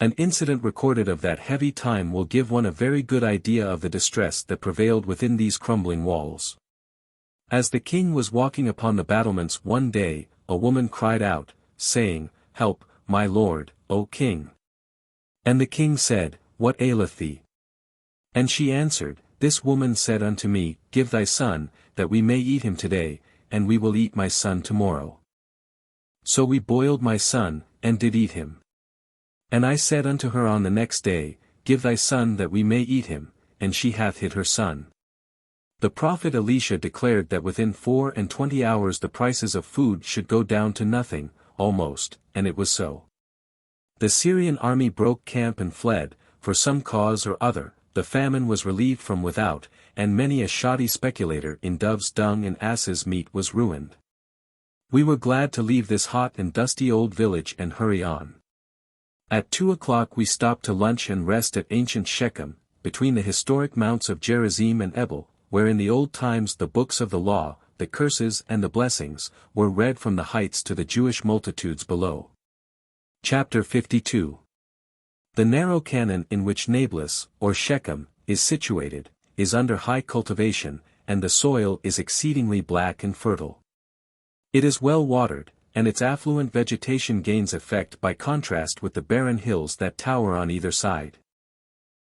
An incident recorded of that heavy time will give one a very good idea of the distress that prevailed within these crumbling walls. As the king was walking upon the battlements one day, a woman cried out, saying, "Help, my lord, O king." And the king said, "What aileth thee?" And she answered, "This woman said unto me, Give thy son, that we may eat him today, and we will eat my son tomorrow. So we boiled my son, and did eat him. And I said unto her on the next day, Give thy son that we may eat him, and she hath hid her son." The prophet Elisha declared that within 24 hours the prices of food should go down to nothing, almost, and it was so. The Syrian army broke camp and fled, for some cause or other. The famine was relieved from without, and many a shoddy speculator in dove's dung and ass's meat was ruined. We were glad to leave this hot and dusty old village and hurry on. At 2 o'clock we stopped to lunch and rest at ancient Shechem, between the historic mounts of Gerizim and Ebal, where in the old times the books of the law, the curses and the blessings, were read from the heights to the Jewish multitudes below. Chapter 52. The narrow canon in which Nablus, or Shechem, is situated, is under high cultivation, and the soil is exceedingly black and fertile. It is well watered, and its affluent vegetation gains effect by contrast with the barren hills that tower on either side.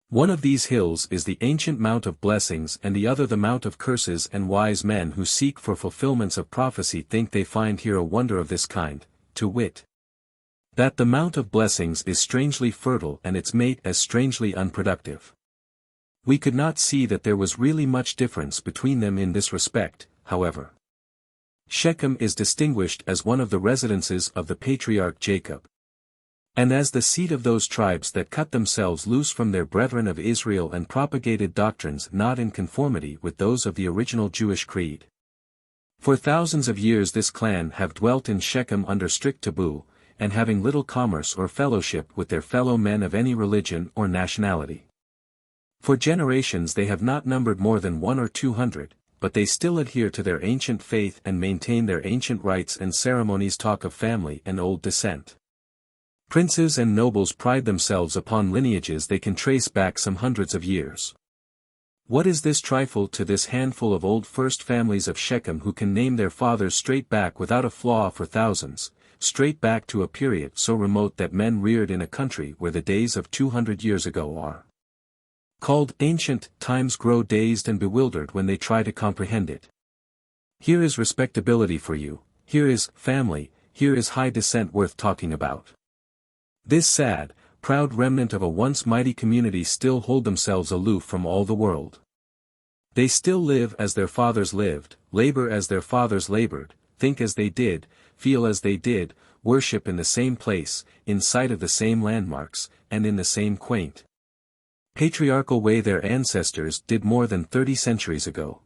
One of these hills is the ancient Mount of Blessings and the other the Mount of Curses, and wise men who seek for fulfillments of prophecy think they find here a wonder of this kind, to wit, that the Mount of Blessings is strangely fertile and its mate as strangely unproductive. We could not see that there was really much difference between them in this respect, however. Shechem is distinguished as one of the residences of the patriarch Jacob, and as the seat of those tribes that cut themselves loose from their brethren of Israel and propagated doctrines not in conformity with those of the original Jewish creed. For thousands of years this clan have dwelt in Shechem under strict taboo, and having little commerce or fellowship with their fellow men of any religion or nationality. For generations they have not numbered more than 100 or 200, but they still adhere to their ancient faith and maintain their ancient rites and ceremonies, talk of family and old descent. Princes and nobles pride themselves upon lineages they can trace back some hundreds of years. What is this trifle to this handful of old first families of Shechem who can name their fathers straight back without a flaw for thousands, straight back to a period so remote that men reared in a country where the days of 200 years ago are called ancient, times grow dazed and bewildered when they try to comprehend it. Here is respectability for you, here is family, here is high descent worth talking about. This sad, proud remnant of a once mighty community still hold themselves aloof from all the world. They still live as their fathers lived, labor as their fathers labored, think as they did, feel as they did, worship in the same place, in sight of the same landmarks, and in the same quaint, patriarchal way their ancestors did more than 30 centuries ago.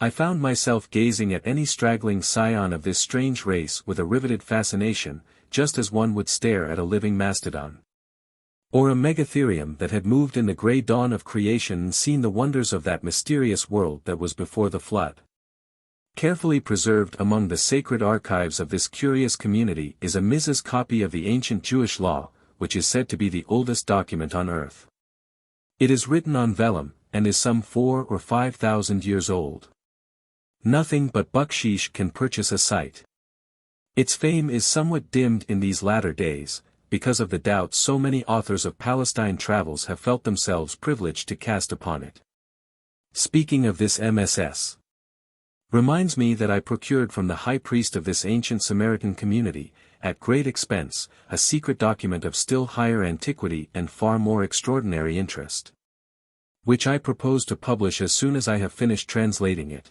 I found myself gazing at any straggling scion of this strange race with a riveted fascination, just as one would stare at a living mastodon, or a megatherium that had moved in the grey dawn of creation and seen the wonders of that mysterious world that was before the flood. Carefully preserved among the sacred archives of this curious community is a Mrs. copy of the ancient Jewish law, which is said to be the oldest document on earth. It is written on vellum, and is some 4,000 or 5,000 years old. Nothing but bucksheesh can purchase a sight. Its fame is somewhat dimmed in these latter days, because of the doubt so many authors of Palestine travels have felt themselves privileged to cast upon it. Speaking of this MSS, reminds me that I procured from the high priest of this ancient Samaritan community, at great expense, a secret document of still higher antiquity and far more extraordinary interest, which I propose to publish as soon as I have finished translating it.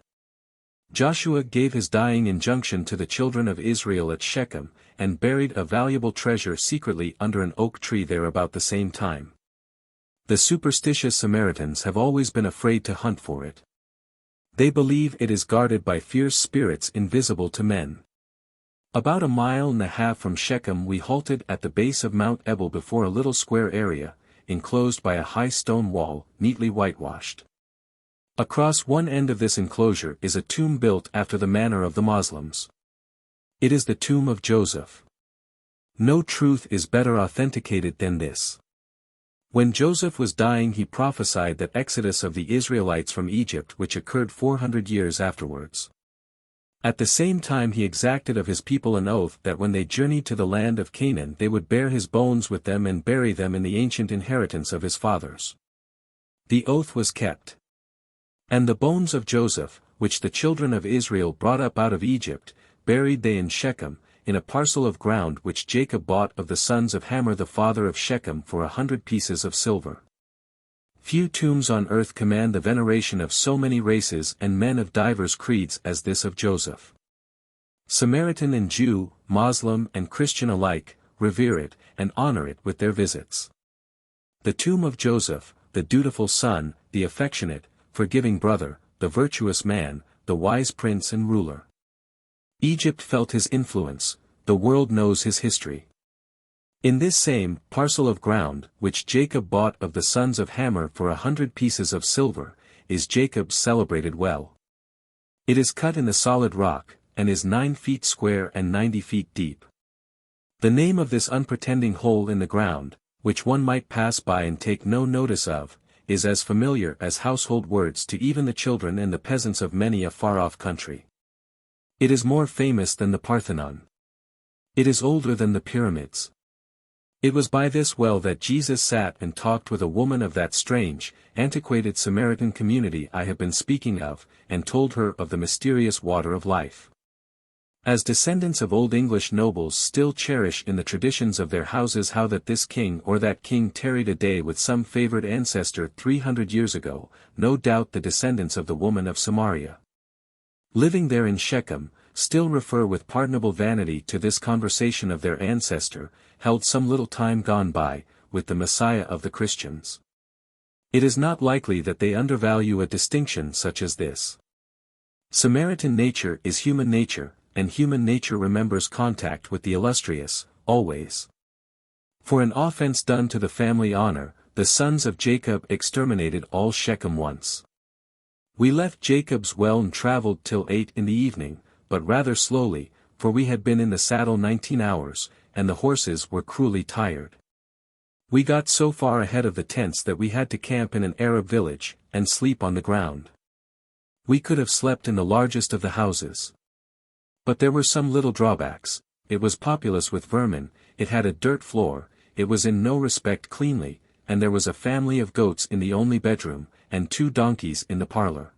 Joshua gave his dying injunction to the children of Israel at Shechem, and buried a valuable treasure secretly under an oak tree there about the same time. The superstitious Samaritans have always been afraid to hunt for it. They believe it is guarded by fierce spirits invisible to men. About 1.5 miles from Shechem we halted at the base of Mount Ebal before a little square area, enclosed by a high stone wall, neatly whitewashed. Across one end of this enclosure is a tomb built after the manner of the Moslems. It is the tomb of Joseph. No truth is better authenticated than this. When Joseph was dying he prophesied that exodus of the Israelites from Egypt which occurred 400 years afterwards. At the same time he exacted of his people an oath that when they journeyed to the land of Canaan they would bear his bones with them and bury them in the ancient inheritance of his fathers. The oath was kept. And the bones of Joseph, which the children of Israel brought up out of Egypt, buried they in Shechem, in a parcel of ground which Jacob bought of the sons of Hamor the father of Shechem for 100 pieces of silver. Few tombs on earth command the veneration of so many races and men of divers creeds as this of Joseph. Samaritan and Jew, Moslem and Christian alike, revere it, and honor it with their visits. The tomb of Joseph, the dutiful son, the affectionate, forgiving brother, the virtuous man, the wise prince and ruler. Egypt felt his influence, the world knows his history. In this same parcel of ground, which Jacob bought of the sons of Hamor for 100 pieces of silver, is Jacob's celebrated well. It is cut in the solid rock, and is 9 feet square and 90 feet deep. The name of this unpretending hole in the ground, which one might pass by and take no notice of, is as familiar as household words to even the children and the peasants of many a far-off country. It is more famous than the Parthenon. It is older than the pyramids. It was by this well that Jesus sat and talked with a woman of that strange, antiquated Samaritan community I have been speaking of, and told her of the mysterious water of life. As descendants of Old English nobles still cherish in the traditions of their houses how that this king or that king tarried a day with some favored ancestor 300 years ago, no doubt the descendants of the woman of Samaria, living there in Shechem, still refer with pardonable vanity to this conversation of their ancestor, held some little time gone by, with the Messiah of the Christians. It is not likely that they undervalue a distinction such as this. Samaritan nature is human nature, and human nature remembers contact with the illustrious, always. For an offense done to the family honor, the sons of Jacob exterminated all Shechem once. We left Jacob's well and traveled till 8 in the evening, but rather slowly, for we had been in the saddle 19 hours, and the horses were cruelly tired. We got so far ahead of the tents that we had to camp in an Arab village, and sleep on the ground. We could have slept in the largest of the houses. But there were some little drawbacks. It was populous with vermin, it had a dirt floor, it was in no respect cleanly, and there was a family of goats in the only bedroom, and 2 donkeys in the parlor.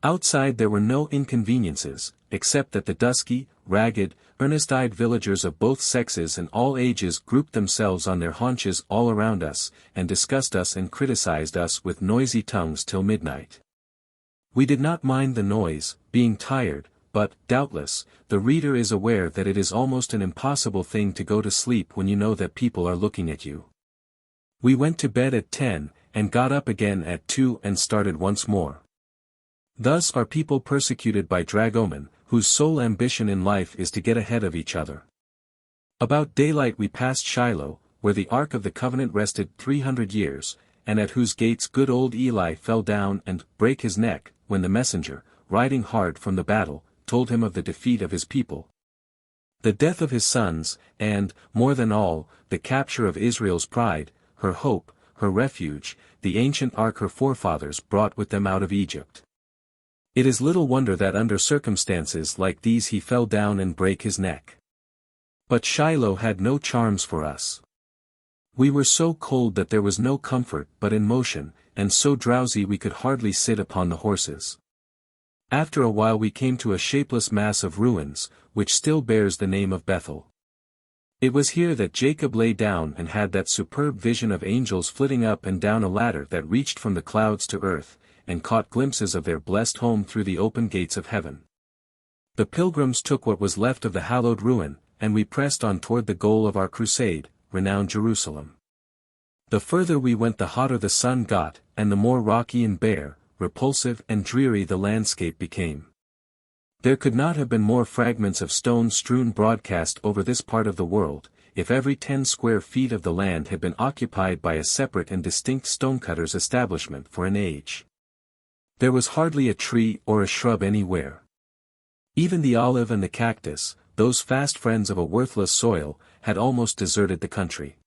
Outside there were no inconveniences, except that the dusky, ragged, earnest-eyed villagers of both sexes and all ages grouped themselves on their haunches all around us, and discussed us and criticized us with noisy tongues till midnight. We did not mind the noise, being tired, but, doubtless, the reader is aware that it is almost an impossible thing to go to sleep when you know that people are looking at you. We went to bed at 10, and got up again at 2 and started once more. Thus are people persecuted by dragomen, whose sole ambition in life is to get ahead of each other. About daylight we passed Shiloh, where the Ark of the Covenant rested 300 years, and at whose gates good old Eli fell down and brake his neck, when the messenger, riding hard from the battle, told him of the defeat of his people, the death of his sons, and, more than all, the capture of Israel's pride, her hope, her refuge, the ancient ark her forefathers brought with them out of Egypt. It is little wonder that under circumstances like these he fell down and brake his neck. But Shiloh had no charms for us. We were so cold that there was no comfort but in motion, and so drowsy we could hardly sit upon the horses. After a while we came to a shapeless mass of ruins, which still bears the name of Bethel. It was here that Jacob lay down and had that superb vision of angels flitting up and down a ladder that reached from the clouds to earth, and caught glimpses of their blessed home through the open gates of heaven. The pilgrims took what was left of the hallowed ruin, and we pressed on toward the goal of our crusade, renowned Jerusalem. The further we went the hotter the sun got, and the more rocky and bare, repulsive and dreary the landscape became. There could not have been more fragments of stone strewn broadcast over this part of the world, if every 10 square feet of the land had been occupied by a separate and distinct stonecutter's establishment for an age. There was hardly a tree or a shrub anywhere. Even the olive and the cactus, those fast friends of a worthless soil, had almost deserted the country.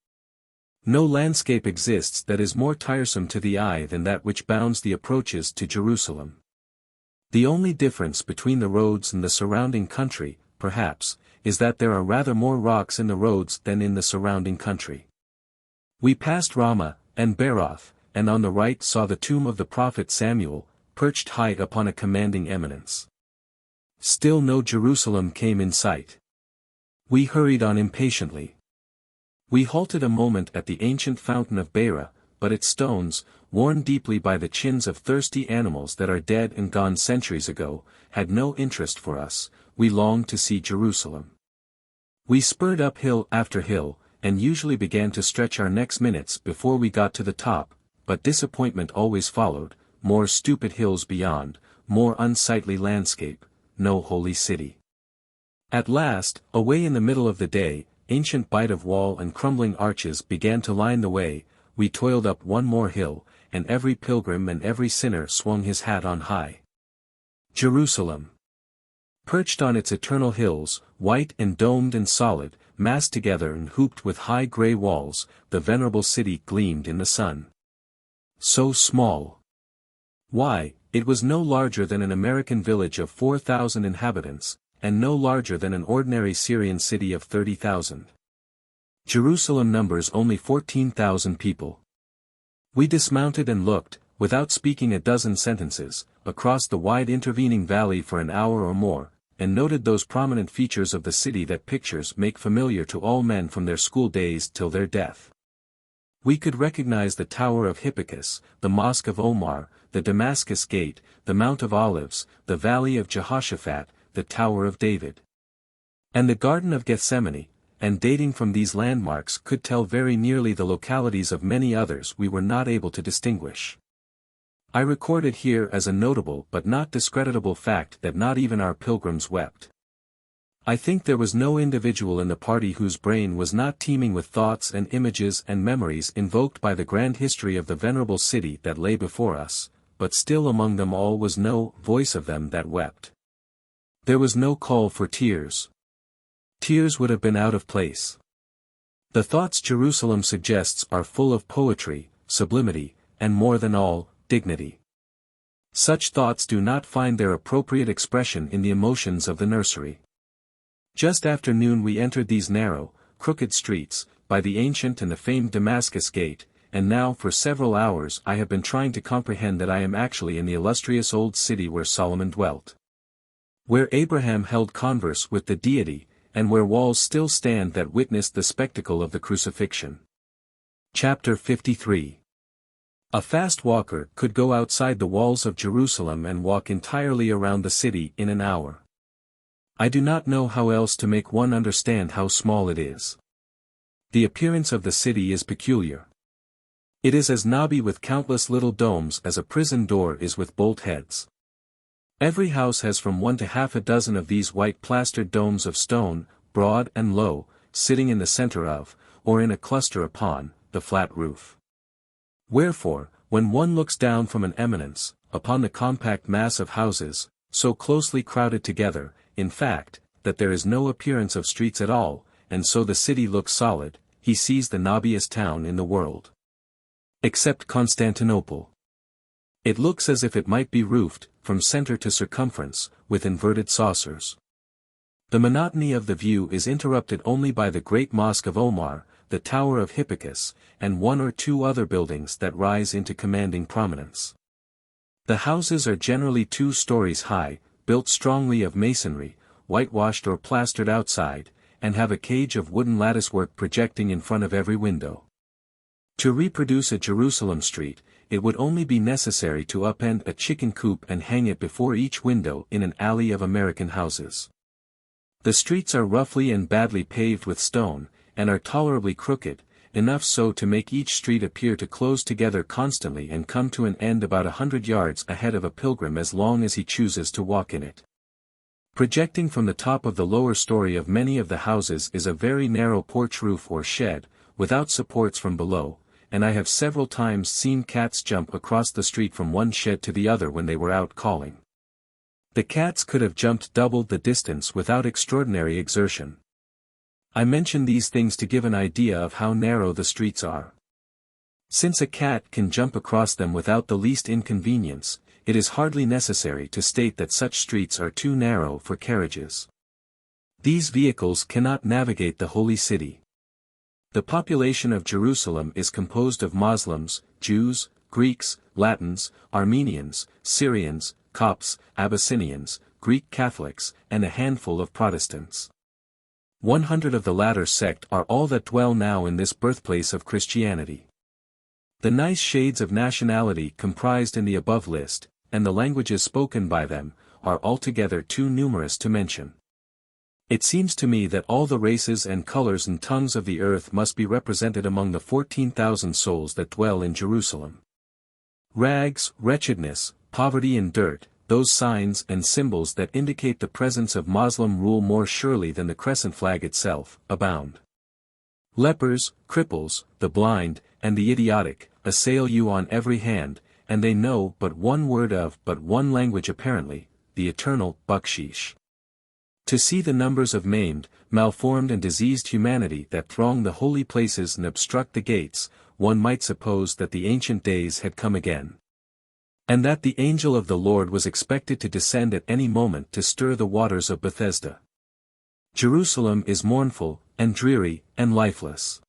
No landscape exists that is more tiresome to the eye than that which bounds the approaches to Jerusalem. The only difference between the roads and the surrounding country, perhaps, is that there are rather more rocks in the roads than in the surrounding country. We passed Ramah, and Beeroth, and on the right saw the tomb of the prophet Samuel, perched high upon a commanding eminence. Still no Jerusalem came in sight. We hurried on impatiently. We halted a moment at the ancient fountain of Beira, but its stones, worn deeply by the chins of thirsty animals that are dead and gone centuries ago, had no interest for us. We longed to see Jerusalem. We spurred up hill after hill, and usually began to stretch our necks minutes before we got to the top, but disappointment always followed, more stupid hills beyond, more unsightly landscape, no holy city. At last, away in the middle of the day, ancient bight of wall and crumbling arches began to line the way. We toiled up one more hill, and every pilgrim and every sinner swung his hat on high. Jerusalem. Perched on its eternal hills, white and domed and solid, massed together and hooped with high grey walls, the venerable city gleamed in the sun. So small. Why, it was no larger than an American village of 4,000 inhabitants, and no larger than an ordinary Syrian city of 30,000. Jerusalem numbers only 14,000 people. We dismounted and looked, without speaking a dozen sentences, across the wide intervening valley for an hour or more, and noted those prominent features of the city that pictures make familiar to all men from their school days till their death. We could recognize the Tower of Hippicus, the Mosque of Omar, the Damascus Gate, the Mount of Olives, the Valley of Jehoshaphat, the Tower of David, and the Garden of Gethsemane, and dating from these landmarks could tell very nearly the localities of many others we were not able to distinguish. I record it here as a notable but not discreditable fact that not even our pilgrims wept. I think there was no individual in the party whose brain was not teeming with thoughts and images and memories invoked by the grand history of the venerable city that lay before us, but still among them all was no voice of them that wept. There was no call for tears. Tears would have been out of place. The thoughts Jerusalem suggests are full of poetry, sublimity, and more than all, dignity. Such thoughts do not find their appropriate expression in the emotions of the nursery. Just after noon we entered these narrow, crooked streets, by the ancient and the famed Damascus Gate, and now for several hours I have been trying to comprehend that I am actually in the illustrious old city where Solomon dwelt, where Abraham held converse with the deity, and where walls still stand that witnessed the spectacle of the crucifixion. Chapter 53. A fast walker could go outside the walls of Jerusalem and walk entirely around the city in an hour. I do not know how else to make one understand how small it is. The appearance of the city is peculiar. It is as knobby with countless little domes as a prison door is with bolt heads. Every house has from 1 to half a dozen of these white plastered domes of stone, broad and low, sitting in the center of, or in a cluster upon, the flat roof. Wherefore, when one looks down from an eminence, upon the compact mass of houses, so closely crowded together, in fact, that there is no appearance of streets at all, and so the city looks solid, he sees the knobbiest town in the world. Except Constantinople. It looks as if it might be roofed, from center to circumference, with inverted saucers. The monotony of the view is interrupted only by the great mosque of Omar, the Tower of Hippicus, and 1 or 2 other buildings that rise into commanding prominence. The houses are generally 2 stories high, built strongly of masonry, whitewashed or plastered outside, and have a cage of wooden latticework projecting in front of every window. To reproduce a Jerusalem street, it would only be necessary to upend a chicken coop and hang it before each window in an alley of American houses. The streets are roughly and badly paved with stone, and are tolerably crooked, enough so to make each street appear to close together constantly and come to an end about 100 yards ahead of a pilgrim as long as he chooses to walk in it. Projecting from the top of the lower story of many of the houses is a very narrow porch roof or shed, without supports from below, and I have several times seen cats jump across the street from one shed to the other when they were out calling. The cats could have jumped double the distance without extraordinary exertion. I mention these things to give an idea of how narrow the streets are. Since a cat can jump across them without the least inconvenience, it is hardly necessary to state that such streets are too narrow for carriages. These vehicles cannot navigate the Holy City. The population of Jerusalem is composed of Muslims, Jews, Greeks, Latins, Armenians, Syrians, Copts, Abyssinians, Greek Catholics, and a handful of Protestants. 100 of the latter sect are all that dwell now in this birthplace of Christianity. The nice shades of nationality comprised in the above list, and the languages spoken by them, are altogether too numerous to mention. It seems to me that all the races and colors and tongues of the earth must be represented among the 14,000 souls that dwell in Jerusalem. Rags, wretchedness, poverty and dirt, those signs and symbols that indicate the presence of Moslem rule more surely than the crescent flag itself, abound. Lepers, cripples, the blind, and the idiotic, assail you on every hand, and they know but one word of but one language apparently, the eternal bakshish. To see the numbers of maimed, malformed and diseased humanity that throng the holy places and obstruct the gates, one might suppose that the ancient days had come again. And that the angel of the Lord was expected to descend at any moment to stir the waters of Bethesda. Jerusalem is mournful, and dreary, and lifeless.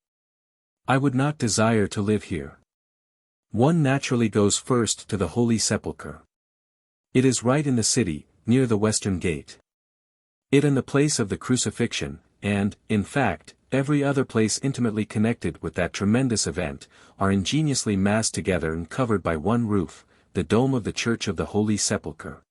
I would not desire to live here. One naturally goes first to the Holy Sepulchre. It is right in the city, near the western gate. It and the place of the crucifixion, and, in fact, every other place intimately connected with that tremendous event, are ingeniously massed together and covered by one roof, the dome of the Church of the Holy Sepulchre.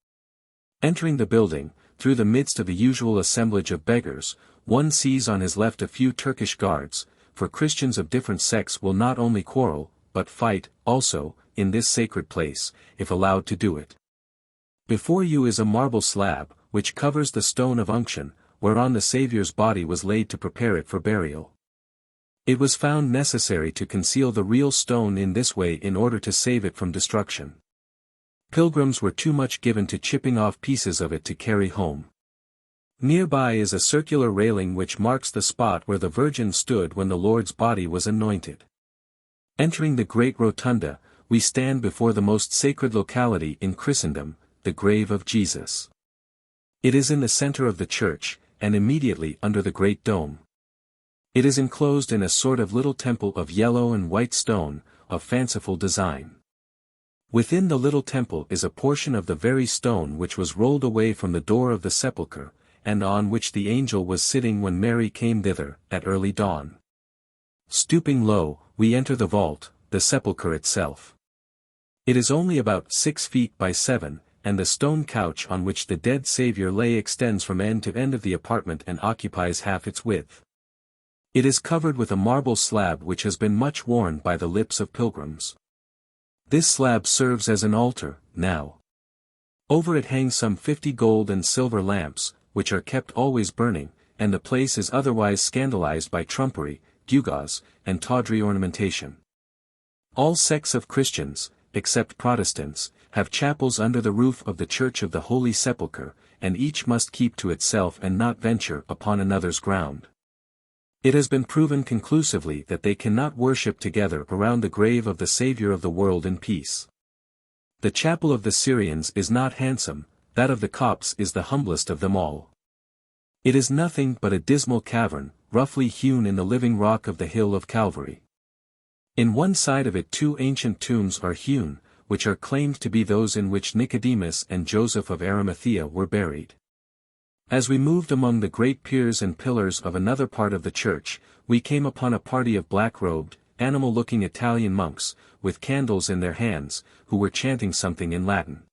Entering the building, through the midst of the usual assemblage of beggars, one sees on his left a few Turkish guards, for Christians of different sects will not only quarrel, but fight, also, in this sacred place, if allowed to do it. Before you is a marble slab, which covers the stone of unction, whereon the Saviour's body was laid to prepare it for burial. It was found necessary to conceal the real stone in this way in order to save it from destruction. Pilgrims were too much given to chipping off pieces of it to carry home. Nearby is a circular railing which marks the spot where the Virgin stood when the Lord's body was anointed. Entering the great rotunda, we stand before the most sacred locality in Christendom, the grave of Jesus. It is in the center of the church, and immediately under the great dome. It is enclosed in a sort of little temple of yellow and white stone, of fanciful design. Within the little temple is a portion of the very stone which was rolled away from the door of the sepulchre, and on which the angel was sitting when Mary came thither, at early dawn. Stooping low, we enter the vault, the sepulchre itself. It is only about 6 feet by 7, and the stone couch on which the dead Saviour lay extends from end to end of the apartment and occupies half its width. It is covered with a marble slab which has been much worn by the lips of pilgrims. This slab serves as an altar, now. Over it hang some 50 gold and silver lamps, which are kept always burning, and the place is otherwise scandalized by trumpery, gewgaws, and tawdry ornamentation. All sects of Christians, except Protestants, have chapels under the roof of the Church of the Holy Sepulchre, and each must keep to itself and not venture upon another's ground. It has been proven conclusively that they cannot worship together around the grave of the Saviour of the world in peace. The chapel of the Syrians is not handsome, that of the Copts is the humblest of them all. It is nothing but a dismal cavern, roughly hewn in the living rock of the hill of Calvary. In one side of it 2 ancient tombs are hewn, which are claimed to be those in which Nicodemus and Joseph of Arimathea were buried. As we moved among the great piers and pillars of another part of the church, we came upon a party of black-robed, animal-looking Italian monks, with candles in their hands, who were chanting something in Latin,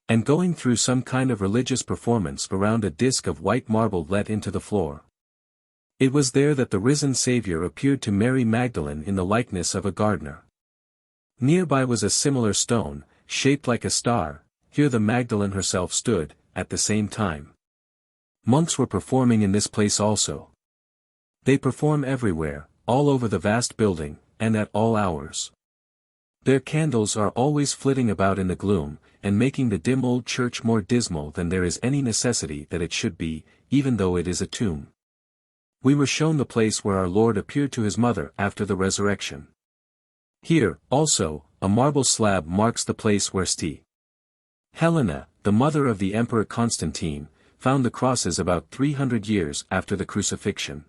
and going through some kind of religious performance around a disc of white marble let into the floor. It was there that the risen Saviour appeared to Mary Magdalene in the likeness of a gardener. Nearby was a similar stone, shaped like a star. Here the Magdalene herself stood, at the same time. Monks were performing in this place also. They perform everywhere, all over the vast building, and at all hours. Their candles are always flitting about in the gloom, and making the dim old church more dismal than there is any necessity that it should be, even though it is a tomb. We were shown the place where our Lord appeared to his mother after the resurrection. Here, also, a marble slab marks the place where St. Helena, the mother of the Emperor Constantine, found the crosses about 300 years after the crucifixion.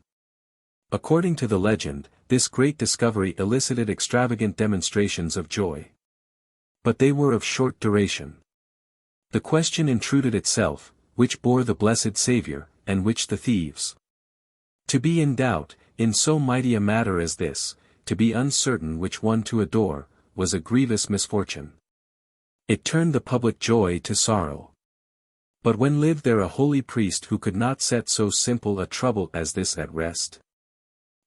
According to the legend, this great discovery elicited extravagant demonstrations of joy. But they were of short duration. The question intruded itself, which bore the blessed Saviour, and which the thieves? To be in doubt, in so mighty a matter as this, to be uncertain which one to adore, was a grievous misfortune. It turned the public joy to sorrow. But when lived there a holy priest who could not set so simple a trouble as this at rest?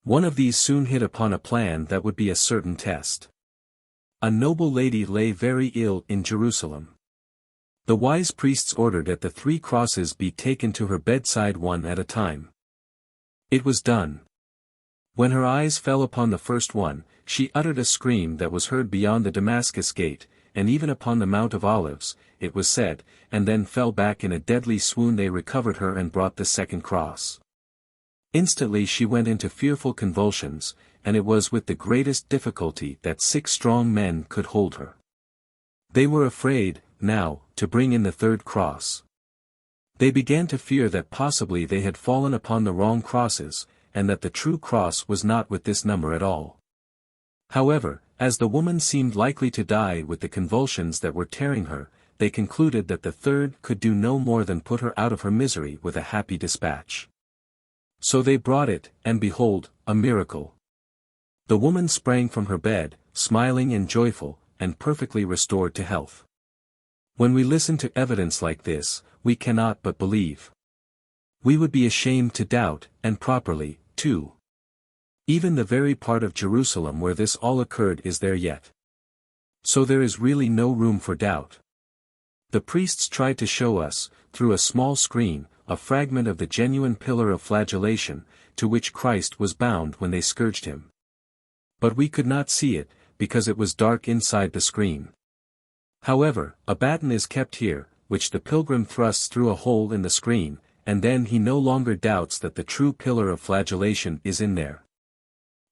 One of these soon hit upon a plan that would be a certain test. A noble lady lay very ill in Jerusalem. The wise priests ordered that the 3 crosses be taken to her bedside one at a time. It was done. When her eyes fell upon the first one, she uttered a scream that was heard beyond the Damascus gate, and even upon the Mount of Olives, it was said, and then fell back in a deadly swoon. They recovered her and brought the 2nd cross. Instantly she went into fearful convulsions, and it was with the greatest difficulty that 6 strong men could hold her. They were afraid, now, to bring in the 3rd cross. They began to fear that possibly they had fallen upon the wrong crosses, and that the true cross was not with this number at all. However, as the woman seemed likely to die with the convulsions that were tearing her, they concluded that the 3rd could do no more than put her out of her misery with a happy dispatch. So they brought it, and behold, a miracle. The woman sprang from her bed, smiling and joyful, and perfectly restored to health. When we listen to evidence like this, we cannot but believe. We would be ashamed to doubt, and properly, too. Even the very part of Jerusalem where this all occurred is there yet. So there is really no room for doubt. The priests tried to show us, through a small screen, a fragment of the genuine pillar of flagellation, to which Christ was bound when they scourged him. But we could not see it, because it was dark inside the screen. However, a batten is kept here, which the pilgrim thrusts through a hole in the screen, and then he no longer doubts that the true pillar of flagellation is in there.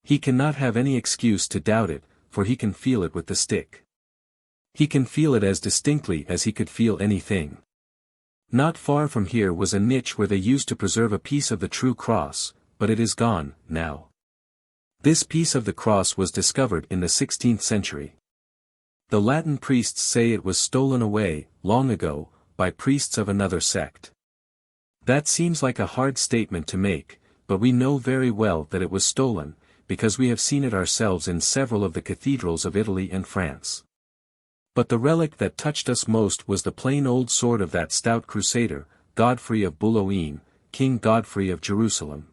He cannot have any excuse to doubt it, for he can feel it with the stick. He can feel it as distinctly as he could feel anything. Not far from here was a niche where they used to preserve a piece of the true cross, but it is gone, now. This piece of the cross was discovered in the 16th century. The Latin priests say it was stolen away, long ago, by priests of another sect. That seems like a hard statement to make, but we know very well that it was stolen, because we have seen it ourselves in several of the cathedrals of Italy and France. But the relic that touched us most was the plain old sword of that stout crusader, Godfrey of Boulogne, King Godfrey of Jerusalem.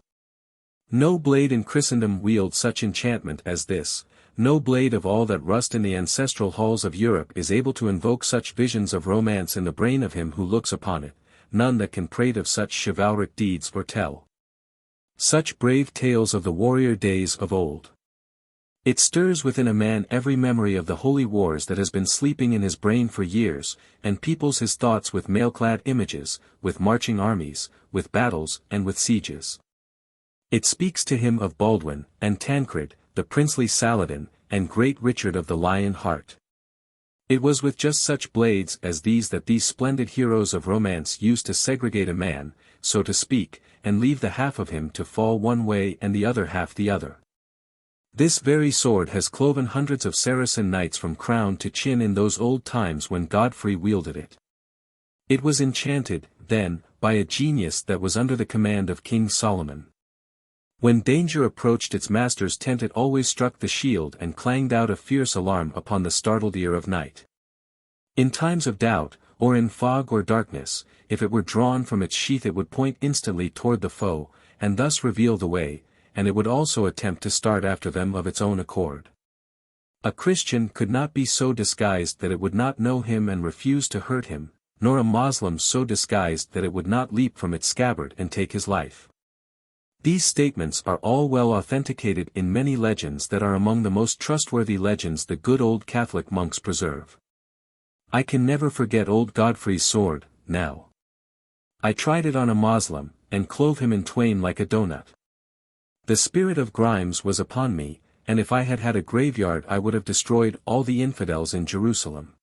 No blade in Christendom wields such enchantment as this, no blade of all that rust in the ancestral halls of Europe is able to invoke such visions of romance in the brain of him who looks upon it, none that can prate of such chivalric deeds or tell such brave tales of the warrior days of old. It stirs within a man every memory of the holy wars that has been sleeping in his brain for years, and peoples his thoughts with mail-clad images, with marching armies, with battles and with sieges. It speaks to him of Baldwin, and Tancred, the princely Saladin, and great Richard of the Lion Heart. It was with just such blades as these that these splendid heroes of romance used to segregate a man, so to speak, and leave the half of him to fall one way and the other half the other. This very sword has cloven hundreds of Saracen knights from crown to chin in those old times when Godfrey wielded it. It was enchanted, then, by a genius that was under the command of King Solomon. When danger approached its master's tent it always struck the shield and clanged out a fierce alarm upon the startled ear of night. In times of doubt, or in fog or darkness, if it were drawn from its sheath it would point instantly toward the foe, and thus reveal the way, and it would also attempt to start after them of its own accord. A Christian could not be so disguised that it would not know him and refuse to hurt him, nor a Moslem so disguised that it would not leap from its scabbard and take his life. These statements are all well authenticated in many legends that are among the most trustworthy legends the good old Catholic monks preserve. I can never forget old Godfrey's sword, now. I tried it on a Moslem, and clove him in twain like a doughnut. The spirit of Grimes was upon me, and if I had had a graveyard I would have destroyed all the infidels in Jerusalem.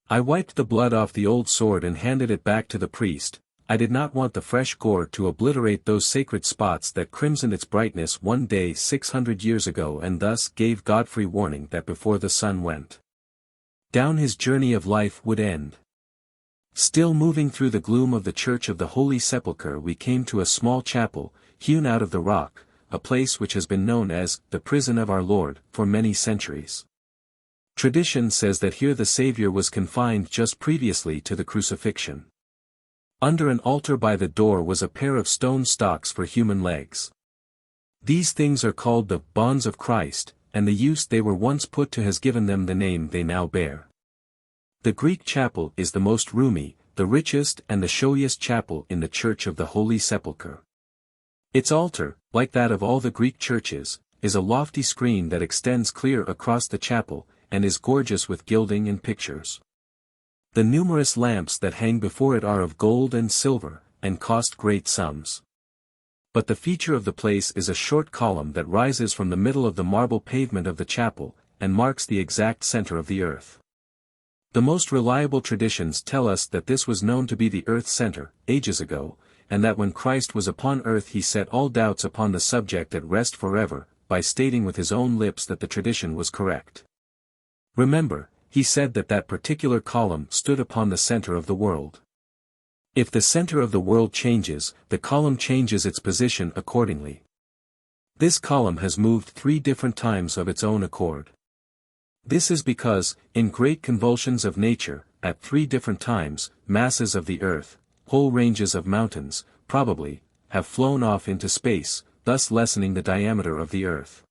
I wiped the blood off the old sword and handed it back to the priest. I did not want the fresh gore to obliterate those sacred spots that crimsoned its brightness one day 600 years ago, and thus gave Godfrey warning that before the sun went down his journey of life would end. Still moving through the gloom of the Church of the Holy Sepulchre we came to a small chapel, hewn out of the rock, a place which has been known as the prison of our Lord for many centuries. Tradition says that here the Savior was confined just previously to the crucifixion. Under an altar by the door was a pair of stone stocks for human legs. These things are called the bonds of Christ, and the use they were once put to has given them the name they now bear. The Greek chapel is the most roomy, the richest and the showiest chapel in the Church of the Holy Sepulchre. Its altar, like that of all the Greek churches, is a lofty screen that extends clear across the chapel, and is gorgeous with gilding and pictures. The numerous lamps that hang before it are of gold and silver, and cost great sums. But the feature of the place is a short column that rises from the middle of the marble pavement of the chapel, and marks the exact center of the earth. The most reliable traditions tell us that this was known to be the earth's center, ages ago, and that when Christ was upon earth he set all doubts upon the subject at rest forever, by stating with his own lips that the tradition was correct. Remember, he said that that particular column stood upon the center of the world. If the center of the world changes, the column changes its position accordingly. This column has moved 3 different times of its own accord. This is because, in great convulsions of nature, at 3 different times, masses of the earth, whole ranges of mountains, probably, have flown off into space, thus lessening the diameter of the earth,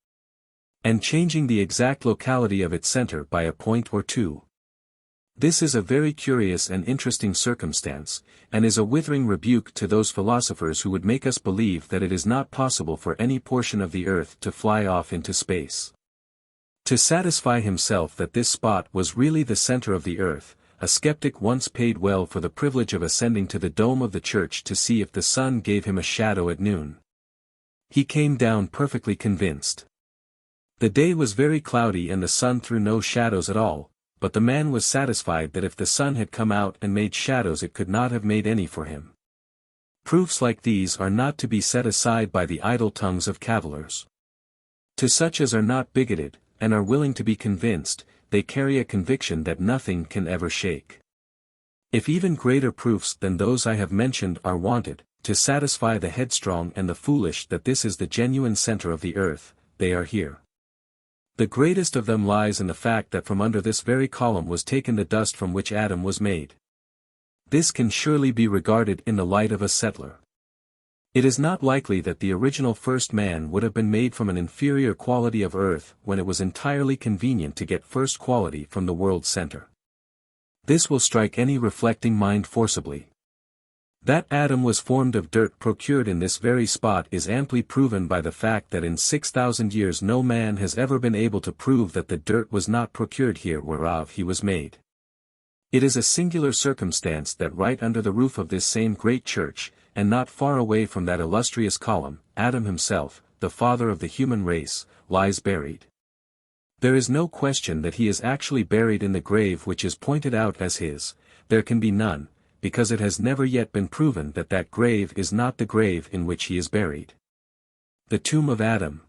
and changing the exact locality of its center by a point or 2. This is a very curious and interesting circumstance, and is a withering rebuke to those philosophers who would make us believe that it is not possible for any portion of the earth to fly off into space. To satisfy himself that this spot was really the center of the earth, a skeptic once paid well for the privilege of ascending to the dome of the church to see if the sun gave him a shadow at noon. He came down perfectly convinced. The day was very cloudy and the sun threw no shadows at all, but the man was satisfied that if the sun had come out and made shadows it could not have made any for him. Proofs like these are not to be set aside by the idle tongues of cavillers. To such as are not bigoted, and are willing to be convinced, they carry a conviction that nothing can ever shake. If even greater proofs than those I have mentioned are wanted, to satisfy the headstrong and the foolish that this is the genuine center of the earth, they are here. The greatest of them lies in the fact that from under this very column was taken the dust from which Adam was made. This can surely be regarded in the light of a settler. It is not likely that the original first man would have been made from an inferior quality of earth when it was entirely convenient to get first quality from the world's center. This will strike any reflecting mind forcibly. That Adam was formed of dirt procured in this very spot is amply proven by the fact that in 6,000 years no man has ever been able to prove that the dirt was not procured here whereof he was made. It is a singular circumstance that right under the roof of this same great church, and not far away from that illustrious column, Adam himself, the father of the human race, lies buried. There is no question that he is actually buried in the grave which is pointed out as his. There can be none, because it has never yet been proven that that grave is not the grave in which he is buried. The tomb of Adam.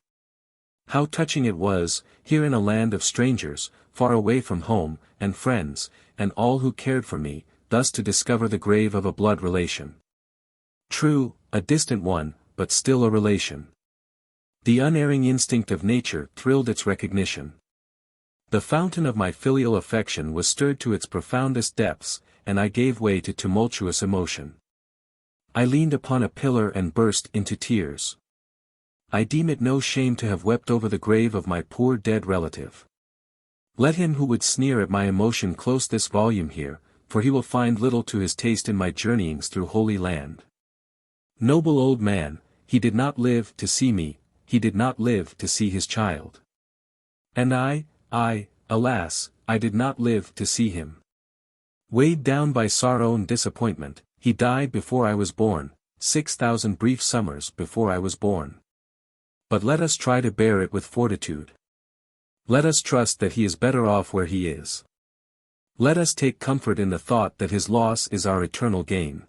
How touching it was, here in a land of strangers, far away from home, and friends, and all who cared for me, thus to discover the grave of a blood relation. True, a distant one, but still a relation. The unerring instinct of nature thrilled its recognition. The fountain of my filial affection was stirred to its profoundest depths, and I gave way to tumultuous emotion. I leaned upon a pillar and burst into tears. I deem it no shame to have wept over the grave of my poor dead relative. Let him who would sneer at my emotion close this volume here, for he will find little to his taste in my journeyings through Holy Land. Noble old man, he did not live to see me, he did not live to see his child. And alas, I did not live to see him. Weighed down by sorrow and disappointment, he died before I was born, 6,000 brief summers before I was born. But let us try to bear it with fortitude. Let us trust that he is better off where he is. Let us take comfort in the thought that his loss is our eternal gain.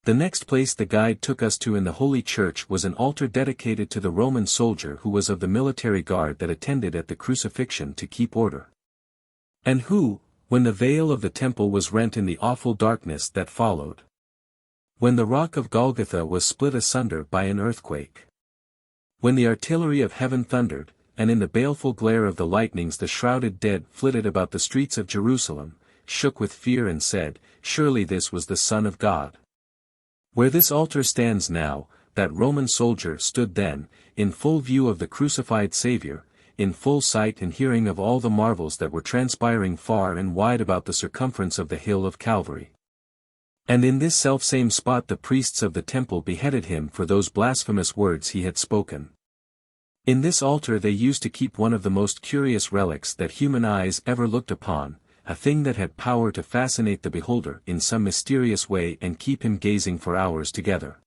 The next place the guide took us to in the Holy Church was an altar dedicated to the Roman soldier who was of the military guard that attended at the crucifixion to keep order. And who, when the veil of the temple was rent in the awful darkness that followed, when the rock of Golgotha was split asunder by an earthquake, when the artillery of heaven thundered, and in the baleful glare of the lightnings the shrouded dead flitted about the streets of Jerusalem, shook with fear and said, "Surely this was the Son of God." Where this altar stands now, that Roman soldier stood then, in full view of the crucified Savior, in full sight and hearing of all the marvels that were transpiring far and wide about the circumference of the hill of Calvary. And in this selfsame spot the priests of the temple beheaded him for those blasphemous words he had spoken. In this altar they used to keep one of the most curious relics that human eyes ever looked upon, a thing that had power to fascinate the beholder in some mysterious way and keep him gazing for hours together.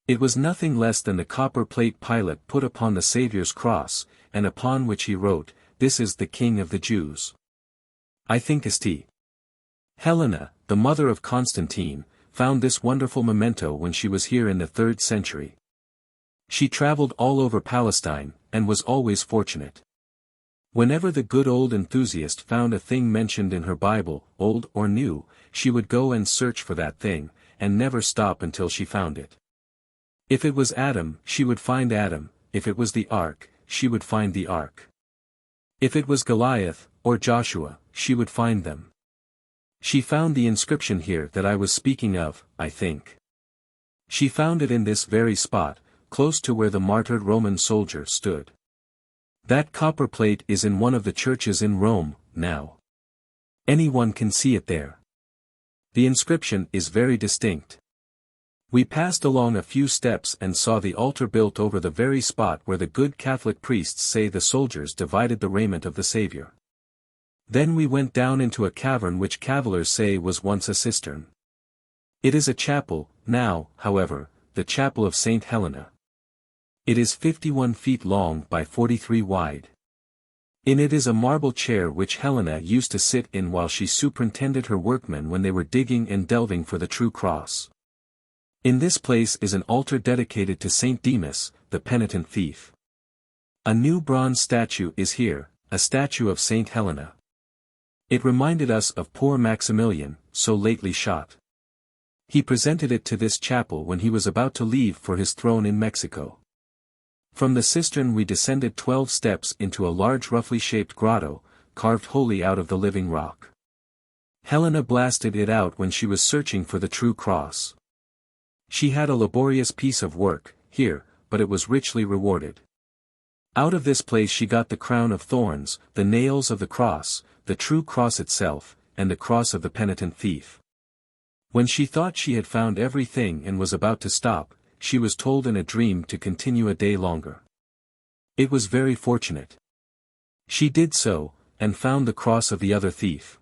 It was nothing less than the copper plate Pilate put upon the Saviour's cross, and upon which he wrote, "This is the King of the Jews." I think St. Helena, the mother of Constantine, found this wonderful memento when she was here in the 3rd century. She traveled all over Palestine, and was always fortunate. Whenever the good old enthusiast found a thing mentioned in her Bible, old or new, she would go and search for that thing, and never stop until she found it. If it was Adam, she would find Adam; if it was the Ark, she would find the Ark. If it was Goliath, or Joshua, she would find them. She found the inscription here that I was speaking of, I think. She found it in this very spot, close to where the martyred Roman soldier stood. That copper plate is in one of the churches in Rome, now. Anyone can see it there. The inscription is very distinct. We passed along a few steps and saw the altar built over the very spot where the good Catholic priests say the soldiers divided the raiment of the Savior. Then we went down into a cavern which cavillers say was once a cistern. It is a chapel, now, however, the chapel of St. Helena. It is 51 feet long by 43 wide. In it is a marble chair which Helena used to sit in while she superintended her workmen when they were digging and delving for the true cross. In this place is an altar dedicated to Saint Demas, the penitent thief. A new bronze statue is here, a statue of Saint Helena. It reminded us of poor Maximilian, so lately shot. He presented it to this chapel when he was about to leave for his throne in Mexico. From the cistern we descended 12 steps into a large roughly shaped grotto, carved wholly out of the living rock. Helena blasted it out when she was searching for the true cross. She had a laborious piece of work, here, but it was richly rewarded. Out of this place she got the crown of thorns, the nails of the cross, the true cross itself, and the cross of the penitent thief. When she thought she had found everything and was about to stop, she was told in a dream to continue a day longer. It was very fortunate. She did so, and found the cross of the other thief.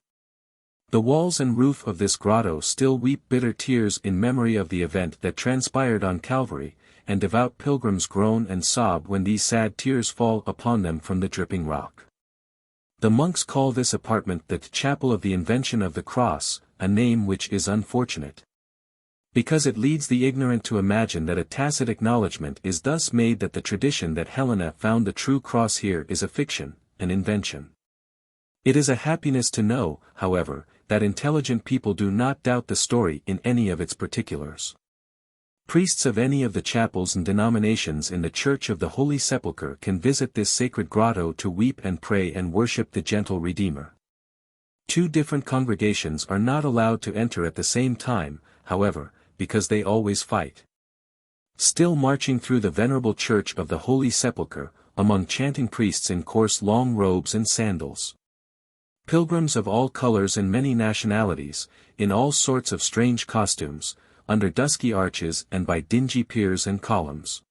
The walls and roof of this grotto still weep bitter tears in memory of the event that transpired on Calvary, and devout pilgrims groan and sob when these sad tears fall upon them from the dripping rock. The monks call this apartment the Chapel of the Invention of the Cross, a name which is unfortunate, because it leads the ignorant to imagine that a tacit acknowledgment is thus made that the tradition that Helena found the true cross here is a fiction, an invention. It is a happiness to know, however, that intelligent people do not doubt the story in any of its particulars. Priests of any of the chapels and denominations in the Church of the Holy Sepulchre can visit this sacred grotto to weep and pray and worship the gentle Redeemer. Two different congregations are not allowed to enter at the same time, however, because they always fight. Still marching through the venerable Church of the Holy Sepulchre, among chanting priests in coarse long robes and sandals. Pilgrims of all colors and many nationalities, in all sorts of strange costumes, under dusky arches and by dingy piers and columns.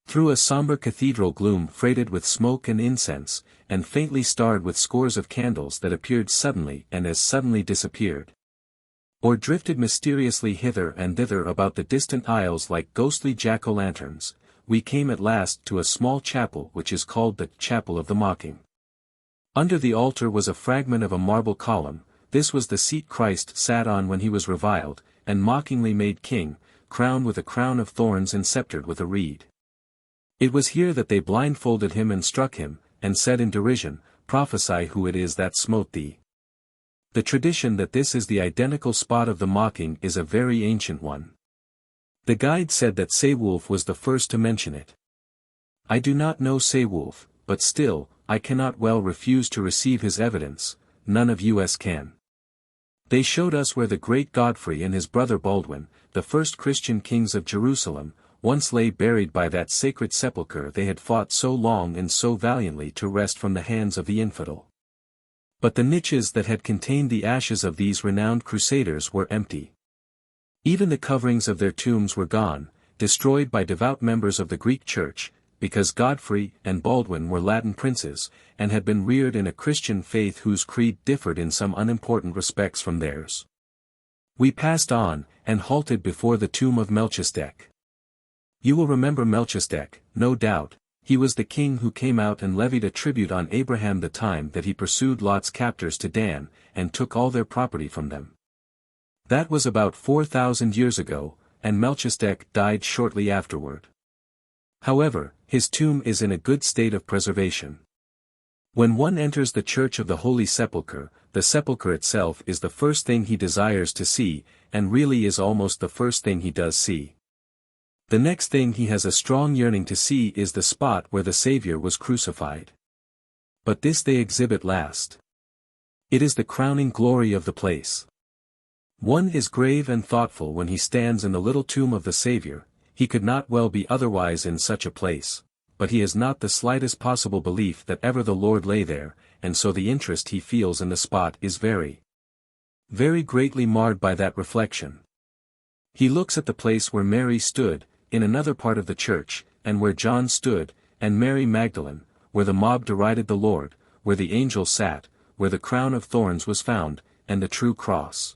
Through a somber cathedral gloom freighted with smoke and incense, and faintly starred with scores of candles that appeared suddenly and as suddenly disappeared, or drifted mysteriously hither and thither about the distant aisles like ghostly jack-o'-lanterns, we came at last to a small chapel which is called the Chapel of the Mocking. Under the altar was a fragment of a marble column. This was the seat Christ sat on when he was reviled, and mockingly made king, crowned with a crown of thorns and sceptered with a reed. It was here that they blindfolded him and struck him, and said in derision, "Prophesy who it is that smote thee." The tradition that this is the identical spot of the mocking is a very ancient one. The guide said that Ceolwulf was the first to mention it. I do not know Ceolwulf, but still, I cannot well refuse to receive his evidence. None of us can. They showed us where the great Godfrey and his brother Baldwin, the first Christian kings of Jerusalem, once lay buried by that sacred sepulchre they had fought so long and so valiantly to wrest from the hands of the infidel. But the niches that had contained the ashes of these renowned crusaders were empty. Even the coverings of their tombs were gone, destroyed by devout members of the Greek Church, because Godfrey and Baldwin were Latin princes, and had been reared in a Christian faith whose creed differed in some unimportant respects from theirs. We passed on, and halted before the tomb of Melchizedek. You will remember Melchizedek, no doubt. He was the king who came out and levied a tribute on Abraham the time that he pursued Lot's captors to Dan, and took all their property from them. That was about 4,000 years ago, and Melchizedek died shortly afterward. However, his tomb is in a good state of preservation. When one enters the Church of the Holy Sepulchre, the sepulchre itself is the first thing he desires to see, and really is almost the first thing he does see. The next thing he has a strong yearning to see is the spot where the Savior was crucified. But this they exhibit last. It is the crowning glory of the place. One is grave and thoughtful when he stands in the little tomb of the Savior. He could not well be otherwise in such a place, but he has not the slightest possible belief that ever the Lord lay there, and so the interest he feels in the spot is very, very greatly marred by that reflection. He looks at the place where Mary stood, in another part of the church, and where John stood, and Mary Magdalene, where the mob derided the Lord, where the angel sat, where the crown of thorns was found, and the true cross,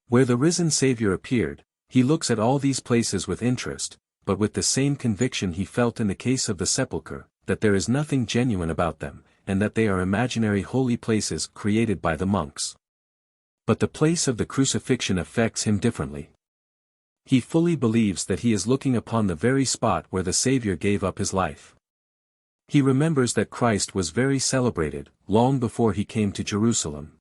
where the risen Savior appeared. He looks at all these places with interest, but with the same conviction he felt in the case of the sepulchre, that there is nothing genuine about them, and that they are imaginary holy places created by the monks. But the place of the crucifixion affects him differently. He fully believes that he is looking upon the very spot where the Savior gave up his life. He remembers that Christ was very celebrated, long before he came to Jerusalem.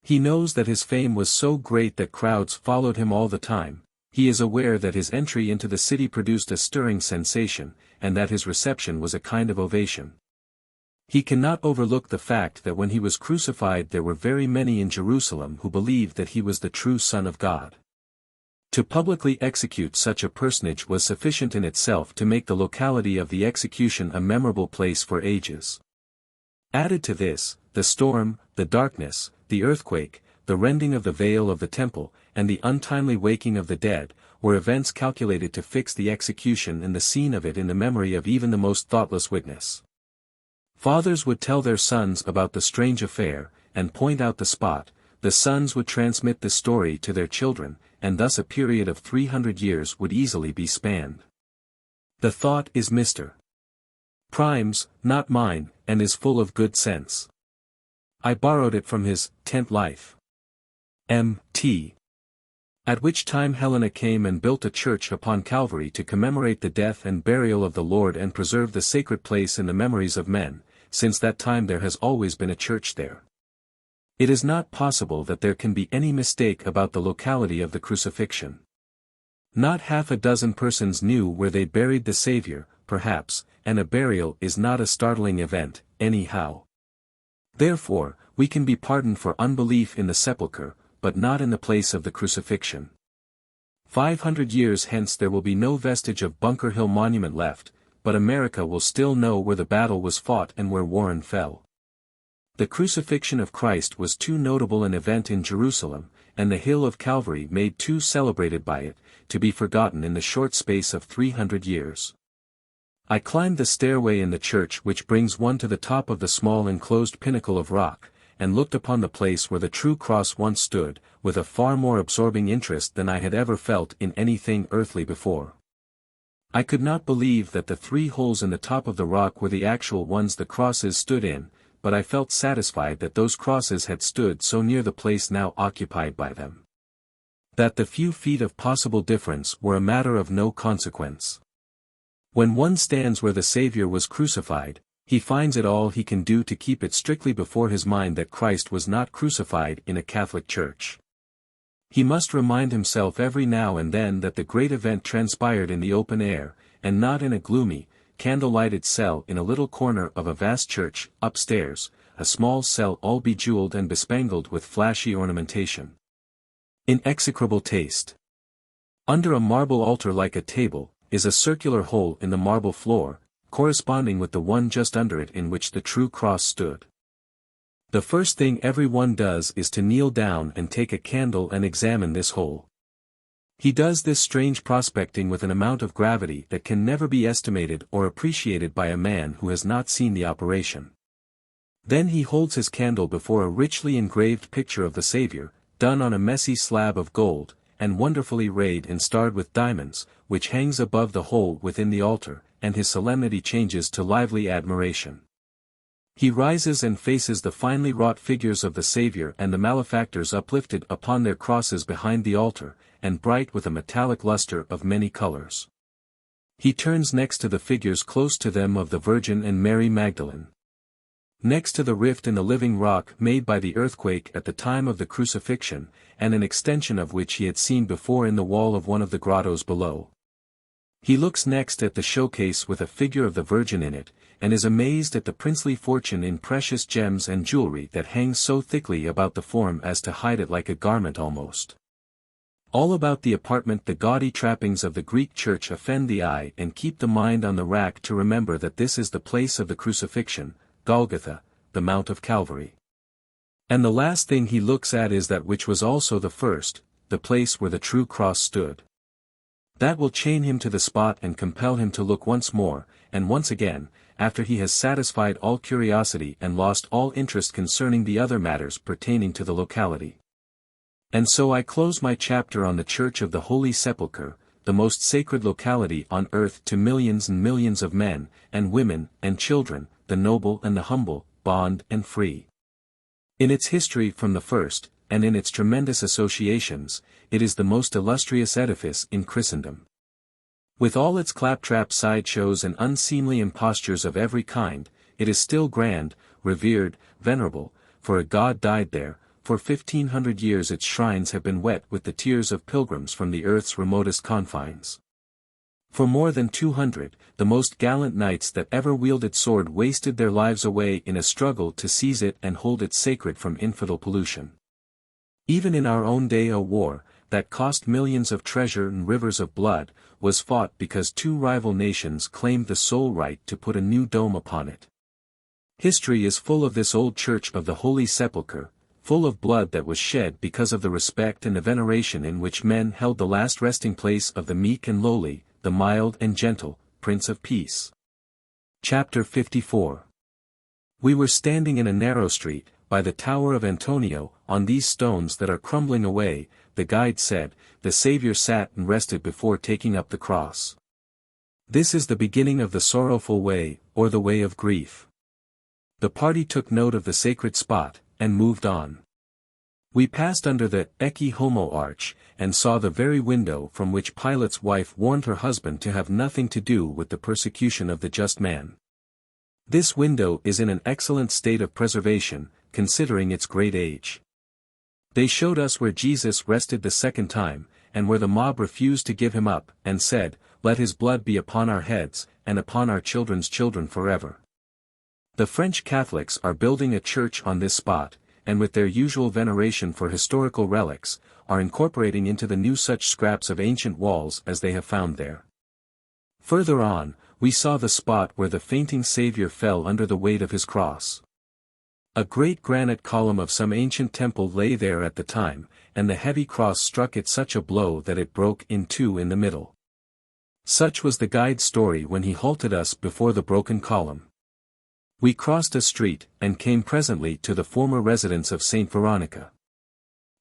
He knows that his fame was so great that crowds followed him all the time, He is aware that his entry into the city produced a stirring sensation, and that his reception was a kind of ovation. He cannot overlook the fact that when he was crucified there were very many in Jerusalem who believed that he was the true Son of God. To publicly execute such a personage was sufficient in itself to make the locality of the execution a memorable place for ages. Added to this, the storm, the darkness, the earthquake, the rending of the veil of the temple, and the untimely waking of the dead, were events calculated to fix the execution and the scene of it in the memory of even the most thoughtless witness. Fathers would tell their sons about the strange affair, and point out the spot. The sons would transmit the story to their children, and thus a period of 300 years would easily be spanned. The thought is Mr. Prime's, not mine, and is full of good sense. I borrowed it from his Tent Life. M.T. At which time Helena came and built a church upon Calvary to commemorate the death and burial of the Lord and preserve the sacred place in the memories of men. Since that time there has always been a church there. It is not possible that there can be any mistake about the locality of the crucifixion. Not half a dozen persons knew where they buried the Savior, perhaps, and a burial is not a startling event, anyhow. Therefore, we can be pardoned for unbelief in the sepulchre, but not in the place of the crucifixion. 500 years hence there will be no vestige of Bunker Hill Monument left, but America will still know where the battle was fought and where Warren fell. The crucifixion of Christ was too notable an event in Jerusalem, and the hill of Calvary made too celebrated by it, to be forgotten in the short space of 300 years. I climbed the stairway in the church which brings one to the top of the small enclosed pinnacle of rock, and looked upon the place where the true cross once stood, with a far more absorbing interest than I had ever felt in anything earthly before. I could not believe that the 3 holes in the top of the rock were the actual ones the crosses stood in, but I felt satisfied that those crosses had stood so near the place now occupied by them. That the few feet of possible difference were a matter of no consequence. When one stands where the Savior was crucified, he finds it all he can do to keep it strictly before his mind that Christ was not crucified in a Catholic church. He must remind himself every now and then that the great event transpired in the open air, and not in a gloomy, candle-lighted cell in a little corner of a vast church, upstairs, a small cell all bejeweled and bespangled with flashy ornamentation. In execrable taste. Under a marble altar like a table, is a circular hole in the marble floor, corresponding with the one just under it in which the true cross stood. The first thing every one does is to kneel down and take a candle and examine this hole. He does this strange prospecting with an amount of gravity that can never be estimated or appreciated by a man who has not seen the operation. Then he holds his candle before a richly engraved picture of the Savior, done on a messy slab of gold, and wonderfully rayed and starred with diamonds, which hangs above the hole within the altar, and his solemnity changes to lively admiration. He rises and faces the finely wrought figures of the Savior and the malefactors uplifted upon their crosses behind the altar, and bright with a metallic luster of many colors. He turns next to the figures close to them of the Virgin and Mary Magdalene. Next to the rift in the living rock made by the earthquake at the time of the crucifixion, and an extension of which he had seen before in the wall of one of the grottos below. He looks next at the showcase with a figure of the Virgin in it, and is amazed at the princely fortune in precious gems and jewelry that hangs so thickly about the form as to hide it like a garment almost. All about the apartment the gaudy trappings of the Greek church offend the eye and keep the mind on the rack to remember that this is the place of the crucifixion, Golgotha, the Mount of Calvary. And the last thing he looks at is that which was also the first, the place where the true cross stood. That will chain him to the spot and compel him to look once more, and once again, after he has satisfied all curiosity and lost all interest concerning the other matters pertaining to the locality. And so I close my chapter on the Church of the Holy Sepulchre, the most sacred locality on earth to millions and millions of men, and women, and children, the noble and the humble, bond and free. In its history from the first, and in its tremendous associations, it is the most illustrious edifice in Christendom. With all its claptrap sideshows and unseemly impostures of every kind, it is still grand, revered, venerable, for a God died there, for 1500 years its shrines have been wet with the tears of pilgrims from the earth's remotest confines. For more than 200, the most gallant knights that ever wielded sword wasted their lives away in a struggle to seize it and hold it sacred from infidel pollution. Even in our own day a war, that cost millions of treasure and rivers of blood, was fought because two rival nations claimed the sole right to put a new dome upon it. History is full of this old church of the Holy Sepulchre, full of blood that was shed because of the respect and the veneration in which men held the last resting place of the meek and lowly, the mild and gentle, Prince of Peace. Chapter 54. We were standing in a narrow street, by the Tower of Antonio, on these stones that are crumbling away, the guide said, the Saviour sat and rested before taking up the cross. This is the beginning of the sorrowful way, or the way of grief. The party took note of the sacred spot, and moved on. We passed under the Ecce Homo arch, and saw the very window from which Pilate's wife warned her husband to have nothing to do with the persecution of the just man. This window is in an excellent state of preservation, considering its great age. They showed us where Jesus rested the second time, and where the mob refused to give him up, and said, "Let his blood be upon our heads, and upon our children's children forever." The French Catholics are building a church on this spot, and with their usual veneration for historical relics, are incorporating into the new such scraps of ancient walls as they have found there. Further on, we saw the spot where the fainting Saviour fell under the weight of his cross. A great granite column of some ancient temple lay there at the time, and the heavy cross struck it such a blow that it broke in two in the middle. Such was the guide's story when he halted us before the broken column. We crossed a street, and came presently to the former residence of Saint Veronica.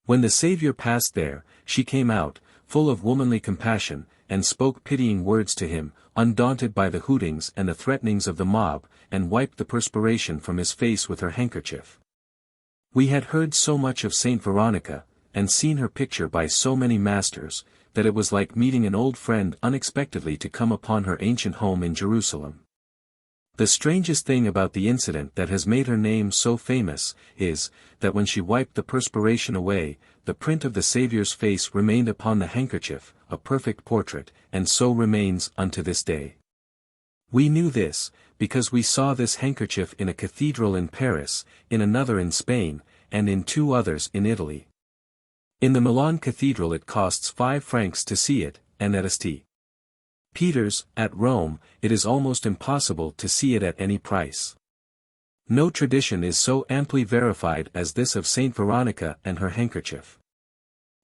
When the Saviour passed there, she came out, full of womanly compassion, and spoke pitying words to him, undaunted by the hootings and the threatenings of the mob, and wiped the perspiration from his face with her handkerchief. We had heard so much of Saint Veronica, and seen her picture by so many masters, that it was like meeting an old friend unexpectedly to come upon her ancient home in Jerusalem. The strangest thing about the incident that has made her name so famous, is, that when she wiped the perspiration away, the print of the Saviour's face remained upon the handkerchief, a perfect portrait, and so remains unto this day. We knew this, because we saw this handkerchief in a cathedral in Paris, in another in Spain, and in two others in Italy. In the Milan Cathedral it costs 5 francs to see it, and at St. Peter's, at Rome, it is almost impossible to see it at any price. No tradition is so amply verified as this of Saint Veronica and her handkerchief.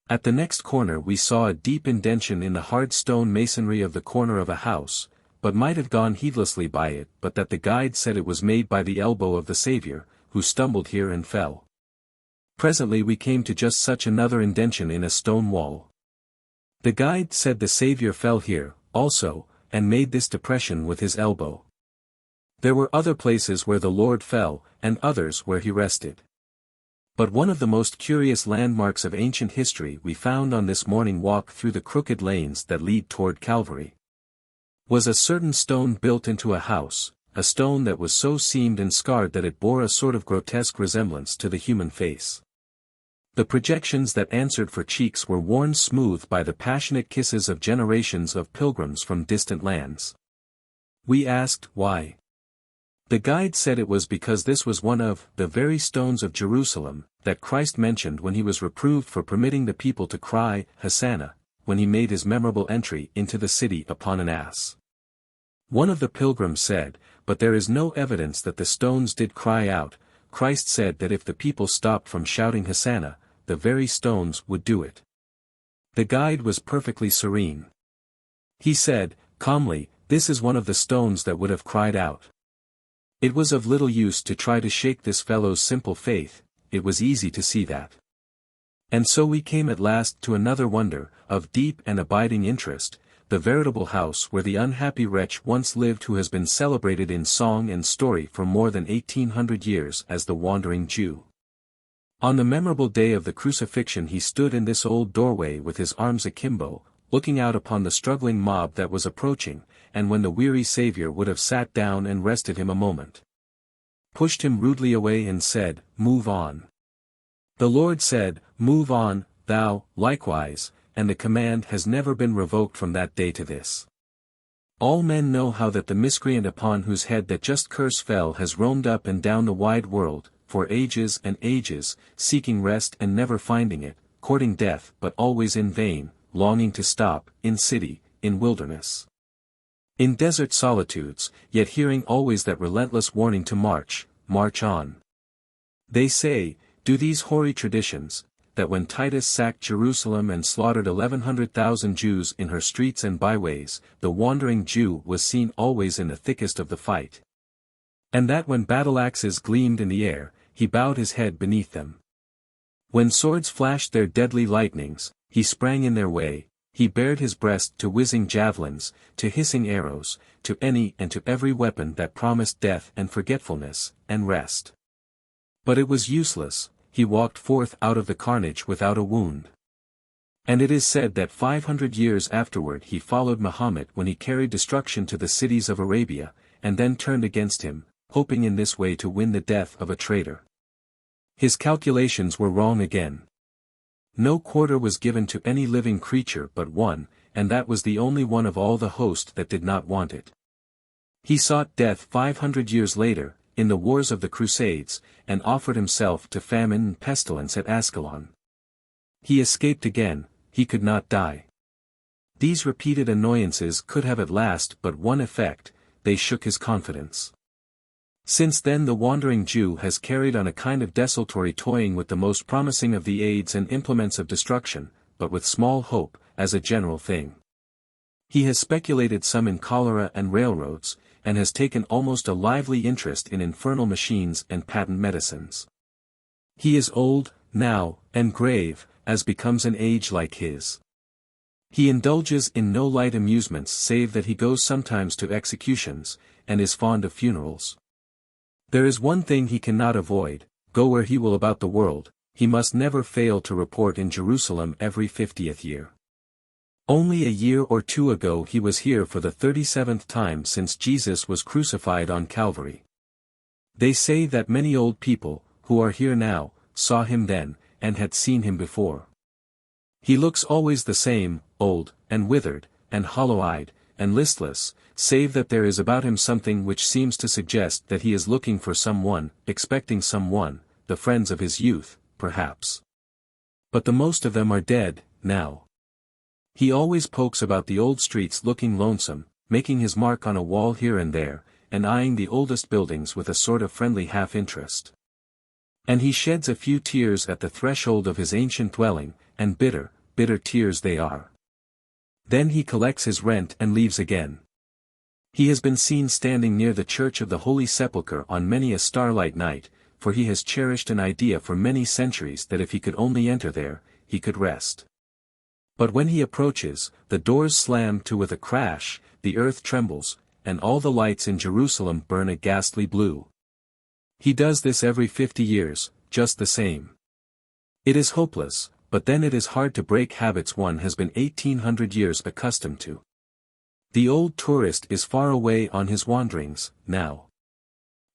At the next corner we saw a deep indention in the hard stone masonry of the corner of a house, but might have gone heedlessly by it but that the guide said it was made by the elbow of the Saviour, who stumbled here and fell. Presently we came to just such another indention in a stone wall. The guide said the Saviour fell here, also, and made this depression with his elbow. There were other places where the Lord fell, and others where he rested. But one of the most curious landmarks of ancient history we found on this morning walk through the crooked lanes that lead toward Calvary. Was a certain stone built into a house, a stone that was so seamed and scarred that it bore a sort of grotesque resemblance to the human face. The projections that answered for cheeks were worn smooth by the passionate kisses of generations of pilgrims from distant lands. We asked why. The guide said it was because this was one of the very stones of Jerusalem that Christ mentioned when he was reproved for permitting the people to cry, Hosanna, when he made his memorable entry into the city upon an ass. One of the pilgrims said, "But there is no evidence that the stones did cry out." Christ said that if the people stopped from shouting Hosanna, the very stones would do it. The guide was perfectly serene. He said, calmly, "This is one of the stones that would have cried out." It was of little use to try to shake this fellow's simple faith, it was easy to see that. And so we came at last to another wonder, of deep and abiding interest, the veritable house where the unhappy wretch once lived who has been celebrated in song and story for more than 1800 years as the Wandering Jew. On the memorable day of the crucifixion he stood in this old doorway with his arms akimbo, looking out upon the struggling mob that was approaching, and when the weary Saviour would have sat down and rested him a moment, pushed him rudely away and said, "Move on." The Lord said, "Move on, thou, likewise," and the command has never been revoked from that day to this. All men know how that the miscreant upon whose head that just curse fell has roamed up and down the wide world, for ages and ages, seeking rest and never finding it, courting death but always in vain, longing to stop, in city, in wilderness, in desert solitudes, yet hearing always that relentless warning to march, march on. They say, do these hoary traditions, that when Titus sacked Jerusalem and slaughtered 1,100,000 Jews in her streets and byways, the wandering Jew was seen always in the thickest of the fight. And that when battle-axes gleamed in the air, he bowed his head beneath them. When swords flashed their deadly lightnings, he sprang in their way, he bared his breast to whizzing javelins, to hissing arrows, to any and to every weapon that promised death and forgetfulness, and rest. But it was useless, he walked forth out of the carnage without a wound. And it is said that 500 years afterward he followed Muhammad when he carried destruction to the cities of Arabia, and then turned against him, hoping in this way to win the death of a traitor. His calculations were wrong again. No quarter was given to any living creature but one, and that was the only one of all the host that did not want it. He sought death 500 years later, in the wars of the Crusades, and offered himself to famine and pestilence at Ascalon. He escaped again, he could not die. These repeated annoyances could have at last but one effect, they shook his confidence. Since then the wandering Jew has carried on a kind of desultory toying with the most promising of the aids and implements of destruction, but with small hope, as a general thing. He has speculated some in cholera and railroads, and has taken almost a lively interest in infernal machines and patent medicines. He is old, now, and grave, as becomes an age like his. He indulges in no light amusements save that he goes sometimes to executions, and is fond of funerals. There is one thing he cannot avoid, go where he will about the world, he must never fail to report in Jerusalem every 50th year. Only a year or two ago he was here for the 37th time since Jesus was crucified on Calvary. They say that many old people, who are here now, saw him then, and had seen him before. He looks always the same, old, and withered, and hollow-eyed, and listless, save that there is about him something which seems to suggest that he is looking for someone, expecting someone, the friends of his youth, perhaps. But the most of them are dead, now. He always pokes about the old streets looking lonesome, making his mark on a wall here and there, and eyeing the oldest buildings with a sort of friendly half-interest. And he sheds a few tears at the threshold of his ancient dwelling, and bitter, bitter tears they are. Then he collects his rent and leaves again. He has been seen standing near the Church of the Holy Sepulchre on many a starlight night, for he has cherished an idea for many centuries that if he could only enter there, he could rest. But when he approaches, the doors slam to with a crash, the earth trembles, and all the lights in Jerusalem burn a ghastly blue. He does this every 50 years, just the same. It is hopeless, but then it is hard to break habits one has been 1800 years accustomed to. The old tourist is far away on his wanderings, now.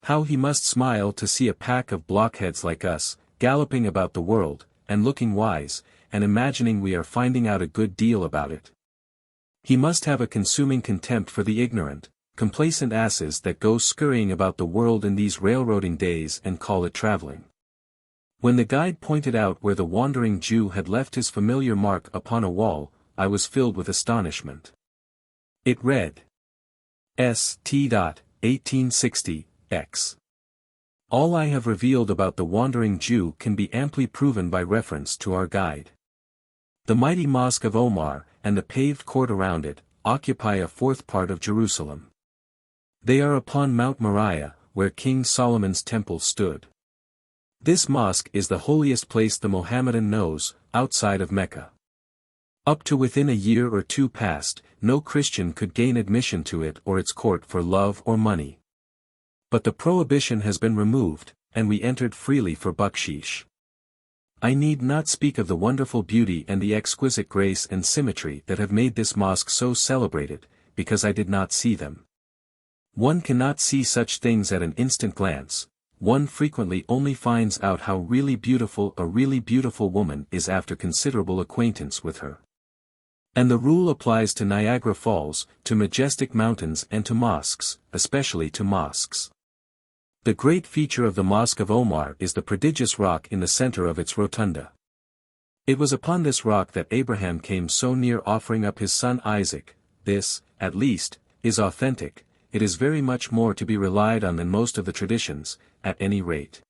How he must smile to see a pack of blockheads like us, galloping about the world, and looking wise, and imagining we are finding out a good deal about it. He must have a consuming contempt for the ignorant, complacent asses that go scurrying about the world in these railroading days and call it traveling. When the guide pointed out where the wandering Jew had left his familiar mark upon a wall, I was filled with astonishment. It read, St. 1860, X. All I have revealed about the wandering Jew can be amply proven by reference to our guide. The mighty Mosque of Omar, and the paved court around it, occupy a fourth part of Jerusalem. They are upon Mount Moriah, where King Solomon's temple stood. This mosque is the holiest place the Mohammedan knows, outside of Mecca. Up to within a year or two past, no Christian could gain admission to it or its court for love or money. But the prohibition has been removed, and we entered freely for bakshish. I need not speak of the wonderful beauty and the exquisite grace and symmetry that have made this mosque so celebrated, because I did not see them. One cannot see such things at an instant glance, one frequently only finds out how really beautiful a really beautiful woman is after considerable acquaintance with her. And the rule applies to Niagara Falls, to majestic mountains and to mosques, especially to mosques. The great feature of the Mosque of Omar is the prodigious rock in the center of its rotunda. It was upon this rock that Abraham came so near offering up his son Isaac. This, at least, is authentic. It is very much more to be relied on than most of the traditions, at any rate.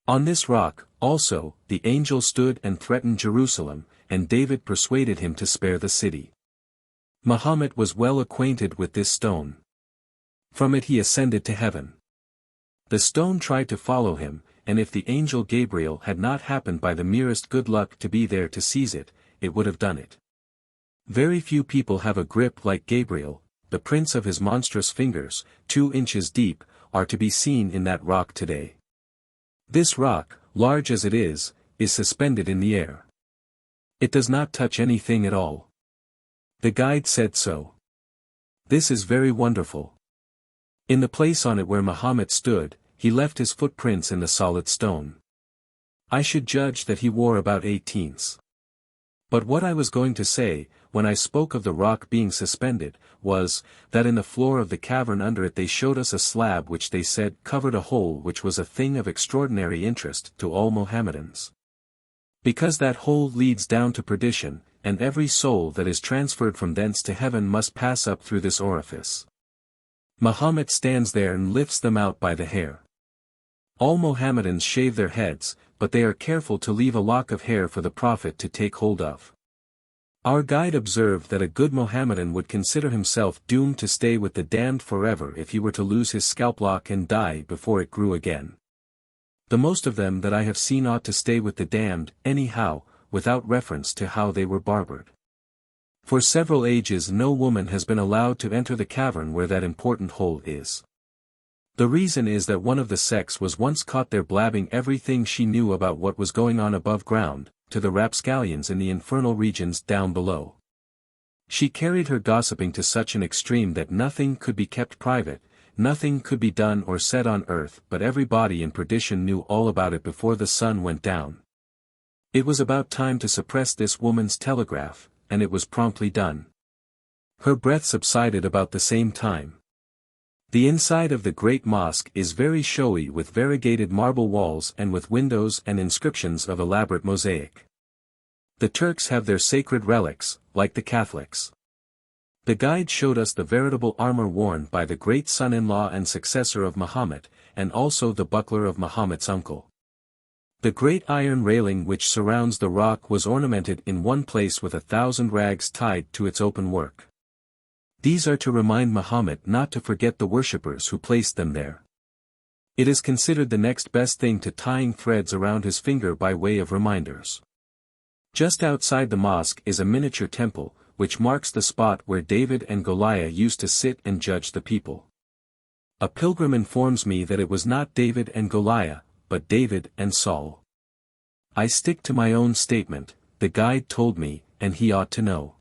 On this rock, also, the angel stood and threatened Jerusalem, and David persuaded him to spare the city. Muhammad was well acquainted with this stone. From it he ascended to heaven. The stone tried to follow him, and if the angel Gabriel had not happened by the merest good luck to be there to seize it, it would have done it. Very few people have a grip like Gabriel. The prints of his monstrous fingers, 2 inches deep, are to be seen in that rock today. This rock, large as it is suspended in the air. It does not touch anything at all. The guide said so. This is very wonderful. In the place on it where Muhammad stood, he left his footprints in the solid stone. I should judge that he wore about 18s. But what I was going to say, when I spoke of the rock being suspended, was, that in the floor of the cavern under it they showed us a slab which they said covered a hole which was a thing of extraordinary interest to all Mohammedans. Because that hole leads down to perdition, and every soul that is transferred from thence to heaven must pass up through this orifice. Muhammad stands there and lifts them out by the hair. All Mohammedans shave their heads, but they are careful to leave a lock of hair for the Prophet to take hold of. Our guide observed that a good Mohammedan would consider himself doomed to stay with the damned forever if he were to lose his scalp lock and die before it grew again. The most of them that I have seen ought to stay with the damned, anyhow, without reference to how they were barbered. For several ages no woman has been allowed to enter the cavern where that important hole is. The reason is that one of the sex was once caught there blabbing everything she knew about what was going on above ground, to the rapscallions in the infernal regions down below. She carried her gossiping to such an extreme that nothing could be kept private, nothing could be done or said on earth, but everybody in perdition knew all about it before the sun went down. It was about time to suppress this woman's telegraph, and it was promptly done. Her breath subsided about the same time. The inside of the great mosque is very showy with variegated marble walls and with windows and inscriptions of elaborate mosaic. The Turks have their sacred relics, like the Catholics. The guide showed us the veritable armor worn by the great son-in-law and successor of Muhammad, and also the buckler of Muhammad's uncle. The great iron railing which surrounds the rock was ornamented in one place with 1,000 rags tied to its open work. These are to remind Muhammad not to forget the worshippers who placed them there. It is considered the next best thing to tying threads around his finger by way of reminders. Just outside the mosque is a miniature temple, which marks the spot where David and Goliath used to sit and judge the people. A pilgrim informs me that it was not David and Goliath, but David and Saul. I stick to my own statement, the guide told me, and he ought to know.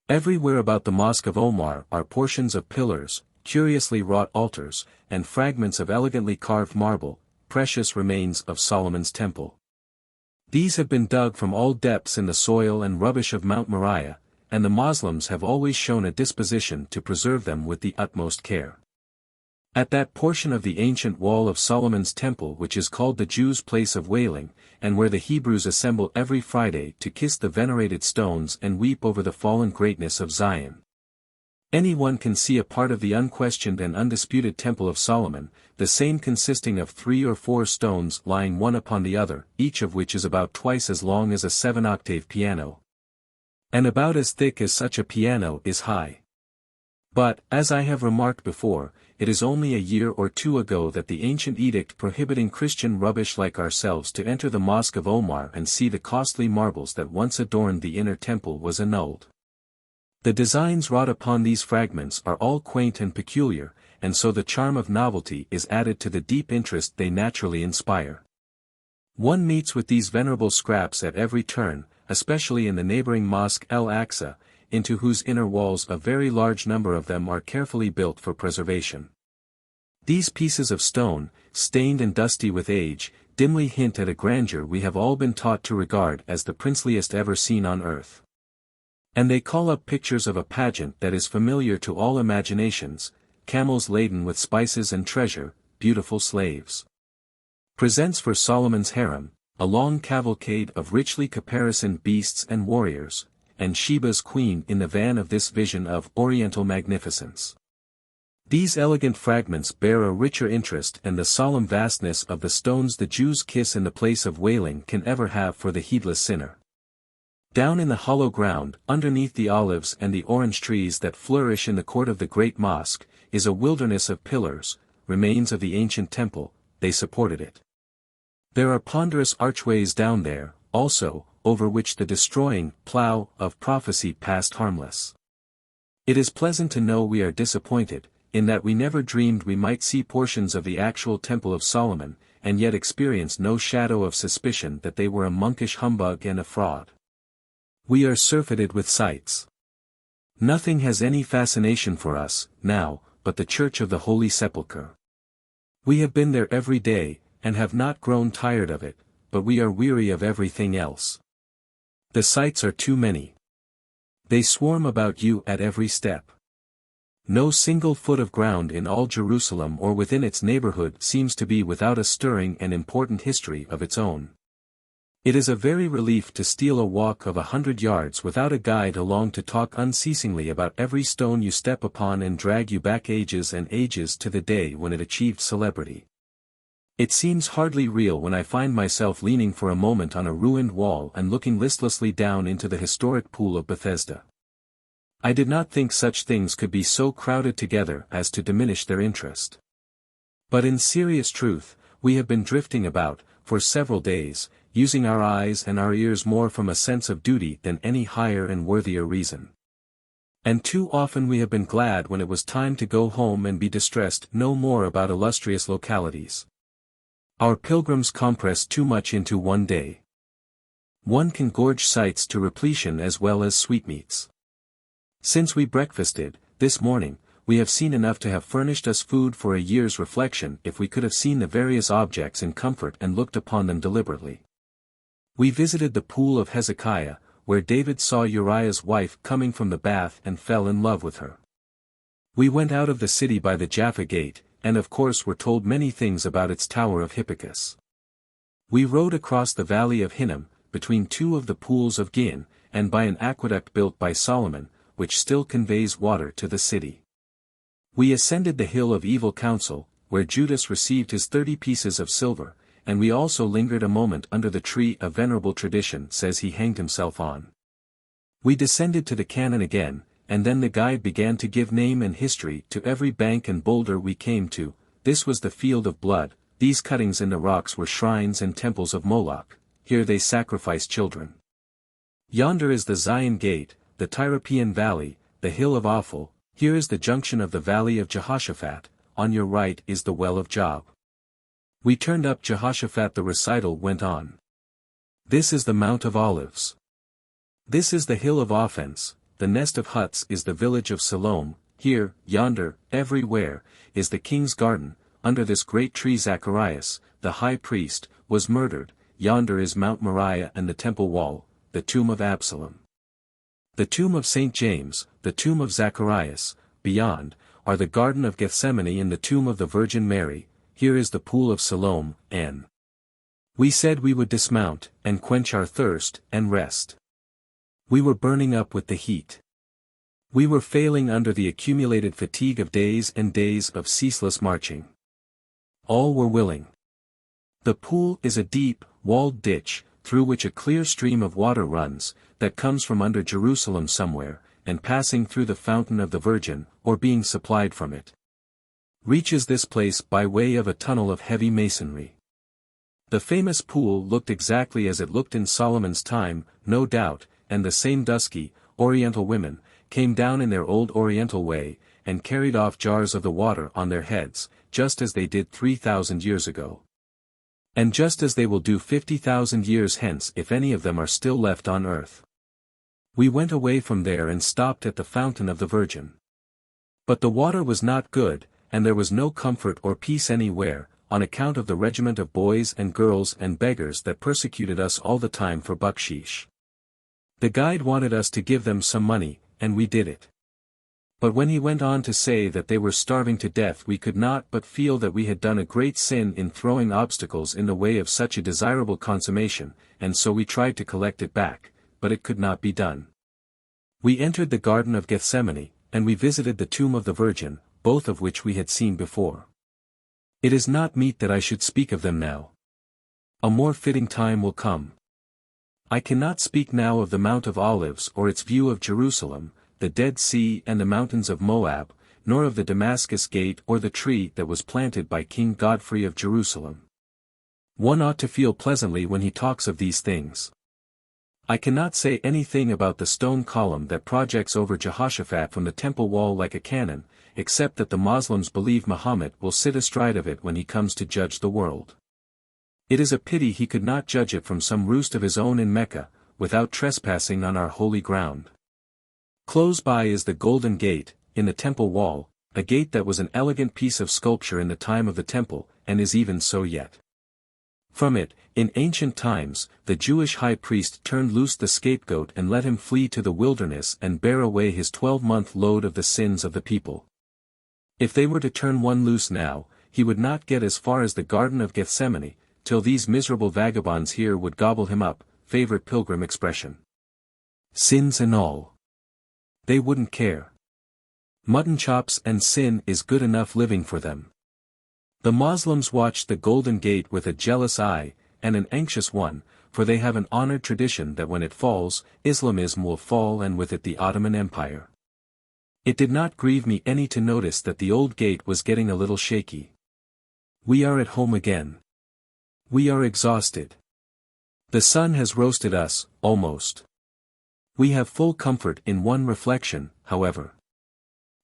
Everywhere about the Mosque of Omar are portions of pillars, curiously wrought altars, and fragments of elegantly carved marble, precious remains of Solomon's temple. These have been dug from all depths in the soil and rubbish of Mount Moriah, and the Moslems have always shown a disposition to preserve them with the utmost care. At that portion of the ancient wall of Solomon's temple which is called the Jews' place of wailing, and where the Hebrews assemble every Friday to kiss the venerated stones and weep over the fallen greatness of Zion. Anyone can see a part of the unquestioned and undisputed Temple of Solomon, the same consisting of 3 or 4 stones lying one upon the other, each of which is about twice as long as a 7-octave piano. And about as thick as such a piano is high. But, as I have remarked before, it is only a year or 2 ago that the ancient edict prohibiting Christian rubbish like ourselves to enter the Mosque of Omar and see the costly marbles that once adorned the inner temple was annulled. The designs wrought upon these fragments are all quaint and peculiar, and so the charm of novelty is added to the deep interest they naturally inspire. One meets with these venerable scraps at every turn, especially in the neighboring Mosque Al-Aqsa, into whose inner walls a very large number of them are carefully built for preservation. These pieces of stone, stained and dusty with age, dimly hint at a grandeur we have all been taught to regard as the princeliest ever seen on earth. And they call up pictures of a pageant that is familiar to all imaginations, camels laden with spices and treasure, beautiful slaves. Presents for Solomon's harem, a long cavalcade of richly caparisoned beasts and warriors, and Sheba's queen in the van of this vision of Oriental magnificence. These elegant fragments bear a richer interest and the solemn vastness of the stones the Jews kiss in the place of wailing can ever have for the heedless sinner. Down in the hollow ground, underneath the olives and the orange trees that flourish in the court of the great mosque, is a wilderness of pillars, remains of the ancient temple. They supported it. There are ponderous archways down there, also, over which the destroying plough of prophecy passed harmless. It is pleasant to know we are disappointed, in that we never dreamed we might see portions of the actual Temple of Solomon, and yet experienced no shadow of suspicion that they were a monkish humbug and a fraud. We are surfeited with sights. Nothing has any fascination for us, now, but the Church of the Holy Sepulchre. We have been there every day, and have not grown tired of it, but we are weary of everything else. The sights are too many. They swarm about you at every step. No single foot of ground in all Jerusalem or within its neighborhood seems to be without a stirring and important history of its own. It is a very relief to steal a walk of 100 yards without a guide along to talk unceasingly about every stone you step upon and drag you back ages and ages to the day when it achieved celebrity. It seems hardly real when I find myself leaning for a moment on a ruined wall and looking listlessly down into the historic pool of Bethesda. I did not think such things could be so crowded together as to diminish their interest. But in serious truth, we have been drifting about, for several days, using our eyes and our ears more from a sense of duty than any higher and worthier reason. And too often we have been glad when it was time to go home and be distressed no more about illustrious localities. Our pilgrims compress too much into one day. One can gorge sights to repletion as well as sweetmeats. Since we breakfasted, this morning, we have seen enough to have furnished us food for a year's reflection if we could have seen the various objects in comfort and looked upon them deliberately. We visited the pool of Hezekiah, where David saw Uriah's wife coming from the bath and fell in love with her. We went out of the city by the Jaffa Gate, and of course were told many things about its Tower of Hippicus. We rode across the valley of Hinnom, between two of the pools of Gihon, and by an aqueduct built by Solomon, which still conveys water to the city. We ascended the hill of Evil Counsel, where Judas received his 30 pieces of silver, and we also lingered a moment under the tree a venerable tradition says he hanged himself on. We descended to the canon again, and then the guide began to give name and history to every bank and boulder we came to. This was the field of blood, these cuttings in the rocks were shrines and temples of Moloch, here they sacrificed children. Yonder is the Zion Gate, the Tyropean Valley, the Hill of Ophel, here is the junction of the Valley of Jehoshaphat, on your right is the Well of Job. We turned up Jehoshaphat. The recital went on. This is the Mount of Olives. This is the Hill of Offense, the nest of huts is the village of Siloam, here, yonder, everywhere, is the king's garden, under this great tree Zacharias, the high priest, was murdered, yonder is Mount Moriah and the temple wall, the tomb of Absalom. The tomb of St. James, the tomb of Zacharias, beyond, are the Garden of Gethsemane and the tomb of the Virgin Mary, here is the pool of Siloam, and we said we would dismount, and quench our thirst, and rest. We were burning up with the heat. We were failing under the accumulated fatigue of days and days of ceaseless marching. All were willing. The pool is a deep, walled ditch, through which a clear stream of water runs, that comes from under Jerusalem somewhere, and passing through the fountain of the Virgin, or being supplied from it, reaches this place by way of a tunnel of heavy masonry. The famous pool looked exactly as it looked in Solomon's time, no doubt, and the same dusky, Oriental women, came down in their old Oriental way, and carried off jars of the water on their heads, just as they did 3,000 years ago. And just as they will do 50,000 years hence if any of them are still left on earth. We went away from there and stopped at the fountain of the Virgin. But the water was not good, and there was no comfort or peace anywhere, on account of the regiment of boys and girls and beggars that persecuted us all the time for bucksheesh. The guide wanted us to give them some money, and we did it. But when he went on to say that they were starving to death, we could not but feel that we had done a great sin in throwing obstacles in the way of such a desirable consummation, and so we tried to collect it back, but it could not be done. We entered the Garden of Gethsemane, and we visited the tomb of the Virgin, both of which we had seen before. It is not meet that I should speak of them now. A more fitting time will come. I cannot speak now of the Mount of Olives or its view of Jerusalem, the Dead Sea and the mountains of Moab, nor of the Damascus Gate or the tree that was planted by King Godfrey of Jerusalem. One ought to feel pleasantly when he talks of these things. I cannot say anything about the stone column that projects over Jehoshaphat from the temple wall like a cannon, except that the Moslems believe Muhammad will sit astride of it when he comes to judge the world. It is a pity he could not judge it from some roost of his own in Mecca, without trespassing on our holy ground. Close by is the Golden Gate, in the temple wall, a gate that was an elegant piece of sculpture in the time of the temple, and is even so yet. From it, in ancient times, the Jewish high priest turned loose the scapegoat and let him flee to the wilderness and bear away his 12-month load of the sins of the people. If they were to turn one loose now, he would not get as far as the Garden of Gethsemane, till these miserable vagabonds here would gobble him up, favorite pilgrim expression. Sins and all. They wouldn't care. Mutton chops and sin is good enough living for them. The Moslems watch the Golden Gate with a jealous eye, and an anxious one, for they have an honored tradition that when it falls, Islamism will fall and with it the Ottoman Empire. It did not grieve me any to notice that the old gate was getting a little shaky. We are at home again. We are exhausted. The sun has roasted us, almost. We have full comfort in one reflection, however.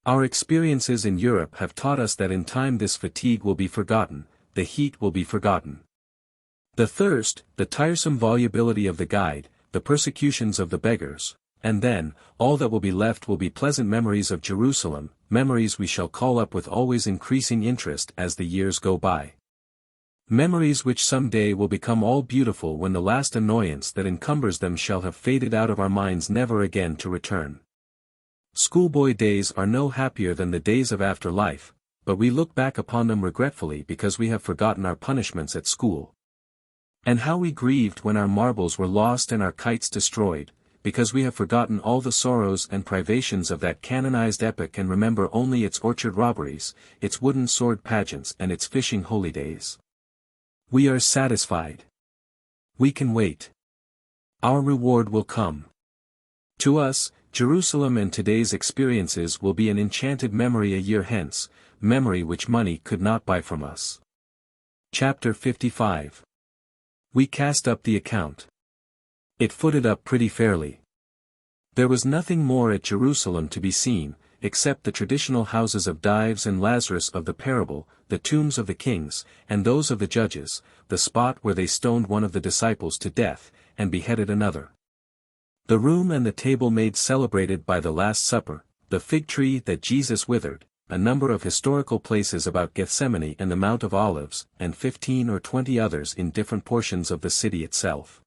Our experiences in Europe have taught us that in time this fatigue will be forgotten, the heat will be forgotten. The thirst, the tiresome volubility of the guide, the persecutions of the beggars, and then, all that will be left will be pleasant memories of Jerusalem, memories we shall call up with always increasing interest as the years go by. Memories which some day will become all beautiful when the last annoyance that encumbers them shall have faded out of our minds never again to return. Schoolboy days are no happier than the days of after life, but we look back upon them regretfully because we have forgotten our punishments at school. And how we grieved when our marbles were lost and our kites destroyed, because we have forgotten all the sorrows and privations of that canonized epoch and remember only its orchard robberies, its wooden sword pageants and its fishing holydays. We are satisfied. We can wait. Our reward will come. To us, Jerusalem and today's experiences will be an enchanted memory a year hence, memory which money could not buy from us. Chapter 55. We cast up the account. It footed up pretty fairly. There was nothing more at Jerusalem to be seen, except the traditional houses of Dives and Lazarus of the parable, the tombs of the kings, and those of the judges, the spot where they stoned one of the disciples to death, and beheaded another. The room and the table made celebrated by the Last Supper, the fig tree that Jesus withered, a number of historical places about Gethsemane and the Mount of Olives, and 15 or 20 others in different portions of the city itself.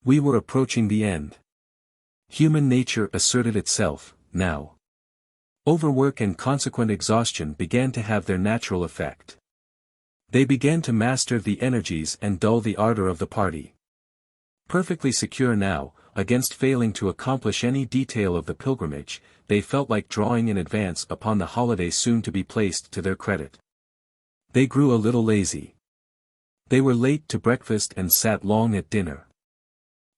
We were approaching the end. Human nature asserted itself, now. Overwork and consequent exhaustion began to have their natural effect. They began to master the energies and dull the ardor of the party. Perfectly secure now, against failing to accomplish any detail of the pilgrimage, they felt like drawing in advance upon the holiday soon to be placed to their credit. They grew a little lazy. They were late to breakfast and sat long at dinner.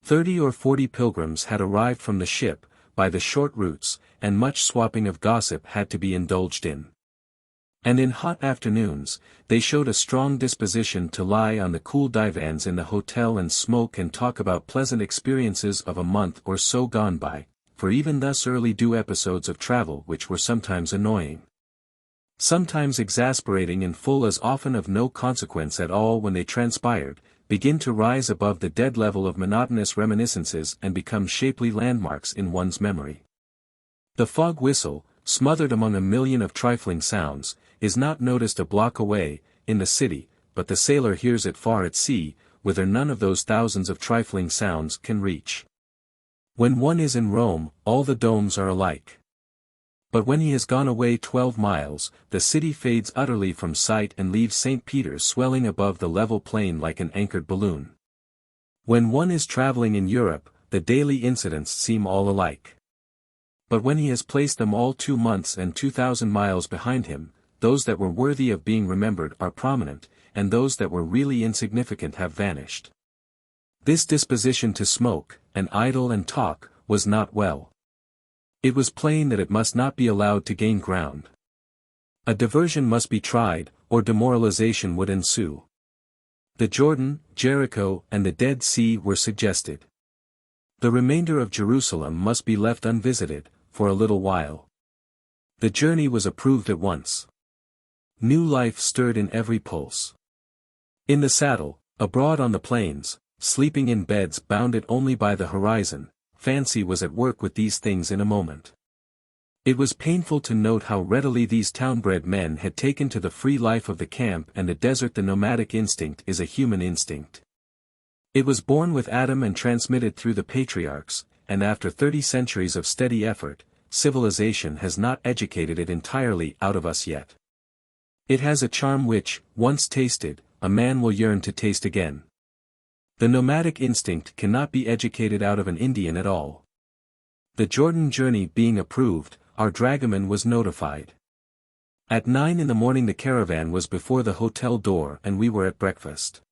30 or 40 pilgrims had arrived from the ship, by the short routes, and much swapping of gossip had to be indulged in. And in hot afternoons, they showed a strong disposition to lie on the cool divans in the hotel and smoke and talk about pleasant experiences of a month or so gone by, for even thus early do episodes of travel which were sometimes annoying, sometimes exasperating and full as often of no consequence at all when they transpired, begin to rise above the dead level of monotonous reminiscences and become shapely landmarks in one's memory. The fog whistle, smothered among a million of trifling sounds, is not noticed a block away, in the city, but the sailor hears it far at sea, whither none of those thousands of trifling sounds can reach. When one is in Rome, all the domes are alike. But when he has gone away 12 miles, the city fades utterly from sight and leaves St. Peter's swelling above the level plain like an anchored balloon. When one is traveling in Europe, the daily incidents seem all alike. But when he has placed them all 2 months and 2,000 miles behind him, those that were worthy of being remembered are prominent, and those that were really insignificant have vanished. This disposition to smoke, and idle and talk, was not well. It was plain that it must not be allowed to gain ground. A diversion must be tried, or demoralization would ensue. The Jordan, Jericho, and the Dead Sea were suggested. The remainder of Jerusalem must be left unvisited, for a little while. The journey was approved at once. New life stirred in every pulse. In the saddle, abroad on the plains, sleeping in beds bounded only by the horizon, fancy was at work with these things in a moment. It was painful to note how readily these town-bred men had taken to the free life of the camp and the desert. The nomadic instinct is a human instinct. It was born with Adam and transmitted through the patriarchs, and after 30 centuries of steady effort, civilization has not educated it entirely out of us yet. It has a charm which, once tasted, a man will yearn to taste again. The nomadic instinct cannot be educated out of an Indian at all. The Jordan journey being approved, our dragoman was notified. At 9 in the morning the caravan was before the hotel door and we were at breakfast.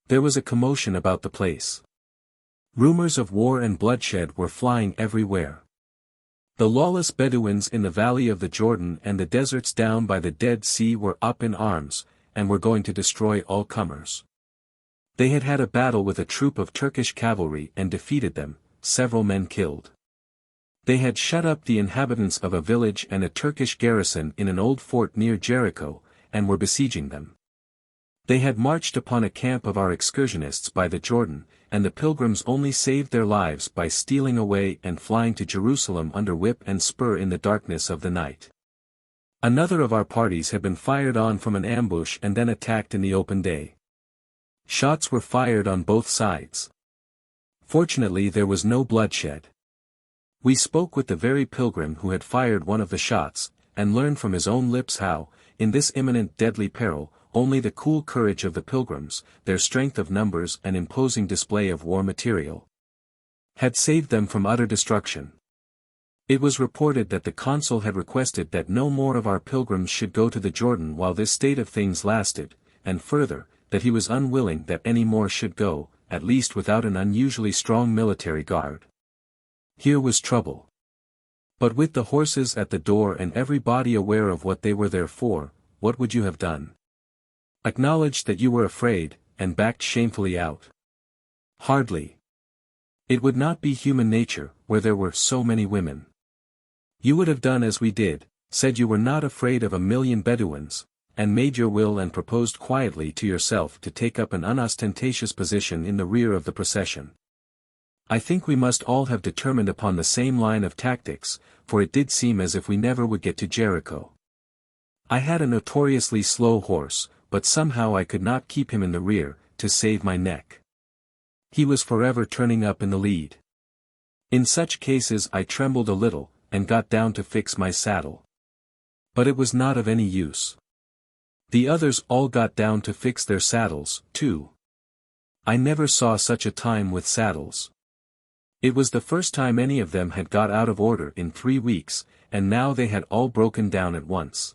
There was a commotion about the place. Rumors of war and bloodshed were flying everywhere. The lawless Bedouins in the valley of the Jordan and the deserts down by the Dead Sea were up in arms, and were going to destroy all comers. They had had a battle with a troop of Turkish cavalry and defeated them, several men killed. They had shut up the inhabitants of a village and a Turkish garrison in an old fort near Jericho, and were besieging them. They had marched upon a camp of our excursionists by the Jordan, and the pilgrims only saved their lives by stealing away and flying to Jerusalem under whip and spur in the darkness of the night. Another of our parties had been fired on from an ambush and then attacked in the open day. Shots were fired on both sides. Fortunately there was no bloodshed. We spoke with the very pilgrim who had fired one of the shots, and learned from his own lips how, in this imminent deadly peril, only the cool courage of the pilgrims, their strength of numbers and imposing display of war material, had saved them from utter destruction. It was reported that the consul had requested that no more of our pilgrims should go to the Jordan while this state of things lasted, and further, that he was unwilling that any more should go, at least without an unusually strong military guard. Here was trouble. But with the horses at the door and everybody aware of what they were there for, what would you have done? Acknowledged that you were afraid, and backed shamefully out? Hardly. It would not be human nature, where there were so many women. You would have done as we did, said you were not afraid of 1,000,000 Bedouins, and made your will and proposed quietly to yourself to take up an unostentatious position in the rear of the procession. I think we must all have determined upon the same line of tactics, for it did seem as if we never would get to Jericho. I had a notoriously slow horse, but somehow I could not keep him in the rear, to save my neck. He was forever turning up in the lead. In such cases I trembled a little, and got down to fix my saddle. But it was not of any use. The others all got down to fix their saddles, too. I never saw such a time with saddles. It was the first time any of them had got out of order in 3 weeks, and now they had all broken down at once.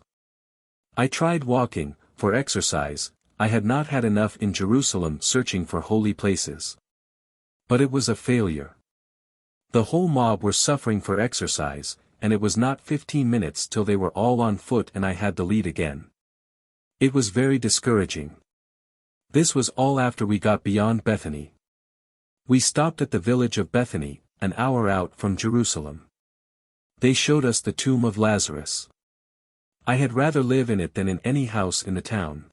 I tried walking, for exercise. I had not had enough in Jerusalem searching for holy places. But it was a failure. The whole mob were suffering for exercise, and it was not 15 minutes till they were all on foot and I had the lead again. It was very discouraging. This was all after we got beyond Bethany. We stopped at the village of Bethany, an hour out from Jerusalem. They showed us the tomb of Lazarus. I had rather live in it than in any house in the town.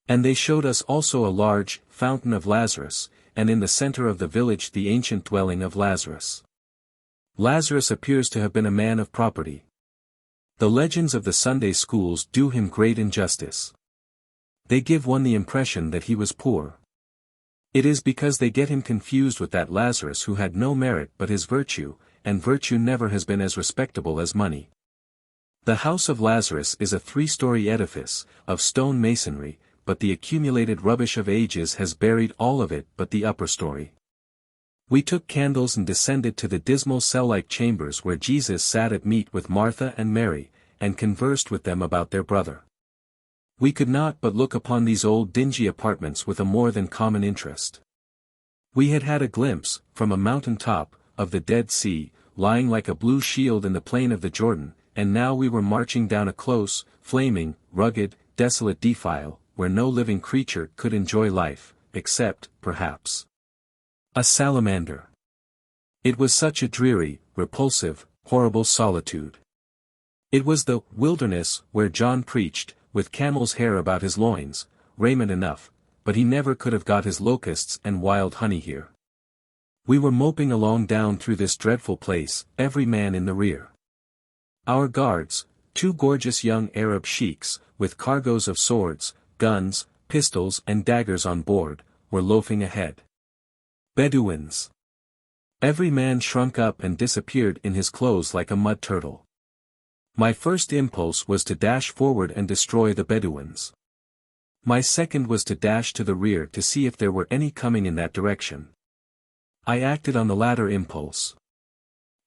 And they showed us also a large fountain of Lazarus, and in the center of the village the ancient dwelling of Lazarus. Lazarus appears to have been a man of property. The legends of the Sunday schools do him great injustice. They give one the impression that he was poor. It is because they get him confused with that Lazarus who had no merit but his virtue, and virtue never has been as respectable as money. The house of Lazarus is a 3-story edifice, of stone masonry, but the accumulated rubbish of ages has buried all of it but the upper story. We took candles and descended to the dismal cell-like chambers where Jesus sat at meat with Martha and Mary, and conversed with them about their brother. We could not but look upon these old dingy apartments with a more than common interest. We had had a glimpse, from a mountain top, of the Dead Sea, lying like a blue shield in the plain of the Jordan, and now we were marching down a close, flaming, rugged, desolate defile, where no living creature could enjoy life, except, perhaps, a salamander. It was such a dreary, repulsive, horrible solitude. It was the wilderness where John preached, with camel's hair about his loins, raiment enough, but he never could have got his locusts and wild honey here. We were moping along down through this dreadful place, every man in the rear. Our guards, 2 gorgeous young Arab sheiks, with cargoes of swords, guns, pistols and daggers on board, were loafing ahead. Bedouins. Every man shrunk up and disappeared in his clothes like a mud turtle. My first impulse was to dash forward and destroy the Bedouins. My second was to dash to the rear to see if there were any coming in that direction. I acted on the latter impulse.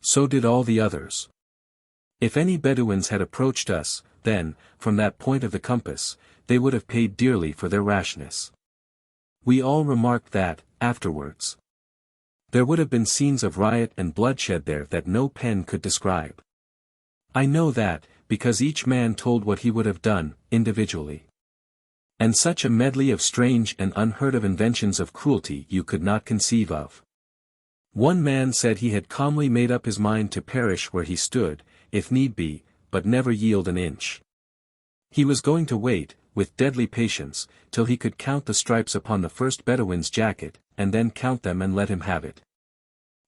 So did all the others. If any Bedouins had approached us, then, from that point of the compass, they would have paid dearly for their rashness. We all remarked that, afterwards, there would have been scenes of riot and bloodshed there that no pen could describe. I know that, because each man told what he would have done, individually. And such a medley of strange and unheard-of inventions of cruelty you could not conceive of. One man said he had calmly made up his mind to perish where he stood, if need be, but never yield an inch. He was going to wait, with deadly patience, till he could count the stripes upon the first Bedouin's jacket, and then count them and let him have it.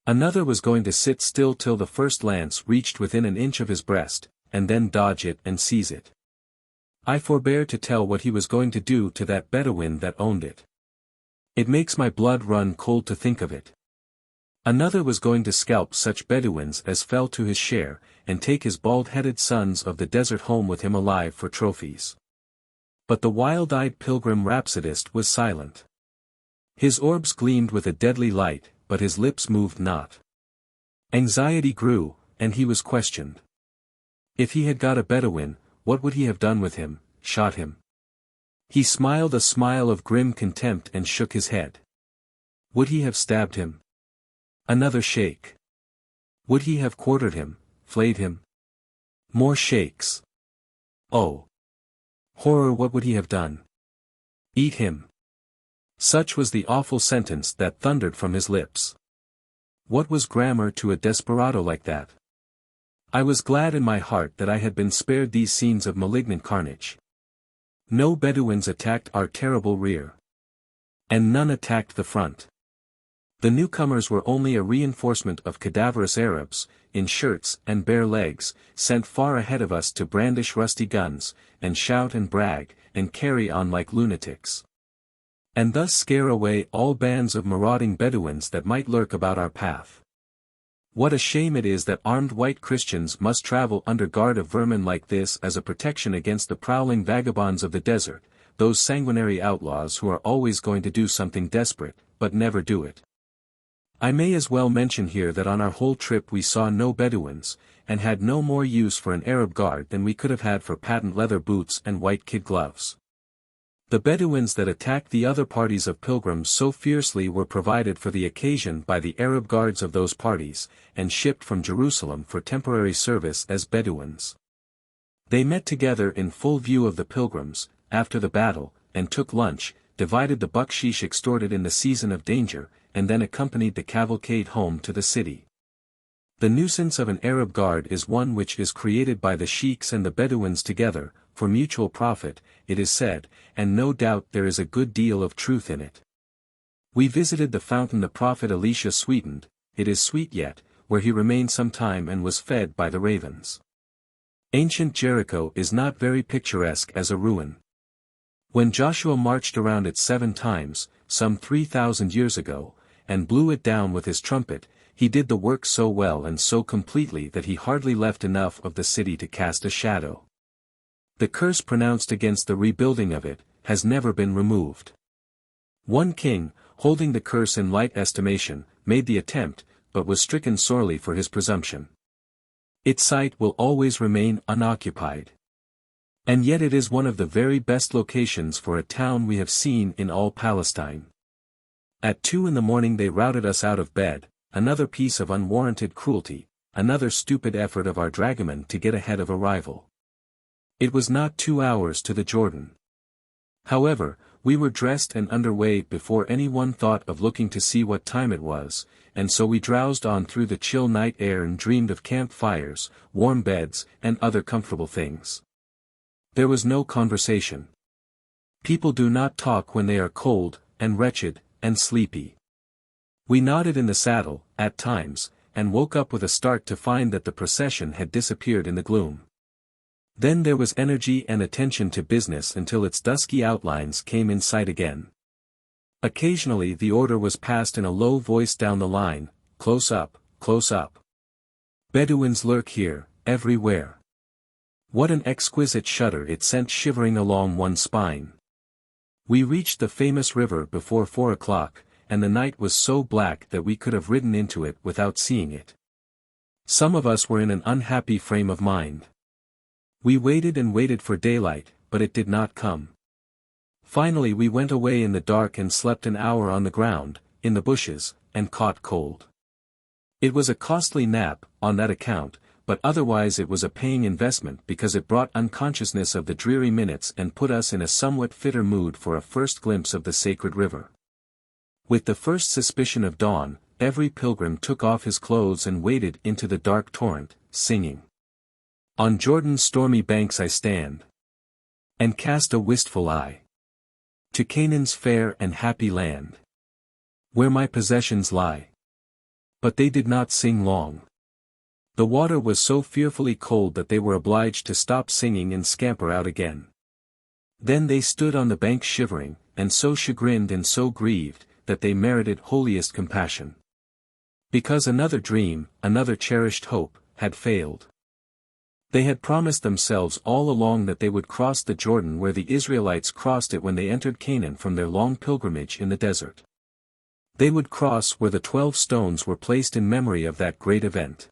Another was going to sit still till the first lance reached within an inch of his breast, and then dodge it and seize it. I forbear to tell what he was going to do to that Bedouin that owned it. It makes my blood run cold to think of it. Another was going to scalp such Bedouins as fell to his share, and take his bald-headed sons of the desert home with him alive for trophies. But the wild-eyed pilgrim rhapsodist was silent. His orbs gleamed with a deadly light, but his lips moved not. Anxiety grew, and he was questioned. If he had got a Bedouin, what would he have done with him? Shot him? He smiled a smile of grim contempt and shook his head. Would he have stabbed him? Another shake. Would he have quartered him, flayed him? More shakes. Oh! Horror, what would he have done? Eat him. Such was the awful sentence that thundered from his lips. What was grammar to a desperado like that? I was glad in my heart that I had been spared these scenes of malignant carnage. No Bedouins attacked our terrible rear. And none attacked the front. The newcomers were only a reinforcement of cadaverous Arabs, in shirts and bare legs, sent far ahead of us to brandish rusty guns, and shout and brag, and carry on like lunatics. And thus scare away all bands of marauding Bedouins that might lurk about our path. What a shame it is that armed white Christians must travel under guard of vermin like this as a protection against the prowling vagabonds of the desert, those sanguinary outlaws who are always going to do something desperate, but never do it. I may as well mention here that on our whole trip we saw no Bedouins, and had no more use for an Arab guard than we could have had for patent leather boots and white kid gloves. The Bedouins that attacked the other parties of pilgrims so fiercely were provided for the occasion by the Arab guards of those parties, and shipped from Jerusalem for temporary service as Bedouins. They met together in full view of the pilgrims, after the battle, and took lunch, divided the bucksheesh extorted in the season of danger, and then accompanied the cavalcade home to the city. The nuisance of an Arab guard is one which is created by the sheiks and the Bedouins together, for mutual profit, it is said, and no doubt there is a good deal of truth in it. We visited the fountain the prophet Elisha sweetened, it is sweet yet, where he remained some time and was fed by the ravens. Ancient Jericho is not very picturesque as a ruin. When Joshua marched around it 7 times, some 3,000 years ago, and blew it down with his trumpet, he did the work so well and so completely that he hardly left enough of the city to cast a shadow. The curse pronounced against the rebuilding of it has never been removed. One king, holding the curse in light estimation, made the attempt, but was stricken sorely for his presumption. Its site will always remain unoccupied. And yet it is one of the very best locations for a town we have seen in all Palestine. At 2 in the morning they routed us out of bed, another piece of unwarranted cruelty, another stupid effort of our dragoman to get ahead of a rival. It was not 2 hours to the Jordan. However, we were dressed and under way before anyone thought of looking to see what time it was, and so we drowsed on through the chill night air and dreamed of camp fires, warm beds, and other comfortable things. There was no conversation. People do not talk when they are cold, and wretched, and sleepy. We nodded in the saddle, at times, and woke up with a start to find that the procession had disappeared in the gloom. Then there was energy and attention to business until its dusky outlines came in sight again. Occasionally the order was passed in a low voice down the line, close up, close up. Bedouins lurk here, everywhere. What an exquisite shudder it sent shivering along one's spine. We reached the famous river before 4 o'clock, and the night was so black that we could have ridden into it without seeing it. Some of us were in an unhappy frame of mind. We waited and waited for daylight, but it did not come. Finally we went away in the dark and slept an hour on the ground, in the bushes, and caught cold. It was a costly nap, on that account, but otherwise it was a paying investment because it brought unconsciousness of the dreary minutes and put us in a somewhat fitter mood for a first glimpse of the sacred river. With the first suspicion of dawn, every pilgrim took off his clothes and waded into the dark torrent, singing. On Jordan's stormy banks I stand, and cast a wistful eye to Canaan's fair and happy land, where my possessions lie. But they did not sing long. The water was so fearfully cold that they were obliged to stop singing and scamper out again. Then they stood on the bank shivering, and so chagrined and so grieved, that they merited holiest compassion. Because another dream, another cherished hope, had failed. They had promised themselves all along that they would cross the Jordan where the Israelites crossed it when they entered Canaan from their long pilgrimage in the desert. They would cross where the 12 stones were placed in memory of that great event.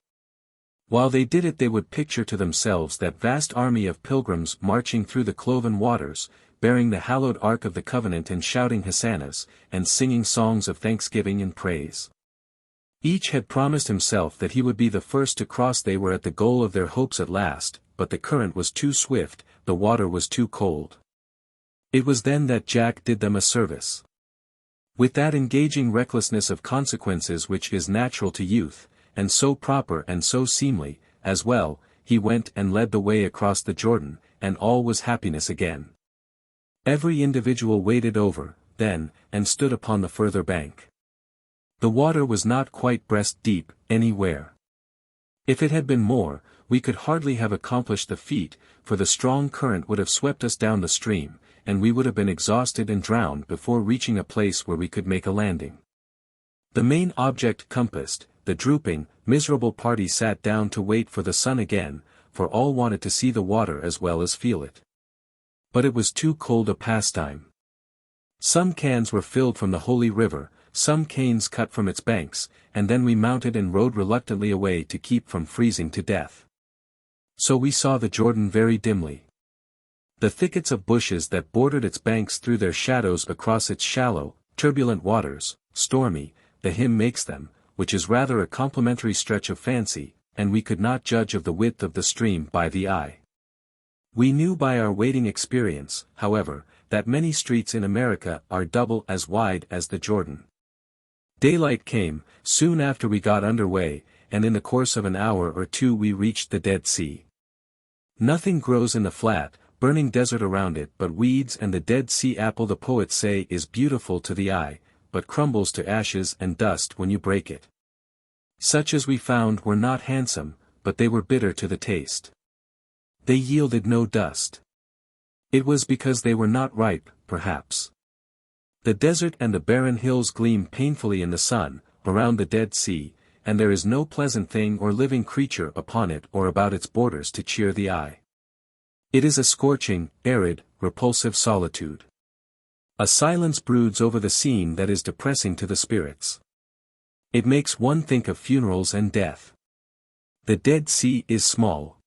While they did it they would picture to themselves that vast army of pilgrims marching through the cloven waters, bearing the hallowed Ark of the Covenant and shouting hosannas, and singing songs of thanksgiving and praise. Each had promised himself that he would be the first to cross. They were at the goal of their hopes at last, but the current was too swift, the water was too cold. It was then that Jack did them a service. With that engaging recklessness of consequences which is natural to youth, and so proper and so seemly, as well, he went and led the way across the Jordan, and all was happiness again. Every individual waded over, then, and stood upon the further bank. The water was not quite breast deep, anywhere. If it had been more, we could hardly have accomplished the feat, for the strong current would have swept us down the stream, and we would have been exhausted and drowned before reaching a place where we could make a landing. The main object compassed, the drooping, miserable party sat down to wait for the sun again, for all wanted to see the water as well as feel it. But it was too cold a pastime. Some cans were filled from the holy river, some canes cut from its banks, and then we mounted and rode reluctantly away to keep from freezing to death. So we saw the Jordan very dimly. The thickets of bushes that bordered its banks threw their shadows across its shallow, turbulent waters, stormy, the hymn makes them, which is rather a complimentary stretch of fancy, and we could not judge of the width of the stream by the eye. We knew by our wading experience, however, that many streets in America are double as wide as the Jordan. Daylight came, soon after we got under way, and in the course of an hour or two we reached the Dead Sea. Nothing grows in the flat, burning desert around it but weeds, and the Dead Sea apple, the poets say, is beautiful to the eye, but crumbles to ashes and dust when you break it. Such as we found were not handsome, but they were bitter to the taste. They yielded no dust. It was because they were not ripe, perhaps. The desert and the barren hills gleam painfully in the sun, around the Dead Sea, and there is no pleasant thing or living creature upon it or about its borders to cheer the eye. It is a scorching, arid, repulsive solitude. A silence broods over the scene that is depressing to the spirits. It makes one think of funerals and death. The Dead Sea is small.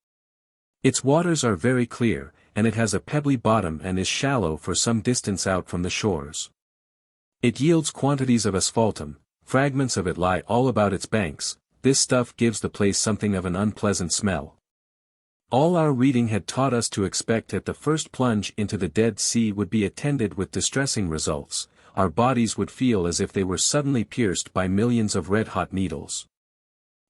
Its waters are very clear, and it has a pebbly bottom and is shallow for some distance out from the shores. It yields quantities of asphaltum, fragments of it lie all about its banks. This stuff gives the place something of an unpleasant smell. All our reading had taught us to expect that the first plunge into the Dead Sea would be attended with distressing results. Our bodies would feel as if they were suddenly pierced by millions of red-hot needles.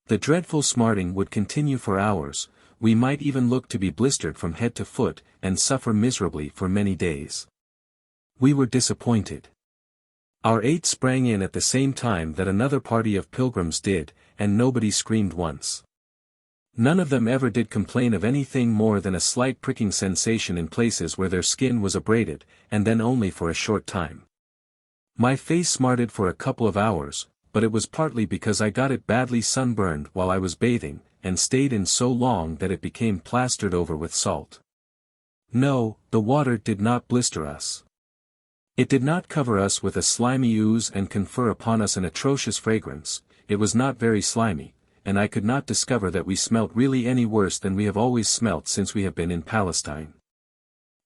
The dreadful smarting would continue for hours. We might even look to be blistered from head to foot, and suffer miserably for many days. We were disappointed. Our 8 sprang in at the same time that another party of pilgrims did, and nobody screamed once. None of them ever did complain of anything more than a slight pricking sensation in places where their skin was abraded, and then only for a short time. My face smarted for a couple of hours, but it was partly because I got it badly sunburned while I was bathing, and stayed in so long that it became plastered over with salt. No, the water did not blister us. It did not cover us with a slimy ooze and confer upon us an atrocious fragrance. It was not very slimy, and I could not discover that we smelt really any worse than we have always smelt since we have been in Palestine.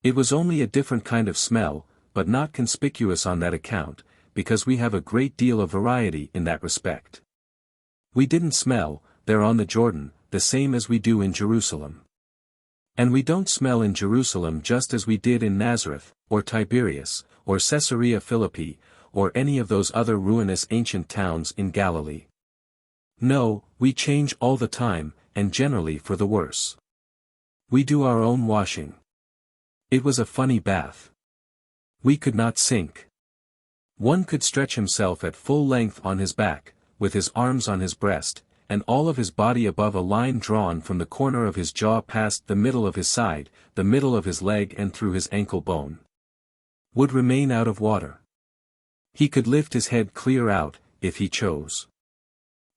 It was only a different kind of smell, but not conspicuous on that account, because we have a great deal of variety in that respect. We didn't smell, there on the Jordan, the same as we do in Jerusalem. And we don't smell in Jerusalem just as we did in Nazareth, or Tiberias, or Caesarea Philippi, or any of those other ruinous ancient towns in Galilee. No, we change all the time, and generally for the worse. We do our own washing. It was a funny bath. We could not sink. One could stretch himself at full length on his back, with his arms on his breast, and all of his body above a line drawn from the corner of his jaw past the middle of his side, the middle of his leg and through his ankle bone. Would remain out of water. He could lift his head clear out, if he chose.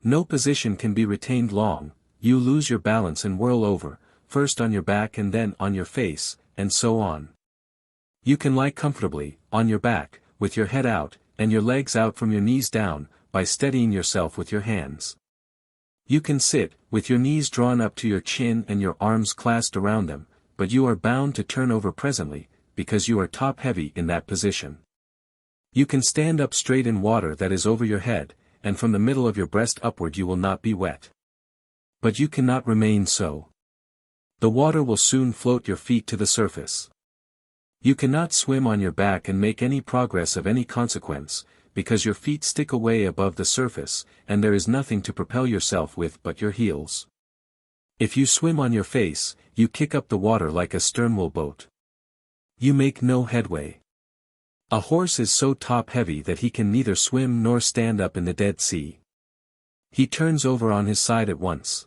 No position can be retained long, you lose your balance and whirl over, first on your back and then on your face, and so on. You can lie comfortably, on your back, with your head out, and your legs out from your knees down, by steadying yourself with your hands. You can sit, with your knees drawn up to your chin and your arms clasped around them, but you are bound to turn over presently, because you are top-heavy in that position. You can stand up straight in water that is over your head, and from the middle of your breast upward you will not be wet. But you cannot remain so. The water will soon float your feet to the surface. You cannot swim on your back and make any progress of any consequence, because your feet stick away above the surface, and there is nothing to propel yourself with but your heels. If you swim on your face, you kick up the water like a sternwheel boat. You make no headway. A horse is so top-heavy that he can neither swim nor stand up in the Dead Sea. He turns over on his side at once.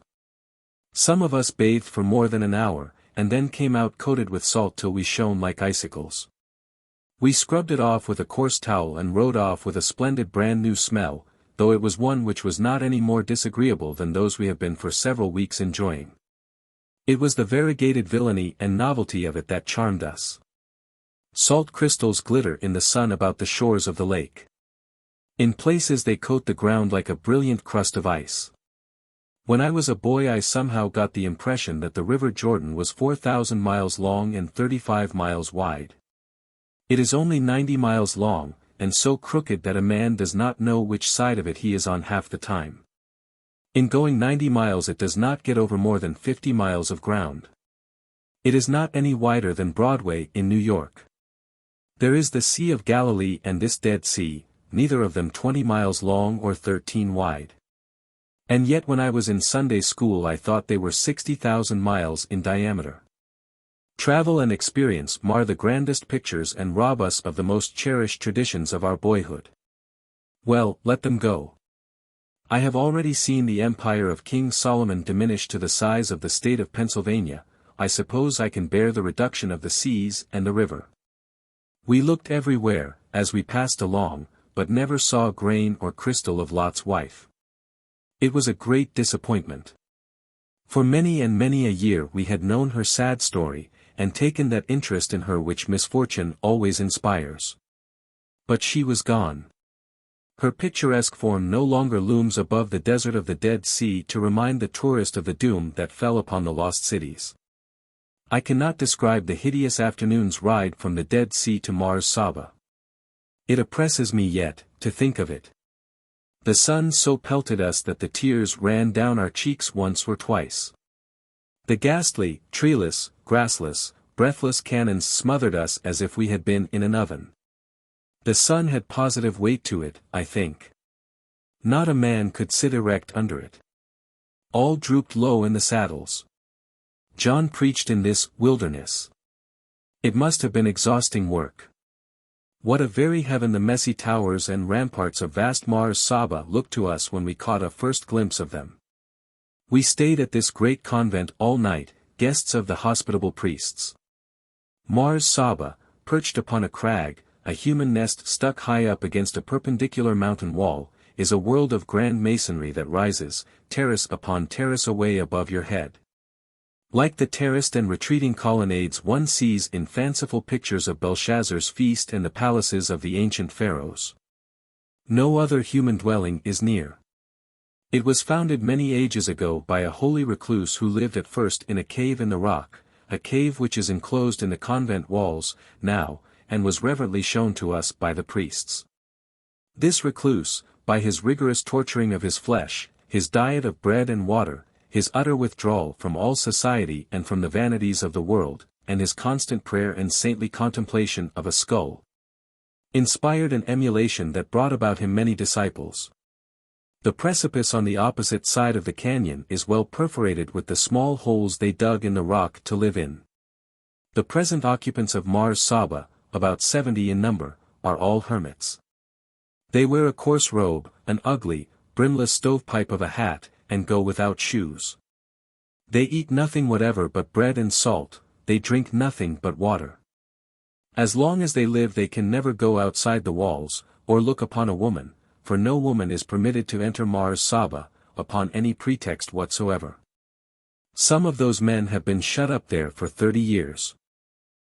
Some of us bathed for more than an hour, and then came out coated with salt till we shone like icicles. We scrubbed it off with a coarse towel and rode off with a splendid brand-new smell, though it was one which was not any more disagreeable than those we have been for several weeks enjoying. It was the variegated villainy and novelty of it that charmed us. Salt crystals glitter in the sun about the shores of the lake. In places they coat the ground like a brilliant crust of ice. When I was a boy I somehow got the impression that the River Jordan was 4,000 miles long and 35 miles wide. It is only 90 miles long, and so crooked that a man does not know which side of it he is on half the time. In going 90 miles it does not get over more than 50 miles of ground. It is not any wider than Broadway in New York. There is the Sea of Galilee and this Dead Sea, neither of them 20 miles long or 13 wide. And yet when I was in Sunday school I thought they were 60,000 miles in diameter. Travel and experience mar the grandest pictures and rob us of the most cherished traditions of our boyhood. Well, let them go. I have already seen the empire of King Solomon diminish to the size of the state of Pennsylvania, I suppose I can bear the reduction of the seas and the river. We looked everywhere, as we passed along, but never saw grain or crystal of Lot's wife. It was a great disappointment. For many and many a year we had known her sad story, and taken that interest in her which misfortune always inspires. But she was gone. Her picturesque form no longer looms above the desert of the Dead Sea to remind the tourist of the doom that fell upon the lost cities. I cannot describe the hideous afternoon's ride from the Dead Sea to Mars Saba. It oppresses me yet, to think of it. The sun so pelted us that the tears ran down our cheeks once or twice. The ghastly, treeless, grassless, breathless canyons smothered us as if we had been in an oven. The sun had positive weight to it, I think. Not a man could sit erect under it. All drooped low in the saddles. John preached in this wilderness. It must have been exhausting work. What a very heaven the messy towers and ramparts of vast Mars Saba looked to us when we caught a first glimpse of them. We stayed at this great convent all night, guests of the hospitable priests. Mars Saba, perched upon a crag, a human nest stuck high up against a perpendicular mountain wall, is a world of grand masonry that rises, terrace upon terrace away above your head. Like the terraced and retreating colonnades one sees in fanciful pictures of Belshazzar's feast and the palaces of the ancient pharaohs. No other human dwelling is near. It was founded many ages ago by a holy recluse who lived at first in a cave in the rock, a cave which is enclosed in the convent walls, now, and was reverently shown to us by the priests. This recluse, by his rigorous torturing of his flesh, his diet of bread and water, his utter withdrawal from all society and from the vanities of the world, and his constant prayer and saintly contemplation of a skull, inspired an emulation that brought about him many disciples. The precipice on the opposite side of the canyon is well perforated with the small holes they dug in the rock to live in. The present occupants of Mars Saba, about 70 in number, are all hermits. They wear a coarse robe, an ugly, brimless stovepipe of a hat, and go without shoes. They eat nothing whatever but bread and salt, they drink nothing but water. As long as they live they can never go outside the walls, or look upon a woman, for no woman is permitted to enter Mars Saba, upon any pretext whatsoever. Some of those men have been shut up there for 30 years.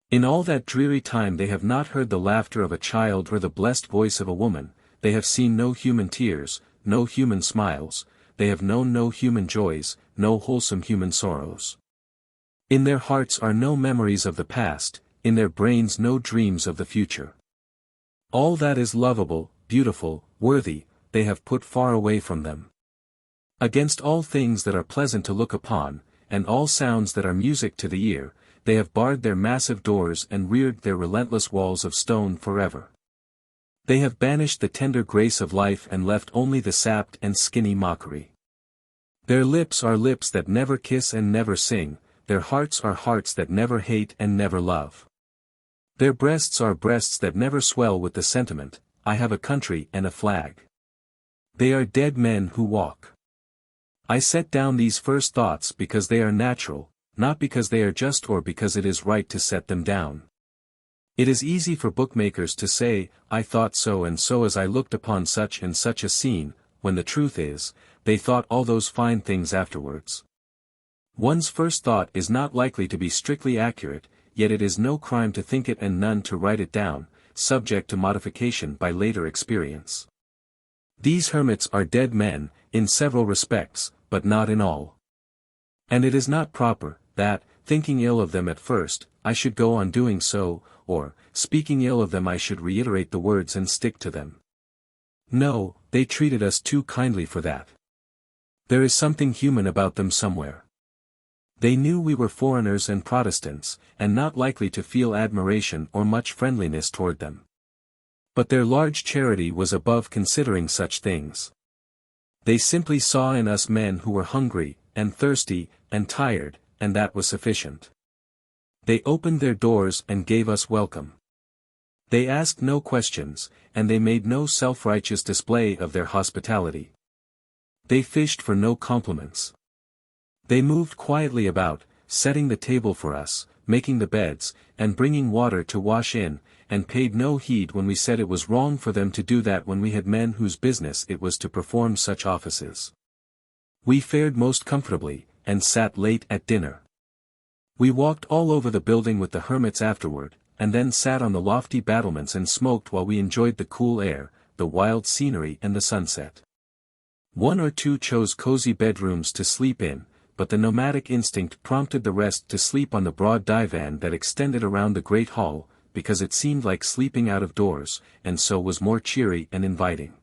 In all that dreary time they have not heard the laughter of a child or the blessed voice of a woman, they have seen no human tears, no human smiles, they have known no human joys, no wholesome human sorrows. In their hearts are no memories of the past, in their brains no dreams of the future. All that is lovable, beautiful, worthy, they have put far away from them. Against all things that are pleasant to look upon, and all sounds that are music to the ear, they have barred their massive doors and reared their relentless walls of stone forever. They have banished the tender grace of life and left only the sapped and skinny mockery. Their lips are lips that never kiss and never sing, their hearts are hearts that never hate and never love. Their breasts are breasts that never swell with the sentiment, I have a country and a flag. They are dead men who walk. I set down these first thoughts because they are natural, not because they are just or because it is right to set them down. It is easy for bookmakers to say, I thought so and so as I looked upon such and such a scene, when the truth is, they thought all those fine things afterwards. One's first thought is not likely to be strictly accurate, yet it is no crime to think it and none to write it down, subject to modification by later experience. These hermits are dead men, in several respects, but not in all. And it is not proper, that, thinking ill of them at first, I should go on doing so, or, speaking ill of them I should reiterate the words and stick to them. No, they treated us too kindly for that. There is something human about them somewhere. They knew we were foreigners and Protestants, and not likely to feel admiration or much friendliness toward them. But their large charity was above considering such things. They simply saw in us men who were hungry, and thirsty, and tired, and that was sufficient. They opened their doors and gave us welcome. They asked no questions, and they made no self-righteous display of their hospitality. They fished for no compliments. They moved quietly about, setting the table for us, making the beds, and bringing water to wash in, and paid no heed when we said it was wrong for them to do that when we had men whose business it was to perform such offices. We fared most comfortably, and sat late at dinner. We walked all over the building with the hermits afterward, and then sat on the lofty battlements and smoked while we enjoyed the cool air, the wild scenery and the sunset. One or two chose cozy bedrooms to sleep in, but the nomadic instinct prompted the rest to sleep on the broad divan that extended around the great hall, because it seemed like sleeping out of doors, and so was more cheery and inviting.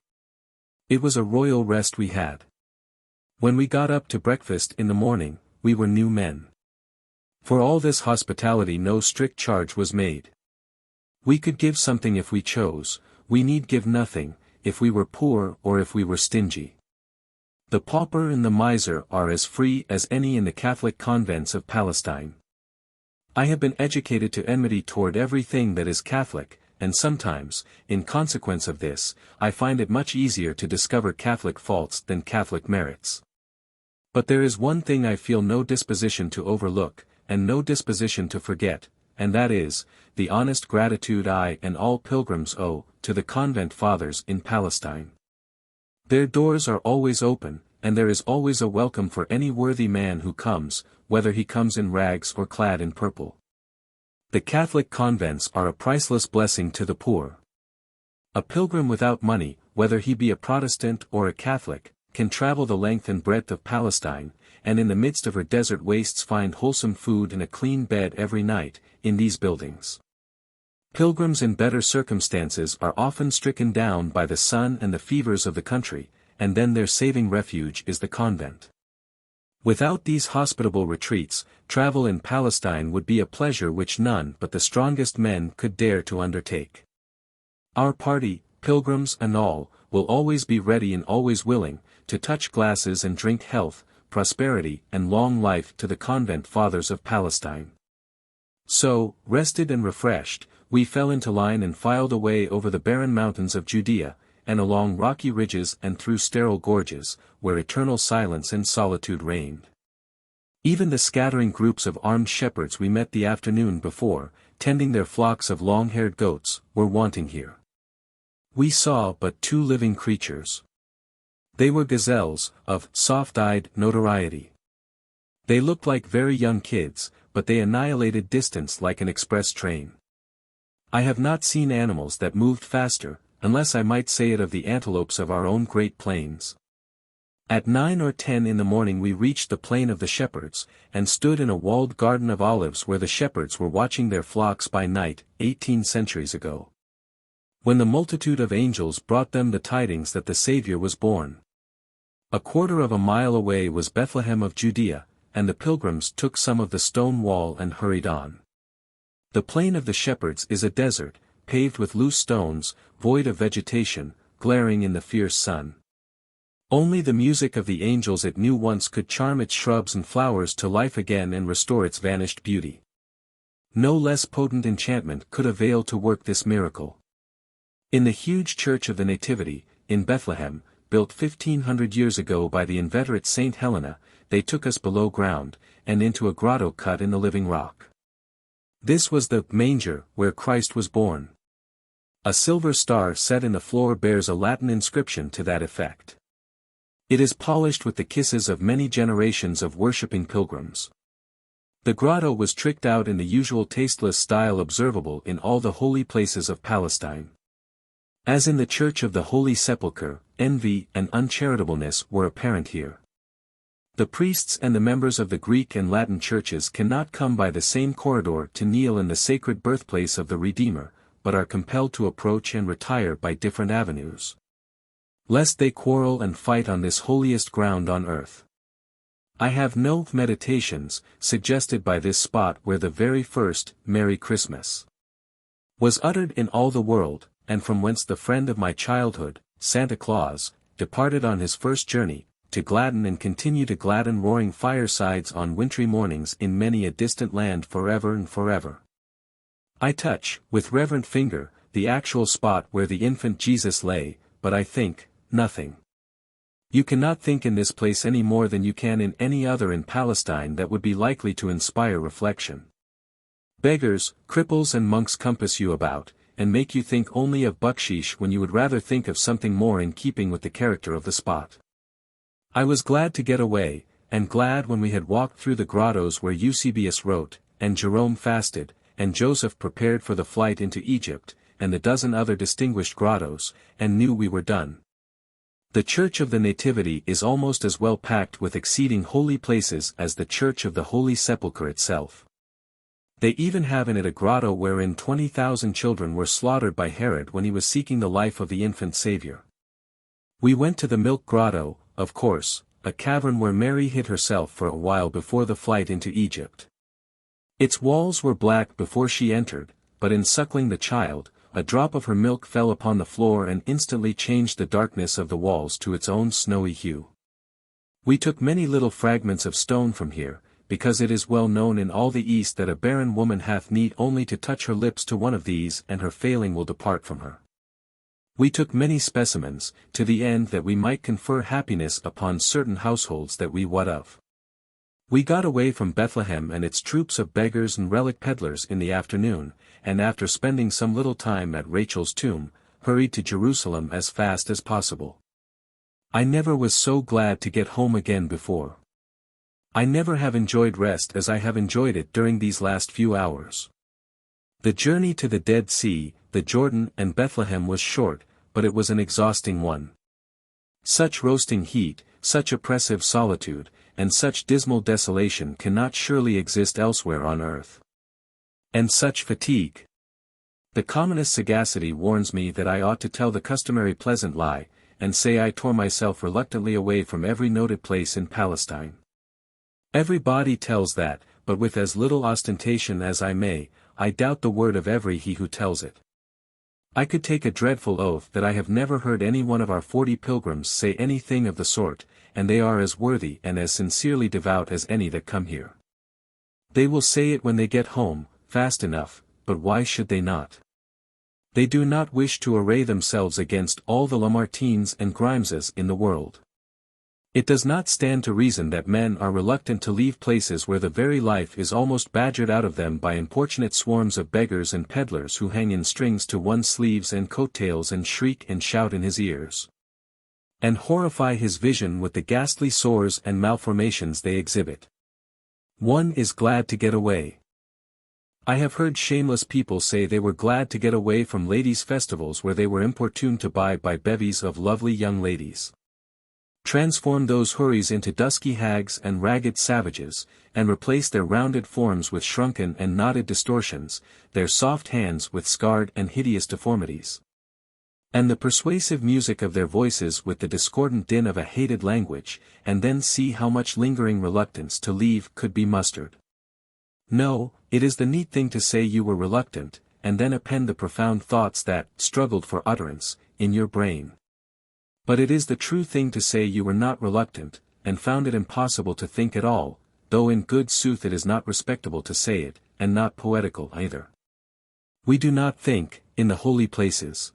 It was a royal rest we had. When we got up to breakfast in the morning, we were new men. For all this hospitality no strict charge was made. We could give something if we chose, we need give nothing, if we were poor or if we were stingy. The pauper and the miser are as free as any in the Catholic convents of Palestine. I have been educated to enmity toward everything that is Catholic, and sometimes, in consequence of this, I find it much easier to discover Catholic faults than Catholic merits. But there is one thing I feel no disposition to overlook, and no disposition to forget, and that is, the honest gratitude I and all pilgrims owe to the convent fathers in Palestine. Their doors are always open, and there is always a welcome for any worthy man who comes, whether he comes in rags or clad in purple. The Catholic convents are a priceless blessing to the poor. A pilgrim without money, whether he be a Protestant or a Catholic, can travel the length and breadth of Palestine, and in the midst of her desert wastes find wholesome food and a clean bed every night, in these buildings. Pilgrims in better circumstances are often stricken down by the sun and the fevers of the country, and then their saving refuge is the convent. Without these hospitable retreats, travel in Palestine would be a pleasure which none but the strongest men could dare to undertake. Our party, pilgrims and all, will always be ready and always willing, to touch glasses and drink health, prosperity and long life to the convent fathers of Palestine. So, rested and refreshed, we fell into line and filed away over the barren mountains of Judea, and along rocky ridges and through sterile gorges, where eternal silence and solitude reigned. Even the scattering groups of armed shepherds we met the afternoon before, tending their flocks of long-haired goats, were wanting here. We saw but two living creatures. They were gazelles, of soft-eyed notoriety. They looked like very young kids, but they annihilated distance like an express train. I have not seen animals that moved faster, unless I might say it of the antelopes of our own great plains. At 9 or 10 in the morning we reached the plain of the shepherds, and stood in a walled garden of olives where the shepherds were watching their flocks by night, 18 centuries ago. When the multitude of angels brought them the tidings that the Saviour was born. A quarter of a mile away was Bethlehem of Judea, and the pilgrims took some of the stone wall and hurried on. The plain of the shepherds is a desert, paved with loose stones, void of vegetation, glaring in the fierce sun. Only the music of the angels it knew once could charm its shrubs and flowers to life again and restore its vanished beauty. No less potent enchantment could avail to work this miracle. In the huge church of the Nativity, in Bethlehem, built 1500 years ago by the inveterate Saint Helena, they took us below ground, and into a grotto cut in the living rock. This was the manger where Christ was born. A silver star set in the floor bears a Latin inscription to that effect. It is polished with the kisses of many generations of worshipping pilgrims. The grotto was tricked out in the usual tasteless style observable in all the holy places of Palestine. As in the Church of the Holy Sepulchre, envy and uncharitableness were apparent here. The priests and the members of the Greek and Latin churches cannot come by the same corridor to kneel in the sacred birthplace of the Redeemer, but are compelled to approach and retire by different avenues, lest they quarrel and fight on this holiest ground on earth. I have no meditations, suggested by this spot where the very first Merry Christmas was uttered in all the world, and from whence the friend of my childhood, Santa Claus, departed on his first journey, to gladden and continue to gladden roaring firesides on wintry mornings in many a distant land forever and forever. I touch, with reverent finger, the actual spot where the infant Jesus lay, but I think, nothing. You cannot think in this place any more than you can in any other in Palestine that would be likely to inspire reflection. Beggars, cripples and monks compass you about, and make you think only of bucksheesh when you would rather think of something more in keeping with the character of the spot. I was glad to get away, and glad when we had walked through the grottos where Eusebius wrote, and Jerome fasted, and Joseph prepared for the flight into Egypt, and the dozen other distinguished grottos, and knew we were done. The Church of the Nativity is almost as well packed with exceeding holy places as the Church of the Holy Sepulchre itself. They even have in it a grotto wherein 20,000 children were slaughtered by Herod when he was seeking the life of the infant Savior. We went to the Milk Grotto, of course, a cavern where Mary hid herself for a while before the flight into Egypt. Its walls were black before she entered, but in suckling the child, a drop of her milk fell upon the floor and instantly changed the darkness of the walls to its own snowy hue. We took many little fragments of stone from here, because it is well known in all the East that a barren woman hath need only to touch her lips to one of these and her failing will depart from her. We took many specimens, to the end that we might confer happiness upon certain households that we wot of. We got away from Bethlehem and its troops of beggars and relic peddlers in the afternoon, and after spending some little time at Rachel's tomb, hurried to Jerusalem as fast as possible. I never was so glad to get home again before. I never have enjoyed rest as I have enjoyed it during these last few hours. The journey to the Dead Sea, the Jordan and Bethlehem was short, but it was an exhausting one. Such roasting heat, such oppressive solitude, and such dismal desolation cannot surely exist elsewhere on earth. And such fatigue. The commonest sagacity warns me that I ought to tell the customary pleasant lie, and say I tore myself reluctantly away from every noted place in Palestine. Everybody tells that, but with as little ostentation as I may, I doubt the word of every he who tells it. I could take a dreadful oath that I have never heard any one of our 40 pilgrims say anything of the sort, and they are as worthy and as sincerely devout as any that come here. They will say it when they get home, fast enough, but why should they not? They do not wish to array themselves against all the Lamartines and Grimeses in the world. It does not stand to reason that men are reluctant to leave places where the very life is almost badgered out of them by importunate swarms of beggars and peddlers who hang in strings to one's sleeves and coat-tails and shriek and shout in his ears, and horrify his vision with the ghastly sores and malformations they exhibit. One is glad to get away. I have heard shameless people say they were glad to get away from ladies' festivals where they were importuned to buy by bevies of lovely young ladies. Transform those houris into dusky hags and ragged savages, and replace their rounded forms with shrunken and knotted distortions, their soft hands with scarred and hideous deformities, and the persuasive music of their voices with the discordant din of a hated language, and then see how much lingering reluctance to leave could be mustered. No, it is the neat thing to say you were reluctant, and then append the profound thoughts that struggled for utterance in your brain. But it is the true thing to say you were not reluctant, and found it impossible to think at all, though in good sooth it is not respectable to say it, and not poetical either. We do not think, in the holy places.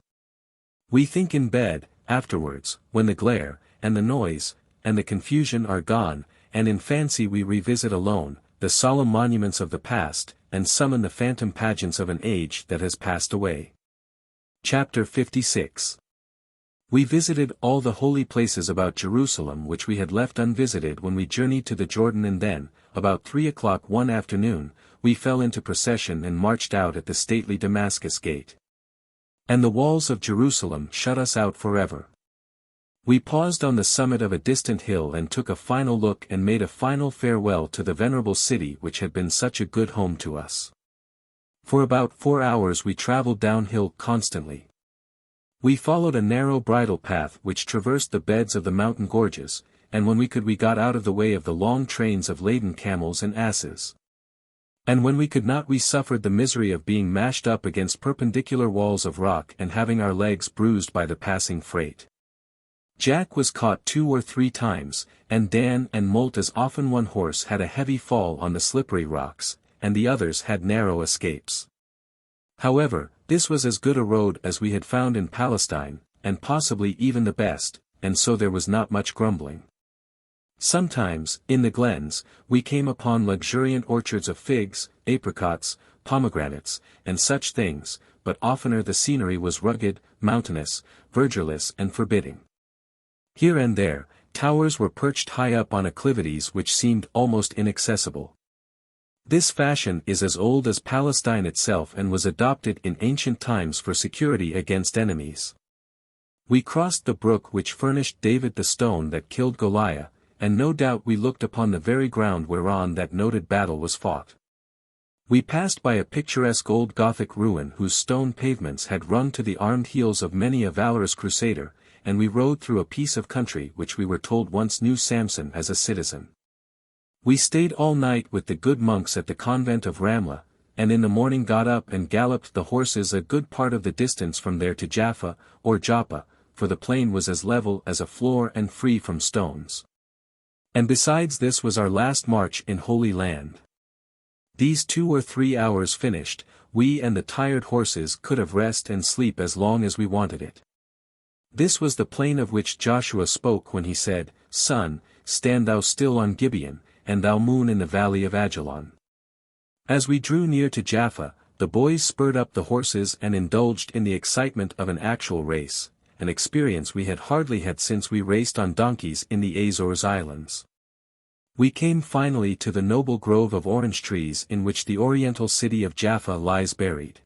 We think in bed, afterwards, when the glare, and the noise, and the confusion are gone, and in fancy we revisit alone, the solemn monuments of the past, and summon the phantom pageants of an age that has passed away. Chapter 56. We visited all the holy places about Jerusalem which we had left unvisited when we journeyed to the Jordan, and then, about 3 o'clock one afternoon, we fell into procession and marched out at the stately Damascus gate. And the walls of Jerusalem shut us out forever. We paused on the summit of a distant hill and took a final look and made a final farewell to the venerable city which had been such a good home to us. For about 4 hours we traveled downhill constantly. We followed a narrow bridle path which traversed the beds of the mountain gorges, and when we could we got out of the way of the long trains of laden camels and asses. And when we could not we suffered the misery of being mashed up against perpendicular walls of rock and having our legs bruised by the passing freight. Jack was caught 2 or 3 times, and Dan and Molt as often. One horse had a heavy fall on the slippery rocks, and the others had narrow escapes. However, this was as good a road as we had found in Palestine, and possibly even the best, and so there was not much grumbling. Sometimes, in the glens, we came upon luxuriant orchards of figs, apricots, pomegranates, and such things, but oftener the scenery was rugged, mountainous, verdureless and forbidding. Here and there, towers were perched high up on acclivities which seemed almost inaccessible. This fashion is as old as Palestine itself and was adopted in ancient times for security against enemies. We crossed the brook which furnished David the stone that killed Goliath, and no doubt we looked upon the very ground whereon that noted battle was fought. We passed by a picturesque old Gothic ruin whose stone pavements had run to the armed heels of many a valorous crusader, and we rode through a piece of country which we were told once knew Samson as a citizen. We stayed all night with the good monks at the convent of Ramla, and in the morning got up and galloped the horses a good part of the distance from there to Jaffa, or Joppa, for the plain was as level as a floor and free from stones. And besides this was our last march in Holy Land. These 2 or 3 hours finished, we and the tired horses could have rest and sleep as long as we wanted it. This was the plain of which Joshua spoke when he said, "Sun, stand thou still on Gibeon, and thou moon in the valley of Ajalon." As we drew near to Jaffa, the boys spurred up the horses and indulged in the excitement of an actual race, an experience we had hardly had since we raced on donkeys in the Azores Islands. We came finally to the noble grove of orange trees in which the oriental city of Jaffa lies buried.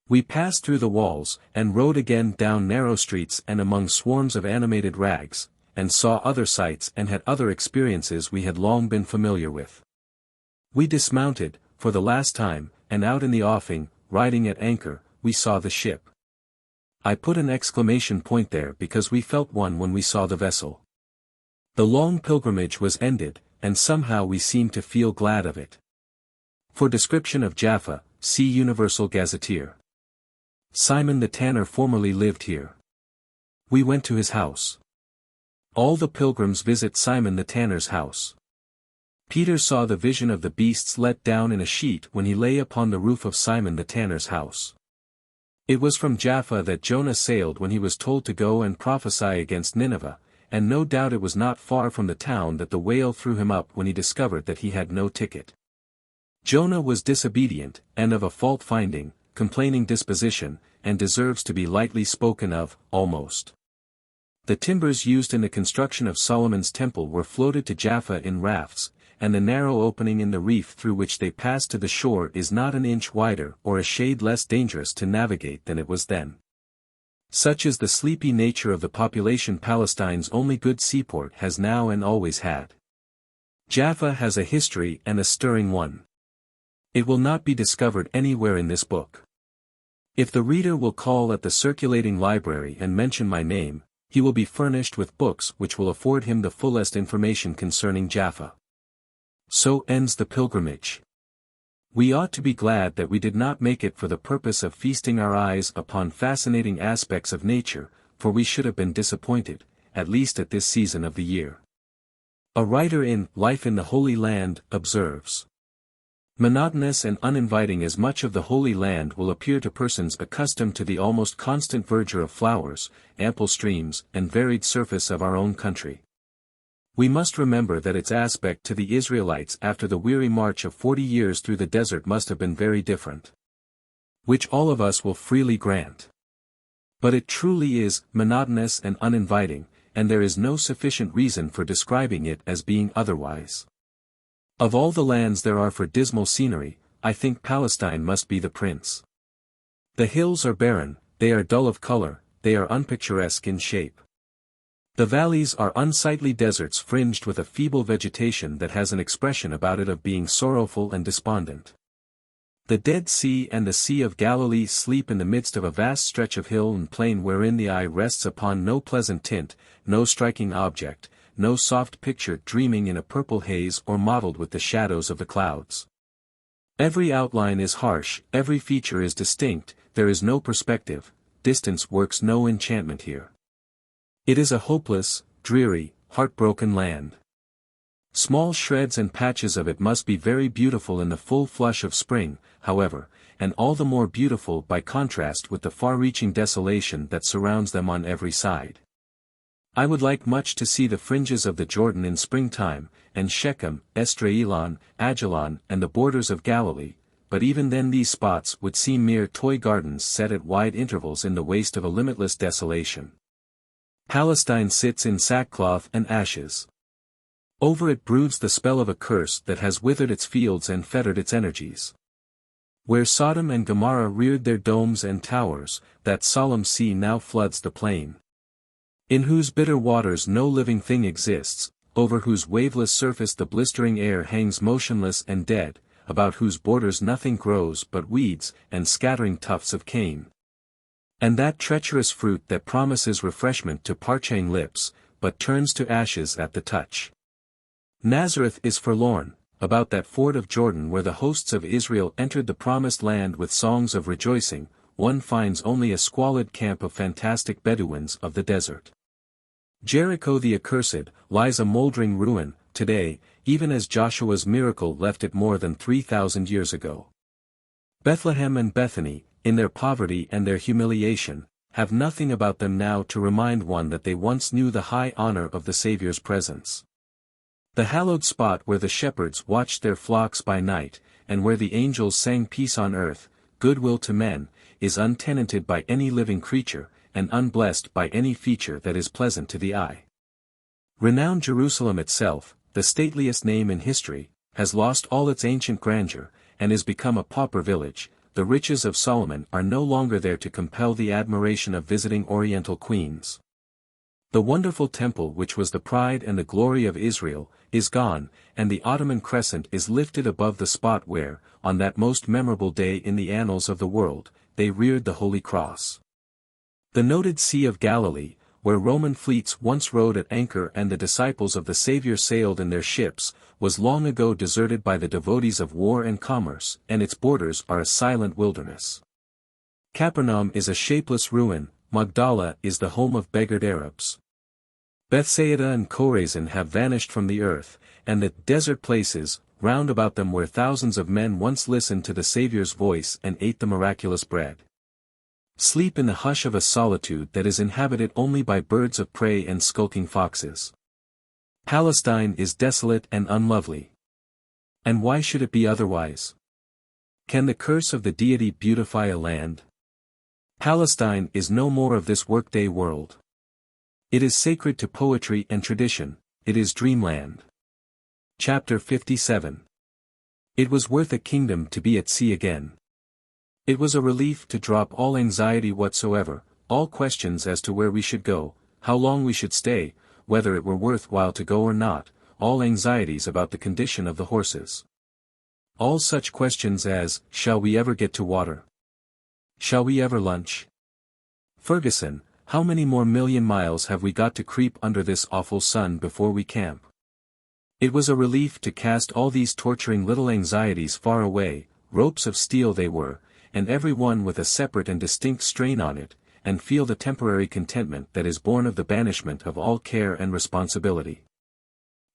We passed through the walls, and rode again down narrow streets and among swarms of animated rags, and saw other sights and had other experiences we had long been familiar with. We dismounted, for the last time, and out in the offing, riding at anchor, we saw the ship. I put an exclamation point there because we felt one when we saw the vessel. The long pilgrimage was ended, and somehow we seemed to feel glad of it. For description of Jaffa, see Universal Gazetteer. Simon the tanner formerly lived here. We went to his house. All the pilgrims visit Simon the tanner's house. Peter saw the vision of the beasts let down in a sheet when he lay upon the roof of Simon the tanner's house. It was from Jaffa that Jonah sailed when he was told to go and prophesy against Nineveh, and no doubt it was not far from the town that the whale threw him up when he discovered that he had no ticket. Jonah was disobedient, and of a fault-finding, complaining disposition, and deserves to be lightly spoken of, almost. The timbers used in the construction of Solomon's temple were floated to Jaffa in rafts, and the narrow opening in the reef through which they passed to the shore is not an inch wider or a shade less dangerous to navigate than it was then. Such is the sleepy nature of the population Palestine's only good seaport has now and always had. Jaffa has a history and a stirring one. It will not be discovered anywhere in this book. If the reader will call at the circulating library and mention my name, he will be furnished with books which will afford him the fullest information concerning Jaffa. So ends the pilgrimage. We ought to be glad that we did not make it for the purpose of feasting our eyes upon fascinating aspects of nature, for we should have been disappointed, at least at this season of the year. A writer in Life in the Holy Land observes, "Monotonous and uninviting as much of the Holy Land will appear to persons accustomed to the almost constant verdure of flowers, ample streams, and varied surface of our own country. We must remember that its aspect to the Israelites after the weary march of 40 years through the desert must have been very different. Which all of us will freely grant. But it truly is monotonous and uninviting, and there is no sufficient reason for describing it as being otherwise. Of all the lands there are for dismal scenery, I think Palestine must be the prince. The hills are barren, they are dull of color, they are unpicturesque in shape. The valleys are unsightly deserts fringed with a feeble vegetation that has an expression about it of being sorrowful and despondent. The Dead Sea and the Sea of Galilee sleep in the midst of a vast stretch of hill and plain wherein the eye rests upon no pleasant tint, no striking object, no soft picture dreaming in a purple haze or mottled with the shadows of the clouds. Every outline is harsh, every feature is distinct, there is no perspective, distance works no enchantment here. It is a hopeless, dreary, heartbroken land. Small shreds and patches of it must be very beautiful in the full flush of spring, however, and all the more beautiful by contrast with the far-reaching desolation that surrounds them on every side. I would like much to see the fringes of the Jordan in springtime, and Shechem, Esdraelon, Ajalon, and the borders of Galilee, but even then these spots would seem mere toy gardens set at wide intervals in the waste of a limitless desolation. Palestine sits in sackcloth and ashes. Over it broods the spell of a curse that has withered its fields and fettered its energies. Where Sodom and Gomorrah reared their domes and towers, that solemn sea now floods the plain. In whose bitter waters no living thing exists, over whose waveless surface the blistering air hangs motionless and dead, about whose borders nothing grows but weeds and scattering tufts of cane. And that treacherous fruit that promises refreshment to parching lips, but turns to ashes at the touch. Nazareth is forlorn, about that ford of Jordan where the hosts of Israel entered the promised land with songs of rejoicing, one finds only a squalid camp of fantastic Bedouins of the desert. Jericho the accursed, lies a moldering ruin, today, even as Joshua's miracle left it more than 3,000 years ago. Bethlehem and Bethany, in their poverty and their humiliation, have nothing about them now to remind one that they once knew the high honor of the Saviour's presence. The hallowed spot where the shepherds watched their flocks by night, and where the angels sang peace on earth, goodwill to men, is untenanted by any living creature, and unblessed by any feature that is pleasant to the eye. Renowned Jerusalem itself, the stateliest name in history, has lost all its ancient grandeur, and is become a pauper village. The riches of Solomon are no longer there to compel the admiration of visiting Oriental queens. The wonderful temple which was the pride and the glory of Israel, is gone, and the Ottoman crescent is lifted above the spot where, on that most memorable day in the annals of the world, they reared the Holy Cross. The noted Sea of Galilee, where Roman fleets once rode at anchor and the disciples of the Savior sailed in their ships, was long ago deserted by the devotees of war and commerce, and its borders are a silent wilderness. Capernaum is a shapeless ruin, Magdala is the home of beggared Arabs. Bethsaida and Chorazin have vanished from the earth, and the desert places, round about them where thousands of men once listened to the Saviour's voice and ate the miraculous bread, sleep in the hush of a solitude that is inhabited only by birds of prey and skulking foxes. Palestine is desolate and unlovely. And why should it be otherwise? Can the curse of the deity beautify a land? Palestine is no more of this workday world. It is sacred to poetry and tradition, it is dreamland. Chapter 57. It was worth a kingdom to be at sea again. It was a relief to drop all anxiety whatsoever, all questions as to where we should go, how long we should stay, whether it were worth while to go or not, all anxieties about the condition of the horses. All such questions as, shall we ever get to water? Shall we ever lunch? Ferguson, how many more million miles have we got to creep under this awful sun before we camp? It was a relief to cast all these torturing little anxieties far away, ropes of steel they were, and every one with a separate and distinct strain on it, and feel the temporary contentment that is born of the banishment of all care and responsibility.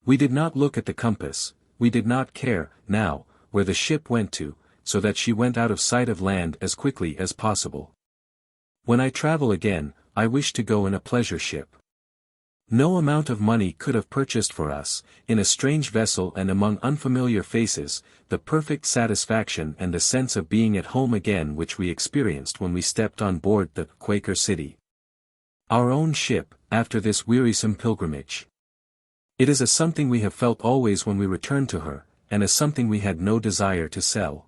We did not look at the compass, we did not care, now, where the ship went to, so that she went out of sight of land as quickly as possible. When I travel again, I wish to go in a pleasure ship. No amount of money could have purchased for us, in a strange vessel and among unfamiliar faces, the perfect satisfaction and the sense of being at home again which we experienced when we stepped on board the Quaker City. Our own ship, after this wearisome pilgrimage. It is a something we have felt always when we returned to her, and a something we had no desire to sell.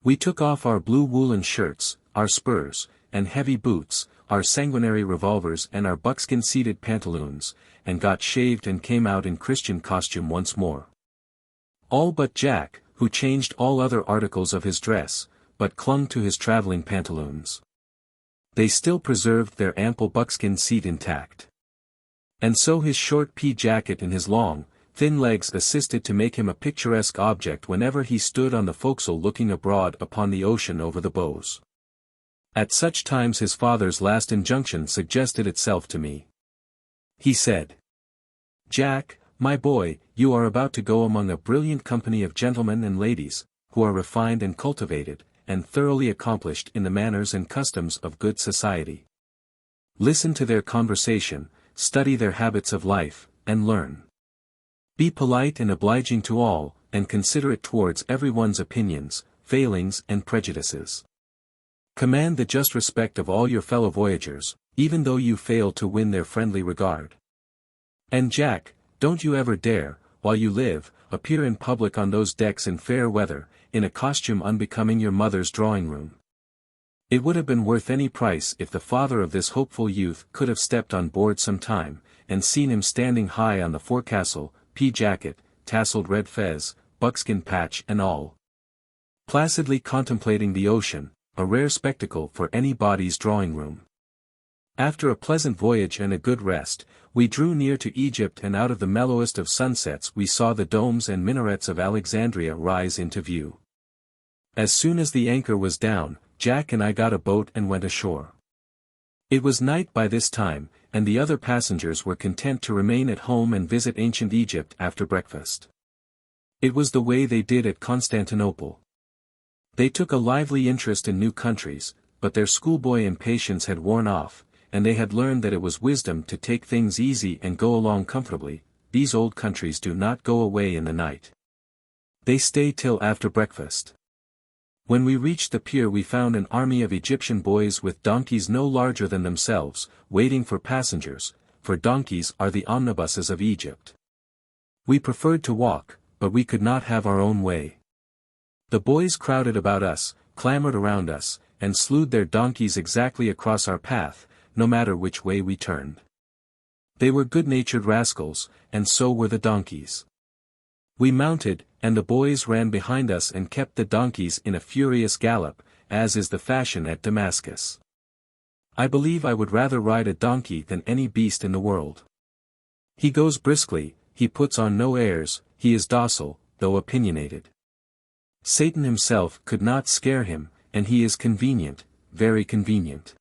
We took off our blue woolen shirts, our spurs, and heavy boots, our sanguinary revolvers and our buckskin-seated pantaloons, and got shaved and came out in Christian costume once more. All but Jack, who changed all other articles of his dress, but clung to his traveling pantaloons. They still preserved their ample buckskin seat intact. And so his short pea jacket and his long, thin legs assisted to make him a picturesque object whenever he stood on the forecastle looking abroad upon the ocean over the bows. At such times his father's last injunction suggested itself to me. He said, "Jack, my boy, you are about to go among a brilliant company of gentlemen and ladies, who are refined and cultivated, and thoroughly accomplished in the manners and customs of good society. Listen to their conversation, study their habits of life, and learn. Be polite and obliging to all, and considerate towards everyone's opinions, failings and prejudices. Command the just respect of all your fellow voyagers, even though you fail to win their friendly regard. And Jack, don't you ever dare, while you live, appear in public on those decks in fair weather, in a costume unbecoming your mother's drawing-room. It would have been worth any price if the father of this hopeful youth could have stepped on board some time, and seen him standing high on the forecastle, pea jacket, tasseled red fez, buckskin patch and all, placidly contemplating the ocean, a rare spectacle for anybody's drawing-room. After a pleasant voyage and a good rest, we drew near to Egypt, and out of the mellowest of sunsets we saw the domes and minarets of Alexandria rise into view. As soon as the anchor was down, Jack and I got a boat and went ashore. It was night by this time, and the other passengers were content to remain at home and visit ancient Egypt after breakfast. It was the way they did at Constantinople. They took a lively interest in new countries, but their schoolboy impatience had worn off, and they had learned that it was wisdom to take things easy and go along comfortably. These old countries do not go away in the night. They stay till after breakfast. When we reached the pier we found an army of Egyptian boys with donkeys no larger than themselves, waiting for passengers, for donkeys are the omnibuses of Egypt. We preferred to walk, but we could not have our own way. The boys crowded about us, clamored around us, and slewed their donkeys exactly across our path, no matter which way we turned. They were good-natured rascals, and so were the donkeys. We mounted, and the boys ran behind us and kept the donkeys in a furious gallop, as is the fashion at Damascus. I believe I would rather ride a donkey than any beast in the world. He goes briskly, he puts on no airs, he is docile, though opinionated. Satan himself could not scare him, and he is convenient, very convenient.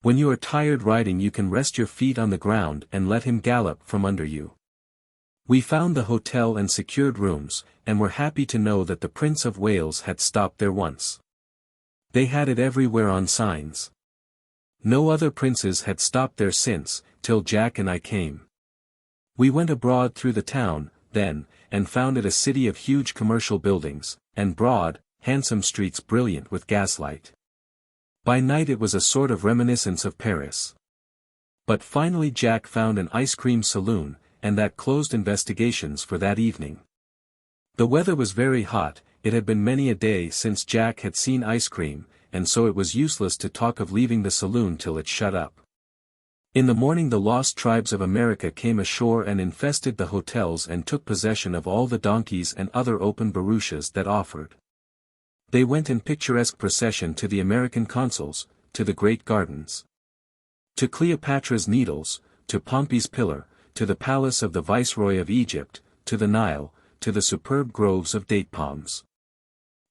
When you are tired riding you can rest your feet on the ground and let him gallop from under you. We found the hotel and secured rooms, and were happy to know that the Prince of Wales had stopped there once. They had it everywhere on signs. No other princes had stopped there since, till Jack and I came. We went abroad through the town, then, and found it a city of huge commercial buildings, and broad, handsome streets brilliant with gaslight. By night it was a sort of reminiscence of Paris. But finally Jack found an ice cream saloon, and that closed investigations for that evening. The weather was very hot, it had been many a day since Jack had seen ice cream, and so it was useless to talk of leaving the saloon till it shut up. In the morning the lost tribes of America came ashore and infested the hotels and took possession of all the donkeys and other open barouches that offered. They went in picturesque procession to the American consuls, to the great gardens, to Cleopatra's Needles, to Pompey's Pillar, to the palace of the Viceroy of Egypt, to the Nile, to the superb groves of date palms.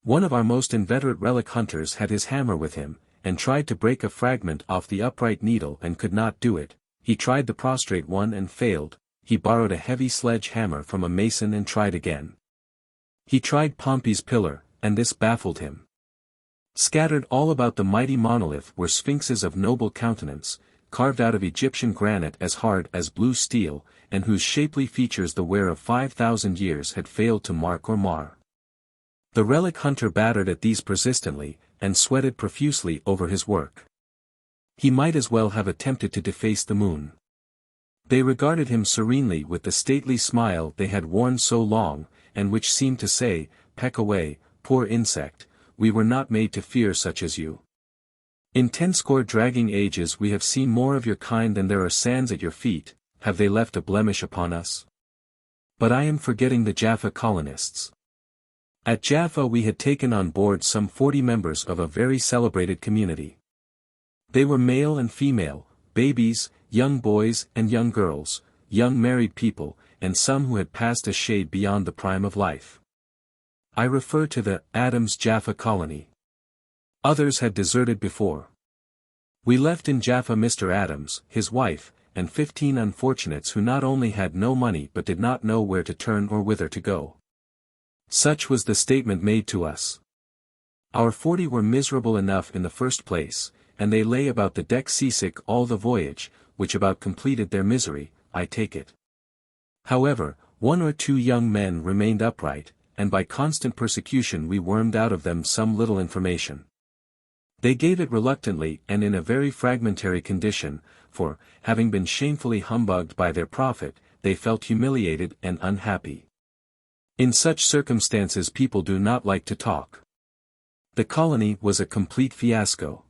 One of our most inveterate relic hunters had his hammer with him, and tried to break a fragment off the upright needle and could not do it. He tried the prostrate one and failed. He borrowed a heavy sledge-hammer from a mason and tried again. He tried Pompey's Pillar, and this baffled him. Scattered all about the mighty monolith were sphinxes of noble countenance, carved out of Egyptian granite as hard as blue steel, and whose shapely features the wear of 5,000 years had failed to mark or mar. The relic hunter battered at these persistently, and sweated profusely over his work. He might as well have attempted to deface the moon. They regarded him serenely with the stately smile they had worn so long, and which seemed to say, "Peck away, poor insect, we were not made to fear such as you. In 10 dragging ages we have seen more of your kind than there are sands at your feet, have they left a blemish upon us? But I am forgetting the Jaffa colonists. At Jaffa we had taken on board some 40 members of a very celebrated community. They were male and female, babies, young boys and young girls, young married people, and some who had passed a shade beyond the prime of life. I refer to the Adams Jaffa colony. Others had deserted before. We left in Jaffa Mr. Adams, his wife, and 15 unfortunates who not only had no money but did not know where to turn or whither to go. Such was the statement made to us. Our 40 were miserable enough in the first place, and they lay about the deck seasick all the voyage, which about completed their misery, I take it. However, 1 or 2 young men remained upright, and by constant persecution we wormed out of them some little information. They gave it reluctantly and in a very fragmentary condition, for, having been shamefully humbugged by their prophet, they felt humiliated and unhappy. In such circumstances people do not like to talk. The colony was a complete fiasco.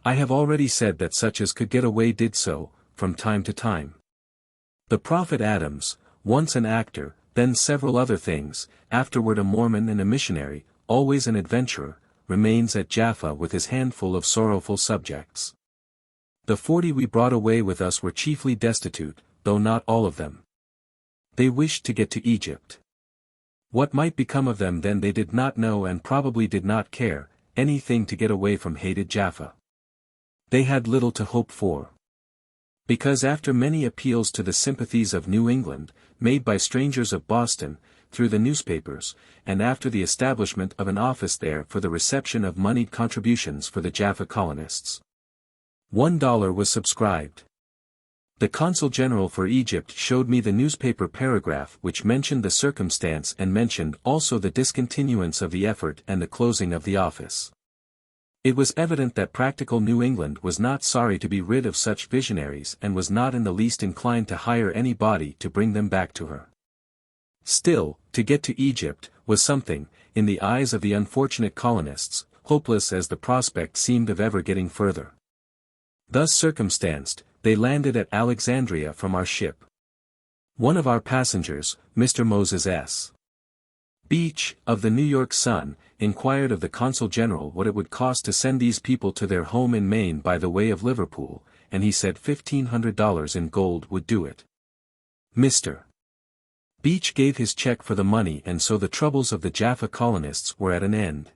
I have already said that such as could get away did so, from time to time. The prophet Adams, once an actor, then several other things, afterward a Mormon and a missionary, always an adventurer, remains at Jaffa with his handful of sorrowful subjects. The 40 we brought away with us were chiefly destitute, though not all of them. They wished to get to Egypt. What might become of them then they did not know and probably did not care, anything to get away from hated Jaffa. They had little to hope for. Because after many appeals to the sympathies of New England, made by strangers of Boston, through the newspapers, and after the establishment of an office there for the reception of moneyed contributions for the Jaffa colonists, $1 was subscribed. The Consul General for Egypt showed me the newspaper paragraph which mentioned the circumstance and mentioned also the discontinuance of the effort and the closing of the office. It was evident that practical New England was not sorry to be rid of such visionaries and was not in the least inclined to hire anybody to bring them back to her. Still, to get to Egypt, was something, in the eyes of the unfortunate colonists, hopeless as the prospect seemed of ever getting further. Thus circumstanced, they landed at Alexandria from our ship. One of our passengers, Mr. Moses S. Beach, of the New York Sun, inquired of the Consul General what it would cost to send these people to their home in Maine by the way of Liverpool, and he said $1,500 in gold would do it. Mr. Beach gave his check for the money and so the troubles of the Jaffa colonists were at an end.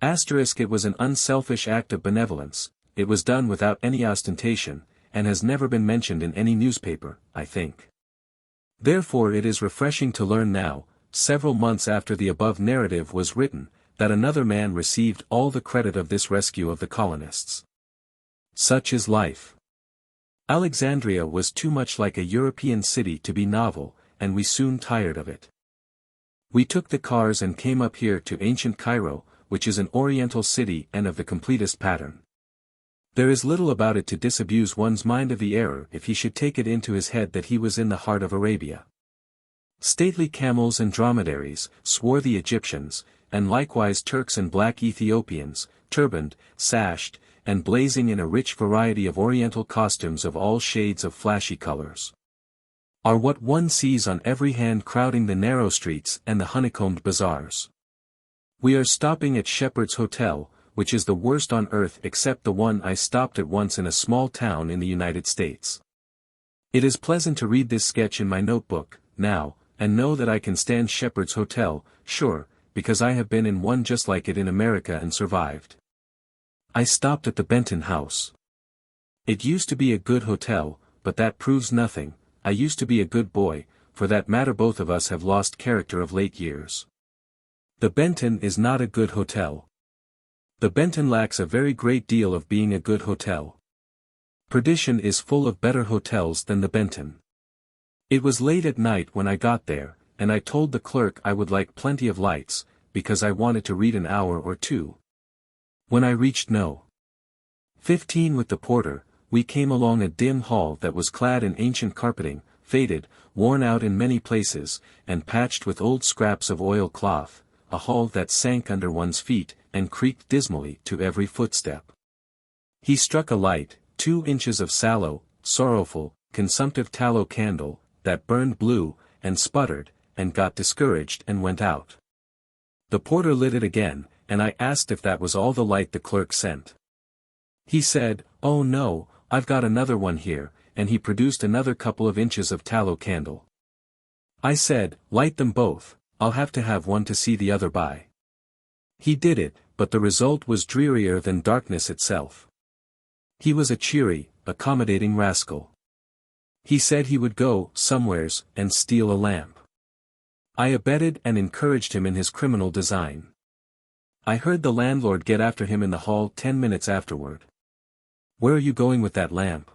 It was an unselfish act of benevolence, it was done without any ostentation, and has never been mentioned in any newspaper, I think. Therefore it is refreshing to learn now, several months after the above narrative was written, that another man received all the credit of this rescue of the colonists. Such is life. Alexandria was too much like a European city to be novel, and we soon tired of it. We took the cars and came up here to ancient Cairo, which is an oriental city and of the completest pattern. There is little about it to disabuse one's mind of the error if he should take it into his head that he was in the heart of Arabia. Stately camels and dromedaries, swore the Egyptians, and likewise Turks and black Ethiopians, turbaned, sashed, and blazing in a rich variety of oriental costumes of all shades of flashy colors, are what one sees on every hand crowding the narrow streets and the honeycombed bazaars. We are stopping at Shepherd's Hotel, which is the worst on earth except the one I stopped at once in a small town in the United States. It is pleasant to read this sketch in my notebook, now, and know that I can stand Shepherd's Hotel, sure, because I have been in one just like it in America and survived. I stopped at the Benton House. It used to be a good hotel, but that proves nothing. I used to be a good boy, for that matter both of us have lost character of late years. The Benton is not a good hotel. The Benton lacks a very great deal of being a good hotel. Perdition is full of better hotels than the Benton. It was late at night when I got there, and I told the clerk I would like plenty of lights, because I wanted to read an hour or two. When I reached No. 15 with the porter, we came along a dim hall that was clad in ancient carpeting, faded, worn out in many places, and patched with old scraps of oil cloth, a hall that sank under one's feet, and creaked dismally to every footstep. He struck a light, 2 inches of sallow, sorrowful, consumptive tallow candle, that burned blue, and sputtered, and got discouraged and went out. The porter lit it again, and I asked if that was all the light the clerk sent. He said, "Oh no, I've got another one here," and he produced another couple of inches of tallow candle. I said, "Light them both, I'll have to have one to see the other by." He did it, but the result was drearier than darkness itself. He was a cheery, accommodating rascal. He said he would go somewheres and steal a lamp. I abetted and encouraged him in his criminal design. I heard the landlord get after him in the hall 10 minutes afterward. "Where are you going with that lamp?"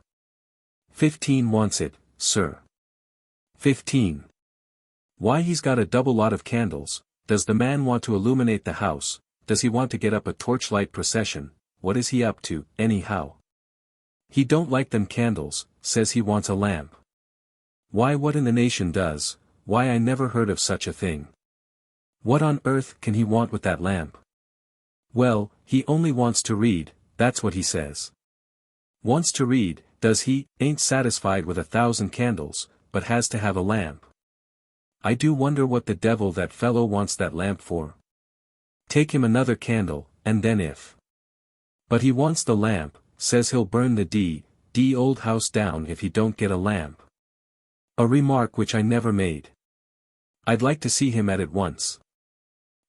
15 wants it, sir. 15. Why, he's got a double lot of candles. Does the man want to illuminate the house? Does he want to get up a torchlight procession? What is he up to, anyhow? He don't like them candles, says he wants a lamp. Why, what in the nation does? Why, I never heard of such a thing. What on earth can he want with that lamp? Well, he only wants to read, that's what he says. Wants to read, does he? Ain't satisfied with 1,000 candles, but has to have a lamp. I do wonder what the devil that fellow wants that lamp for. Take him another candle, and then if. But he wants the lamp, says he'll burn the d old house down if he don't get a lamp. A remark which I never made. I'd like to see him at it once.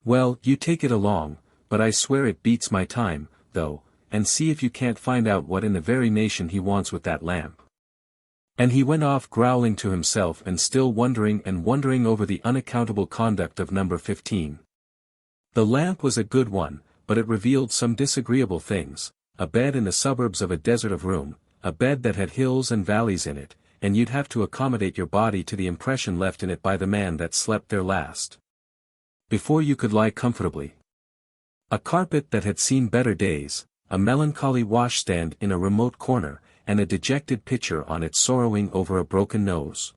Well, you take it along, but I swear it beats my time, though, and see if you can't find out what in the very nation he wants with that lamp. And he went off growling to himself and still wondering and wondering over the unaccountable conduct of number 15. The lamp was a good one, but it revealed some disagreeable things, a bed in the suburbs of a desert of room, a bed that had hills and valleys in it, and you'd have to accommodate your body to the impression left in it by the man that slept there last. Before you could lie comfortably. A carpet that had seen better days, a melancholy washstand in a remote corner, and a dejected pitcher on it sorrowing over a broken nose.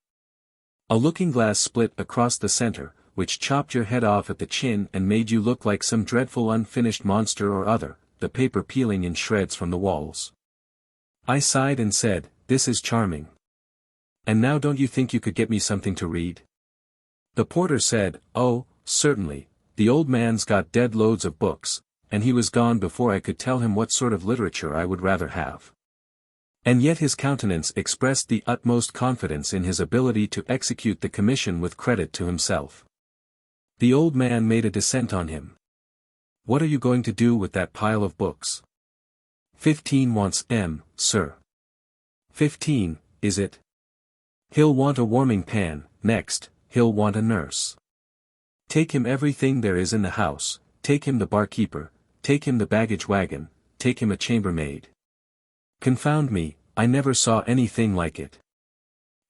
A looking-glass split across the center, which chopped your head off at the chin and made you look like some dreadful unfinished monster or other, the paper peeling in shreds from the walls. I sighed and said, "This is charming. And now don't you think you could get me something to read?" The porter said, "Oh, certainly, the old man's got dead loads of books," and he was gone before I could tell him what sort of literature I would rather have. And yet his countenance expressed the utmost confidence in his ability to execute the commission with credit to himself. The old man made a descent on him. "What are you going to do with that pile of books?" 15 wants sir. 15, is it? He'll want a warming pan, next, he'll want a nurse. Take him everything there is in the house, take him the barkeeper, take him the baggage wagon, take him a chambermaid. Confound me, I never saw anything like it.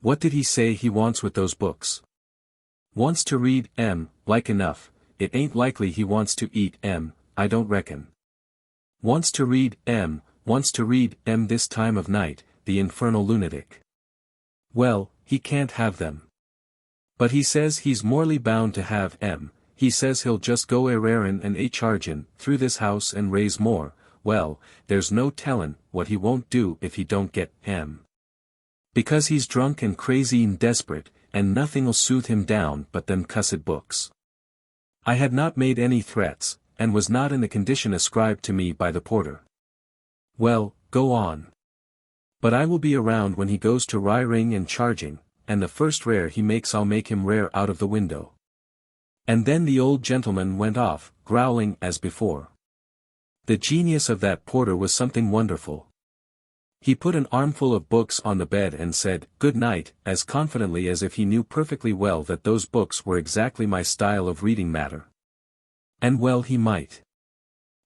What did he say he wants with those books? Wants to read, like enough, it ain't likely he wants to eat, I don't reckon. Wants to read, this time of night, the infernal lunatic. Well, he can't have them. But he says he's morally bound to have, he says he'll just go a-rarin' and a-chargin' through this house and raise more. Well, there's no tellin' what he won't do if he don't get, because he's drunk and crazy and desperate, and nothing'll soothe him down but them cussed books. I had not made any threats, and was not in the condition ascribed to me by the porter. Well, go on. But I will be around when he goes to ring and charging, and the first rare he makes I'll make him rare out of the window. And then the old gentleman went off, growling as before. The genius of that porter was something wonderful. He put an armful of books on the bed and said, "Good night," as confidently as if he knew perfectly well that those books were exactly my style of reading matter. And well he might.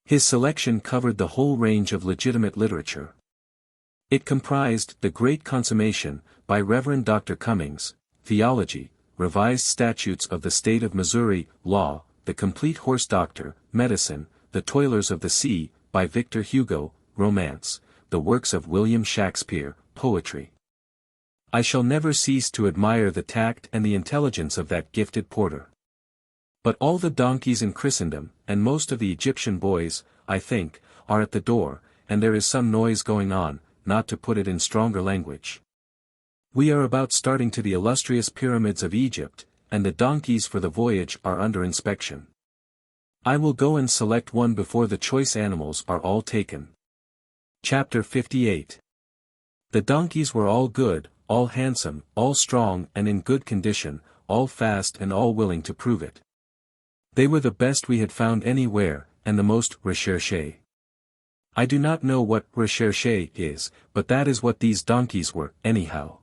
His selection covered the whole range of legitimate literature. It comprised The Great Consummation, by Reverend Dr. Cummings, Theology, Revised Statutes of the State of Missouri, Law, The Complete Horse Doctor, Medicine, The Toilers of the Sea, by Victor Hugo, Romance, the works of William Shakespeare, Poetry. I shall never cease to admire the tact and the intelligence of that gifted porter. But all the donkeys in Christendom, and most of the Egyptian boys, I think, are at the door, and there is some noise going on, not to put it in stronger language. We are about starting to the illustrious pyramids of Egypt, and the donkeys for the voyage are under inspection. I will go and select one before the choice animals are all taken. Chapter 58. The donkeys were all good, all handsome, all strong and in good condition, all fast and all willing to prove it. They were the best we had found anywhere, and the most recherché. I do not know what recherché is, but that is what these donkeys were, anyhow.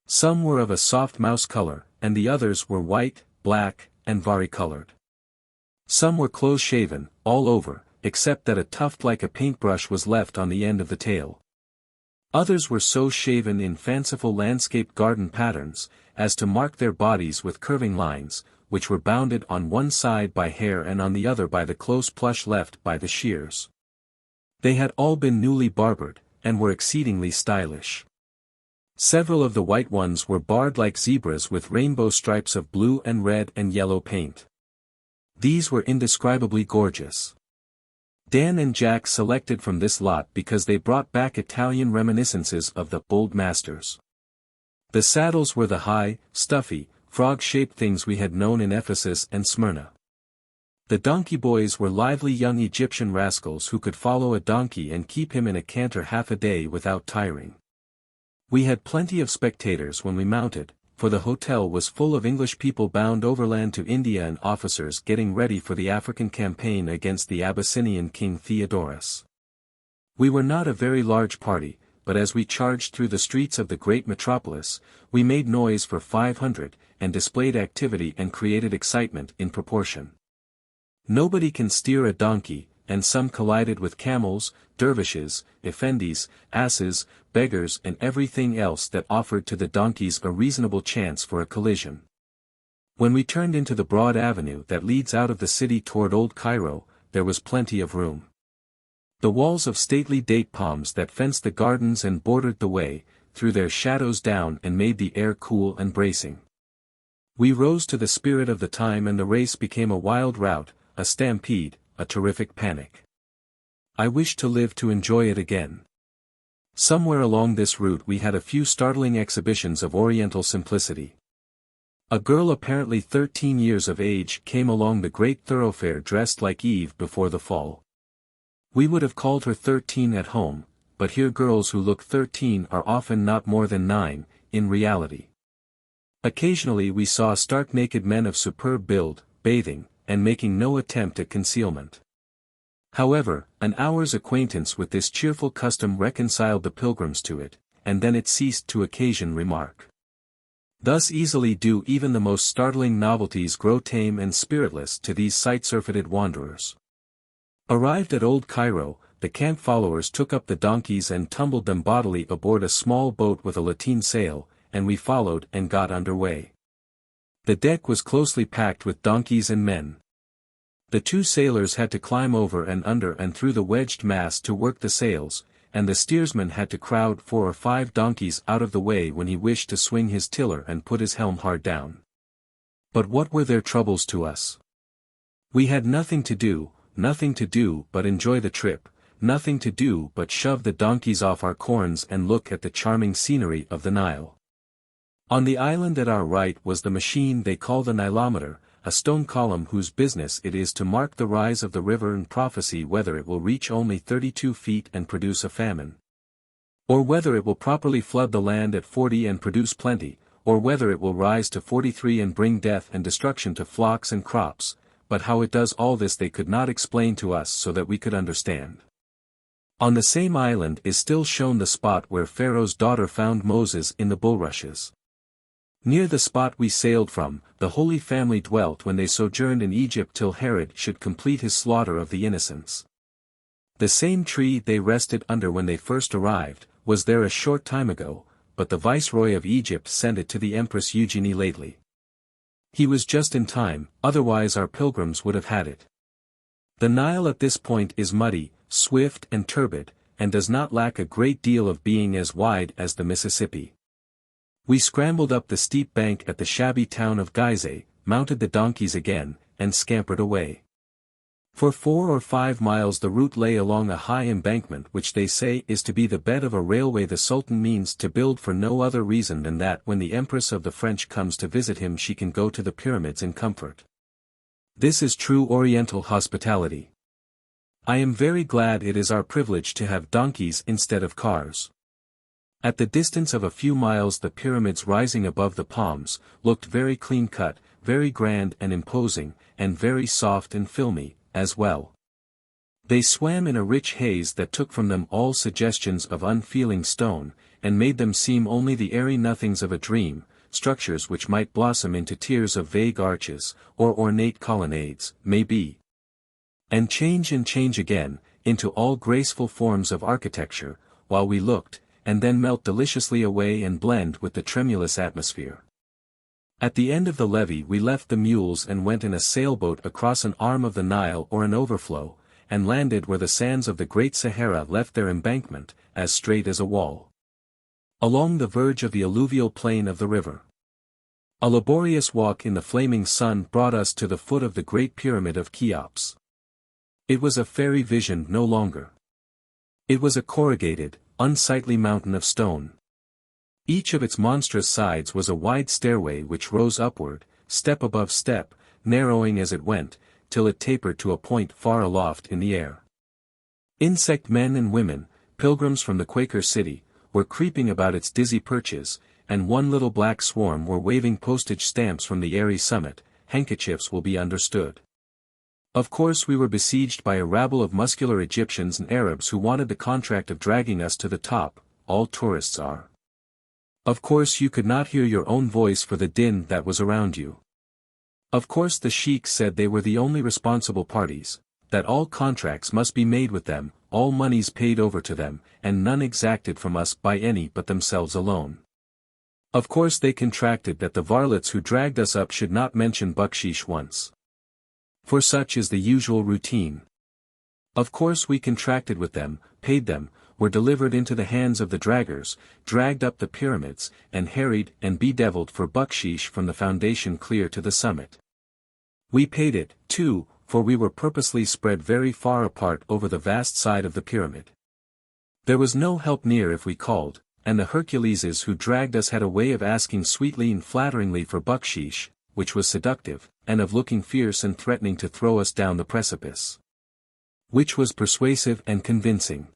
Some were of a soft mouse color, and the others were white, black, and vari-colored. Some were close-shaven, all over, except that a tuft like a paintbrush was left on the end of the tail. Others were so shaven in fanciful landscape garden patterns, as to mark their bodies with curving lines, which were bounded on one side by hair and on the other by the close plush left by the shears. They had all been newly barbered, and were exceedingly stylish. Several of the white ones were barred like zebras with rainbow stripes of blue and red and yellow paint. These were indescribably gorgeous. Dan and Jack selected from this lot because they brought back Italian reminiscences of the old masters. The saddles were the high, stuffy, frog-shaped things we had known in Ephesus and Smyrna. The donkey boys were lively young Egyptian rascals who could follow a donkey and keep him in a canter half a day without tiring. We had plenty of spectators when we mounted, for the hotel was full of English people bound overland to India and officers getting ready for the African campaign against the Abyssinian King Theodorus. We were not a very large party, but as we charged through the streets of the great metropolis, we made noise for 500, and displayed activity and created excitement in proportion. Nobody can steer a donkey, and some collided with camels, dervishes, effendis, asses, beggars and everything else that offered to the donkeys a reasonable chance for a collision. When we turned into the broad avenue that leads out of the city toward Old Cairo, there was plenty of room. The walls of stately date palms that fenced the gardens and bordered the way, threw their shadows down and made the air cool and bracing. We rose to the spirit of the time and the race became a wild rout, a stampede, a terrific panic. I wished to live to enjoy it again. Somewhere along this route we had a few startling exhibitions of Oriental simplicity. A girl apparently 13 years of age came along the great thoroughfare dressed like Eve before the fall. We would have called her 13 at home, but here girls who look 13 are often not more than 9, in reality. Occasionally we saw stark naked men of superb build, bathing, and making no attempt at concealment. However, an hour's acquaintance with this cheerful custom reconciled the pilgrims to it, and then it ceased to occasion remark. Thus easily do even the most startling novelties grow tame and spiritless to these sight-surfeited wanderers. Arrived at Old Cairo, the camp followers took up the donkeys and tumbled them bodily aboard a small boat with a lateen sail, and we followed and got under way. The deck was closely packed with donkeys and men. The two sailors had to climb over and under and through the wedged mast to work the sails, and the steersman had to crowd 4 or 5 donkeys out of the way when he wished to swing his tiller and put his helm hard down. But what were their troubles to us? We had nothing to do but enjoy the trip, nothing to do but shove the donkeys off our corns and look at the charming scenery of the Nile. On the island at our right was the machine they call the Nilometer, a stone column whose business it is to mark the rise of the river and prophesy whether it will reach only 32 feet and produce a famine, or whether it will properly flood the land at 40 and produce plenty, or whether it will rise to 43 and bring death and destruction to flocks and crops, but how it does all this they could not explain to us so that we could understand. On the same island is still shown the spot where Pharaoh's daughter found Moses in the bulrushes. Near the spot we sailed from, the Holy Family dwelt when they sojourned in Egypt till Herod should complete his slaughter of the innocents. The same tree they rested under when they first arrived, was there a short time ago, but the Viceroy of Egypt sent it to the Empress Eugenie lately. He was just in time, otherwise our pilgrims would have had it. The Nile at this point is muddy, swift and turbid, and does not lack a great deal of being as wide as the Mississippi. We scrambled up the steep bank at the shabby town of Gizeh, mounted the donkeys again, and scampered away. For 4 or 5 miles the route lay along a high embankment which they say is to be the bed of a railway the Sultan means to build for no other reason than that when the Empress of the French comes to visit him she can go to the pyramids in comfort. This is true Oriental hospitality. I am very glad it is our privilege to have donkeys instead of cars. At the distance of a few miles the pyramids rising above the palms, looked very clean-cut, very grand and imposing, and very soft and filmy, as well. They swam in a rich haze that took from them all suggestions of unfeeling stone, and made them seem only the airy nothings of a dream, structures which might blossom into tiers of vague arches, or ornate colonnades, maybe. And change again, into all graceful forms of architecture, while we looked, and then melt deliciously away and blend with the tremulous atmosphere. At the end of the levee we left the mules and went in a sailboat across an arm of the Nile or an overflow, and landed where the sands of the Great Sahara left their embankment, as straight as a wall, along the verge of the alluvial plain of the river. A laborious walk in the flaming sun brought us to the foot of the Great Pyramid of Cheops. It was a fairy vision no longer. It was a corrugated, unsightly mountain of stone. Each of its monstrous sides was a wide stairway which rose upward, step above step, narrowing as it went, till it tapered to a point far aloft in the air. Insect men and women, pilgrims from the Quaker City, were creeping about its dizzy perches, and one little black swarm were waving postage stamps from the airy summit. Handkerchiefs will be understood. Of course we were besieged by a rabble of muscular Egyptians and Arabs who wanted the contract of dragging us to the top. All tourists are. Of course you could not hear your own voice for the din that was around you. Of course the sheiks said they were the only responsible parties, that all contracts must be made with them, all monies paid over to them, and none exacted from us by any but themselves alone. Of course they contracted that the varlets who dragged us up should not mention bucksheesh once. For such is the usual routine. Of course we contracted with them, paid them, were delivered into the hands of the draggers, dragged up the pyramids, and harried and bedeviled for bucksheesh from the foundation clear to the summit. We paid it, too, for we were purposely spread very far apart over the vast side of the pyramid. There was no help near if we called, and the Herculeses who dragged us had a way of asking sweetly and flatteringly for bucksheesh, which was seductive, and of looking fierce and threatening to throw us down the precipice, which was persuasive and convincing.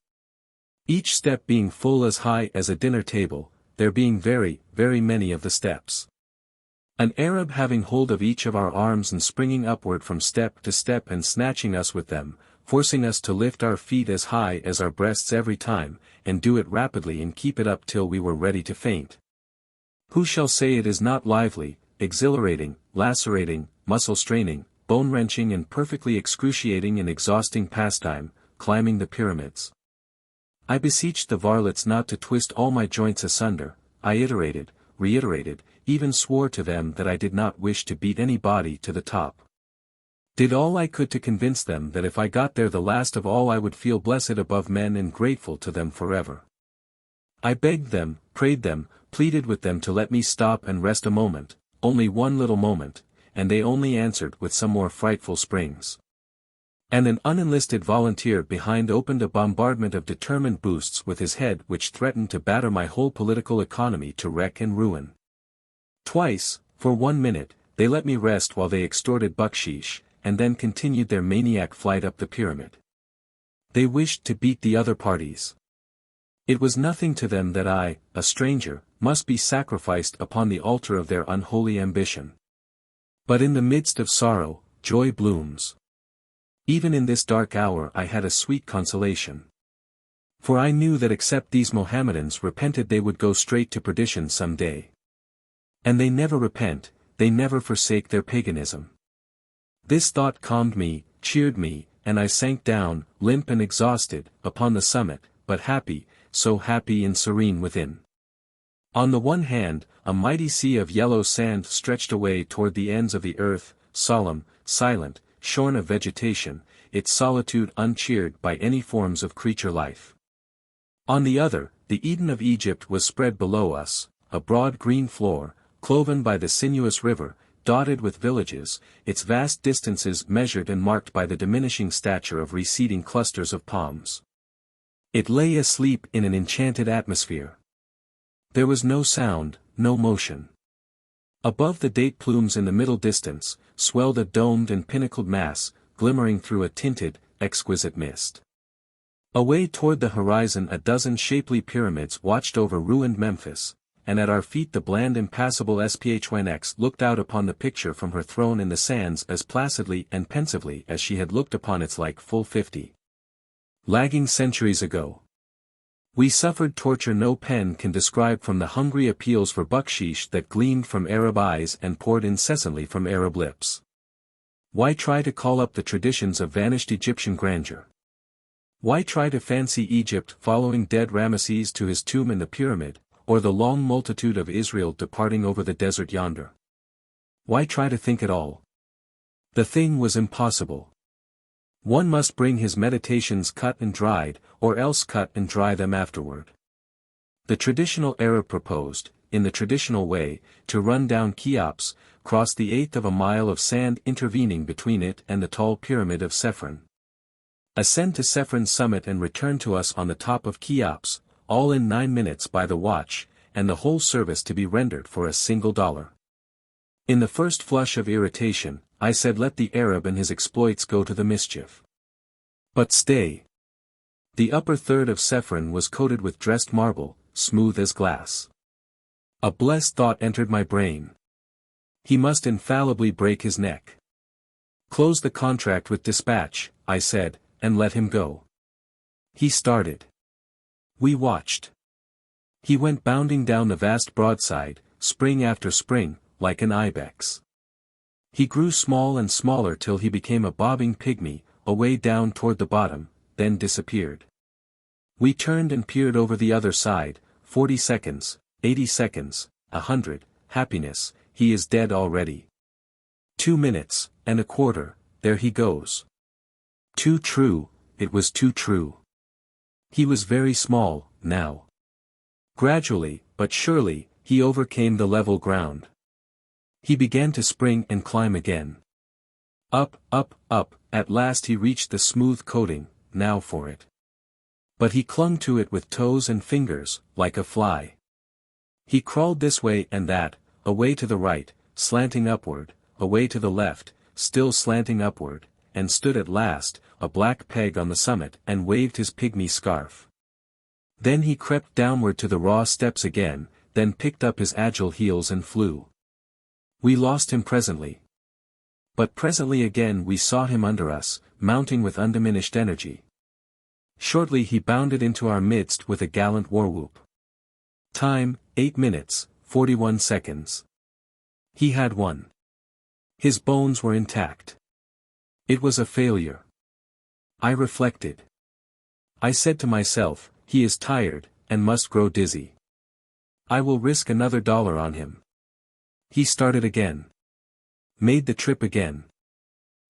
Each step being full as high as a dinner table, there being very, very many of the steps. An Arab having hold of each of our arms and springing upward from step to step and snatching us with them, forcing us to lift our feet as high as our breasts every time, and do it rapidly and keep it up till we were ready to faint. Who shall say it is not lively, exhilarating, lacerating, muscle-straining, bone-wrenching and perfectly excruciating and exhausting pastime, climbing the pyramids? I beseeched the varlets not to twist all my joints asunder. I iterated, reiterated, even swore to them that I did not wish to beat any body to the top. Did all I could to convince them that if I got there the last of all I would feel blessed above men and grateful to them forever. I begged them, prayed them, pleaded with them to let me stop and rest a moment, only one little moment, and they only answered with some more frightful springs. And an unenlisted volunteer behind opened a bombardment of determined boosts with his head which threatened to batter my whole political economy to wreck and ruin. Twice, for 1 minute, they let me rest while they extorted bucksheesh, and then continued their maniac flight up the pyramid. They wished to beat the other parties. It was nothing to them that I, a stranger, must be sacrificed upon the altar of their unholy ambition. But in the midst of sorrow, joy blooms. Even in this dark hour I had a sweet consolation. For I knew that except these Mohammedans repented they would go straight to perdition some day. And they never repent, they never forsake their paganism. This thought calmed me, cheered me, and I sank down, limp and exhausted, upon the summit, but happy, so happy and serene within. On the one hand, a mighty sea of yellow sand stretched away toward the ends of the earth, solemn, silent, shorn of vegetation, its solitude uncheered by any forms of creature life. On the other, the Eden of Egypt was spread below us, a broad green floor, cloven by the sinuous river, dotted with villages, its vast distances measured and marked by the diminishing stature of receding clusters of palms. It lay asleep in an enchanted atmosphere. There was no sound, no motion. Above the date plumes in the middle distance, swelled a domed and pinnacled mass, glimmering through a tinted, exquisite mist. Away toward the horizon a dozen shapely pyramids watched over ruined Memphis, and at our feet the bland impassible SPHYNX looked out upon the picture from her throne in the sands as placidly and pensively as she had looked upon its like full 50 lagging centuries ago. We suffered torture no pen can describe from the hungry appeals for bucksheesh that gleamed from Arab eyes and poured incessantly from Arab lips. Why try to call up the traditions of vanished Egyptian grandeur? Why try to fancy Egypt following dead Ramesses to his tomb in the pyramid, or the long multitude of Israel departing over the desert yonder? Why try to think at all? The thing was impossible. One must bring his meditations cut and dried, or else cut and dry them afterward. The traditional Arab proposed, in the traditional way, to run down Cheops, cross the eighth of a mile of sand intervening between it and the tall pyramid of Sephron. Ascend to Sephron's summit and return to us on the top of Cheops, all in 9 minutes by the watch, and the whole service to be rendered for $1. In the first flush of irritation, I said let the Arab and his exploits go to the mischief. But stay. The upper third of Sephron was coated with dressed marble, smooth as glass. A blessed thought entered my brain. He must infallibly break his neck. Close the contract with dispatch, I said, and let him go. He started. We watched. He went bounding down the vast broadside, spring after spring, like an ibex. He grew small and smaller till he became a bobbing pygmy, away down toward the bottom, then disappeared. We turned and peered over the other side, 40 seconds, 80 seconds, 100, happiness, he is dead already. 2 minutes, and a quarter, there he goes. Too true, it was too true. He was very small, now. Gradually, but surely, he overcame the level ground. He began to spring and climb again. Up, up, up, at last he reached the smooth coating, now for it. But he clung to it with toes and fingers, like a fly. He crawled this way and that, away to the right, slanting upward, away to the left, still slanting upward, and stood at last, a black peg on the summit and waved his pygmy scarf. Then he crept downward to the raw steps again, then picked up his agile heels and flew. We lost him presently. But presently again we saw him under us, mounting with undiminished energy. Shortly he bounded into our midst with a gallant war-whoop. Time, 8 minutes, 41 seconds. He had won. His bones were intact. It was a failure. I reflected. I said to myself, he is tired, and must grow dizzy. I will risk another $1 on him. He started again. Made the trip again.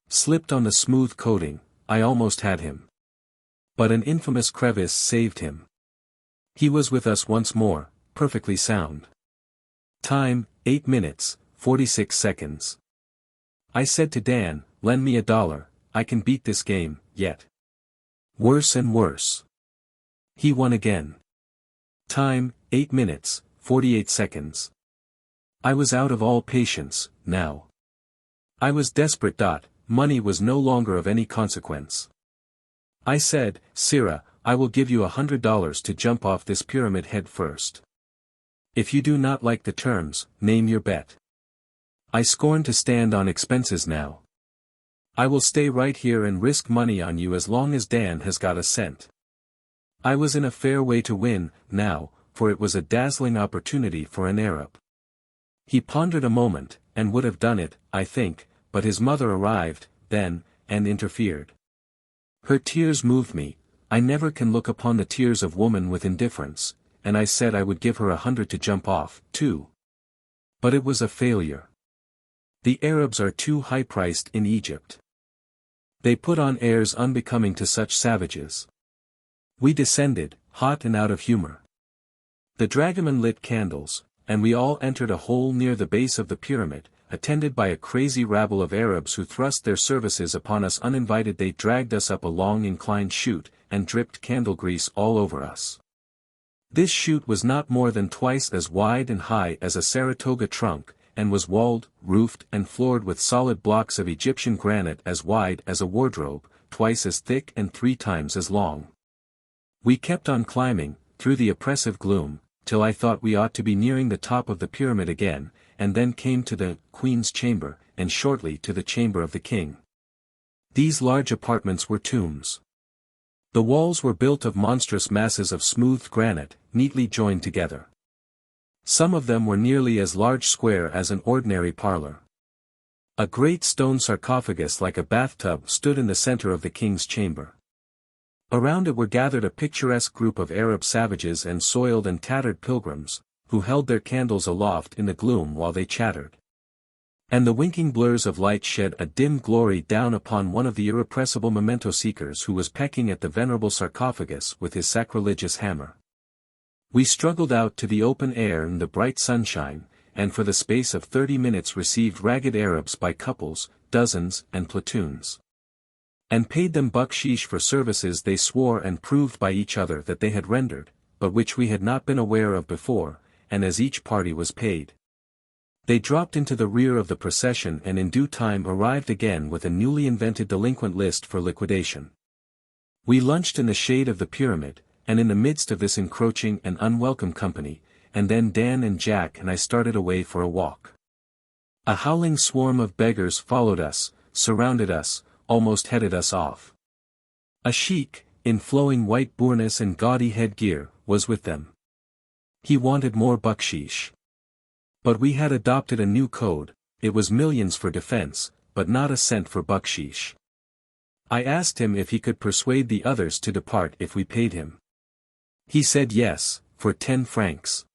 Slipped on the smooth coating, I almost had him. But an infamous crevice saved him. He was with us once more, perfectly sound. Time, 8 minutes, 46 seconds. I said to Dan, lend me $1, I can beat this game, yet. Worse and worse. He won again. Time, 8 minutes, 48 seconds. I was out of all patience, now. I was desperate. Money was no longer of any consequence. I said, Sirrah, I will give you $100 to jump off this pyramid head first. If you do not like the terms, name your bet. I scorn to stand on expenses now. I will stay right here and risk money on you as long as Dan has got a cent. I was in a fair way to win, now, for it was a dazzling opportunity for an Arab. He pondered a moment, and would have done it, I think, but his mother arrived, then, and interfered. Her tears moved me. I never can look upon the tears of woman with indifference, and I said I would give her 100 to jump off, too. But it was a failure. The Arabs are too high-priced in Egypt. They put on airs unbecoming to such savages. We descended, hot and out of humor. The dragoman lit candles, and we all entered a hole near the base of the pyramid, attended by a crazy rabble of Arabs who thrust their services upon us uninvited. They dragged us up a long inclined chute, and dripped candle grease all over us. This chute was not more than twice as wide and high as a Saratoga trunk, and was walled, roofed and floored with solid blocks of Egyptian granite as wide as a wardrobe, twice as thick and 3 times as long. We kept on climbing, through the oppressive gloom, till I thought we ought to be nearing the top of the pyramid again, and then came to the Queen's chamber, and shortly to the chamber of the king. These large apartments were tombs. The walls were built of monstrous masses of smoothed granite, neatly joined together. Some of them were nearly as large square as an ordinary parlor. A great stone sarcophagus like a bathtub stood in the center of the king's chamber. Around it were gathered a picturesque group of Arab savages and soiled and tattered pilgrims, who held their candles aloft in the gloom while they chattered. And the winking blurs of light shed a dim glory down upon one of the irrepressible memento-seekers who was pecking at the venerable sarcophagus with his sacrilegious hammer. We struggled out to the open air in the bright sunshine, and for the space of 30 minutes received ragged Arabs by couples, dozens, and platoons. And paid them bucksheesh for services they swore and proved by each other that they had rendered, but which we had not been aware of before, and as each party was paid, they dropped into the rear of the procession and in due time arrived again with a newly invented delinquent list for liquidation. We lunched in the shade of the pyramid, and in the midst of this encroaching and unwelcome company, and then Dan and Jack and I started away for a walk. A howling swarm of beggars followed us, surrounded us, almost headed us off. A sheik, in flowing white burnous and gaudy headgear, was with them. He wanted more bucksheesh. But we had adopted a new code, it was millions for defense, but not a cent for bucksheesh. I asked him if he could persuade the others to depart if we paid him. He said yes, for 10 francs.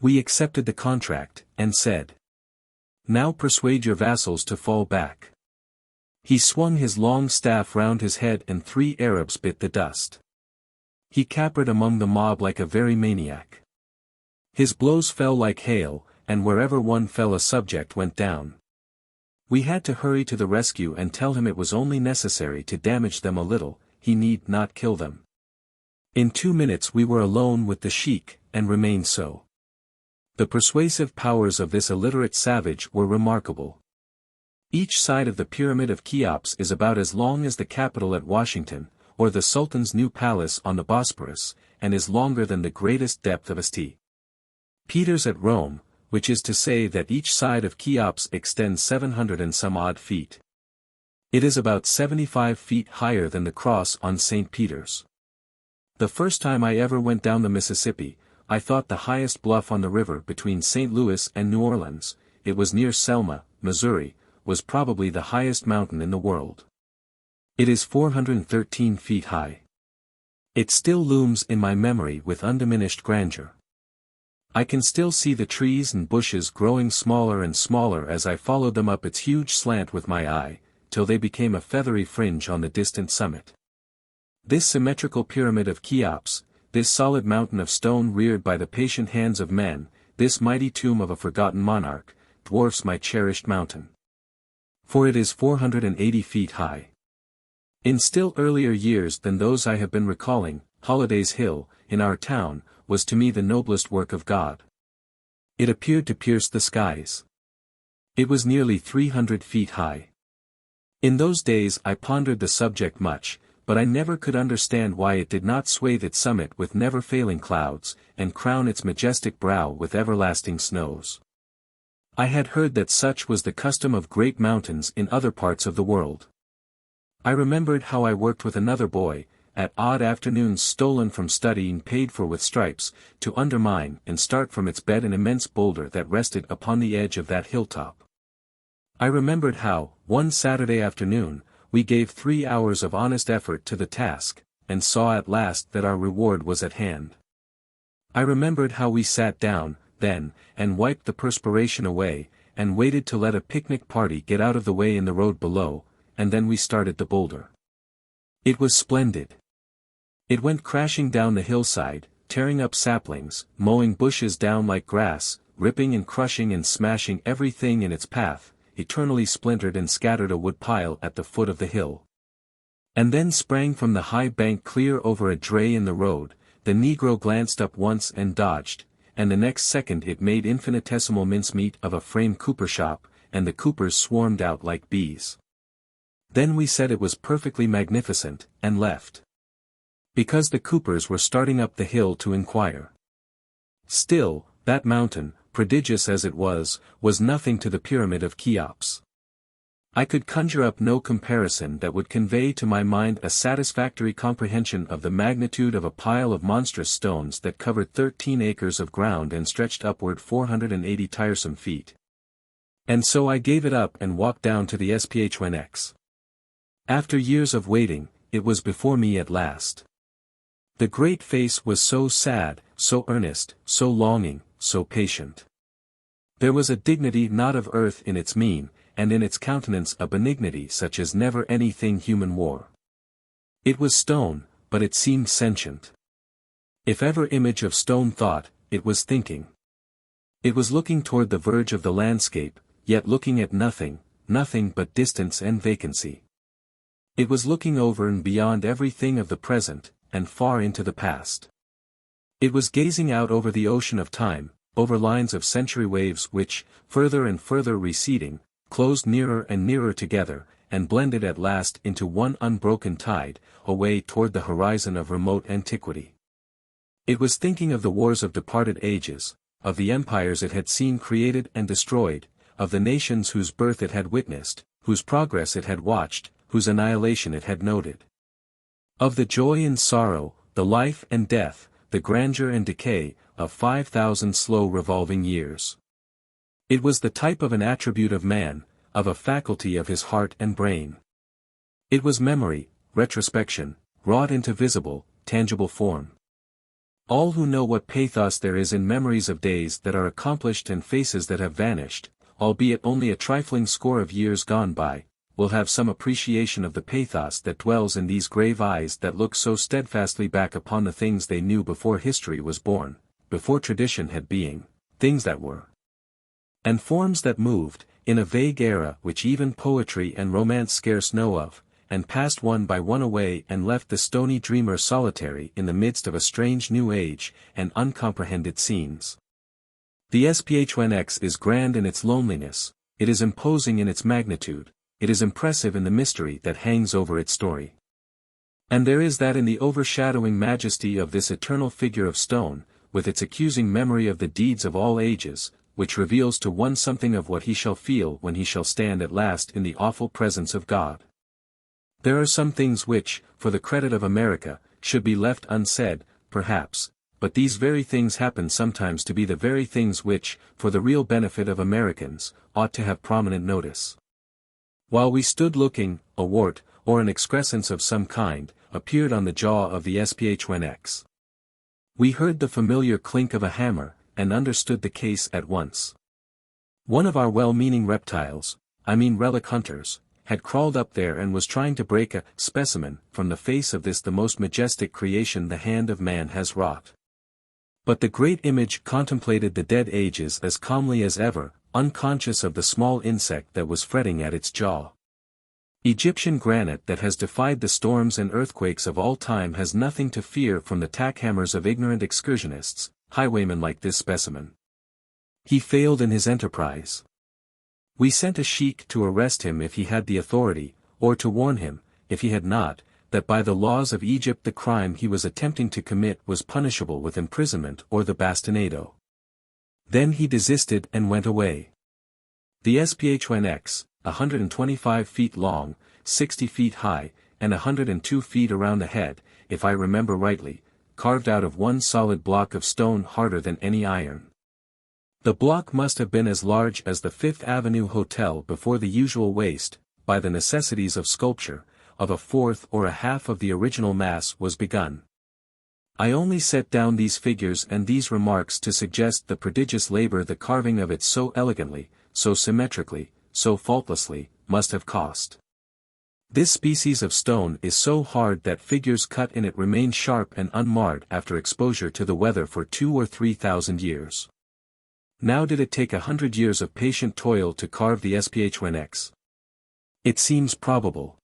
We accepted the contract, and said, "Now persuade your vassals to fall back." He swung his long staff round his head and 3 Arabs bit the dust. He capered among the mob like a very maniac. His blows fell like hail, and wherever one fell a subject went down. We had to hurry to the rescue and tell him it was only necessary to damage them a little, he need not kill them. In 2 minutes we were alone with the sheik, and remained so. The persuasive powers of this illiterate savage were remarkable. Each side of the Pyramid of Cheops is about as long as the Capitol at Washington, or the Sultan's new palace on the Bosporus, and is longer than the greatest depth of St. Peter's at Rome, which is to say that each side of Cheops extends 700 and some odd feet. It is about 75 feet higher than the cross on St. Peter's. The first time I ever went down the Mississippi, I thought the highest bluff on the river between St. Louis and New Orleans, it was near Selma, Missouri, was probably the highest mountain in the world. It is 413 feet high. It still looms in my memory with undiminished grandeur. I can still see the trees and bushes growing smaller and smaller as I followed them up its huge slant with my eye, till they became a feathery fringe on the distant summit. This symmetrical pyramid of Cheops, this solid mountain of stone reared by the patient hands of men, this mighty tomb of a forgotten monarch, dwarfs my cherished mountain. For it is 480 feet high. In still earlier years than those I have been recalling, Holliday's Hill, in our town, was to me the noblest work of God. It appeared to pierce the skies. It was nearly 300 feet high. In those days I pondered the subject much, but I never could understand why it did not swathe its summit with never-failing clouds, and crown its majestic brow with everlasting snows. I had heard that such was the custom of great mountains in other parts of the world. I remembered how I worked with another boy, at odd afternoons stolen from studying paid for with stripes, to undermine and start from its bed an immense boulder that rested upon the edge of that hilltop. I remembered how, one Saturday afternoon, we gave 3 hours of honest effort to the task, and saw at last that our reward was at hand. I remembered how we sat down, then, and wiped the perspiration away, and waited to let a picnic party get out of the way in the road below, and then we started the boulder. It was splendid. It went crashing down the hillside, tearing up saplings, mowing bushes down like grass, ripping and crushing and smashing everything in its path, eternally splintered and scattered a wood pile at the foot of the hill. And then sprang from the high bank clear over a dray in the road. The negro glanced up once and dodged, and the next second it made infinitesimal mincemeat of a frame cooper shop, and the coopers swarmed out like bees. Then we said it was perfectly magnificent, and left. Because the coopers were starting up the hill to inquire. Still, that mountain, prodigious as it was nothing to the Pyramid of Cheops. I could conjure up no comparison that would convey to my mind a satisfactory comprehension of the magnitude of a pile of monstrous stones that covered 13 acres of ground and stretched upward 480 tiresome feet. And so I gave it up and walked down to the SPHNX. After years of waiting, it was before me at last. The great face was so sad, so earnest, so longing, so patient. There was a dignity not of earth in its mien, and in its countenance a benignity such as never anything human wore. It was stone, but it seemed sentient. If ever image of stone thought, it was thinking. It was looking toward the verge of the landscape, yet looking at nothing, nothing but distance and vacancy. It was looking over and beyond everything of the present, and far into the past. It was gazing out over the ocean of time, over lines of century waves which, further and further receding, closed nearer and nearer together, and blended at last into one unbroken tide, away toward the horizon of remote antiquity. It was thinking of the wars of departed ages, of the empires it had seen created and destroyed, of the nations whose birth it had witnessed, whose progress it had watched, whose annihilation it had noted. Of the joy and sorrow, the life and death, the grandeur and decay, of 5,000 slow revolving years. It was the type of an attribute of man, of a faculty of his heart and brain. It was memory, retrospection, wrought into visible, tangible form. All who know what pathos there is in memories of days that are accomplished and faces that have vanished, albeit only a trifling score of years gone by, will have some appreciation of the pathos that dwells in these grave eyes that look so steadfastly back upon the things they knew before history was born, before tradition had being, things that were. And forms that moved, in a vague era which even poetry and romance scarce know of, and passed one by one away and left the stony dreamer solitary in the midst of a strange new age, and uncomprehended scenes. The XLVIII is grand in its loneliness, it is imposing in its magnitude, it is impressive in the mystery that hangs over its story. And there is that in the overshadowing majesty of this eternal figure of stone, with its accusing memory of the deeds of all ages, which reveals to one something of what he shall feel when he shall stand at last in the awful presence of God. There are some things which, for the credit of America, should be left unsaid, perhaps, but these very things happen sometimes to be the very things which, for the real benefit of Americans, ought to have prominent notice. While we stood looking, a wart, or an excrescence of some kind, appeared on the jaw of the XLVIII. We heard the familiar clink of a hammer, and understood the case at once. One of our well-meaning reptiles, I mean relic hunters, had crawled up there and was trying to break a specimen from the face of this the most majestic creation the hand of man has wrought. But the great image contemplated the dead ages as calmly as ever, unconscious of the small insect that was fretting at its jaw. Egyptian granite that has defied the storms and earthquakes of all time has nothing to fear from the tackhammers of ignorant excursionists, highwaymen like this specimen. He failed in his enterprise. We sent a sheik to arrest him if he had the authority, or to warn him, if he had not, that by the laws of Egypt the crime he was attempting to commit was punishable with imprisonment or the bastinado. Then he desisted and went away. The XLVIII, 125 feet long, 60 feet high, and 102 feet around the head, if I remember rightly, carved out of one solid block of stone harder than any iron. The block must have been as large as the Fifth Avenue Hotel before the usual waste, by the necessities of sculpture, of a fourth or a half of the original mass was begun. I only set down these figures and these remarks to suggest the prodigious labor the carving of it so elegantly, so symmetrically, so faultlessly, must have cost. This species of stone is so hard that figures cut in it remain sharp and unmarred after exposure to the weather for 2,000 or 3,000 years. Now did it take 100 years of patient toil to carve the XLVIII? It seems probable.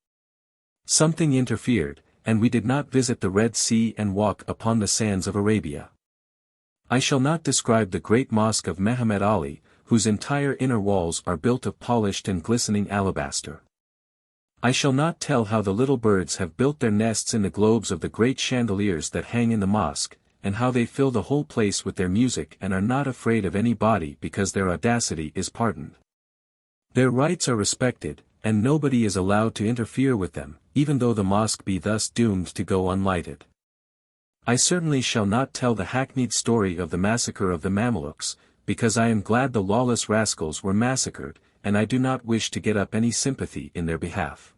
Something interfered, and we did not visit the Red Sea and walk upon the sands of Arabia. I shall not describe the great mosque of Mehemet Ali, whose entire inner walls are built of polished and glistening alabaster. I shall not tell how the little birds have built their nests in the globes of the great chandeliers that hang in the mosque, and how they fill the whole place with their music and are not afraid of any body because their audacity is pardoned. Their rights are respected, and nobody is allowed to interfere with them, even though the mosque be thus doomed to go unlighted. I certainly shall not tell the hackneyed story of the massacre of the Mamelukes, because I am glad the lawless rascals were massacred, and I do not wish to get up any sympathy in their behalf.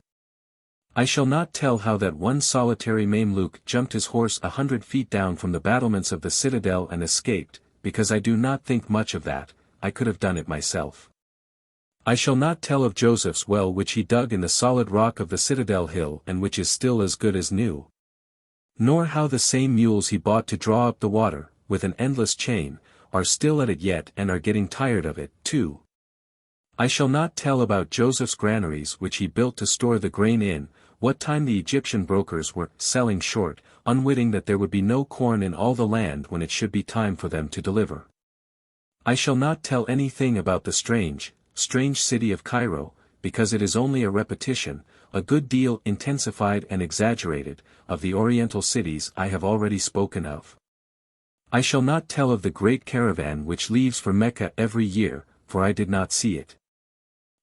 I shall not tell how that one solitary Mameluke jumped his horse 100 feet down from the battlements of the citadel and escaped, because I do not think much of that, I could have done it myself. I shall not tell of Joseph's well which he dug in the solid rock of the citadel hill and which is still as good as new. Nor how the same mules he bought to draw up the water, with an endless chain, are still at it yet and are getting tired of it, too. I shall not tell about Joseph's granaries which he built to store the grain in, what time the Egyptian brokers were selling short, unwitting that there would be no corn in all the land when it should be time for them to deliver. I shall not tell anything about the strange city of Cairo, because it is only a repetition, a good deal intensified and exaggerated, of the Oriental cities I have already spoken of. I shall not tell of the great caravan which leaves for Mecca every year, for I did not see it.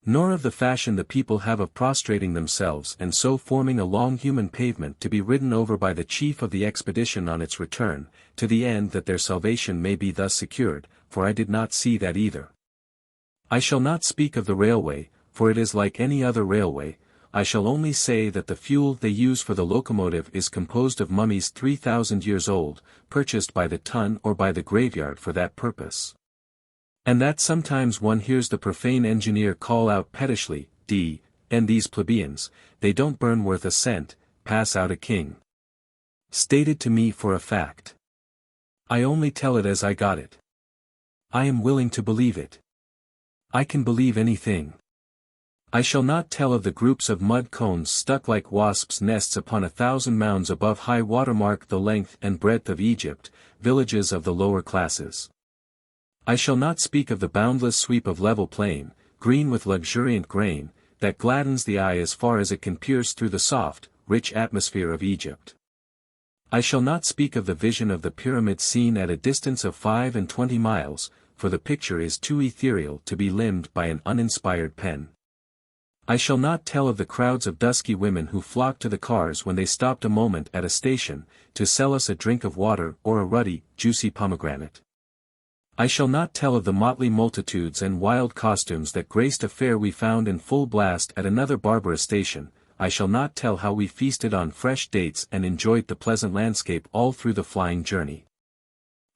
Nor of the fashion the people have of prostrating themselves and so forming a long human pavement to be ridden over by the chief of the expedition on its return, to the end that their salvation may be thus secured, for I did not see that either. I shall not speak of the railway, for it is like any other railway. I shall only say that the fuel they use for the locomotive is composed of mummies 3,000 years old, purchased by the ton or by the graveyard for that purpose. And that sometimes one hears the profane engineer call out pettishly, and these plebeians, they don't burn worth a cent, pass out a king. Stated to me for a fact. I only tell it as I got it. I am willing to believe it. I can believe anything. I shall not tell of the groups of mud cones stuck like wasps' nests upon 1,000 mounds above high water mark the length and breadth of Egypt, villages of the lower classes. I shall not speak of the boundless sweep of level plain, green with luxuriant grain, that gladdens the eye as far as it can pierce through the soft, rich atmosphere of Egypt. I shall not speak of the vision of the pyramid seen at a distance of 25 miles, for the picture is too ethereal to be limned by an uninspired pen. I shall not tell of the crowds of dusky women who flocked to the cars when they stopped a moment at a station, to sell us a drink of water or a ruddy, juicy pomegranate. I shall not tell of the motley multitudes and wild costumes that graced a fair we found in full blast at another barbarous station. I shall not tell how we feasted on fresh dates and enjoyed the pleasant landscape all through the flying journey.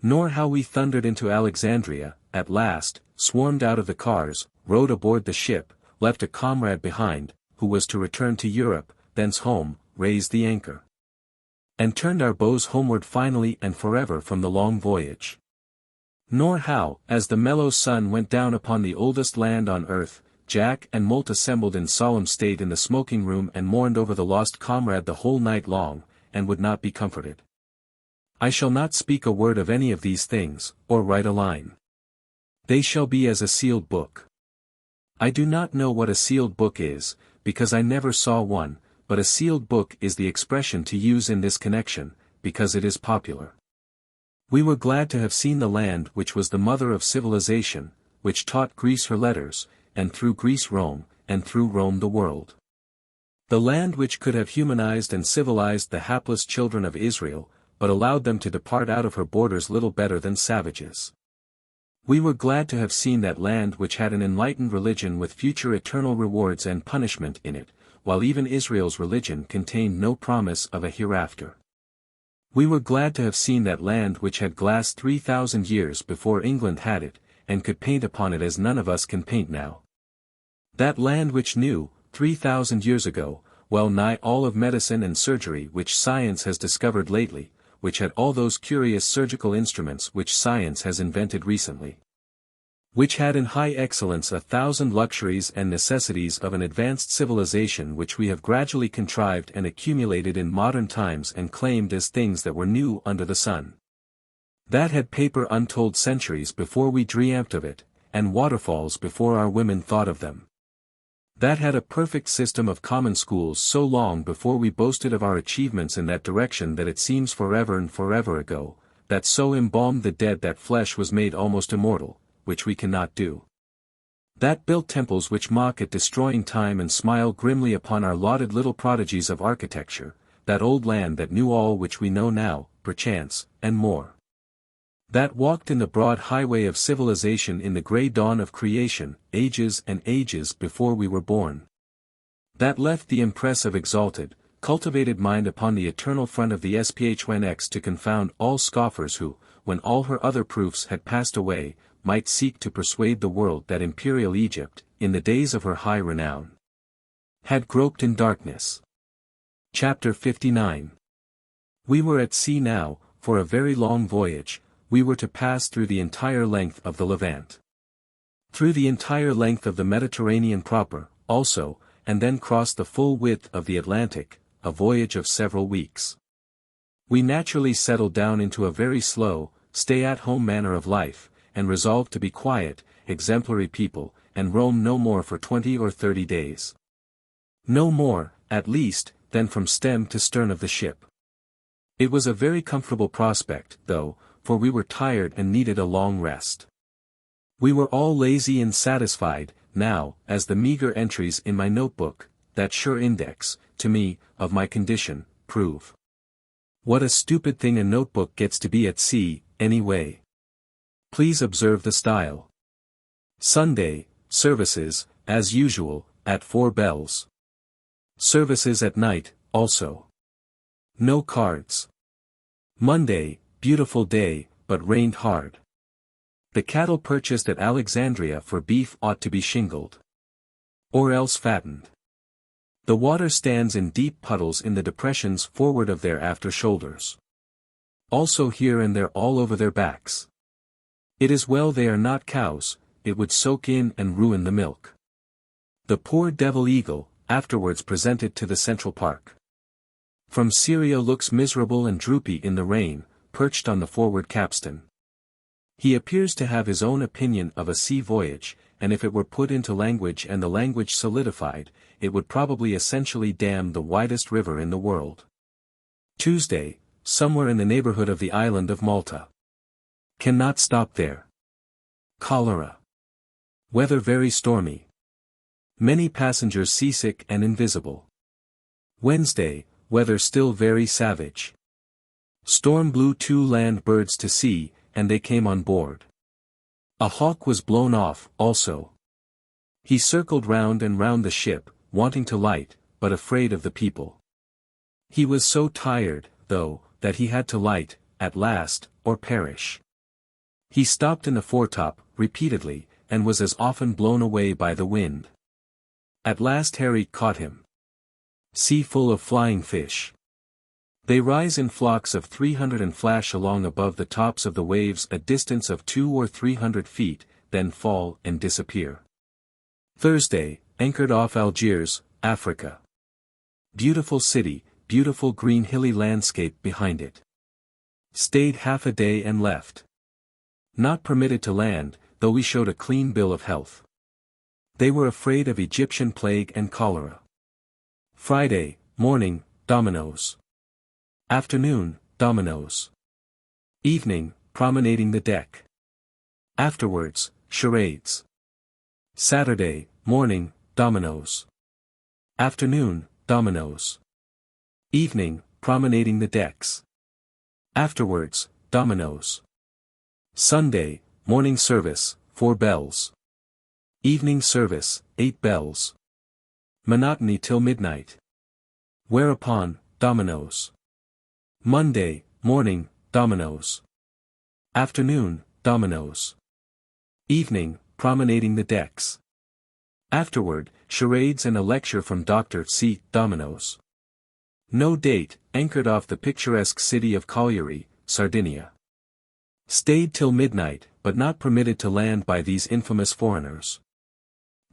Nor how we thundered into Alexandria, at last, swarmed out of the cars, rode aboard the ship, left a comrade behind, who was to return to Europe, thence home, raised the anchor, and turned our bows homeward finally and forever from the long voyage. Nor how, as the mellow sun went down upon the oldest land on earth, Jack and Moult assembled in solemn state in the smoking room and mourned over the lost comrade the whole night long, and would not be comforted. I shall not speak a word of any of these things, or write a line. They shall be as a sealed book. I do not know what a sealed book is, because I never saw one, but a sealed book is the expression to use in this connection, because it is popular. We were glad to have seen the land which was the mother of civilization, which taught Greece her letters, and through Greece Rome, and through Rome the world. The land which could have humanized and civilized the hapless children of Israel, but allowed them to depart out of her borders little better than savages. We were glad to have seen that land which had an enlightened religion with future eternal rewards and punishment in it, while even Israel's religion contained no promise of a hereafter. We were glad to have seen that land which had glass 3,000 years before England had it, and could paint upon it as none of us can paint now. That land which knew, 3,000 years ago, well nigh all of medicine and surgery which science has discovered lately, which had all those curious surgical instruments which science has invented recently. Which had in high excellence 1,000 luxuries and necessities of an advanced civilization which we have gradually contrived and accumulated in modern times and claimed as things that were new under the sun. That had paper untold centuries before we dreamt of it, and waterfalls before our women thought of them. That had a perfect system of common schools so long before we boasted of our achievements in that direction that it seems forever and forever ago, that so embalmed the dead that flesh was made almost immortal, which we cannot do. That built temples which mock at destroying time and smile grimly upon our lauded little prodigies of architecture, that old land that knew all which we know now, perchance, and more. That walked in the broad highway of civilization in the grey dawn of creation, ages and ages before we were born. That left the impress of exalted, cultivated mind upon the eternal front of the SPHNX to confound all scoffers who, when all her other proofs had passed away, might seek to persuade the world that imperial Egypt, in the days of her high renown, had groped in darkness. Chapter 59. We were at sea now, for a very long voyage. We were to pass through the entire length of the Levant, through the entire length of the Mediterranean proper, also, and then cross the full width of the Atlantic, a voyage of several weeks. We naturally settled down into a very slow, stay-at-home manner of life, and resolved to be quiet, exemplary people, and roam no more for 20 or 30 days. No more, at least, than from stem to stern of the ship. It was a very comfortable prospect, though, for we were tired and needed a long rest. We were all lazy and satisfied, now, as the meager entries in my notebook, that sure index, to me, of my condition, prove. What a stupid thing a notebook gets to be at sea, anyway. Please observe the style. Sunday, services, as usual, at 4 bells. Services at night, also. No cards. Monday, beautiful day, but rained hard. The cattle purchased at Alexandria for beef ought to be shingled, or else fattened. The water stands in deep puddles in the depressions forward of their after shoulders. Also here and there all over their backs. It is well they are not cows, it would soak in and ruin the milk. The poor devil eagle, afterwards presented to the Central Park, from Syria, looks miserable and droopy in the rain, perched on the forward capstan. He appears to have his own opinion of a sea voyage, and if it were put into language and the language solidified, it would probably essentially dam the widest river in the world. Tuesday, somewhere in the neighborhood of the island of Malta. Cannot stop there. Cholera. Weather very stormy. Many passengers seasick and invisible. Wednesday, weather still very savage. Storm blew 2 land birds to sea, and they came on board. A hawk was blown off, also. He circled round and round the ship, wanting to light, but afraid of the people. He was so tired, though, that he had to light, at last, or perish. He stopped in the foretop, repeatedly, and was as often blown away by the wind. At last Harry caught him. Sea full of flying fish. They rise in flocks of 300 and flash along above the tops of the waves a distance of 200 or 300 feet, then fall and disappear. Thursday, anchored off Algiers, Africa. Beautiful city, beautiful green hilly landscape behind it. Stayed half a day and left. Not permitted to land, though we showed a clean bill of health. They were afraid of Egyptian plague and cholera. Friday, morning, dominoes. Afternoon, dominoes. Evening, promenading the deck. Afterwards, charades. Saturday, morning, dominoes. Afternoon, dominoes. Evening, promenading the decks. Afterwards, dominoes. Sunday, morning service, 4 bells. Evening service, 8 bells. Monotony till midnight. Whereupon, dominoes. Monday, morning, dominoes. Afternoon, dominoes. Evening, promenading the decks. Afterward, charades and a lecture from Dr. C. Dominoes. No date, anchored off the picturesque city of Cagliari, Sardinia. Stayed till midnight, but not permitted to land by these infamous foreigners.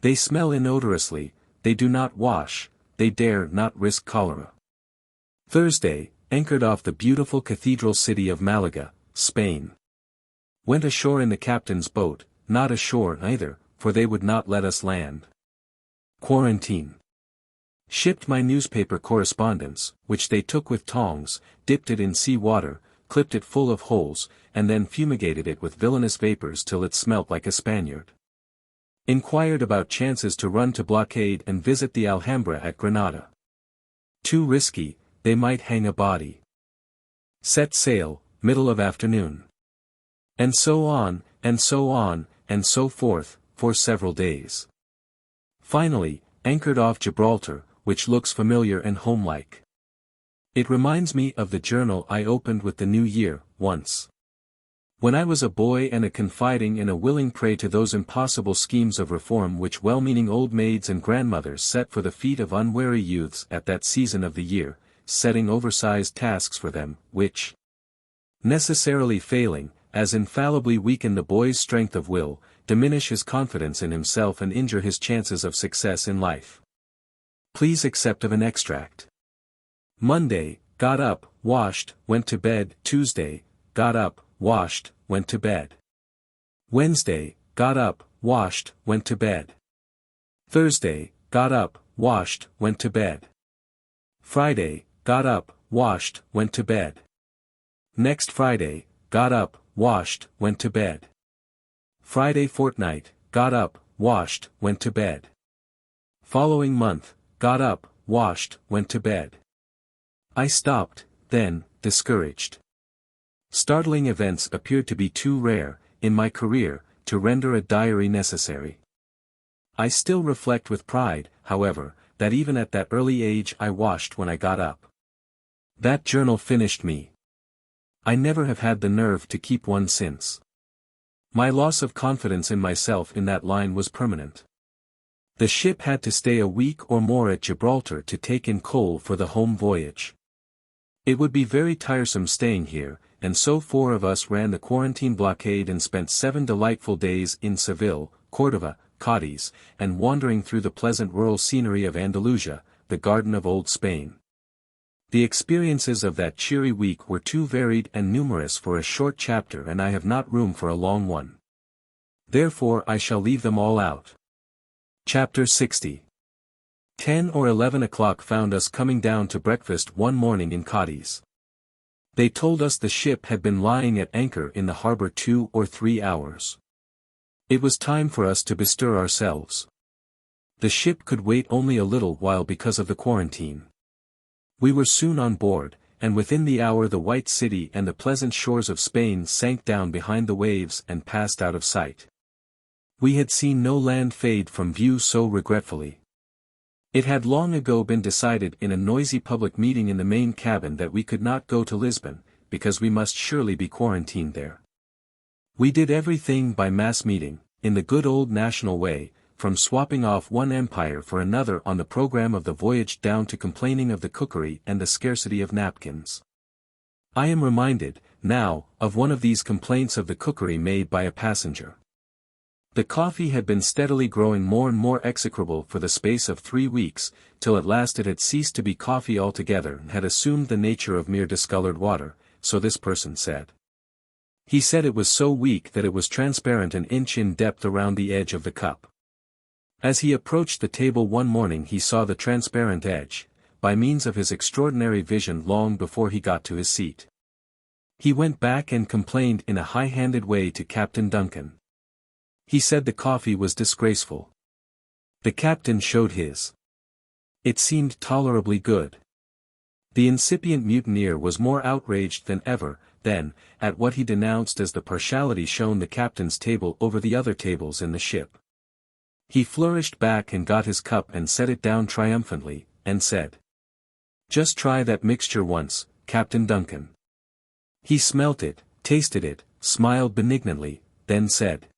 They smell inodorously, they do not wash, they dare not risk cholera. Thursday, anchored off the beautiful cathedral city of Malaga, Spain. Went ashore in the captain's boat, not ashore either, for they would not let us land. Quarantine. Shipped my newspaper correspondence, which they took with tongs, dipped it in sea water, clipped it full of holes, and then fumigated it with villainous vapors till it smelt like a Spaniard. Inquired about chances to run to blockade and visit the Alhambra at Granada. Too risky, they might hang a body. Set sail, middle of afternoon. And so on, and so on, and so forth, for several days. Finally, anchored off Gibraltar, which looks familiar and homelike. It reminds me of the journal I opened with the new year, once. When I was a boy and a confiding and a willing prey to those impossible schemes of reform which well-meaning old maids and grandmothers set for the feet of unwary youths at that season of the year, setting oversized tasks for them, which, necessarily failing, as infallibly weaken the boy's strength of will, diminish his confidence in himself and injure his chances of success in life. Please accept of an extract. Monday, got up, washed, went to bed. Tuesday, got up, washed, went to bed. Wednesday, got up, washed, went to bed. Thursday, got up, washed, went to bed. Friday, got up, washed, went to bed. Next Friday, got up, washed, went to bed. Friday fortnight, got up, washed, went to bed. Following month, got up, washed, went to bed. I stopped, then, discouraged. Startling events appeared to be too rare, in my career, to render a diary necessary. I still reflect with pride, however, that even at that early age I washed when I got up. That journal finished me. I never have had the nerve to keep one since. My loss of confidence in myself in that line was permanent. The ship had to stay a week or more at Gibraltar to take in coal for the home voyage. It would be very tiresome staying here, and so 4 of us ran the quarantine blockade and spent 7 delightful days in Seville, Cordova, Cadiz, and wandering through the pleasant rural scenery of Andalusia, the garden of old Spain. The experiences of that cheery week were too varied and numerous for a short chapter, and I have not room for a long one. Therefore I shall leave them all out. Chapter 60. 10 or 11 o'clock found us coming down to breakfast one morning in Cadiz. They told us the ship had been lying at anchor in the harbor 2 or 3 hours. It was time for us to bestir ourselves. The ship could wait only a little while because of the quarantine. We were soon on board, and within the hour the white city and the pleasant shores of Spain sank down behind the waves and passed out of sight. We had seen no land fade from view so regretfully. It had long ago been decided in a noisy public meeting in the main cabin that we could not go to Lisbon, because we must surely be quarantined there. We did everything by mass meeting, in the good old national way, from swapping off one empire for another on the program of the voyage down to complaining of the cookery and the scarcity of napkins. I am reminded, now, of one of these complaints of the cookery made by a passenger. The coffee had been steadily growing more and more execrable for the space of 3 weeks, till at last it had ceased to be coffee altogether and had assumed the nature of mere discolored water, so this person said. He said it was so weak that it was transparent an inch in depth around the edge of the cup. As he approached the table one morning he saw the transparent edge, by means of his extraordinary vision long before he got to his seat. He went back and complained in a high-handed way to Captain Duncan. He said the coffee was disgraceful. The captain showed his. It seemed tolerably good. The incipient mutineer was more outraged than ever, then, at what he denounced as the partiality shown the captain's table over the other tables in the ship. He flourished back and got his cup and set it down triumphantly, and said, "Just try that mixture once, Captain Duncan." He smelt it, tasted it, smiled benignantly, then said,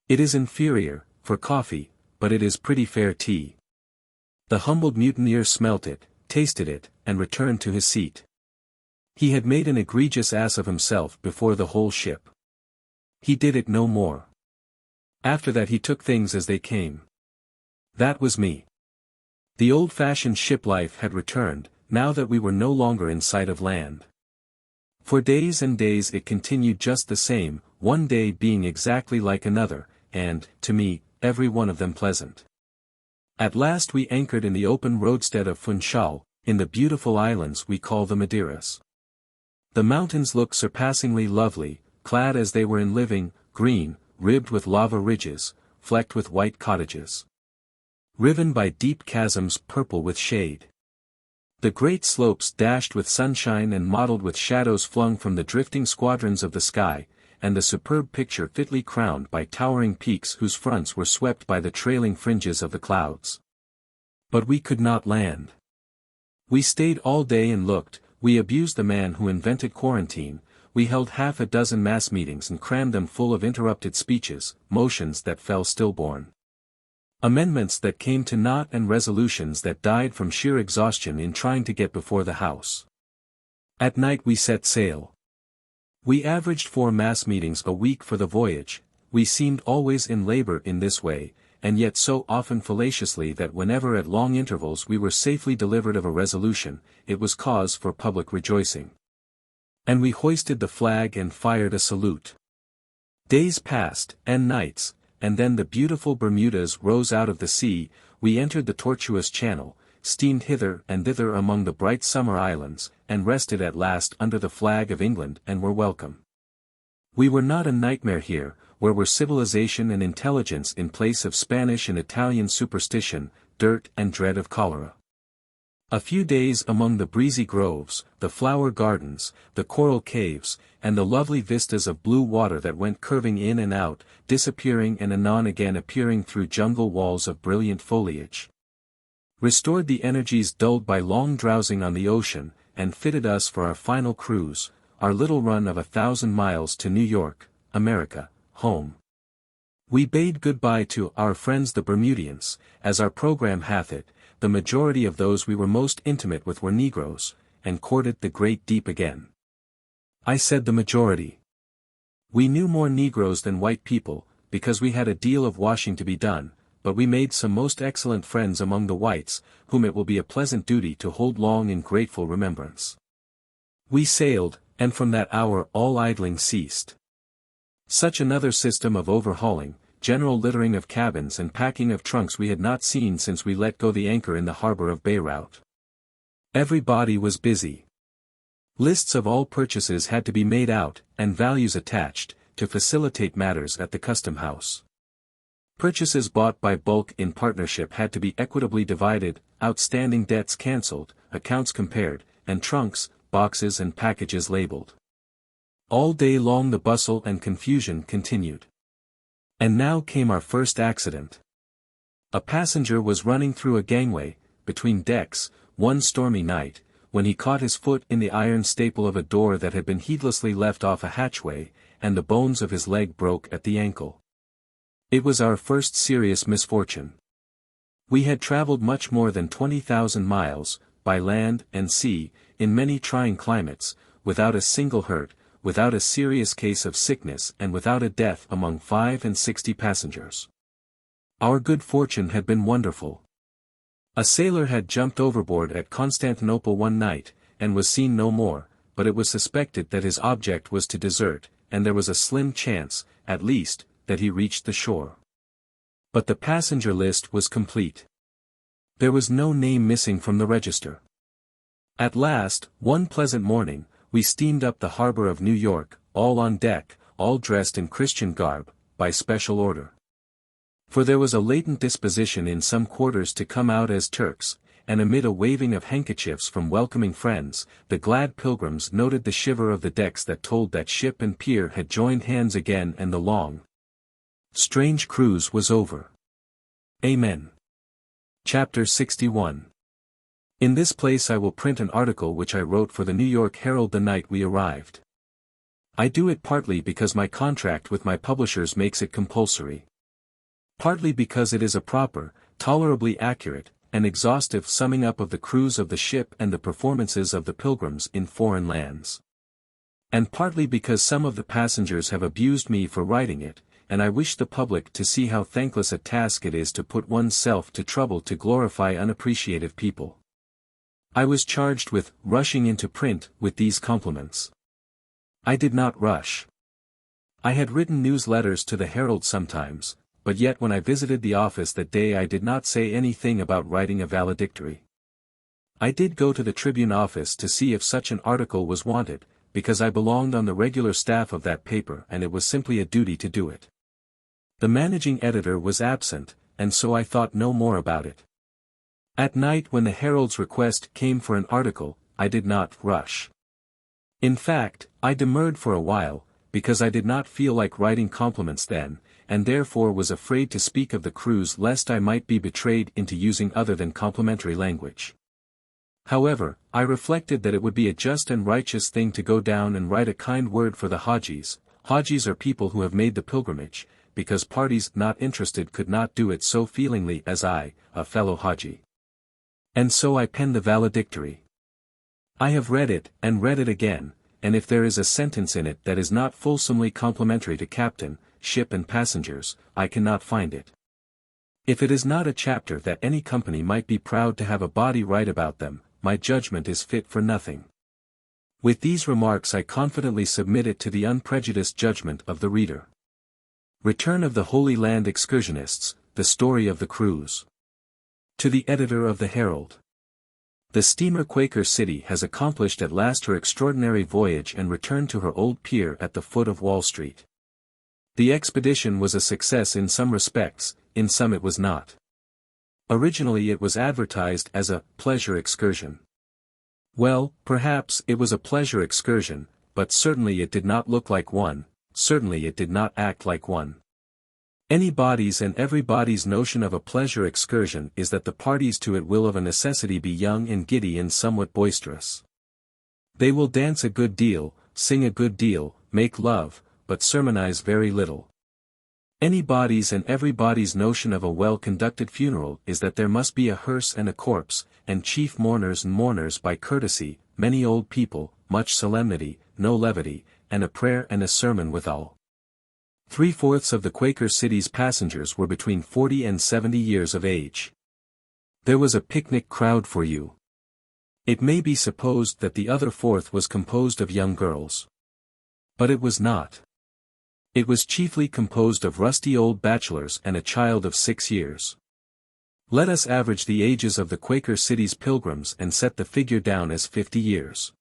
"It is inferior, for coffee, but it is pretty fair tea." The humbled mutineer smelt it, tasted it, and returned to his seat. He had made an egregious ass of himself before the whole ship. He did it no more. After that he took things as they came. That was me. The old-fashioned ship life had returned, now that we were no longer in sight of land. For days and days it continued just the same, one day being exactly like another, and, to me, every one of them pleasant. At last we anchored in the open roadstead of Funchal, in the beautiful islands we call the Madeiras. The mountains looked surpassingly lovely, clad as they were in living, green, ribbed with lava ridges, flecked with white cottages. Riven by deep chasms purple with shade. The great slopes dashed with sunshine and mottled with shadows flung from the drifting squadrons of the sky, and the superb picture fitly crowned by towering peaks whose fronts were swept by the trailing fringes of the clouds. But we could not land. We stayed all day and looked, we abused the man who invented quarantine, we held half a dozen mass meetings and crammed them full of interrupted speeches, motions that fell stillborn. Amendments that came to naught and resolutions that died from sheer exhaustion in trying to get before the House. At night we set sail. We averaged 4 mass meetings a week for the voyage, we seemed always in labor in this way, and yet so often fallaciously that whenever at long intervals we were safely delivered of a resolution, it was cause for public rejoicing. And we hoisted the flag and fired a salute. Days passed, and nights, and then the beautiful Bermudas rose out of the sea, we entered the tortuous channel, steamed hither and thither among the bright summer islands, and rested at last under the flag of England and were welcome. We were not a nightmare here, where were civilization and intelligence in place of Spanish and Italian superstition, dirt and dread of cholera. A few days among the breezy groves, the flower gardens, the coral caves, and the lovely vistas of blue water that went curving in and out, disappearing and anon again appearing through jungle walls of brilliant foliage, restored the energies dulled by long drowsing on the ocean, and fitted us for our final cruise, our little run of 1,000 miles to New York, America, home. We bade goodbye to our friends the Bermudians, as our program hath it. The majority of those we were most intimate with were Negroes, and courted the great deep again. I said the majority. We knew more Negroes than white people, because we had a deal of washing to be done, but we made some most excellent friends among the whites, whom it will be a pleasant duty to hold long in grateful remembrance. We sailed, and from that hour all idling ceased. Such another system of overhauling, general littering of cabins and packing of trunks we had not seen since we let go the anchor in the harbor of Beirut. Everybody was busy. Lists of all purchases had to be made out, and values attached, to facilitate matters at the custom house. Purchases bought by bulk in partnership had to be equitably divided, outstanding debts cancelled, accounts compared, and trunks, boxes and packages labeled. All day long the bustle and confusion continued. And now came our first accident. A passenger was running through a gangway, between decks, one stormy night, when he caught his foot in the iron staple of a door that had been heedlessly left off a hatchway, and the bones of his leg broke at the ankle. It was our first serious misfortune. We had traveled much more than 20,000 miles, by land and sea, in many trying climates, without a single hurt, without a serious case of sickness and without a death among 65 passengers. Our good fortune had been wonderful. A sailor had jumped overboard at Constantinople one night, and was seen no more, but it was suspected that his object was to desert, and there was a slim chance, at least, that he reached the shore. But the passenger list was complete. There was no name missing from the register. At last, one pleasant morning, we steamed up the harbor of New York, all on deck, all dressed in Christian garb, by special order. For there was a latent disposition in some quarters to come out as Turks, and amid a waving of handkerchiefs from welcoming friends, the glad pilgrims noted the shiver of the decks that told that ship and pier had joined hands again and the long, strange cruise was over. Amen. Chapter 61. In this place I will print an article which I wrote for the New York Herald the night we arrived. I do it partly because my contract with my publishers makes it compulsory. Partly because it is a proper, tolerably accurate, and exhaustive summing up of the cruise of the ship and the performances of the pilgrims in foreign lands. And partly because some of the passengers have abused me for writing it, and I wish the public to see how thankless a task it is to put one's self to trouble to glorify unappreciative people. I was charged with rushing into print with these compliments. I did not rush. I had written news letters to the Herald sometimes, but yet when I visited the office that day I did not say anything about writing a valedictory. I did go to the Tribune office to see if such an article was wanted, because I belonged on the regular staff of that paper and it was simply a duty to do it. The managing editor was absent, and so I thought no more about it. At night when the Herald's request came for an article, I did not rush. In fact, I demurred for a while, because I did not feel like writing compliments then, and therefore was afraid to speak of the cruise lest I might be betrayed into using other than complimentary language. However, I reflected that it would be a just and righteous thing to go down and write a kind word for the Hajis. Hajis are people who have made the pilgrimage, because parties not interested could not do it so feelingly as I, a fellow Haji. And so I penned the valedictory. I have read it, and read it again, and if there is a sentence in it that is not fulsomely complimentary to captain, ship and passengers, I cannot find it. If it is not a chapter that any company might be proud to have a body write about them, my judgment is fit for nothing. With these remarks I confidently submit it to the unprejudiced judgment of the reader. Return of the Holy Land Excursionists, the story of the cruise. To the editor of the Herald. The steamer Quaker City has accomplished at last her extraordinary voyage and returned to her old pier at the foot of Wall Street. The expedition was a success in some respects, in some it was not. Originally it was advertised as a pleasure excursion. Well, perhaps it was a pleasure excursion, but certainly it did not look like one, certainly it did not act like one. Anybody's and everybody's notion of a pleasure excursion is that the parties to it will of a necessity be young and giddy and somewhat boisterous. They will dance a good deal, sing a good deal, make love, but sermonize very little. Anybody's and everybody's notion of a well-conducted funeral is that there must be a hearse and a corpse, and chief mourners and mourners by courtesy, many old people, much solemnity, no levity, and a prayer and a sermon withal. 3/4 of the Quaker City's passengers were between 40 and 70 years of age. There was a picnic crowd for you. It may be supposed that the other fourth was composed of young girls. But it was not. It was chiefly composed of rusty old bachelors and a child of 6 years. Let us average the ages of the Quaker City's pilgrims and set the figure down as 50 years.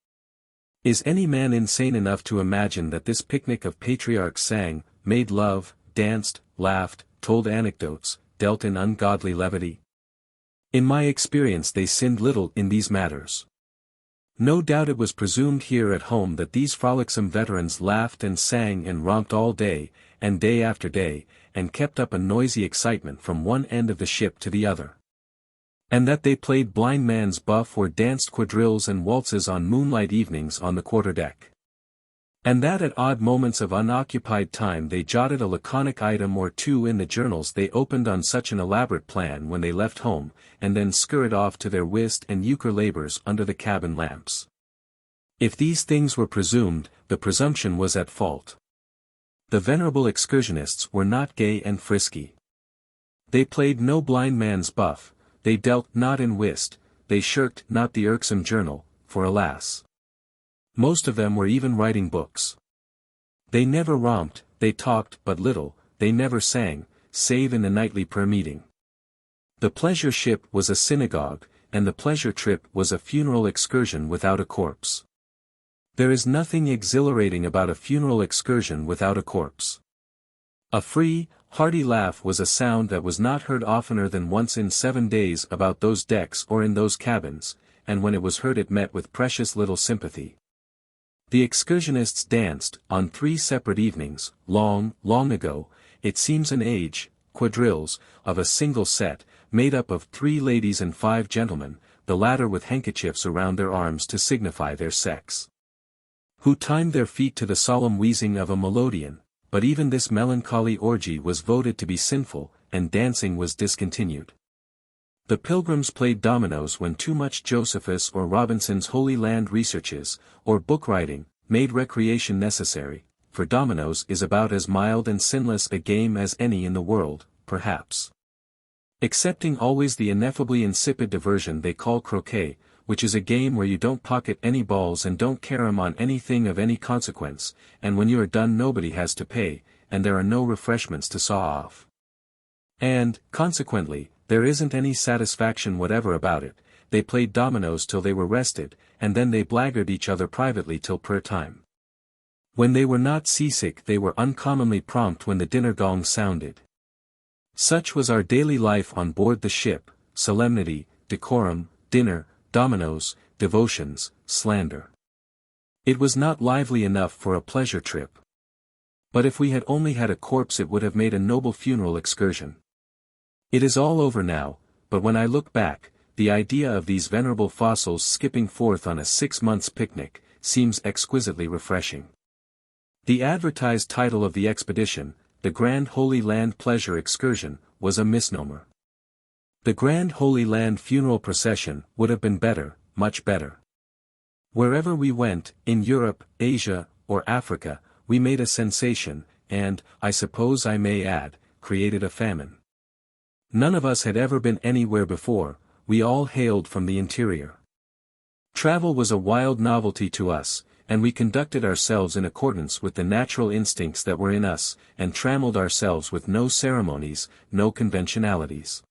Is any man insane enough to imagine that this picnic of patriarchs sang, made love, danced, laughed, told anecdotes, dealt in ungodly levity? In my experience they sinned little in these matters. No doubt it was presumed here at home that these frolicsome veterans laughed and sang and romped all day, and day after day, and kept up a noisy excitement from one end of the ship to the other. And that they played blind man's buff or danced quadrilles and waltzes on moonlight evenings on the quarterdeck. And that at odd moments of unoccupied time they jotted a laconic item or two in the journals they opened on such an elaborate plan when they left home, and then scurried off to their whist and euchre labors under the cabin lamps. If these things were presumed, the presumption was at fault. The venerable excursionists were not gay and frisky. They played no blind man's buff, they dealt not in whist, they shirked not the irksome journal, for alas! Most of them were even writing books. They never romped, they talked but little, they never sang, save in the nightly prayer meeting. The pleasure ship was a synagogue, and the pleasure trip was a funeral excursion without a corpse. There is nothing exhilarating about a funeral excursion without a corpse. A free, hearty laugh was a sound that was not heard oftener than once in 7 days about those decks or in those cabins, and when it was heard it met with precious little sympathy. The excursionists danced, on 3 separate evenings, long, long ago, it seems an age, quadrilles, of a single set, made up of 3 ladies and 5 gentlemen, the latter with handkerchiefs around their arms to signify their sex. Who timed their feet to the solemn wheezing of a melodeon, but even this melancholy orgy was voted to be sinful, and dancing was discontinued. The pilgrims played dominoes when too much Josephus or Robinson's Holy Land researches, or book writing, made recreation necessary, for dominoes is about as mild and sinless a game as any in the world, perhaps. Excepting always the ineffably insipid diversion they call croquet, which is a game where you don't pocket any balls and don't carry 'em on anything of any consequence, and when you are done nobody has to pay, and there are no refreshments to saw off. And, consequently, there isn't any satisfaction whatever about it. They played dominoes till they were rested, and then they blackguarded each other privately till prayer time. When they were not seasick they were uncommonly prompt when the dinner gong sounded. Such was our daily life on board the ship, solemnity, decorum, dinner, dominoes, devotions, slander. It was not lively enough for a pleasure trip. But if we had only had a corpse it would have made a noble funeral excursion. It is all over now, but when I look back, the idea of these venerable fossils skipping forth on a 6 months picnic, seems exquisitely refreshing. The advertised title of the expedition, the Grand Holy Land Pleasure Excursion, was a misnomer. The Grand Holy Land Funeral Procession would have been better, much better. Wherever we went, in Europe, Asia, or Africa, we made a sensation, and, I suppose I may add, created a famine. None of us had ever been anywhere before, we all hailed from the interior. Travel was a wild novelty to us, and we conducted ourselves in accordance with the natural instincts that were in us, and trammeled ourselves with no ceremonies, no conventionalities.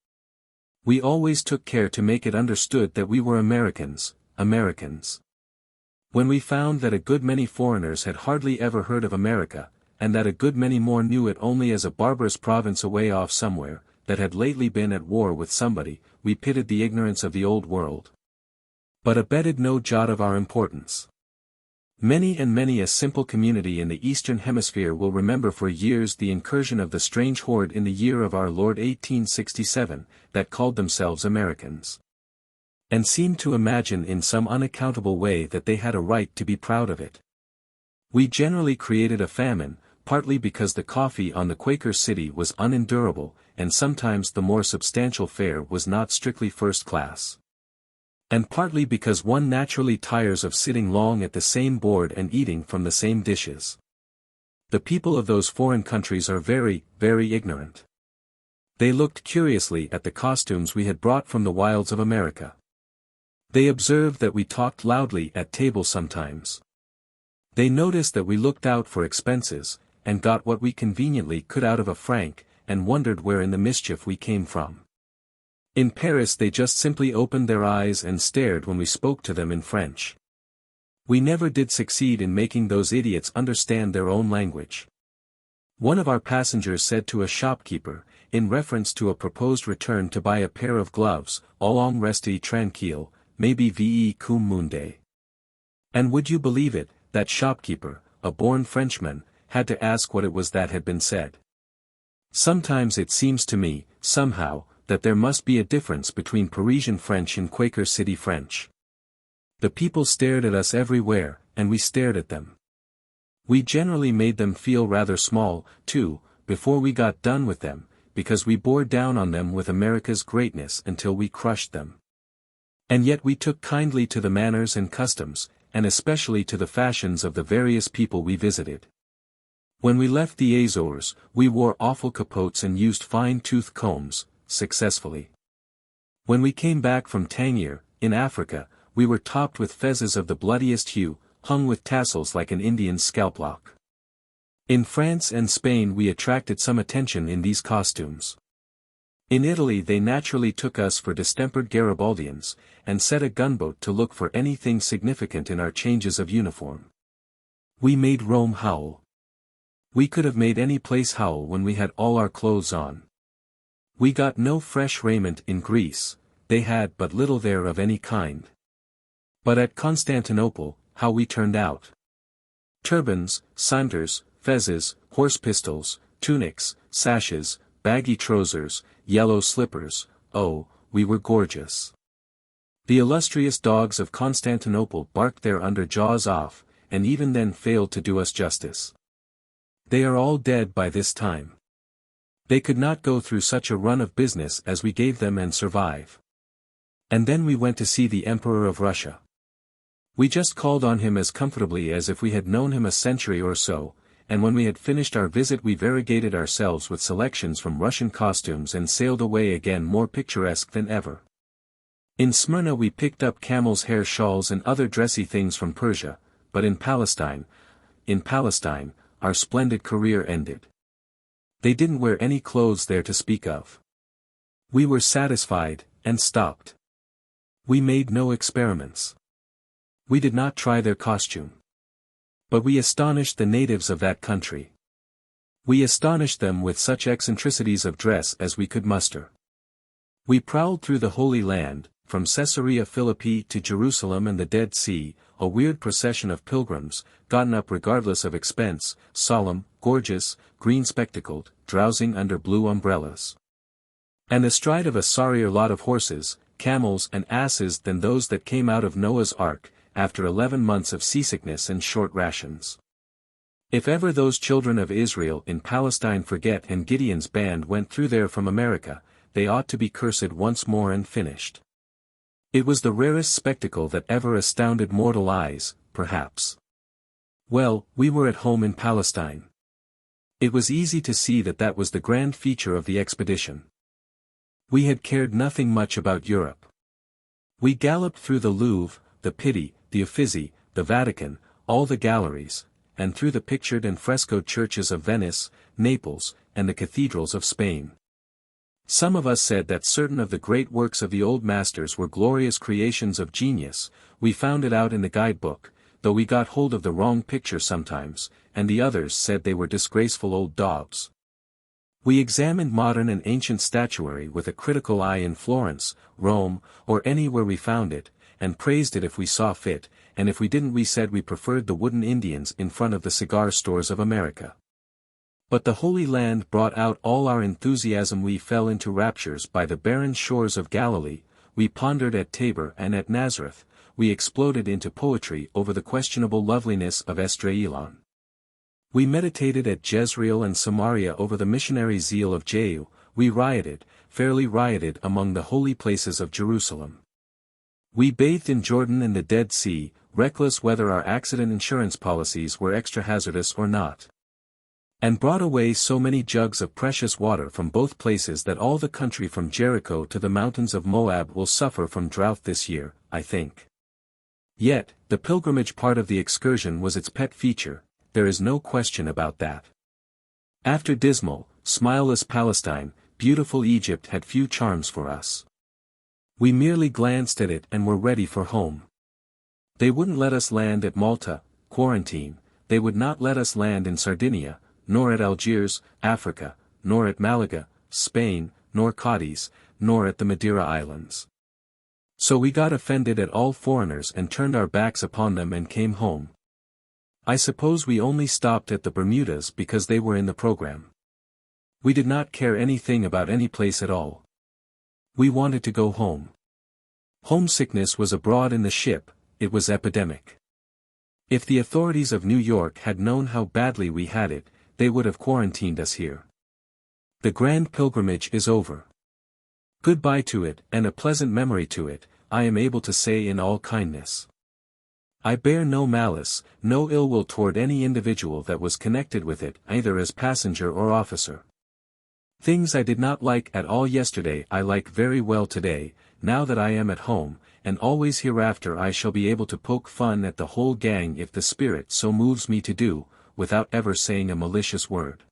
We always took care to make it understood that we were Americans, Americans. When we found that a good many foreigners had hardly ever heard of America, and that a good many more knew it only as a barbarous province away off somewhere, that had lately been at war with somebody, we pitied the ignorance of the old world. But abetted no jot of our importance. Many and many a simple community in the Eastern Hemisphere will remember for years the incursion of the strange horde in the year of our Lord 1867, that called themselves Americans. And seemed to imagine in some unaccountable way that they had a right to be proud of it. We generally created a famine, partly because the coffee on the Quaker City was unendurable, and sometimes the more substantial fare was not strictly first class. And partly because one naturally tires of sitting long at the same board and eating from the same dishes. The people of those foreign countries are very, very ignorant. They looked curiously at the costumes we had brought from the wilds of America. They observed that we talked loudly at table sometimes. They noticed that we looked out for expenses, and got what we conveniently could out of a franc, and wondered where in the mischief we came from. In Paris they just simply opened their eyes and stared when we spoke to them in French. We never did succeed in making those idiots understand their own language. One of our passengers said to a shopkeeper, in reference to a proposed return to buy a pair of gloves, "Allons rester tranquille, maybe ve cum munde." And would you believe it, that shopkeeper, a born Frenchman, had to ask what it was that had been said. Sometimes it seems to me, somehow, that there must be a difference between Parisian French and Quaker City French. The people stared at us everywhere, and we stared at them. We generally made them feel rather small, too, before we got done with them, because we bore down on them with America's greatness until we crushed them. And yet we took kindly to the manners and customs, and especially to the fashions of the various people we visited. When we left the Azores, we wore awful capotes and used fine tooth combs, successfully. When we came back from Tangier, in Africa, we were topped with fezzes of the bloodiest hue, hung with tassels like an Indian's scalplock. In France and Spain we attracted some attention in these costumes. In Italy they naturally took us for distempered Garibaldians, and set a gunboat to look for anything significant in our changes of uniform. We made Rome howl. We could have made any place howl when we had all our clothes on. We got no fresh raiment in Greece, they had but little there of any kind. But at Constantinople, how we turned out! Turbans, cimeters, fezzes, horse pistols, tunics, sashes, baggy trousers, yellow slippers, oh, we were gorgeous. The illustrious dogs of Constantinople barked their under jaws off, and even then failed to do us justice. They are all dead by this time. They could not go through such a run of business as we gave them and survive. And then we went to see the Emperor of Russia. We just called on him as comfortably as if we had known him a century or so, and when we had finished our visit we variegated ourselves with selections from Russian costumes and sailed away again more picturesque than ever. In Smyrna we picked up camel's hair shawls and other dressy things from Persia, but in Palestine, our splendid career ended. They didn't wear any clothes there to speak of. We were satisfied, and stopped. We made no experiments. We did not try their costume. But we astonished the natives of that country. We astonished them with such eccentricities of dress as we could muster. We prowled through the Holy Land, from Caesarea Philippi to Jerusalem and the Dead Sea, a weird procession of pilgrims, gotten up regardless of expense, solemn, gorgeous, green-spectacled, drowsing under blue umbrellas. And astride of a sorrier lot of horses, camels and asses than those that came out of Noah's Ark, after 11 months of seasickness and short rations. If ever those children of Israel in Palestine forget and Gideon's band went through there from America, they ought to be cursed once more and finished. It was the rarest spectacle that ever astounded mortal eyes, perhaps. Well, we were at home in Palestine. It was easy to see that that was the grand feature of the expedition. We had cared nothing much about Europe. We galloped through the Louvre, the Pitti, the Uffizi, the Vatican, all the galleries, and through the pictured and frescoed churches of Venice, Naples, and the cathedrals of Spain. Some of us said that certain of the great works of the old masters were glorious creations of genius. We found it out in the guidebook, though we got hold of the wrong picture sometimes, and the others said they were disgraceful old daubs. We examined modern and ancient statuary with a critical eye in Florence, Rome, or anywhere we found it, and praised it if we saw fit, and if we didn't we said we preferred the wooden Indians in front of the cigar stores of America. But the Holy Land brought out all our enthusiasm. We fell into raptures by the barren shores of Galilee, we pondered at Tabor and at Nazareth, we exploded into poetry over the questionable loveliness of Esdraelon. We meditated at Jezreel and Samaria over the missionary zeal of Jehu, we rioted, fairly rioted among the holy places of Jerusalem. We bathed in Jordan and the Dead Sea, reckless whether our accident insurance policies were extra hazardous or not. And brought away so many jugs of precious water from both places that all the country from Jericho to the mountains of Moab will suffer from drought this year, I think. Yet, the pilgrimage part of the excursion was its pet feature, there is no question about that. After dismal, smileless Palestine, beautiful Egypt had few charms for us. We merely glanced at it and were ready for home. They wouldn't let us land at Malta, quarantine, they would not let us land in Sardinia, nor at Algiers, Africa, nor at Malaga, Spain, nor Cadiz, nor at the Madeira Islands. So we got offended at all foreigners and turned our backs upon them and came home. I suppose we only stopped at the Bermudas because they were in the program. We did not care anything about any place at all. We wanted to go home. Homesickness was abroad in the ship, it was epidemic. If the authorities of New York had known how badly we had it, they would have quarantined us here. The grand pilgrimage is over. Goodbye to it, and a pleasant memory to it, I am able to say in all kindness. I bear no malice, no ill will toward any individual that was connected with it, either as passenger or officer. Things I did not like at all yesterday I like very well today, now that I am at home, and always hereafter I shall be able to poke fun at the whole gang if the spirit so moves me to do, without ever saying a malicious word.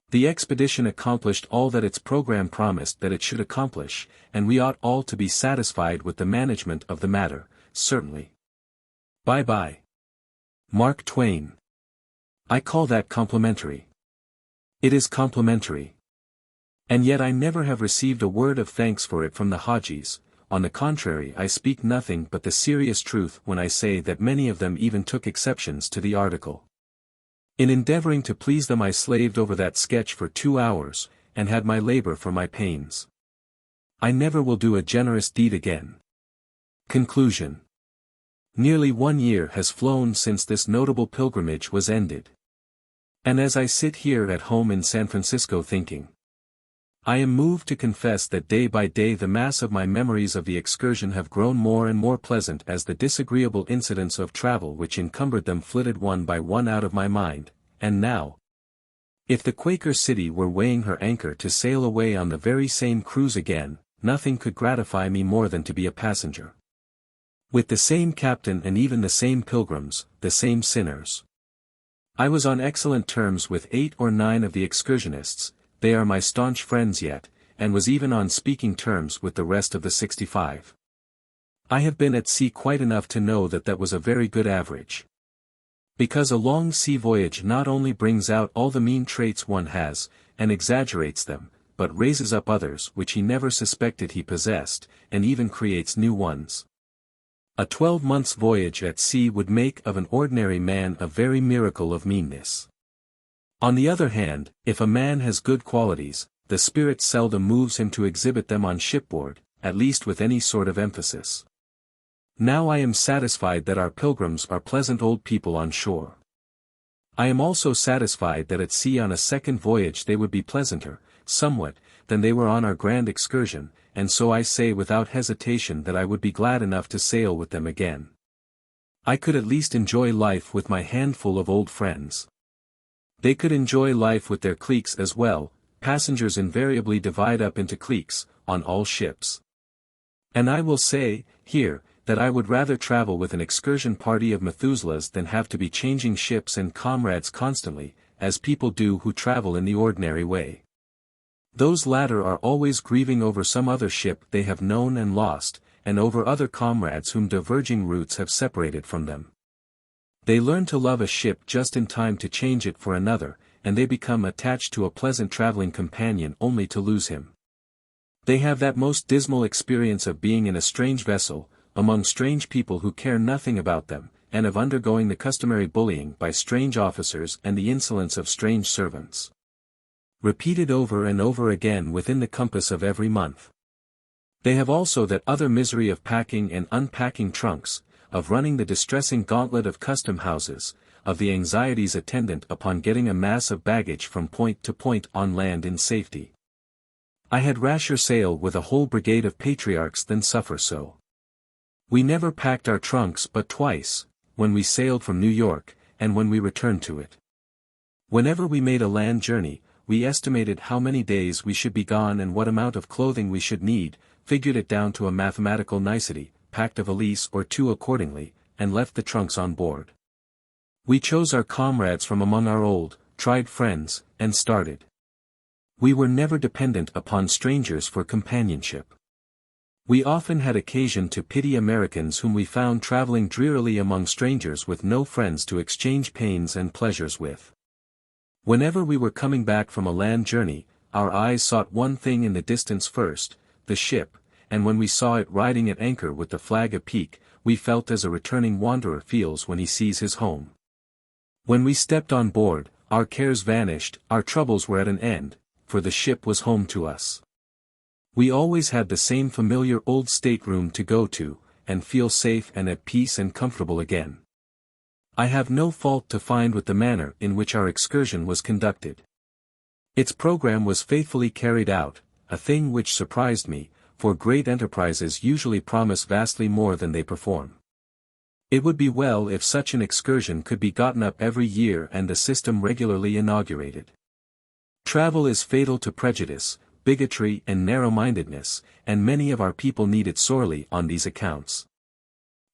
The expedition accomplished all that its program promised that it should accomplish, and we ought all to be satisfied with the management of the matter, certainly. Bye-bye. Mark Twain. I call that complimentary. It is complimentary. And yet I never have received a word of thanks for it from the Hajis. On the contrary, I speak nothing but the serious truth when I say that many of them even took exceptions to the article. In endeavoring to please them I slaved over that sketch for 2 hours, and had my labor for my pains. I never will do a generous deed again. Conclusion. Nearly 1 year has flown since this notable pilgrimage was ended. And as I sit here at home in San Francisco thinking, I am moved to confess that day by day the mass of my memories of the excursion have grown more and more pleasant as the disagreeable incidents of travel which encumbered them flitted one by one out of my mind, and now, if the Quaker City were weighing her anchor to sail away on the very same cruise again, nothing could gratify me more than to be a passenger. With the same captain and even the same pilgrims, the same sinners. I was on excellent terms with 8 or 9 of the excursionists, they are my staunch friends yet, and was even on speaking terms with the rest of the 65. I have been at sea quite enough to know that that was a very good average. Because a long sea voyage not only brings out all the mean traits one has, and exaggerates them, but raises up others which he never suspected he possessed, and even creates new ones. A 12 months' voyage at sea would make of an ordinary man a very miracle of meanness. On the other hand, if a man has good qualities, the spirit seldom moves him to exhibit them on shipboard, at least with any sort of emphasis. Now I am satisfied that our pilgrims are pleasant old people on shore. I am also satisfied that at sea on a second voyage they would be pleasanter, somewhat, than they were on our grand excursion, and so I say without hesitation that I would be glad enough to sail with them again. I could at least enjoy life with my handful of old friends. They could enjoy life with their cliques as well. Passengers invariably divide up into cliques, on all ships. And I will say, here, that I would rather travel with an excursion party of Methuselahs than have to be changing ships and comrades constantly, as people do who travel in the ordinary way. Those latter are always grieving over some other ship they have known and lost, and over other comrades whom diverging routes have separated from them. They learn to love a ship just in time to change it for another, and they become attached to a pleasant traveling companion only to lose him. They have that most dismal experience of being in a strange vessel, among strange people who care nothing about them, and of undergoing the customary bullying by strange officers and the insolence of strange servants. Repeated over and over again within the compass of every month. They have also that other misery of packing and unpacking trunks, of running the distressing gauntlet of custom houses, of the anxieties attendant upon getting a mass of baggage from point to point on land in safety. I had rasher sail with a whole brigade of patriarchs than suffer so. We never packed our trunks but twice, when we sailed from New York, and when we returned to it. Whenever we made a land journey, we estimated how many days we should be gone and what amount of clothing we should need, figured it down to a mathematical nicety, packed a valise or two accordingly, and left the trunks on board. We chose our comrades from among our old, tried friends, and started. We were never dependent upon strangers for companionship. We often had occasion to pity Americans whom we found traveling drearily among strangers with no friends to exchange pains and pleasures with. Whenever we were coming back from a land journey, our eyes sought one thing in the distance first, the ship, and when we saw it riding at anchor with the flag apeak, we felt as a returning wanderer feels when he sees his home. When we stepped on board, our cares vanished, our troubles were at an end, for the ship was home to us. We always had the same familiar old stateroom to go to, and feel safe and at peace and comfortable again. I have no fault to find with the manner in which our excursion was conducted. Its program was faithfully carried out, a thing which surprised me, for great enterprises usually promise vastly more than they perform. It would be well if such an excursion could be gotten up every year and the system regularly inaugurated. Travel is fatal to prejudice, bigotry and narrow-mindedness, and many of our people need it sorely on these accounts.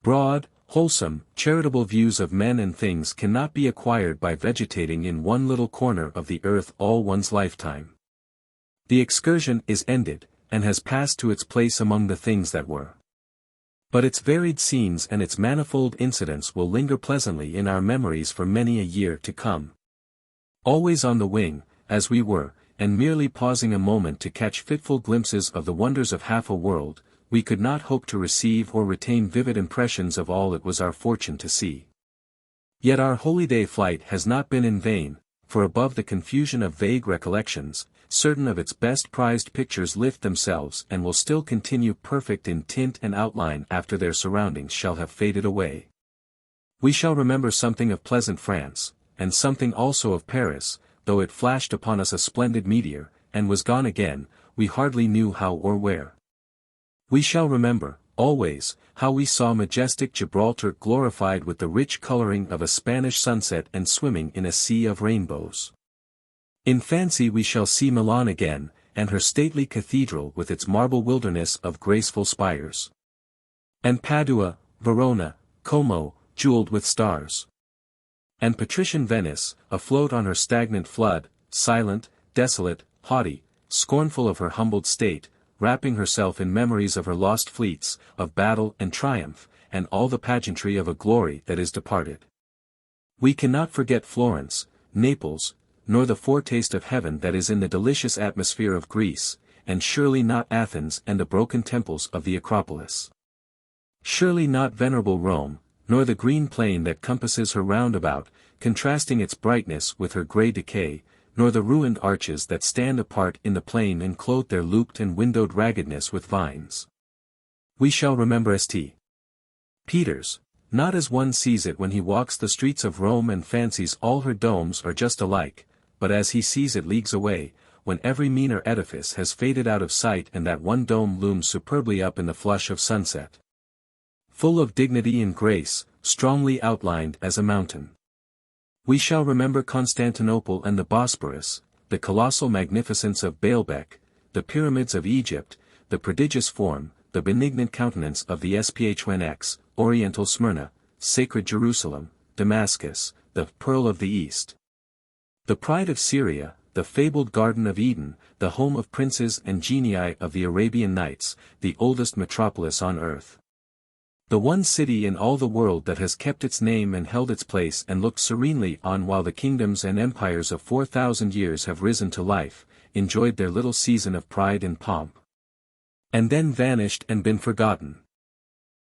Broad, wholesome, charitable views of men and things cannot be acquired by vegetating in one little corner of the earth all one's lifetime. The excursion is ended, and has passed to its place among the things that were. But its varied scenes and its manifold incidents will linger pleasantly in our memories for many a year to come. Always on the wing, as we were, and merely pausing a moment to catch fitful glimpses of the wonders of half a world, we could not hope to receive or retain vivid impressions of all it was our fortune to see. Yet our holyday flight has not been in vain, for above the confusion of vague recollections, certain of its best prized pictures lift themselves and will still continue perfect in tint and outline after their surroundings shall have faded away. We shall remember something of pleasant France, and something also of Paris, though it flashed upon us a splendid meteor, and was gone again, we hardly knew how or where. We shall remember, always, how we saw majestic Gibraltar glorified with the rich coloring of a Spanish sunset and swimming in a sea of rainbows. In fancy we shall see Milan again, and her stately cathedral with its marble wilderness of graceful spires. And Padua, Verona, Como, jeweled with stars. And patrician Venice, afloat on her stagnant flood, silent, desolate, haughty, scornful of her humbled state, wrapping herself in memories of her lost fleets, of battle and triumph, and all the pageantry of a glory that is departed. We cannot forget Florence, Naples, nor the foretaste of heaven that is in the delicious atmosphere of Greece, and surely not Athens and the broken temples of the Acropolis. Surely not venerable Rome, nor the green plain that compasses her round about, contrasting its brightness with her grey decay, nor the ruined arches that stand apart in the plain and clothe their looped and windowed raggedness with vines. We shall remember St. Peter's, not as one sees it when he walks the streets of Rome and fancies all her domes are just alike, but as he sees it leagues away, when every meaner edifice has faded out of sight and that one dome looms superbly up in the flush of sunset. Full of dignity and grace, strongly outlined as a mountain. We shall remember Constantinople and the Bosporus, the colossal magnificence of Baalbek, the pyramids of Egypt, the prodigious form, the benignant countenance of the Sphinx, Oriental Smyrna, sacred Jerusalem, Damascus, the pearl of the East. The pride of Syria, the fabled Garden of Eden, the home of princes and genii of the Arabian Nights, the oldest metropolis on earth. The one city in all the world that has kept its name and held its place and looked serenely on while the kingdoms and empires of 4,000 years have risen to life, enjoyed their little season of pride and pomp, and then vanished and been forgotten.